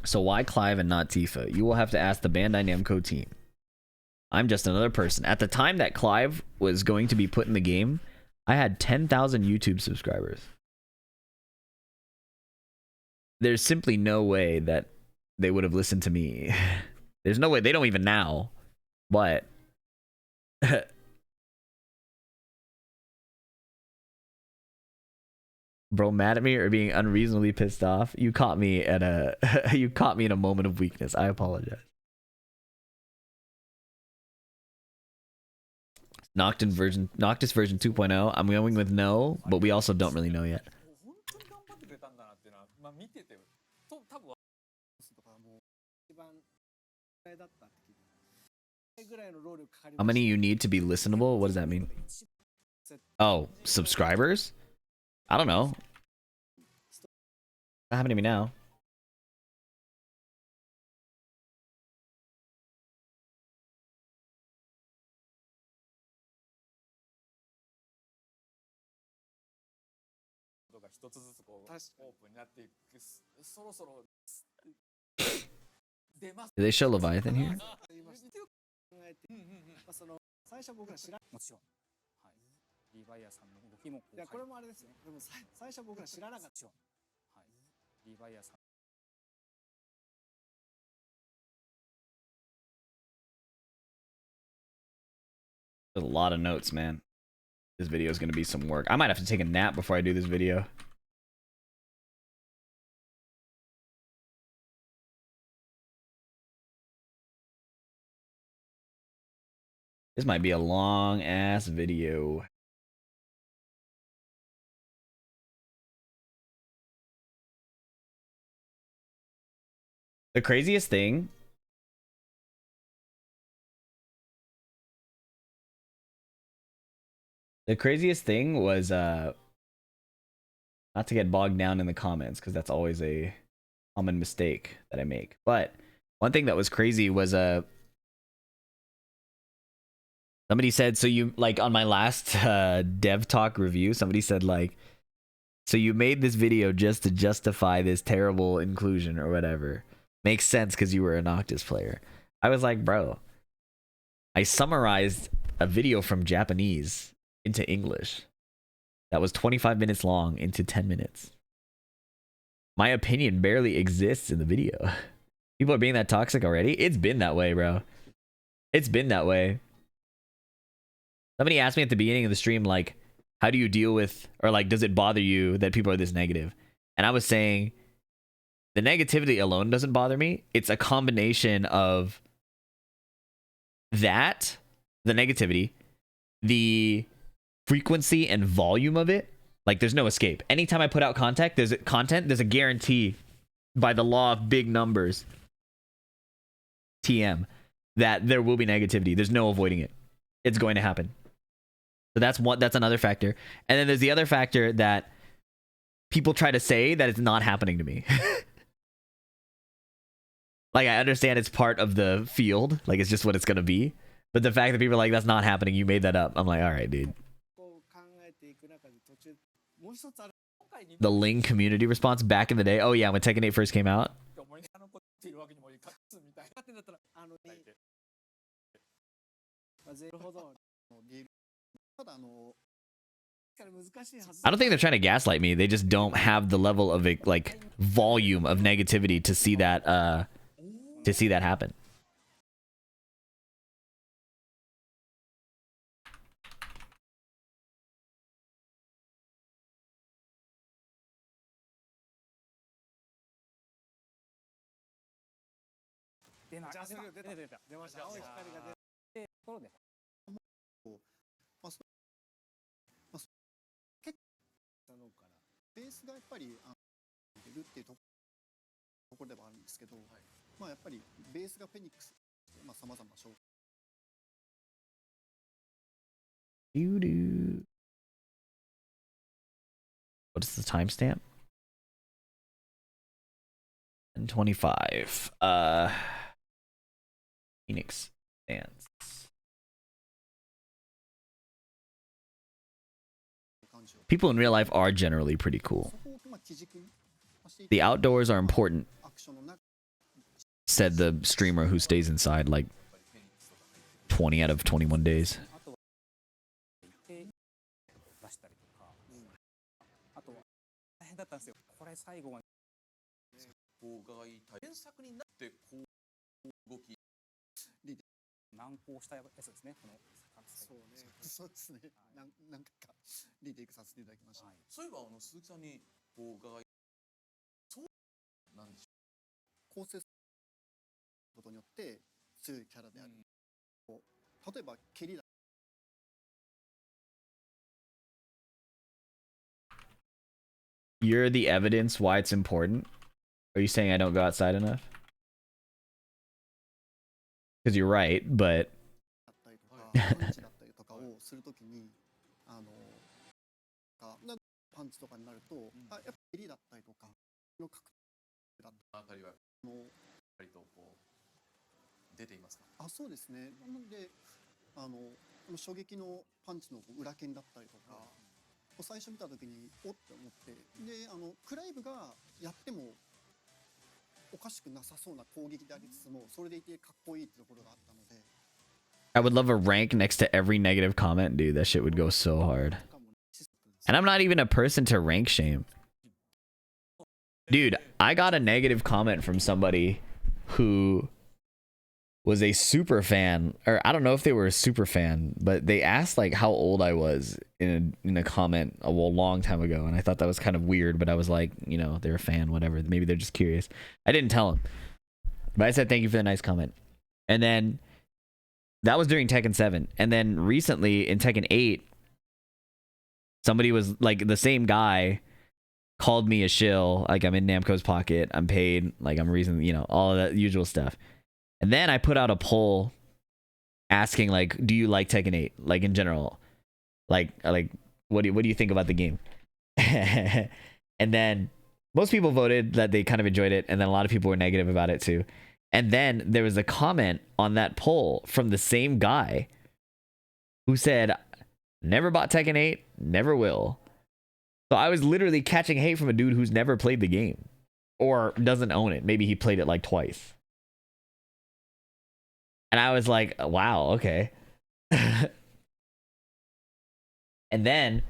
So why Clive and not Tifa? You will have to ask the Bandai Namco team. I'm just another person. At the time that Clive was going to be put in the game, I had 10,000 YouTube subscribers. There's simply no way that they would have listened to me. There's no way. They don't even now. But bro, mad at me or being unreasonably pissed off? You caught me at a you caught me in a moment of weakness. I apologize. Noctis version 2.0. I'm going with no, but we also don't really know yet. How many you need to be listenable? What does that mean? Oh, subscribers? I don't know. Not happening to me now. Do they show Leviathan here? 最初僕ら知らもちろん、はい、リヴァイアさんの動きもいやこれもあれですよ。でも最初僕ら知らなかったよ。はい、リヴァイアさん。There's a lot of notes, man. This video is going to be some work. I might have to take a nap before I do this video. This might be a long ass video. The craziest thing was not to get bogged down in the comments because that's always a common mistake that I make. But one thing that was crazy was somebody said, so you like on my last Dev Talk review, somebody said like, so you made this video just to justify this terrible inclusion or whatever. Makes sense because you were a Noctis player. I was like, bro, I summarized a video from Japanese into English that was 25 minutes long into 10 minutes. My opinion barely exists in the video. People are being that toxic already? It's been that way, bro. It's been that way. Somebody asked me at the beginning of the stream, like, how do you deal with, or like, does it bother you that people are this negative? And I was saying, the negativity alone doesn't bother me. It's a combination of that, the negativity, the frequency and volume of it. Like, there's no escape. Anytime I put out content, there's a guarantee by the law of big numbers, TM, that there will be negativity. There's no avoiding it. It's going to happen. So that's another factor. And then there's the other factor that people try to say that it's not happening to me. Like, I understand it's part of the field. Like, it's just what it's going to be. But the fact that people are like, that's not happening, you made that up. I'm like, all right, dude. The Ling community response back in the day. Oh, yeah, when Tekken 8 first came out. I don't think they're trying to gaslight me. They just don't have the level of like volume of negativity to see that happen. What is the timestamp? 10:25. Phoenix dance. People in real life are generally pretty cool. The outdoors are important, said the streamer who stays inside like 20 out of 21 days. You're the evidence why it's important? Are you saying I don't go outside enough? Because you're right, but... I would love a rank next to every negative comment, dude. That shit would go so hard. And I'm not even a person to rank shame. Dude, I got a negative comment from somebody who was a super fan, or I don't know if they were a super fan, but they asked like how old I was in a comment a long time ago, and I thought that was kind of weird, but I was like, you know, they're a fan, whatever. Maybe they're just curious. I didn't tell them, but I said thank you for the nice comment. And then that was during Tekken 7, and then recently in Tekken 8, somebody was like, the same guy called me a shill, like I'm in Namco's pocket, I'm paid, like I'm reason, you know, all of that usual stuff. And then I put out a poll asking like, do you like Tekken 8? Like in general, like what do you think about the game? And then most people voted that they kind of enjoyed it, and then a lot of people were negative about it too. And then there was a comment on that poll from the same guy who said, never bought Tekken 8, never will. So I was literally catching hate from a dude who's never played the game or doesn't own it. Maybe he played it like twice. And I was like, wow, okay. And then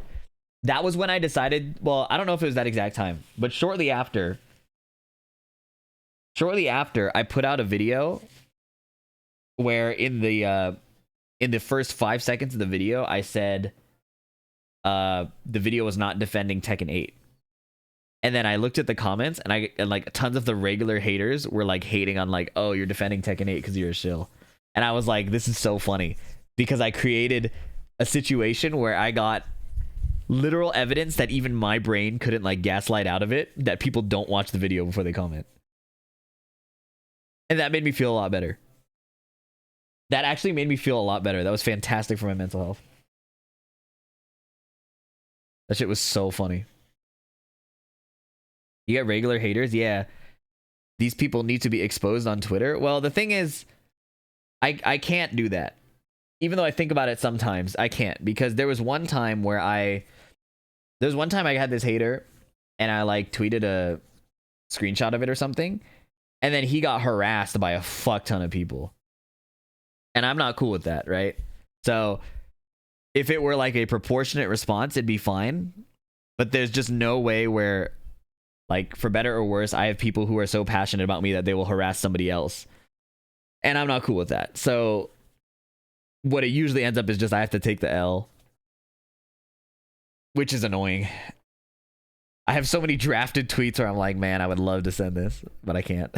that was when I decided, well, I don't know if it was that exact time, but shortly after I put out a video where in the first 5 seconds of the video, I said the video was not defending Tekken 8. And then I looked at the comments, and like tons of the regular haters were like hating on like, oh, you're defending Tekken 8 because you're a shill. And I was like, this is so funny because I created a situation where I got literal evidence that even my brain couldn't like gaslight out of it, that people don't watch the video before they comment. And that made me feel a lot better. That actually made me feel a lot better. That was fantastic for my mental health. That shit was so funny. You get regular haters? Yeah. These people need to be exposed on Twitter. Well, the thing is, I can't do that. Even though I think about it sometimes, I can't. Because there was one time I had this hater, and I like tweeted a screenshot of it or something, and then he got harassed by a fuck ton of people. And I'm not cool with that, right? So if it were like a proportionate response, it'd be fine. But there's just no way where, like, for better or worse, I have people who are so passionate about me that they will harass somebody else. And I'm not cool with that. So what it usually ends up is just I have to take the L, which is annoying. I have so many drafted tweets where I'm like, man, I would love to send this, but I can't.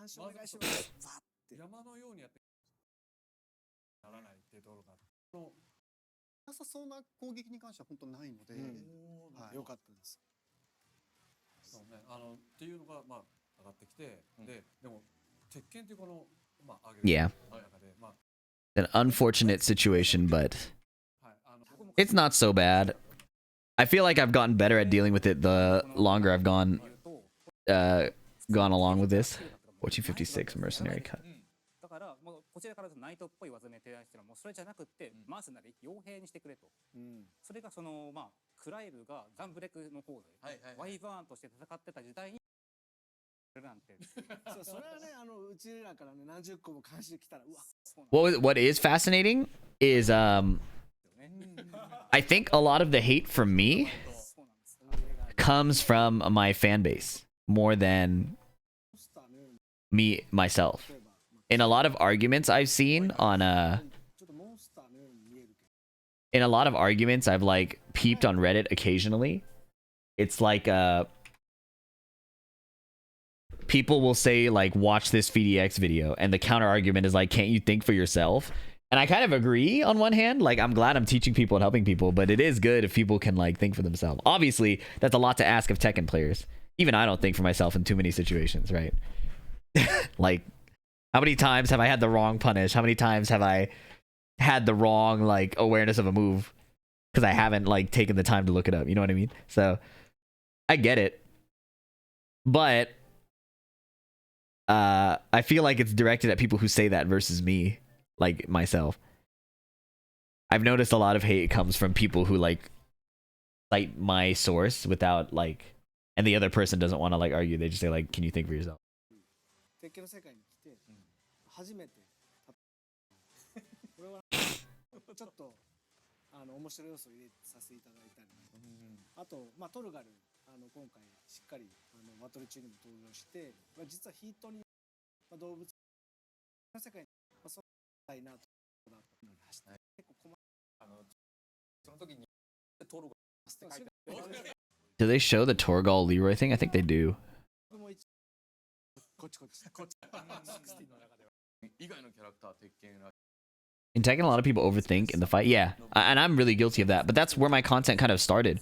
監視お願いしますザーって山のようにやってならないっていうところがなさそうな攻撃に関しては本当ないので、良かったです。そうね、っていうのがまあ上がってきて、でも鉄拳っていうこのまあ上げる中でまあ An unfortunate situation, but it's not so bad. I feel like I've gotten better at dealing with it the longer I've gone along with this. 1456 mercenary cut. だからもうこちらからナイトっぽい技名提案したらもうそれじゃなくってマースなり傭兵にしてくれと。それがそのまあクライブがガンブレックの方でワイバーンとして戦ってた時代に。なんてそうそれはねうちらからね何十個も監視来たらうわ。What is fascinating is I think a lot of the hate from me comes from my fan base more than me myself. In a lot of arguments I've seen on in a lot of arguments I've like peeped on Reddit occasionally. It's like people will say like watch this VDX video, and the counter argument is like, can't you think for yourself? And I kind of agree on one hand, like I'm glad I'm teaching people and helping people, but it is good if people can like think for themselves. Obviously, that's a lot to ask of Tekken players. Even I don't think for myself in too many situations, right? Like, how many times have I had the wrong punish? How many times have I had the wrong like awareness of a move because I haven't like taken the time to look it up? You know what I mean? So I get it, but I feel like it's directed at people who say that versus me, like myself. I've noticed a lot of hate comes from people who like cite my source without like, and the other person doesn't want to like argue. They just say like, can you think for yourself? 鉄拳の世界に来て初めてこれはちょっと面白い要素を入れさせていただいたり、あとまあトルガル今回しっかりバトル中にも登場して、実はヒートに動物の世界にそうしたいなとだったので結構困その時にトルガルって書いてある。 Do they show the Torgal Leroy thing? I think they do. In Tekken, a lot of people overthink in the fight. Yeah, and I'm really guilty of that. But that's where my content kind of started,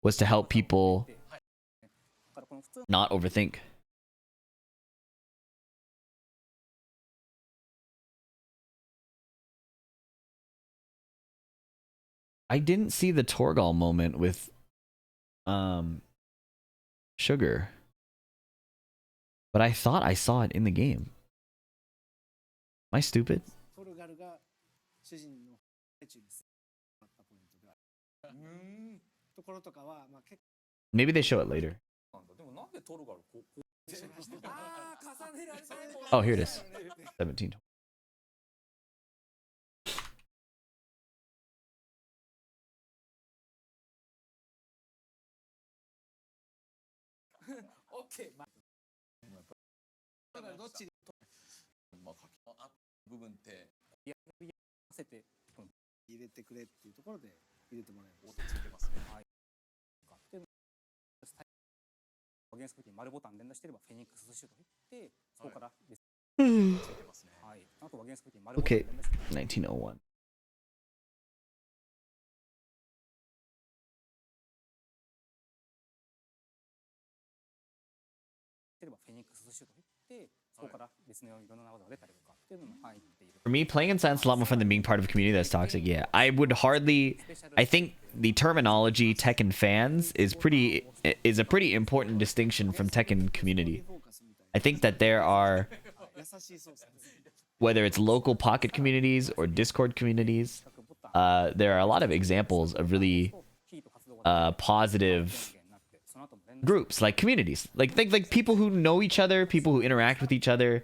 was to help people not overthink. I didn't see the Torgal moment with Sugar, but I thought I saw it in the game. Am I stupid? トルガルが主人の最中にあったポイントであるところとかは、まあ、結 Maybe they show it later. でもなんでトルガルこう Oh, here it is. 17. 構 OK まあだからどっちでまあ書きあ部分ってやり合わせて入れてくれっていうところで入れてもらえる音ついてますね。はい。で原作に丸ボタン連打してればフェニックスシュート打ってそこから別ついてますね。はい。あとは原作に丸ボタン Okay, 連打して 1901. ればフェニックスシュート打ってそこから別のいろんな技が出たりとかっていうのも入っている。 For me, playing in Silence a lot more fun than being part of a community that's toxic. Yeah, I would hardly. I think the terminology Tekken fans is a pretty important distinction from Tekken community. I think that there are, whether it's local pocket communities or Discord communities, there are a lot of examples of really positive groups, like communities, like people who know each other, people who interact with each other,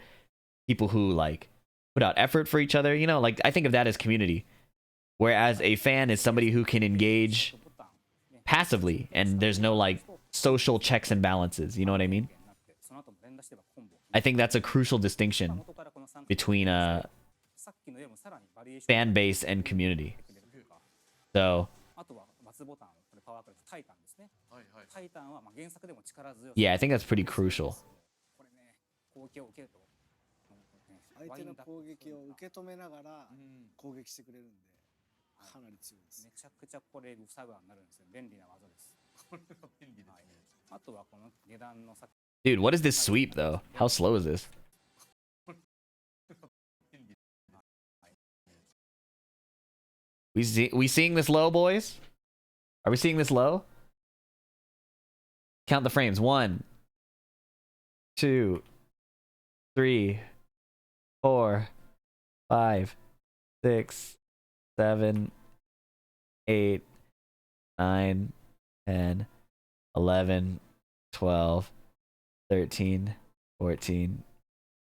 people who like put out effort for each other, you know, like I think of that as community. Whereas a fan is somebody who can engage passively and there's no like social checks and balances, you know what I mean? I think that's a crucial distinction between a fan base and community. So yeah, I think that's pretty crucial. 相手の攻撃を受け止めながら攻撃してくれるんでかなり強いです。めちゃくちゃこれルサガになるんですよ。便利な技です。これは便利ですね。あとはこの下段の先 Dude, what is this sweep though? How slow is this? We seeing this low, boys? Are we seeing this low? Count the frames. 1, 2, 3, 4, 5, 6, 7, 8, 9, 10, 11, 12, 13, 14,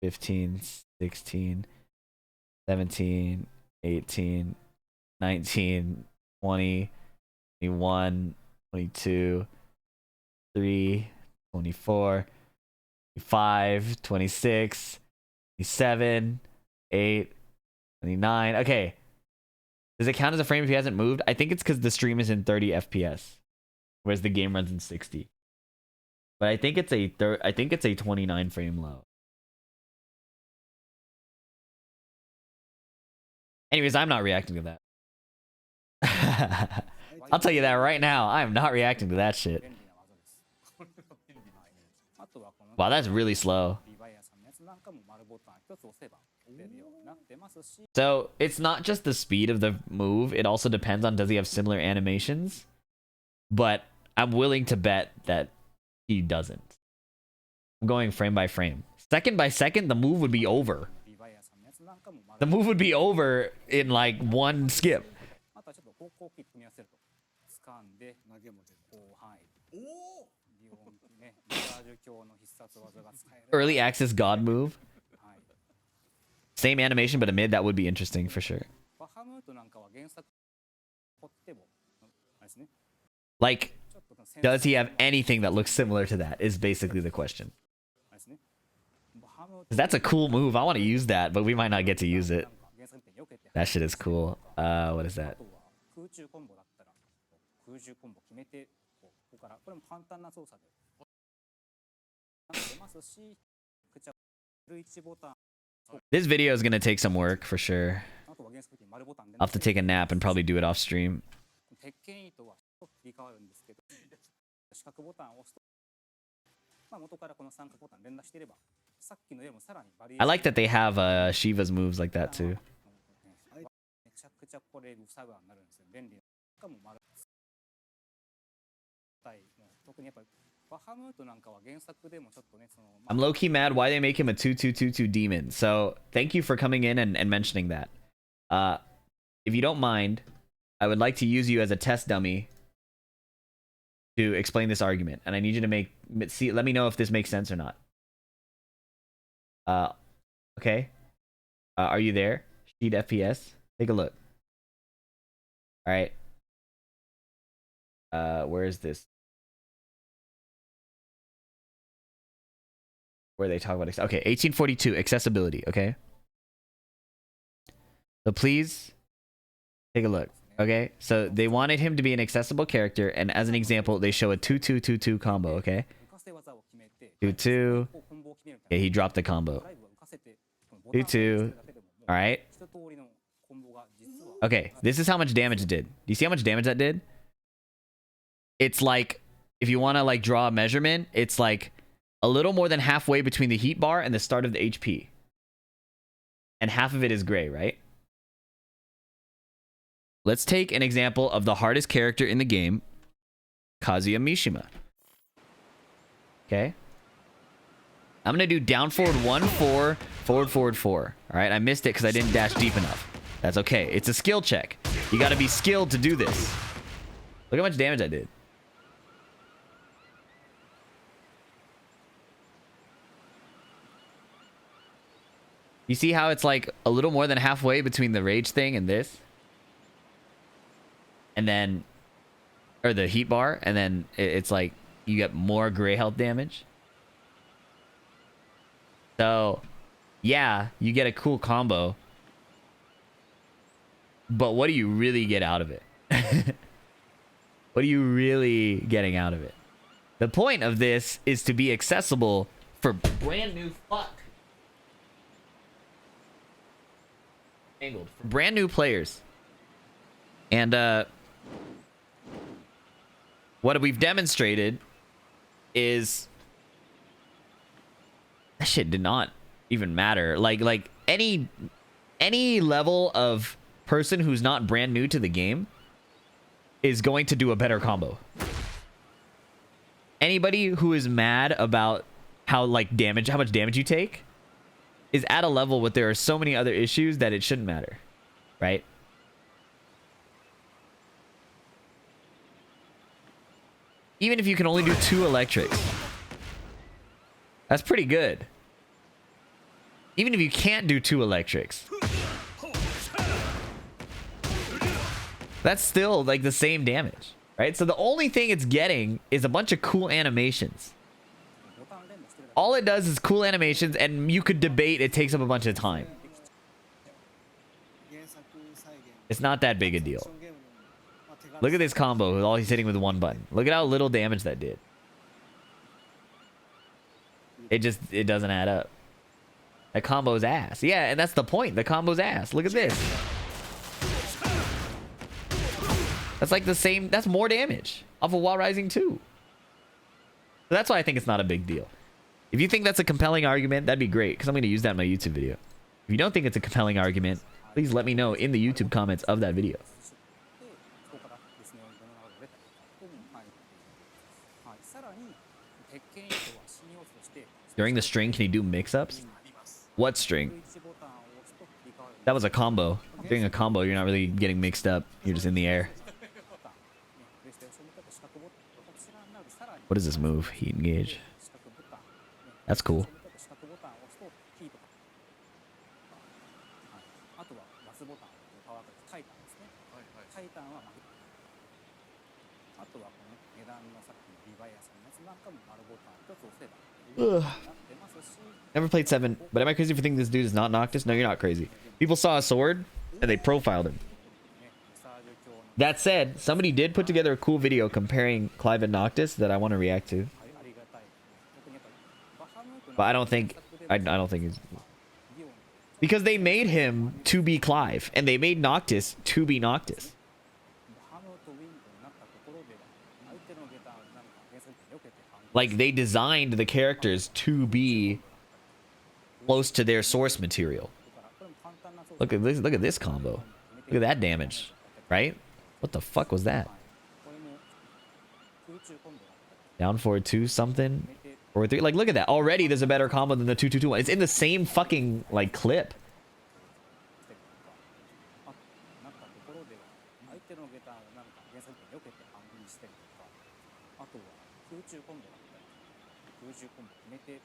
15, 16, 17, 18, 19, 20, 21, 22, 23, 24, 25, 26, 27, 8, 29. Okay. Does it count as a frame if he hasn't moved? I think it's because the stream is in 30 FPS, whereas the game runs in 60. But I think it's a 29 frame low. Anyways, I'm not reacting to that. I'll tell you that right now. I am not reacting to that shit. Wow, that's really slow. So it's not just the speed of the move, it also depends on does he have similar animations. But I'm willing to bet that he doesn't. I'm going frame by frame. Second by second, the move would be over. The move would be over in like one skip. Early access god move. Same animation but a mid, that would be interesting for sure. Like, does he have anything that looks similar to that is basically the question. 'Cause that's a cool move. I want to use that, but we might not get to use it. That shit is cool. What is that? This video is gonna take some work for sure. I'll have to take a nap and probably do it off stream. I like that they have Shiva's moves like that too. かも丸特にやっぱりバハムートなんかは原作でもちょっとねその I'm low-key mad why they make him a 2222 demon. So thank you for coming in and mentioning that. If you don't mind, I would like to use you as a test dummy to explain this argument, and I need you to let me know if this makes sense or not. Okay. Are you there? Sheet FPS. Take a look. All right. Where is this? Where they talk about okay, 1842 accessibility. Okay. So please take a look. Okay, so they wanted him to be an accessible character, and as an example, they show a 2-2-2-2 combo. Okay, 2-2. Okay, he dropped the combo. 2-2. All right. Okay, this is how much damage it did. Do you see how much damage that did? It's like, if you want to like draw a measurement, it's like a little more than halfway between the heat bar and the start of the HP, and half of it is gray, right? Let's take an example of the hardest character in the game, Kazuya Mishima. Okay. I'm going to do down forward 1, 4, forward, forward 4. All right. I missed it because I didn't dash deep enough. That's okay. It's a skill check. You got to be skilled to do this. Look how much damage I did. You see how it's like a little more than halfway between the rage thing and this? And then, or the heat bar, and then it's like you get more gray health damage. So, yeah, you get a cool combo. But what do you really get out of it? What are you really getting out of it? The point of this is to be accessible for brand new for brand new players. And what we've demonstrated is that shit did not even matter. Like any level of person who's not brand new to the game is going to do a better combo. Anybody who is mad about how much damage you take is at a level where there are so many other issues that it shouldn't matter, right? Even if you can only do 2 electrics, that's pretty good. Even if you can't do 2 electrics, that's still like the same damage, right? So the only thing it's getting is a bunch of cool animations. All it does is cool animations, and you could debate it takes up a bunch of time. It's not that big a deal. Look at this combo with all he's hitting with 1 button. Look at how little damage that did. It doesn't add up. That combo's ass. Yeah, and that's the point. The combo's ass. Look at this. That's like the same. That's more damage off of Wall Rising 2. So that's why I think it's not a big deal. If you think that's a compelling argument, that'd be great, because I'm going to use that in my YouTube video. If you don't think it's a compelling argument, please let me know in the YouTube comments of that video. During the string, can you do mix-ups? What string? That was a combo. Doing a combo, you're not really getting mixed up. You're just in the air. What is this move? Heat engage. That's cool. Ugh. Never played 7, but am I crazy for thinking this dude is not Noctis? No, you're not crazy. People saw a sword and they profiled him. That said, somebody did put together a cool video comparing Clive and Noctis that I want to react to. But I don't think he's, because they made him to be Clive and they made Noctis to be Noctis. Like, they designed the characters to be close to their source material. Look at this combo. Look at that damage, right? What the fuck was that? これも空中コンボだったり Down forward 2 something? Or 3? Like, look at that. Already there's a better combo than the 2-2-2-1. It's in the same fucking, like, clip. してるとか、なったところで相手のゲターなんか原作と避けて半分にしたりとか、あとは空中コンボだったり、空中コンボ決めて、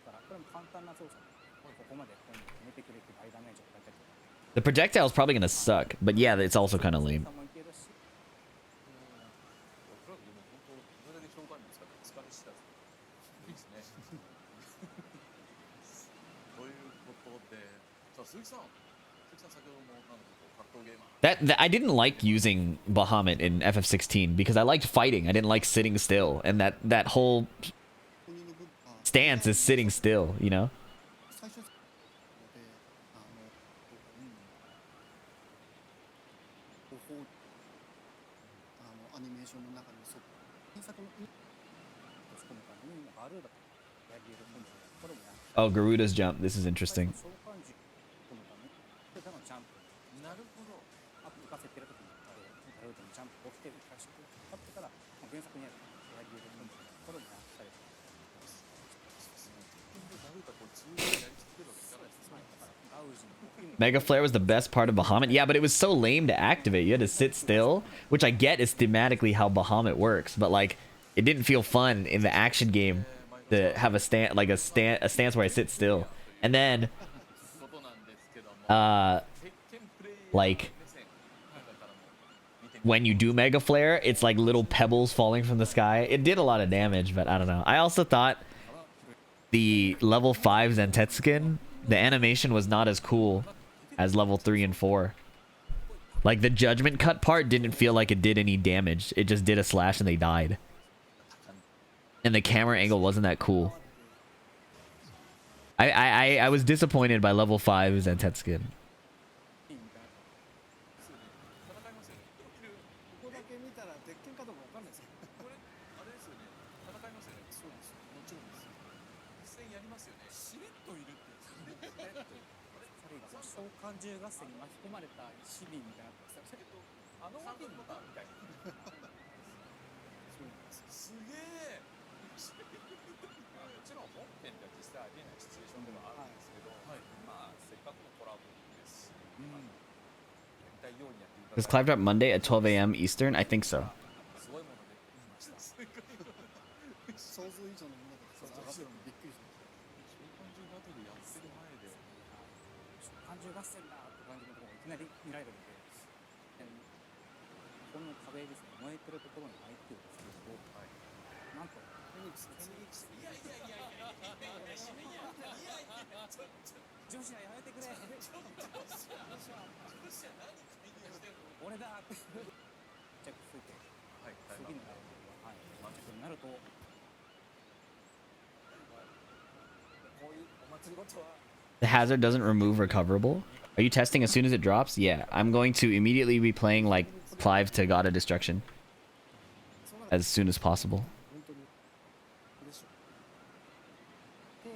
だからこれも簡単な操作で、ここまでコンボ決めてくれて大ダメージを与えたりとか。 The projectile's probably gonna suck. But yeah, it's also kind of lame. おそらくでも本当これだけ召喚に使って疲れ知らずいいですねということでさあ鈴木さん先ほどもなんだかこう格闘ゲーマー That I didn't like using Bahamut in FF16 because I liked fighting. I didn't like sitting still, and that whole stance is sitting still, you know? 最初ので方法アニメーションの中に原作の突っ込むためにガルーダやり入れるコンボでこれもや Oh, Garuda's jump. This is interesting. 召喚時込むためにガルーダのジャンプなるほどあと浮かせてる時にガルーダのジャンプをして浮かしてあってから原作にあるやり入れるコンボでこれもやったりとか。 Mega Flare was the best part of Bahamut. Yeah, but it was so lame to activate. You had to sit still, which I get is thematically how Bahamut works, but like it didn't feel fun in the action game to have a stance where I sit still. And then like when you do Mega Flare, it's like little pebbles falling from the sky. It did a lot of damage, but I don't know. I also thought the level 5 Zentetsuken, the animation was not as cool as level 3 and 4. Like the judgment cut part didn't feel like it did any damage. It just did a slash and they died. And the camera angle wasn't that cool. I was disappointed by level 5 Zentetsuken. ここだけ見たら鉄拳かどうかわかんないですよ。これあれですよね戦いますよねそうですもちろんです実戦やりますよねしれっといるってそれが召喚獣合戦に巻き込まれた市民みたいなあのワケにかみたいなすげえもちろん本編では実際ありえないシチュエーションではあるんですけど、まあせっかくのコラボですし、やりたいようにやっていただ Does Clive drop Monday at 12 a.m. Eastern? I think so. すごいものできました想像以上のものが上がってるのびっくりしました。召喚獣バトルやってる前で召喚獣合戦だって感じのところがいきなり見られるので、この壁ですね、燃えてるところに入ってるんですけど、なんとフェニックス女子はやめてくれ俺だってチェックついて、次のラウンドは、チェックになるとこういうお祭りごとは The hazard doesn't remove recoverable. Are you testing as soon as it drops? Yeah, I'm going to immediately be playing like Clive to God of Destruction as soon as possible. 本当に嬉しい。で、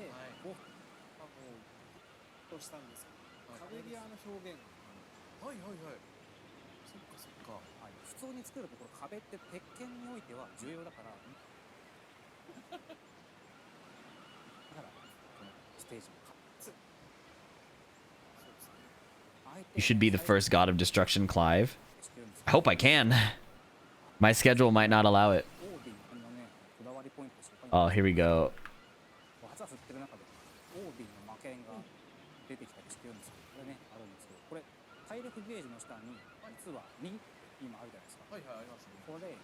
としたんですけど、壁際の表現。はいはいはいそっかそっか普通に作るところ壁って鉄拳においては重要だからだからこのステージも You should be the first God of Destruction, Clive. I hope I can. My schedule might not allow it. Oh, here we go. 技振ってる中でオーディンの魔剣が出てきたりしてるんですけど、これねあるんですけど、これ体力ゲージの下に実は2今あるじゃないですか。はいはいありますねこれい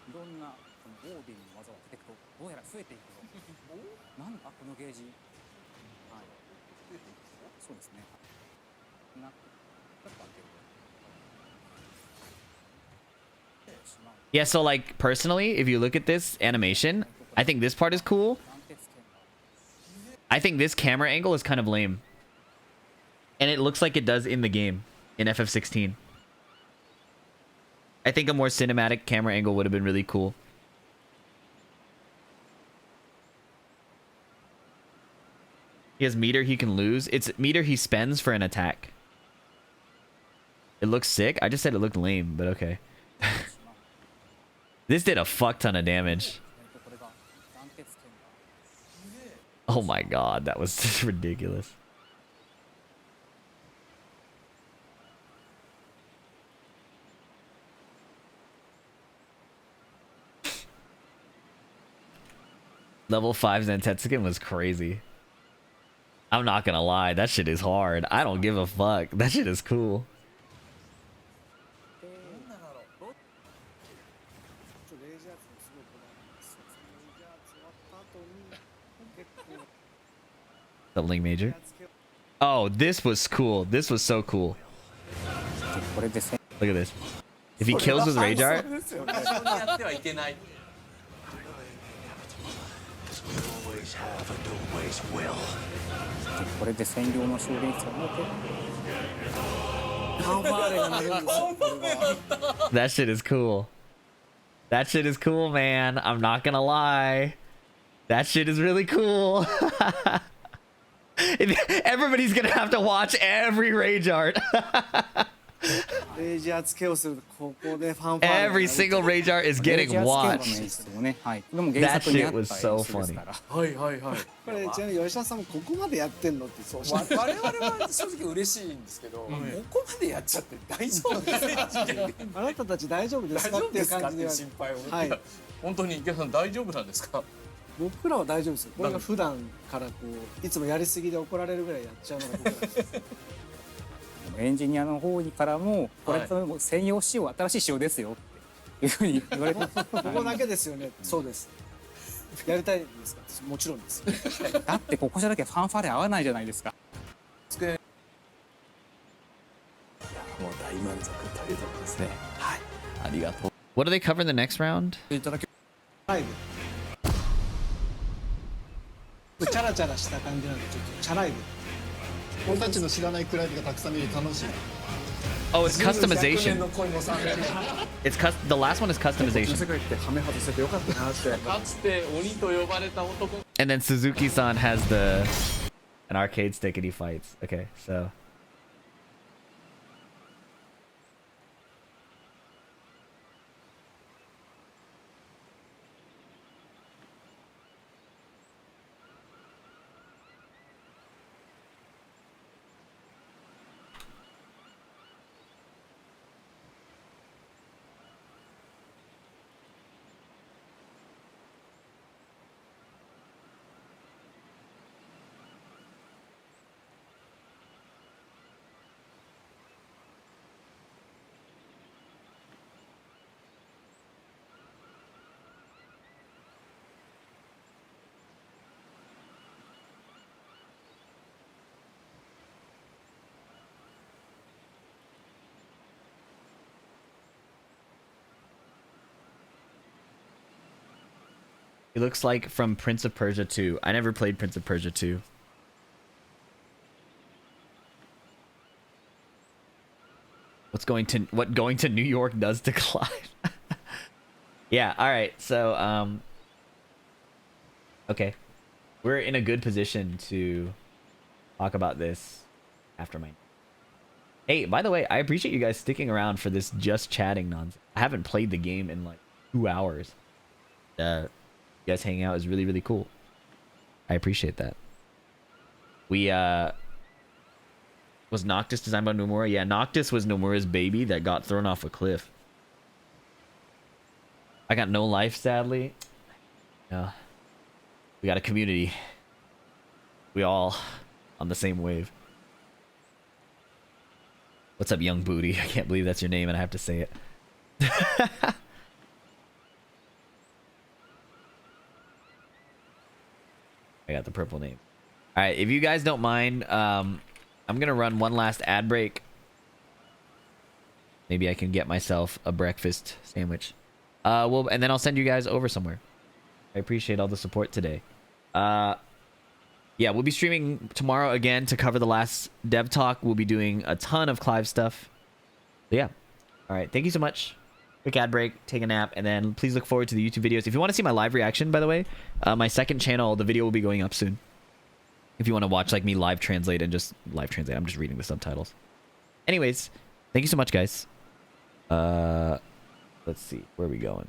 ろんなこのオーディンの技を当てていくとどうやら増えていくぞ。なんだこのゲージ。はい。そうですね。なちょっと開ける。 Yeah, so like personally, if you look at this animation, I think this part is cool. I think this camera angle is kind of lame. And it looks like it does in the game in FF16. I think a more cinematic camera angle would have been really cool. He has meter he can lose. It's meter he spends for an attack. It looks sick. I just said it looked lame, but okay. This did a fuck ton of damage. これが断鉄剣が Oh my god, that was just ridiculous. Level 5 Zentetsuken was crazy. I'm not gonna lie, that shit is hard. I don't give a fuck. That shit is cool. レイジャーツもすごいこだわります。レイジャーツ終わった後に結構 Doubling major. Oh, this was cool. This was so cool. これでせ Look at this. If he kills with Rage Art, やってはいけない。 これで専用の修練室を持って ファンファーレが鳴るんですよ。これは that shit is cool. That shit is cool, man. I'm not gonna lie. That shit is really cool. Everybody's gonna have to watch every Rage Art. レイジャーツケをするとここでファンファーレが鳴る Every single Rage Art is レイ getting ジャース剣の watched. 演出もね、はい、これも原作にあった演出ですから はいはいはい。これちなみに吉田さんもここまでやってんのってそうおっしゃって我々は正直嬉しいんですけど、ここまでやっちゃって大丈夫ですか？あなたたち大丈夫ですかっていう感じで心配を。はい本当に池田さん大丈夫なんですか？僕らは大丈夫ですよ。これが普段からこういつもやりすぎで怒られるぐらいやっちゃうのが僕らですエンジニアの方にからもこれも専用仕様、新しい仕様ですよっていうふうに言われてここだけですよね。そうです。やりたいですか？もちろんです。だってここじゃなきゃファンファーレ合わないじゃないですか。もう大満足というところですね。はい。ありがとう。 What do they cover in the next round? いただき。ライブ。チャラチャラした感じなんでちょっとチャライブ。俺たちの知らないクライブがたくさん見る楽しい。 Oh, it's customization. の恋もさん。 The last one is customization. 世界ってハメ外せてよかったなって。かつて鬼と呼ばれた男。 And then Suzuki-san has an arcade stick and he fights. Okay, so he looks like from Prince of Persia 2. I never played Prince of Persia 2. What going to New York does to Clive. Yeah, all right. So okay. We're in a good position to talk about this after my. Hey, by the way, I appreciate you guys sticking around for this just chatting nonsense. I haven't played the game in like 2 hours. You guys hanging out is really, really cool. I appreciate that. We was Noctis designed by Nomura? Yeah, Noctis was Nomura's baby that got thrown off a cliff. I got no life, sadly. Yeah. We got a community. We all on the same wave. What's up, young booty? I can't believe that's your name and I have to say it. I got the purple name. All right, if you guys don't mind, I'm gonna run one last ad break. Maybe I can get myself a breakfast sandwich. And then I'll send you guys over somewhere. I appreciate all the support today. Yeah, we'll be streaming tomorrow again to cover the last Dev Talk. We'll be doing a ton of Clive stuff. So yeah. All right, thank you so much. Quick ad break, take a nap, and then please look forward to the YouTube videos. If you want to see my live reaction, by the way, my second channel, the video will be going up soon. If you want to watch like me live translate and just live translate, I'm just reading the subtitles. Anyways, thank you so much, guys. Let's see. Where are we going?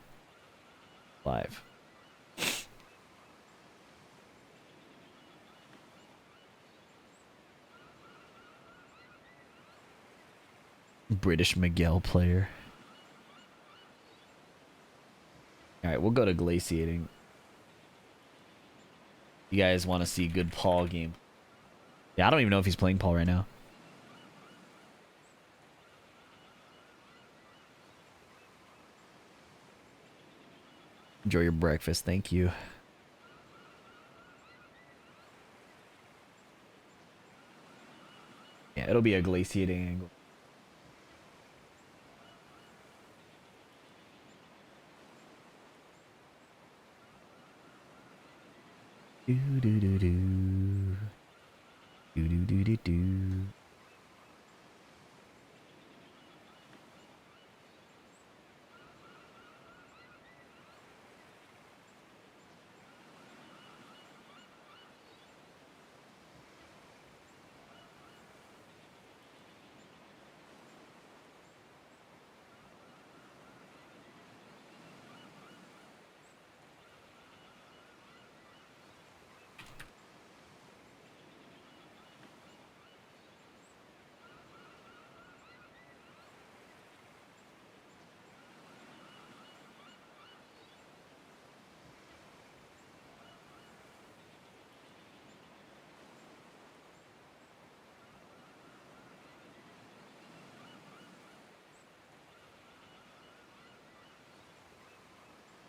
Live. British Miguel player. Alright, we'll go to glaciating. You guys want to see good Paul game? Yeah, I don't even know if he's playing Paul right now. Enjoy your breakfast. Thank you. Yeah, it'll be a glaciating angle. Do do do do. Do do do do do.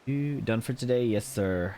You done for today? Yes, sir.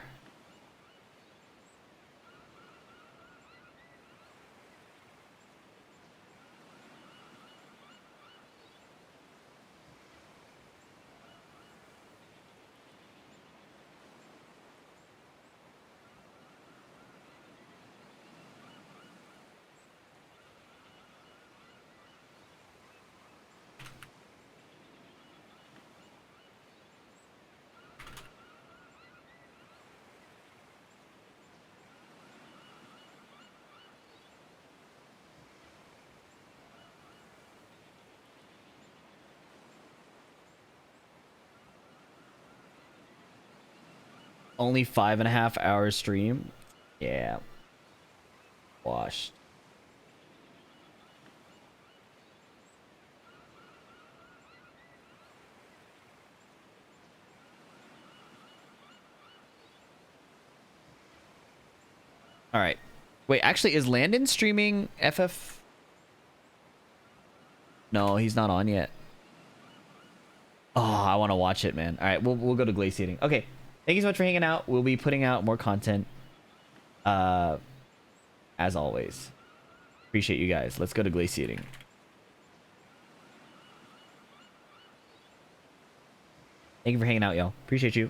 Only 5.5 hours stream. Yeah. Washed. All right. Wait, actually, is Landon streaming FF? No, he's not on yet. Oh, I want to watch it, man. All right, we'll go to glaciating. Okay. Thank you so much for hanging out. We'll be putting out more content. As always. Appreciate you guys. Let's go to glaciating. Thank you for hanging out, y'all. Appreciate you.